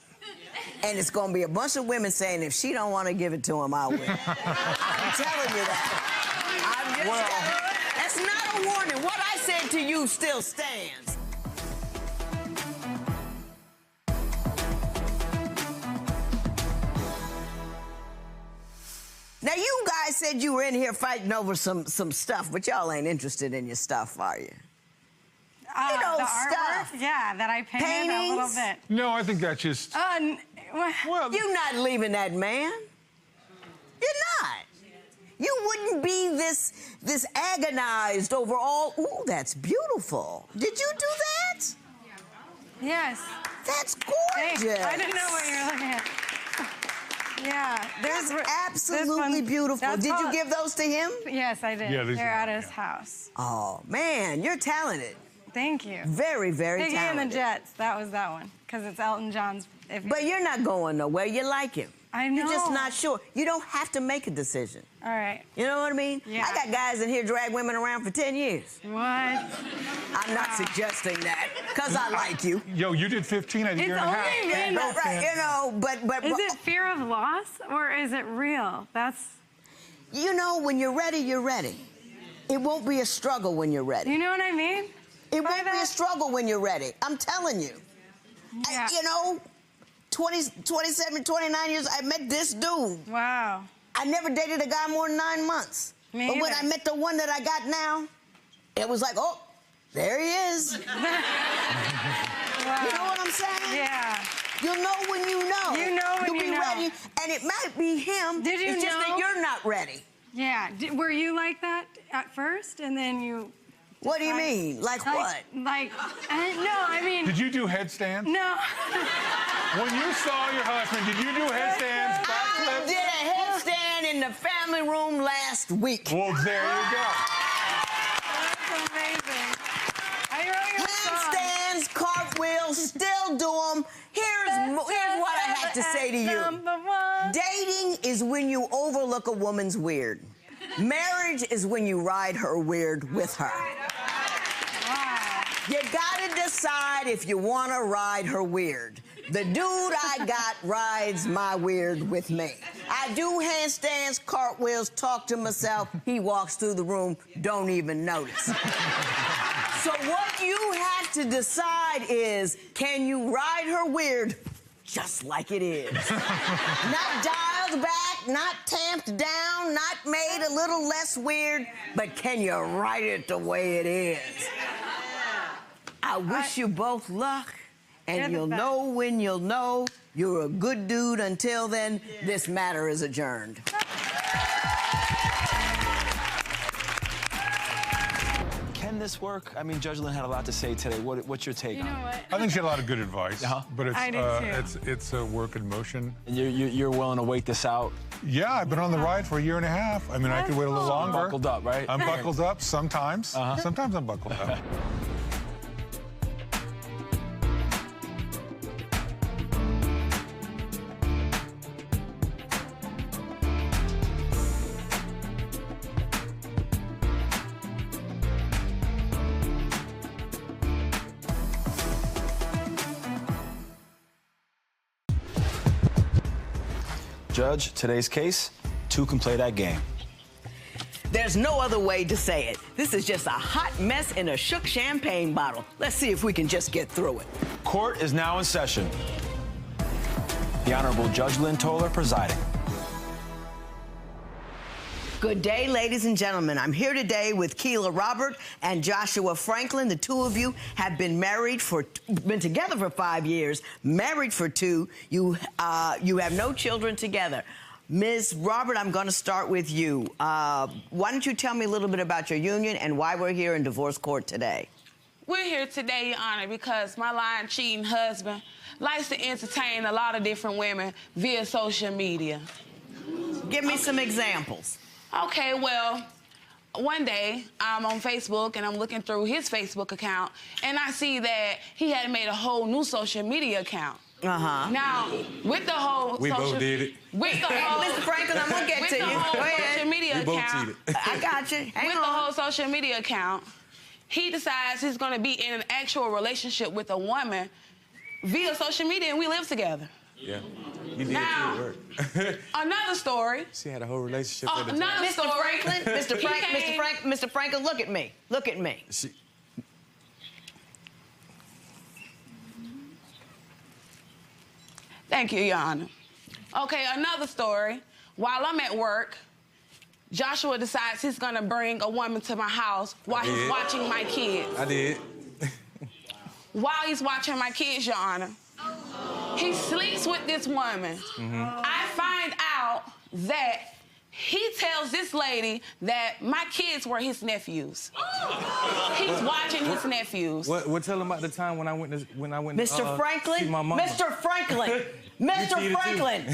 And it's going to be a bunch of women saying, if she don't want to give it to him, I will. I'm telling you that. I'm just telling you. That's not a warning. What I said to you still stands. Now, you guys said you were in here fighting over some stuff, but y'all ain't interested in your stuff, are you? You know, the stuff. Artwork? Yeah, that I painted Paintings? a little bit. No, I think that's just... Well, you're not leaving that man. You're not. You wouldn't be this agonized over all... Ooh, that's beautiful. Did you do that? Yes. That's gorgeous. Thanks. I didn't know what you were looking at. Yeah, that's absolutely beautiful. Did you give those to him? Yes, I did. Yeah, they're at his house. Oh, man, you're talented. Thank you. Very, very Piggy talented. and the Jets. That was that one. Because it's Elton John's. But you're not going nowhere. You like him. I know. You're just not sure. You don't have to make a decision. All right. You know what I mean? Yeah. I got guys in here drag women around for 10 years. What? I'm not suggesting that, because I like you. Yo, you did 15 at a year and a half. Right, you know, but... Is it fear of loss, or is it real? That's... You know, when you're ready, you're ready. It won't be a struggle when you're ready. You know what I mean? It won't be a struggle when you're ready. I'm telling you. Yeah. You know, 27, 29 years, I met this dude. Wow. I never dated a guy more than 9 months. Me but when either. I met the one that I got now, it was like, oh, there he is. Wow. You know what I'm saying? Yeah. You'll know when you know. You know when You'll you be know. ready, and it might be him. Did you it's just that know? you're not ready. Yeah. Were you like that at first, and then you... What do you mean? Like what? Like, no, I mean... Did you do headstands? No. When you saw your husband, did you do headstands, I did a headstand in the family room last week. Well, there you go. That's amazing. I wrote your Handstands, cartwheels, still do them. Here's what I have to say to you. Dating is when you overlook a woman's weird. Marriage is when you ride her weird with her. You gotta decide if you wanna ride her weird. The dude I got rides my weird with me. I do handstands, cartwheels, talk to myself. He walks through the room, don't even notice. So what you have to decide is, can you ride her weird just like it is? Not dialed back, not tamped down, not made a little less weird, but can you ride it the way it is? I wish you both luck, and you'll know when you'll know you're a good dude. Until then, this matter is adjourned. Can this work? I mean, Judge Lynn had a lot to say today. What's your take on it? I think she had a lot of good advice, but I do too. it's a work in motion. And you're willing to wait this out? Yeah, I've been on the ride for a year and a half. I mean, I could wait a little longer. Buckled up, right? I'm buckled up sometimes. Sometimes I'm buckled up. Judge, today's case, two can play that game. There's no other way to say it. This is just a hot mess in a shook champagne bottle. Let's see if we can just get through it. Court is now in session. The Honorable Judge Lynn Toler presiding. Good day, ladies and gentlemen. I'm here today with Keila Robert and Joshua Franklin. The two of you have been together for 5 years, married for 2. You have no children together. Ms. Robert, I'm going to start with you. Why don't you tell me a little bit about your union and why we're here in divorce court today? We're here today, Your Honor, because my lying, cheating husband likes to entertain a lot of different women via social media. Give me some examples. Okay, well, one day I'm on Facebook and I'm looking through his Facebook account and I see that he had made a whole new social media account. Now, with the whole we both did it. With the whole, Mr. Franklin, I'm gonna get to you. With the whole social media we both account. cheated. I got you. With the whole social media account, he decides he's gonna be in an actual relationship with a woman via social media, and we live together. Yeah, you did now, too, it worked. Another story. She had a whole relationship with another Mr. story. Franklin, Mr. Franklin, look at me. Look at me. Thank you, Your Honor. Okay, another story. While I'm at work, Joshua decides he's gonna bring a woman to my house while he's watching my kids. I did. While he's watching my kids, Your Honor, he sleeps with this woman. I find out that he tells this lady that my kids were his nephews. He's watching his nephews. What? Tell him about the time when I went to Mr. Franklin, see my mama. Mr. Franklin, Mr. Franklin,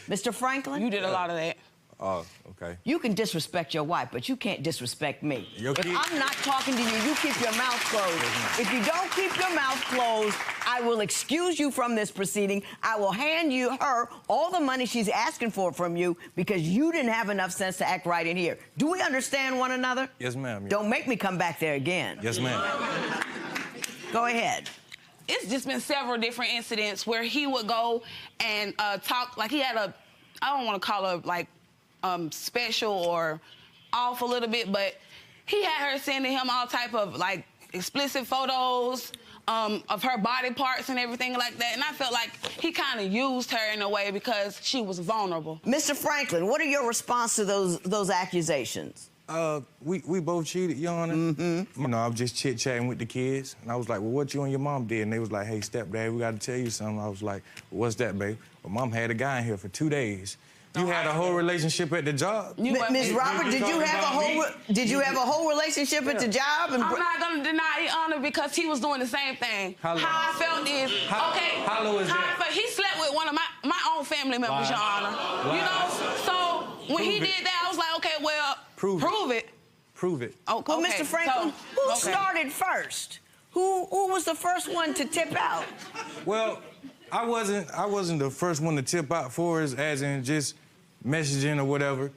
Mr. Franklin. You did a lot of that. Oh, okay. You can disrespect your wife, but you can't disrespect me. Your if kid- I'm not talking to you, you keep your mouth closed. If you don't keep your mouth closed, I will excuse you from this proceeding. I will hand her all the money she's asking for from you because you didn't have enough sense to act right in here. Do we understand one another? Yes, ma'am. Don't make me come back there again. Yes, ma'am. Go ahead. It's just been several different incidents where he would go and talk, like he had a, I don't want to call her like special or off a little bit, but he had her sending him all type of like explicit photos of her body parts and everything like that. And I felt like he kind of used her in a way because she was vulnerable. Mr. Franklin, what are your response to those accusations? We both cheated, Your Honor. You know, I was just chit-chatting with the kids, and I was like, well, what you and your mom did? And they was like, hey, stepdad, we got to tell you something. I was like, well, what's that, babe? Well, Mom had a guy in here for 2 days. You had a whole relationship at the job. Ms. Robert, did you have a whole relationship at the job? I'm not gonna deny the honor because he was doing the same thing. How I felt is how low is that? He slept with one of my own family members, Your Honor. You know, so when he did that, I was like, okay, well, prove it. Prove it. Oh, well, okay, Mr. Franklin, so, who started first? Who was the first one to tip out? Well, I wasn't the first one to tip out for us, as in just messaging or whatever.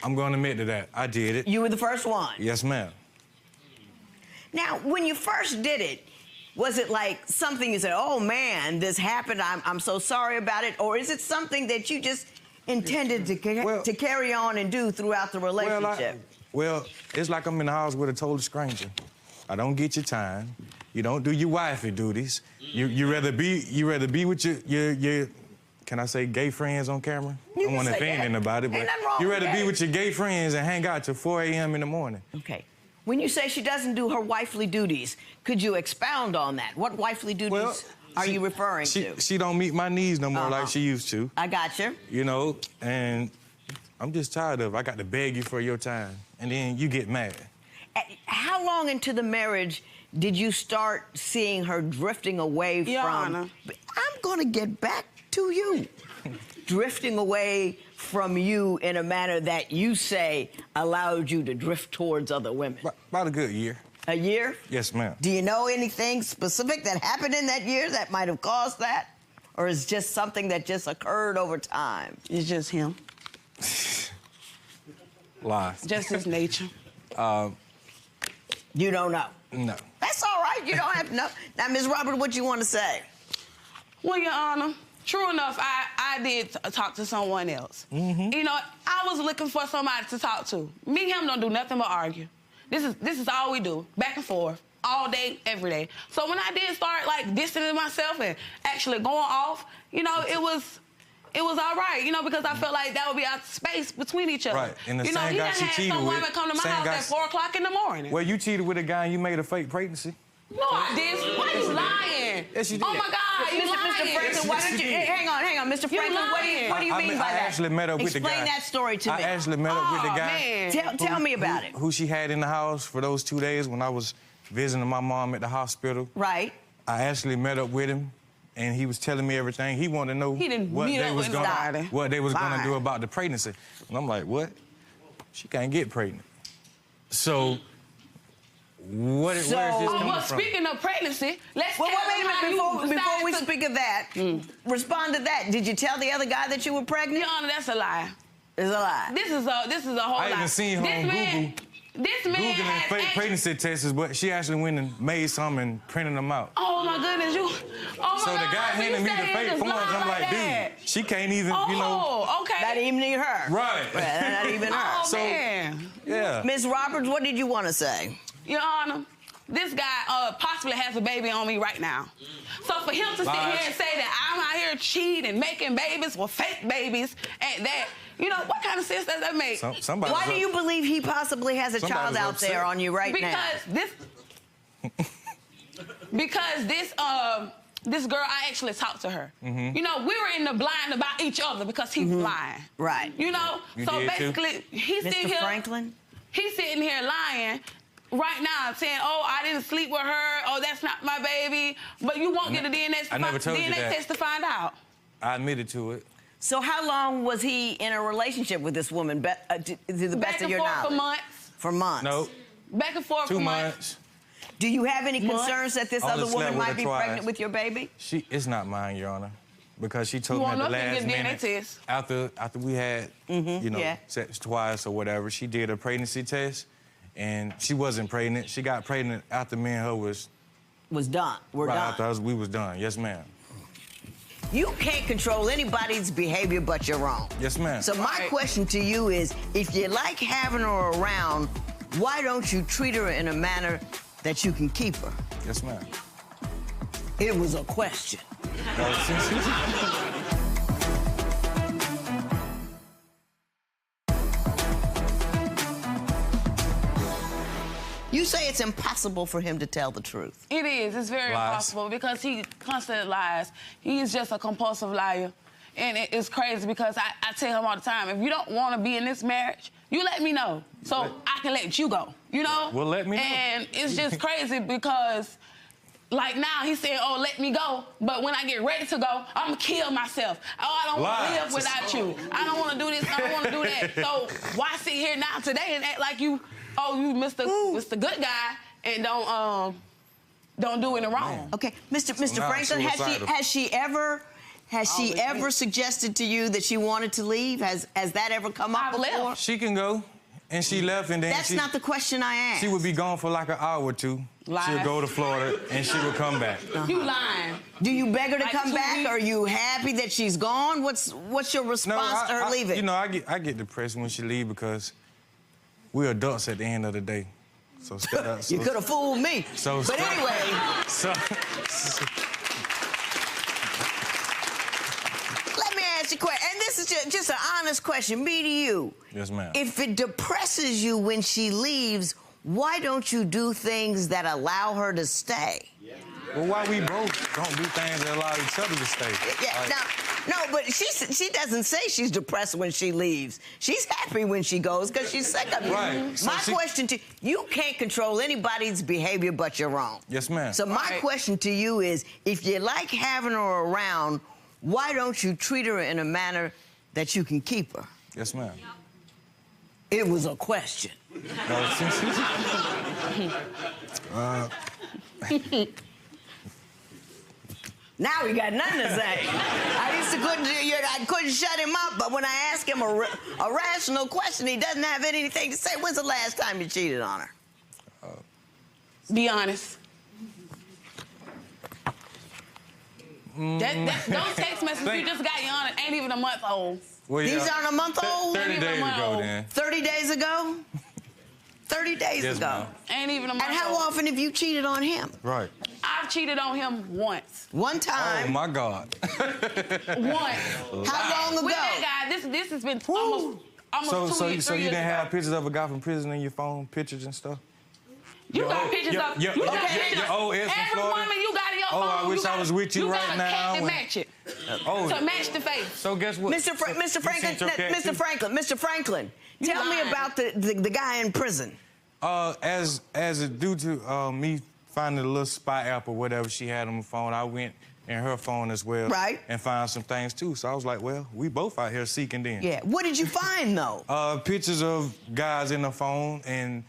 I'm going to admit to that. I did it. You were the first one? Yes, ma'am. Now, when you first did it, was it like something you said, oh, man, this happened, I'm so sorry about it? Or is it something that you just intended to carry on and do throughout the relationship? Well, it's like I'm in the house with a total stranger. I don't get your time. You don't do your wifey duties. You rather be with your can I say gay friends on camera? I don't want to offend anybody, but you rather be with your gay friends and hang out till 4 a.m. in the morning. Okay. When you say she doesn't do her wifely duties, could you expound on that? What wifely duties are you referring to? She don't meet my needs no more like she used to. I got you. You know, and I'm just tired of it. I got to beg you for your time, and then you get mad. How long into the marriage did you start seeing her drifting away Your from... Honor. I'm going to get back to you. Drifting away from you in a manner that you say allowed you to drift towards other women? About a good year. A year? Yes, ma'am. Do you know anything specific that happened in that year that might have caused that? Or is it just something that just occurred over time? It's just him. Lies. Just his nature. You don't know? No. That's all right. You don't have to know. Now, Ms. Robert, what you want to say? Well, Your Honor, true enough, I I did talk to someone else. Mm-hmm. You know, I was looking for somebody to talk to. Me and him don't do nothing but argue. This is all we do, back and forth, all day, every day. So when I did start like distancing myself and actually going off, you know, it was all right, you know, because I felt like that would be our space between each other. Right, and the you know, same he guy done she had cheated some with, women come to my same house guy- at 4 o'clock in the morning. Well, you cheated with a guy and you made a fake pregnancy. No, I didn't. Why you lying? Yes, you did. Oh my God, you Mr. lying. Franklin, why don't you, hang on, Mr. You Franklin, what do you mean by I that? actually met up with the guy. Explain that story to me. I actually met up with the guy. Man. Tell me about it. Who she had in the house for those 2 days when I was visiting my mom at the hospital. Right. I actually met up with him, and he was telling me everything. He wanted to know He didn't what meet they up was with gonna nobody. what they was gonna Fine. do about the pregnancy. And I'm like, what? She can't get pregnant. So, where is this coming Well, from? speaking of pregnancy, let's Well, tell wait a them how minute, you before we decided to- speak of that, respond to that. Did you tell the other guy that you were pregnant? Your Honor, that's a lie. It's a lie. This is a whole I lie. even seen her this on man, Google. This man Googling has fake actually- pregnancy tests, but she actually went and made some and printed them out. Oh my goodness, you. Oh my So the God, guy so you handed me the saying fake just forms. lie I'm like, that? dude, she can't even, Oh, you know. okay. Not even her. Right. Not even her. Oh So, man. Yeah. Ms. Roberts, what did you want to say? Your Honor, this guy possibly has a baby on me right now. So for him to sit Lies. here and say that I'm out here cheating, making babies, well, fake babies, at that, you know, what kind of sense does that make? Somebody's Why do you believe he possibly has a child Somebody's out upset. there on you right now? Because this girl, I actually talked to her. Mhm. You know, we were in the blind about each other because he was lying. Right. You know, You so did too? basically, he's Mr. sitting here. Franklin? He's sitting here lying right now, saying, "Oh, I didn't sleep with her. Oh, that's not my baby." But you won't get a DNA I never told you DNA that. test to find out. I admitted to it. So how long was he in a relationship with this woman, to the Back best of and your forth knowledge? for months. For months? Nope. Back and forth 2 for months. months. Do you have any Months? concerns that this Only other slept woman with might her be twice. pregnant with your baby? It's not mine, Your Honor, because she told You me at want the us to last get DNA minute test? after we had you know yeah. sex twice or whatever. She did a pregnancy test, and she wasn't pregnant. She got pregnant after me and her was done. We're right done. after us, we was done. Yes, ma'am. You can't control anybody's behavior but your own. Yes, ma'am. So my question to you is, if you like having her around, why don't you treat her in a manner that you can keep her? Yes, ma'am. It was a question. You say it's impossible for him to tell the truth. It is. It's very Lies. impossible because he constantly lies. He is just a compulsive liar. And it's crazy because I tell him all the time, if you don't want to be in this marriage, you let me know so I can let you go, you know? Well, let me know. And it's just crazy because, like now, he's saying, oh, let me go. But when I get ready to go, I'm going to kill myself. Oh, I don't want to Lies. live without you. I don't want to do this. I don't want to do that. So why sit here now today and act like you Mr. Good Guy and don't do anything wrong? Okay, Mr. now Franklin, suicidal. has she ever suggested to you that she wanted to leave? Has that ever come up before? She can go, and she left, and then That's not the question I asked. She would be gone for like an hour or two. Lies. She'll go to Florida, and she would come back. You lying. Do you beg her to Like come 2 back? weeks? Are you happy that she's gone? What's your response to her leaving? You know, I get depressed when she leave because we're adults at the end of the day. So you could have fooled me. But anyway. Let me ask you a question, and this is just an honest question, me to you. Yes, ma'am. If it depresses you when she leaves, why don't you do things that allow her to stay? Well, why we both don't do things that allow each other to stay? Yeah, Like, no, but she doesn't say she's depressed when she leaves. She's happy when she goes because she's sick of you. Right. So My question to you can't control anybody's behavior but your own. Yes, ma'am. So my question to you is, if you like having her around, why don't you treat her in a manner that you can keep her? Yes, ma'am. It was a question. Now he got nothing to say. I couldn't shut him up, but when I ask him a rational question, he doesn't have anything to say. When's the last time you cheated on her? Be honest. Those text messages you just got, Yana, ain't even a month old. Well, yeah. These aren't a month old? 30 days ago, then. 30 days ago? 30 days Yes, ago. ma'am. Ain't even a month And how old. often have you cheated on him? Right. I've cheated on him once. One time. Oh, my God. Once. How long ago? With that guy, this has been almost 2 years, So 3 you years didn't ago. have pictures of a guy from prison in your phone, pictures and stuff? You got pictures of your old ex from every Florida? woman you got in your phone. Oh, I wish I was with you right now. You when- gotta match it. Oh. To match the face. So guess what? Mr. Franklin, sent your cat Mr. too? Franklin, tell me lying. about the guy in prison. As due to me finding a little spy app or whatever she had on her phone, I went in her phone as well. Right. And found some things too. So I was like, well, we both out here seeking then. Yeah. What did you find though? Pictures of guys in her phone and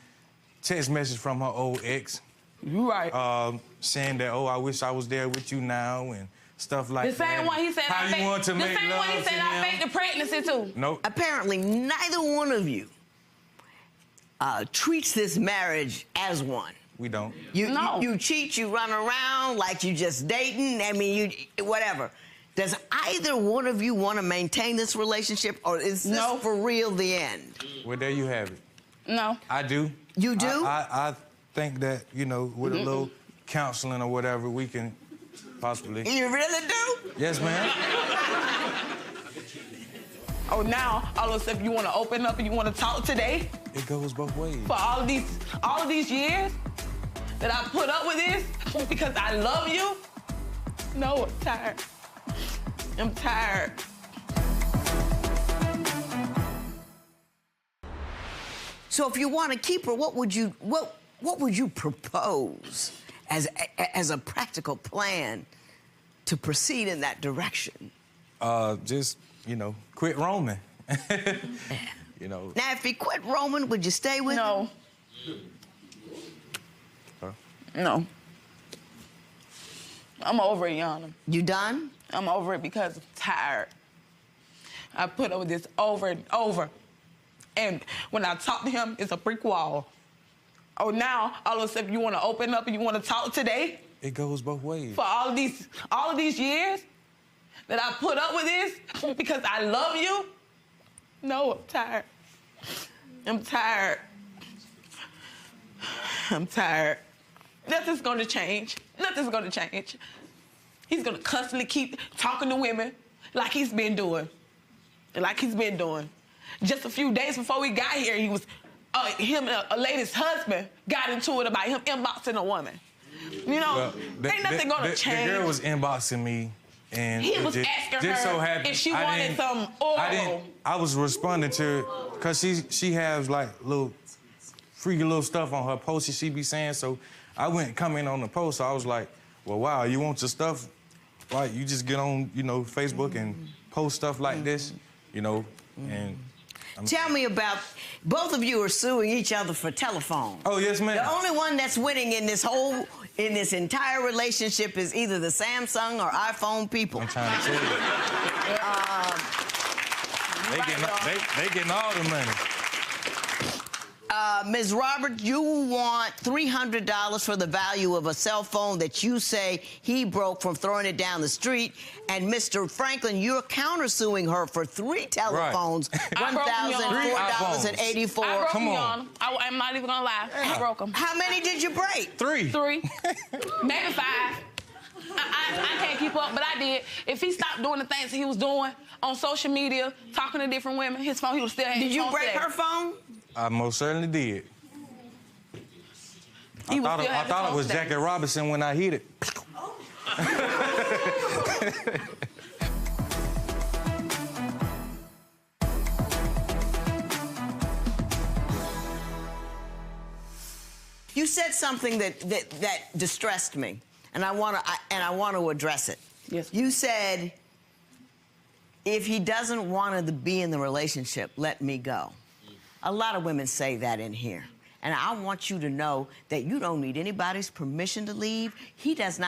text message from her old ex. You right. Saying that, oh, I wish I was there with you now and stuff like The that. same one he said How I you faked. want to The make same love one he to said I him? faked the pregnancy too. Nope. Apparently, neither one of you treats this marriage as one. We don't. You cheat, you run around like you just dating. I mean, you whatever. Does either one of you want to maintain this relationship, or is this for real the end? Well, there you have it. No. I do. You do? I think that, you know, with a little counseling or whatever, we can possibly. You really do? Yes, ma'am. Oh, now all of a sudden you want to open up and you want to talk today? It goes both ways. For all of these years that I put up with this because I love you? No, I'm tired. I'm tired. So if you want to keep her, what would you propose as a practical plan to proceed in that direction? Just, you know, quit roaming. You know. Now, if he quit roaming, would you stay with him? No. I'm over it, Yana. You done? I'm over it because I'm tired. I put up with this over and over. And when I talk to him, it's a brick wall. Oh, now all of a sudden you want to open up and you want to talk today? It goes both ways. For all of these years that I put up with this because I love you? No, I'm tired. I'm tired. I'm tired. Nothing's gonna change. Nothing's gonna change. He's gonna constantly keep talking to women like he's been doing. Just a few days before we got here, he was, a lady's husband got into it about him inboxing a woman. You know, ain't nothing gonna change. The girl was inboxing me, and He it was asking just her so happened, if she I wanted didn't- some oral. I was responding to her because she has like little freaky little stuff on her post that she be saying. So I went comment on the post. So I was like, well, wow, you want your stuff? Like you just get on, you know, Facebook and post stuff like this, you know, and. Tell me about, both of you are suing each other for telephone. Oh, yes, ma'am. The only one that's winning in this entire relationship is either the Samsung or iPhone people. I'm trying to tell you. They getting all the money. Ms. Roberts, you want $300 for the value of a cell phone that you say he broke from throwing it down the street. And Mr. Franklin, you're countersuing her for 3 telephones, $1,004.84. Come on. I'm not even gonna lie. I broke them. How many did you break? 3. Maybe 5. I can't keep up, but I did. If he stopped doing the things he was doing on social media, talking to different women, his phone, he would still have his Did you phone break today. her phone? I most certainly did. I thought it was Jackie Robinson when I hit it. You said something that distressed me, and I want to address it. Yes. You said, if he doesn't want to be in the relationship, let me go. A lot of women say that in here. And I want you to know that you don't need anybody's permission to leave. He is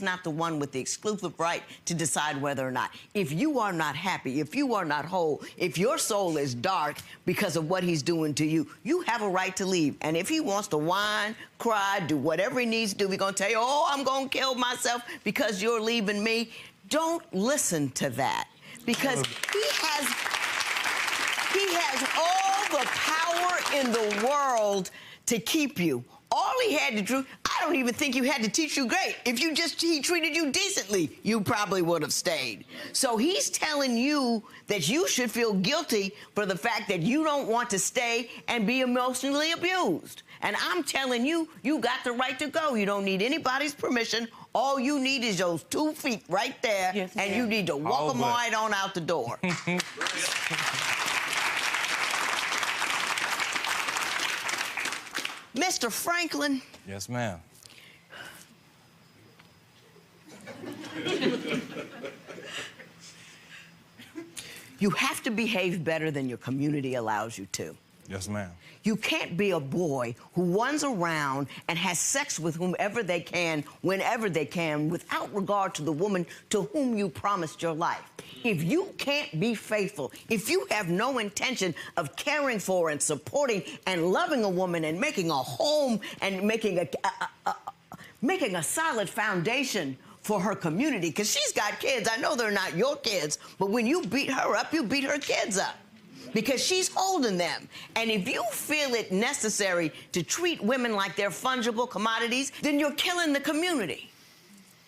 not the one with the exclusive right to decide whether or not. If you are not happy, if you are not whole, if your soul is dark because of what he's doing to you, you have a right to leave. And if he wants to whine, cry, do whatever he needs to do, he's gonna tell you, oh, I'm gonna kill myself because you're leaving me. Don't listen to that, because he has all the power in the world to keep you. All he had to do, I don't even think you had to teach you great. If he treated you decently, you probably would have stayed. So he's telling you that you should feel guilty for the fact that you don't want to stay and be emotionally abused. And I'm telling you, you got the right to go. You don't need anybody's permission. All you need is those 2 feet right there, and you need to walk them right on out the door. Mr. Franklin. Yes, ma'am. You have to behave better than your community allows you to. Yes, ma'am. You can't be a boy who runs around and has sex with whomever they can, whenever they can, without regard to the woman to whom you promised your life. If you can't be faithful, if you have no intention of caring for and supporting and loving a woman and making a home and making a solid foundation for her community, because she's got kids. I know they're not your kids, but when you beat her up, you beat her kids up, because she's holding them. And if you feel it necessary to treat women like they're fungible commodities, then you're killing the community.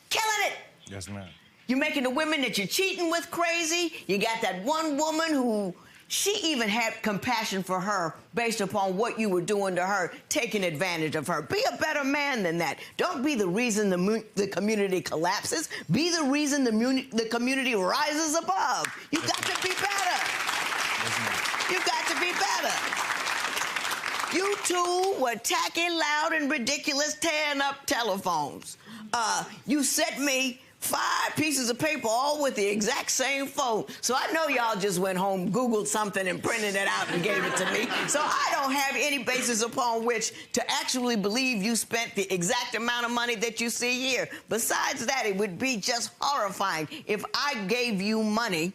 Killing it. Yes, ma'am. You're making the women that you're cheating with crazy. You got that one woman who, she even had compassion for her based upon what you were doing to her, taking advantage of her. Be a better man than that. Don't be the reason the community collapses. Be the reason the community rises above. You got to be better. You got to be better. You two were tacky, loud, and ridiculous, tearing up telephones. You sent me 5 pieces of paper, all with the exact same phone. So I know y'all just went home, Googled something, and printed it out and gave it to me. So I don't have any basis upon which to actually believe you spent the exact amount of money that you see here. Besides that, it would be just horrifying if I gave you money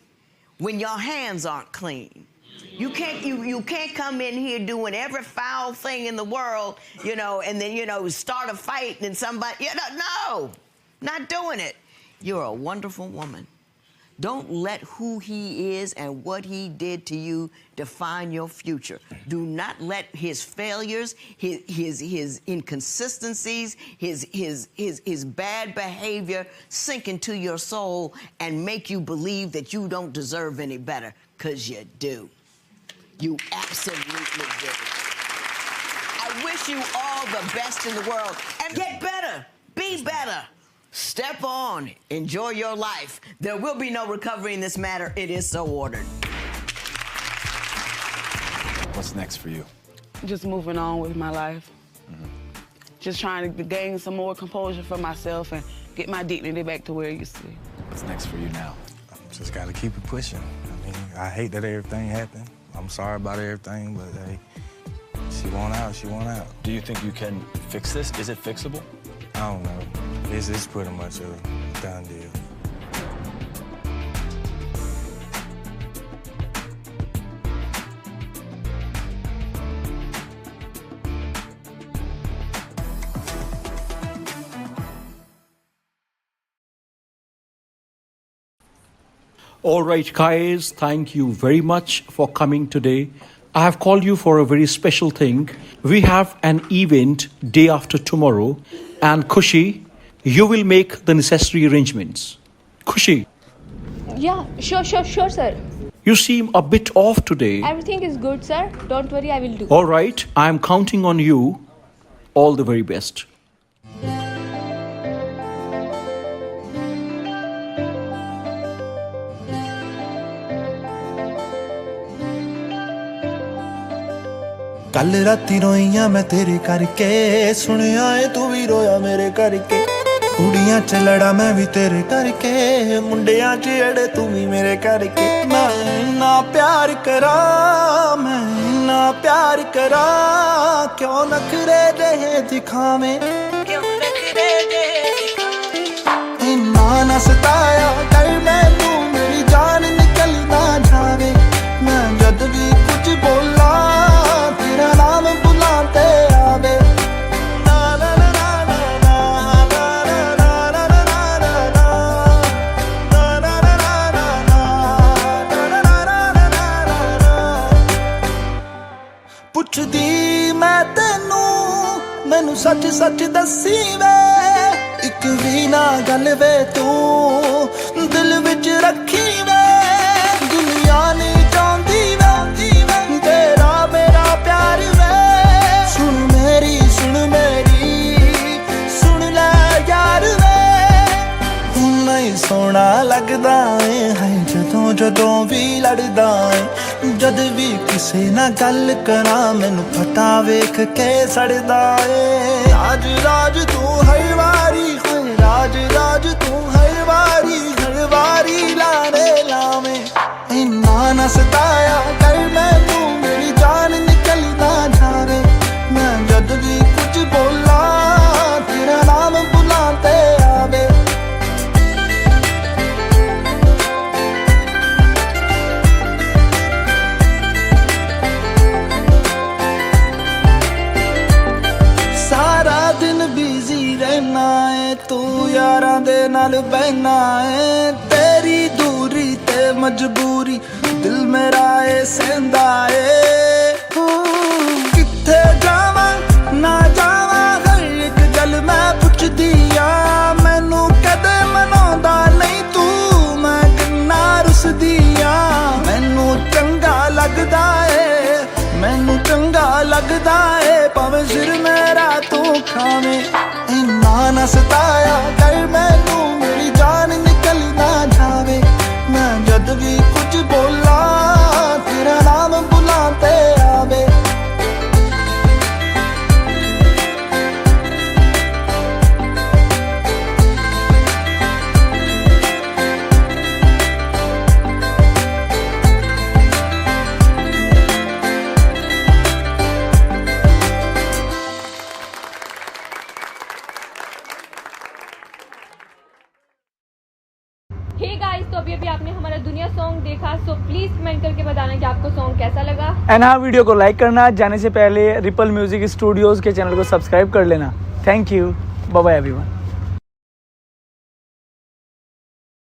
when your hands aren't clean. You can't come in here doing every foul thing in the world, you know, and then, you know, start a fight and somebody, you know, no, not doing it. You're a wonderful woman. Don't let who he is and what he did to you define your future. Do not let his failures, his inconsistencies, his bad behavior sink into your soul and make you believe that you don't deserve any better, because you do. You absolutely do. I wish you all the best in the world, and get better, be better. Step on, enjoy your life. There will be no recovery in this matter. It is so ordered. What's next for you? Just moving on with my life. Just trying to gain some more composure for myself and get my dignity back to where it used to be. What's next for you now? Just gotta keep it pushing. I mean, I hate that everything happened. I'm sorry about everything, but hey, she want out, she want out. Do you think you can fix this? Is it fixable? I don't know. It's pretty much a done deal. All right, guys, thank you very much for coming today. I have called you for a very special thing. We have an event day after tomorrow, and Khushi, you will make the necessary arrangements. Khushi. Yeah, sure, sir. You seem a bit off today. Everything is good, sir. Don't worry, I will do. All right, I am counting on you. All the very best. ਕੱਲ ਰਾਤੀ ਰੋਈਆਂ ਮੈਂ ਤੇਰੇ ਕਰਕੇ ਸੁਣਿਆ ਏ ਤੂੰ ਵੀ ਰੋਇਆ ਮੇਰੇ ਕਰਕੇ ਕੁੜੀਆਂ ਚ ਲੜਾ ਮੈਂ ਵੀ ਤੇਰੇ ਕਰਕੇ, ਮੁੰਡਿਆਂ ਚ ਅੜੇ ਤੂੰ ਵੀ ਮੇਰੇ ਕਰਕੇ। ਮੈਂ ਇੰਨਾ ਪਿਆਰ ਕਰਾਂ, ਮੈਂ ਇੰਨਾ ਪਿਆਰ ਕਰਾਂ, ਕਿਉਂ ਨਖਰੇ ਜਿਹੇ ਦਿਖਾਵੇਂ, ਕਿਉਂ ਨਖਰੇ ਜਿਹੇ ਦਿਖਾਵੇਂ। ਇੰਨਾ ਨਾ ਸਤਾਇਆ ਕਰ ਮੈਨੂੰ, ਮੇਰੀ ਜਾਨ ਨਿਕਲ ਨਾ ਜਾਵੇ। ਮੈਂ ਜਦ ਵੀ ਕੁਝ ਬੋਲਾਂ ਤੇਰਾ ਨਾਮ ਬੁਲਾ ਤੇ ਆਵੇ। ਪੁੱਛਦੀ ਮੈਂ ਤੈਨੂੰ, ਮੈਨੂੰ ਸੱਚ ਸੱਚ ਦੱਸੀ ਵੇ, ਇੱਕ ਵੀ ਨਾ ਗੱਲ ਵੇ ਤੂੰ ਦਿਲ ਵਿੱਚ ਰੱਖੀ ਵੇ। ਦੁਨੀਆ ਨਹੀਂ ਚਾਹੁੰਦੀ ਵੇ ਤੇਰਾ ਮੇਰਾ ਪਿਆਰ ਵੇ। ਸੁਣ ਮੇਰੀ ਸੁਣ ਲੈ ਯਾਰ ਵੇ। ਤੂੰ ਨਹੀਂ ਸੋਹਣਾ ਲੱਗਦਾ ਏ ਹੈ ਜਦੋਂ ਜਦੋਂ ਵੀ ਲੜਦਾ ਏ। ਜਦ ਵੀ ਕਿਸੇ ਨਾਲ ਗੱਲ ਕਰਾਂ ਮੈਨੂੰ ਪਤਾ ਵੇਖ ਕੇ ਸੜਦਾ ਏ। ਰਾਜ ਰਾਜ ਤੂੰ ਹਰ ਵਾਰੀ ਹੋਏ, ਰਾਜ ਰਾਜ ਤੂੰ ਹਰ ਵਾਰੀ ਲਾਣੇ ਲਾਵੇਂ। ਇੰਨਾ ਨਾ ਸਤਾਇਆ ਕਰ ਮੈਨੂੰ, ਮੇਰੀ ਜਾਨ ਨਿਕਲ ਨਾ ਜਾਵੇ। ਮੈਂ ਜਦ ਵੀ ਕੁਝ ਬੋਲਾਂ ਤੇਰਾ ਨਾਮ ਬੁਲਾ ਤੇ ਆਵੇ। ਸਾਰਾ ਦਿਨ ਬਿਜ਼ੀ ਰਹਿਣਾ ਏ, ਤੂੰ ਯਾਰਾਂ ਦੇ ਨਾਲ ਬਹਿਣਾ ਏ। ਤੇਰੀ ਦੂਰੀ ਤੇ ਮਜਬੂਰੀ ਦਿਲ ਮੇਰਾ ਏ ਸਹਿੰਦਾ ਏ। ਕਿੱਥੇ ਜਾਵਾਂ ਨਾ ਜਾਵਾਂ ਹਰ ਇੱਕ ਗੱਲ ਮੈਂ ਪੁੱਛਦੀ ਆ। ਮੈਨੂੰ ਕਦੇ ਮਨਾਉਂਦਾ ਨਹੀਂ ਤੂੰ, ਮੈਂ ਕਿੰਨਾ ਰੁੱਸਦੀ ਆ। ਮੈਨੂੰ ਚੰਗਾ ਲੱਗਦਾ ਏ, ਮੈਨੂੰ ਚੰਗਾ ਲੱਗਦਾ ਏ, ਭਾਵੇਂ ਸਿਰ ਮੇਰਾ ਤੂੰ ਖਾਵੇਂ। ਇੰਨਾ ਨਾ ਸਤਾਇਆ ਕਰ ਮੈਨੂੰ, ਮੇਰੀ ਜਾਨ ਨਿਕਲ ਨਾ ਜਾਵੇ। ਮੈਂ ਜਦ ਵੀ ਕੁਝ ਬੋਲਾਂ ਤੇਰਾ ਨਾਮ ਬੁਲਾ ਤੇ ਆਵੇ। हे गाइस, तो अभी आपने हमारा दुनिया सॉन्ग देखा, सो प्लीज कमेंट करके बताना कि आपको सॉन्ग कैसा लगा। एंड हाँ, वीडियो को लाइक करना, जाने से पहले रिपल म्यूजिक स्टूडियोज के चैनल को सब्सक्राइब कर लेना। Thank you, bye bye everyone.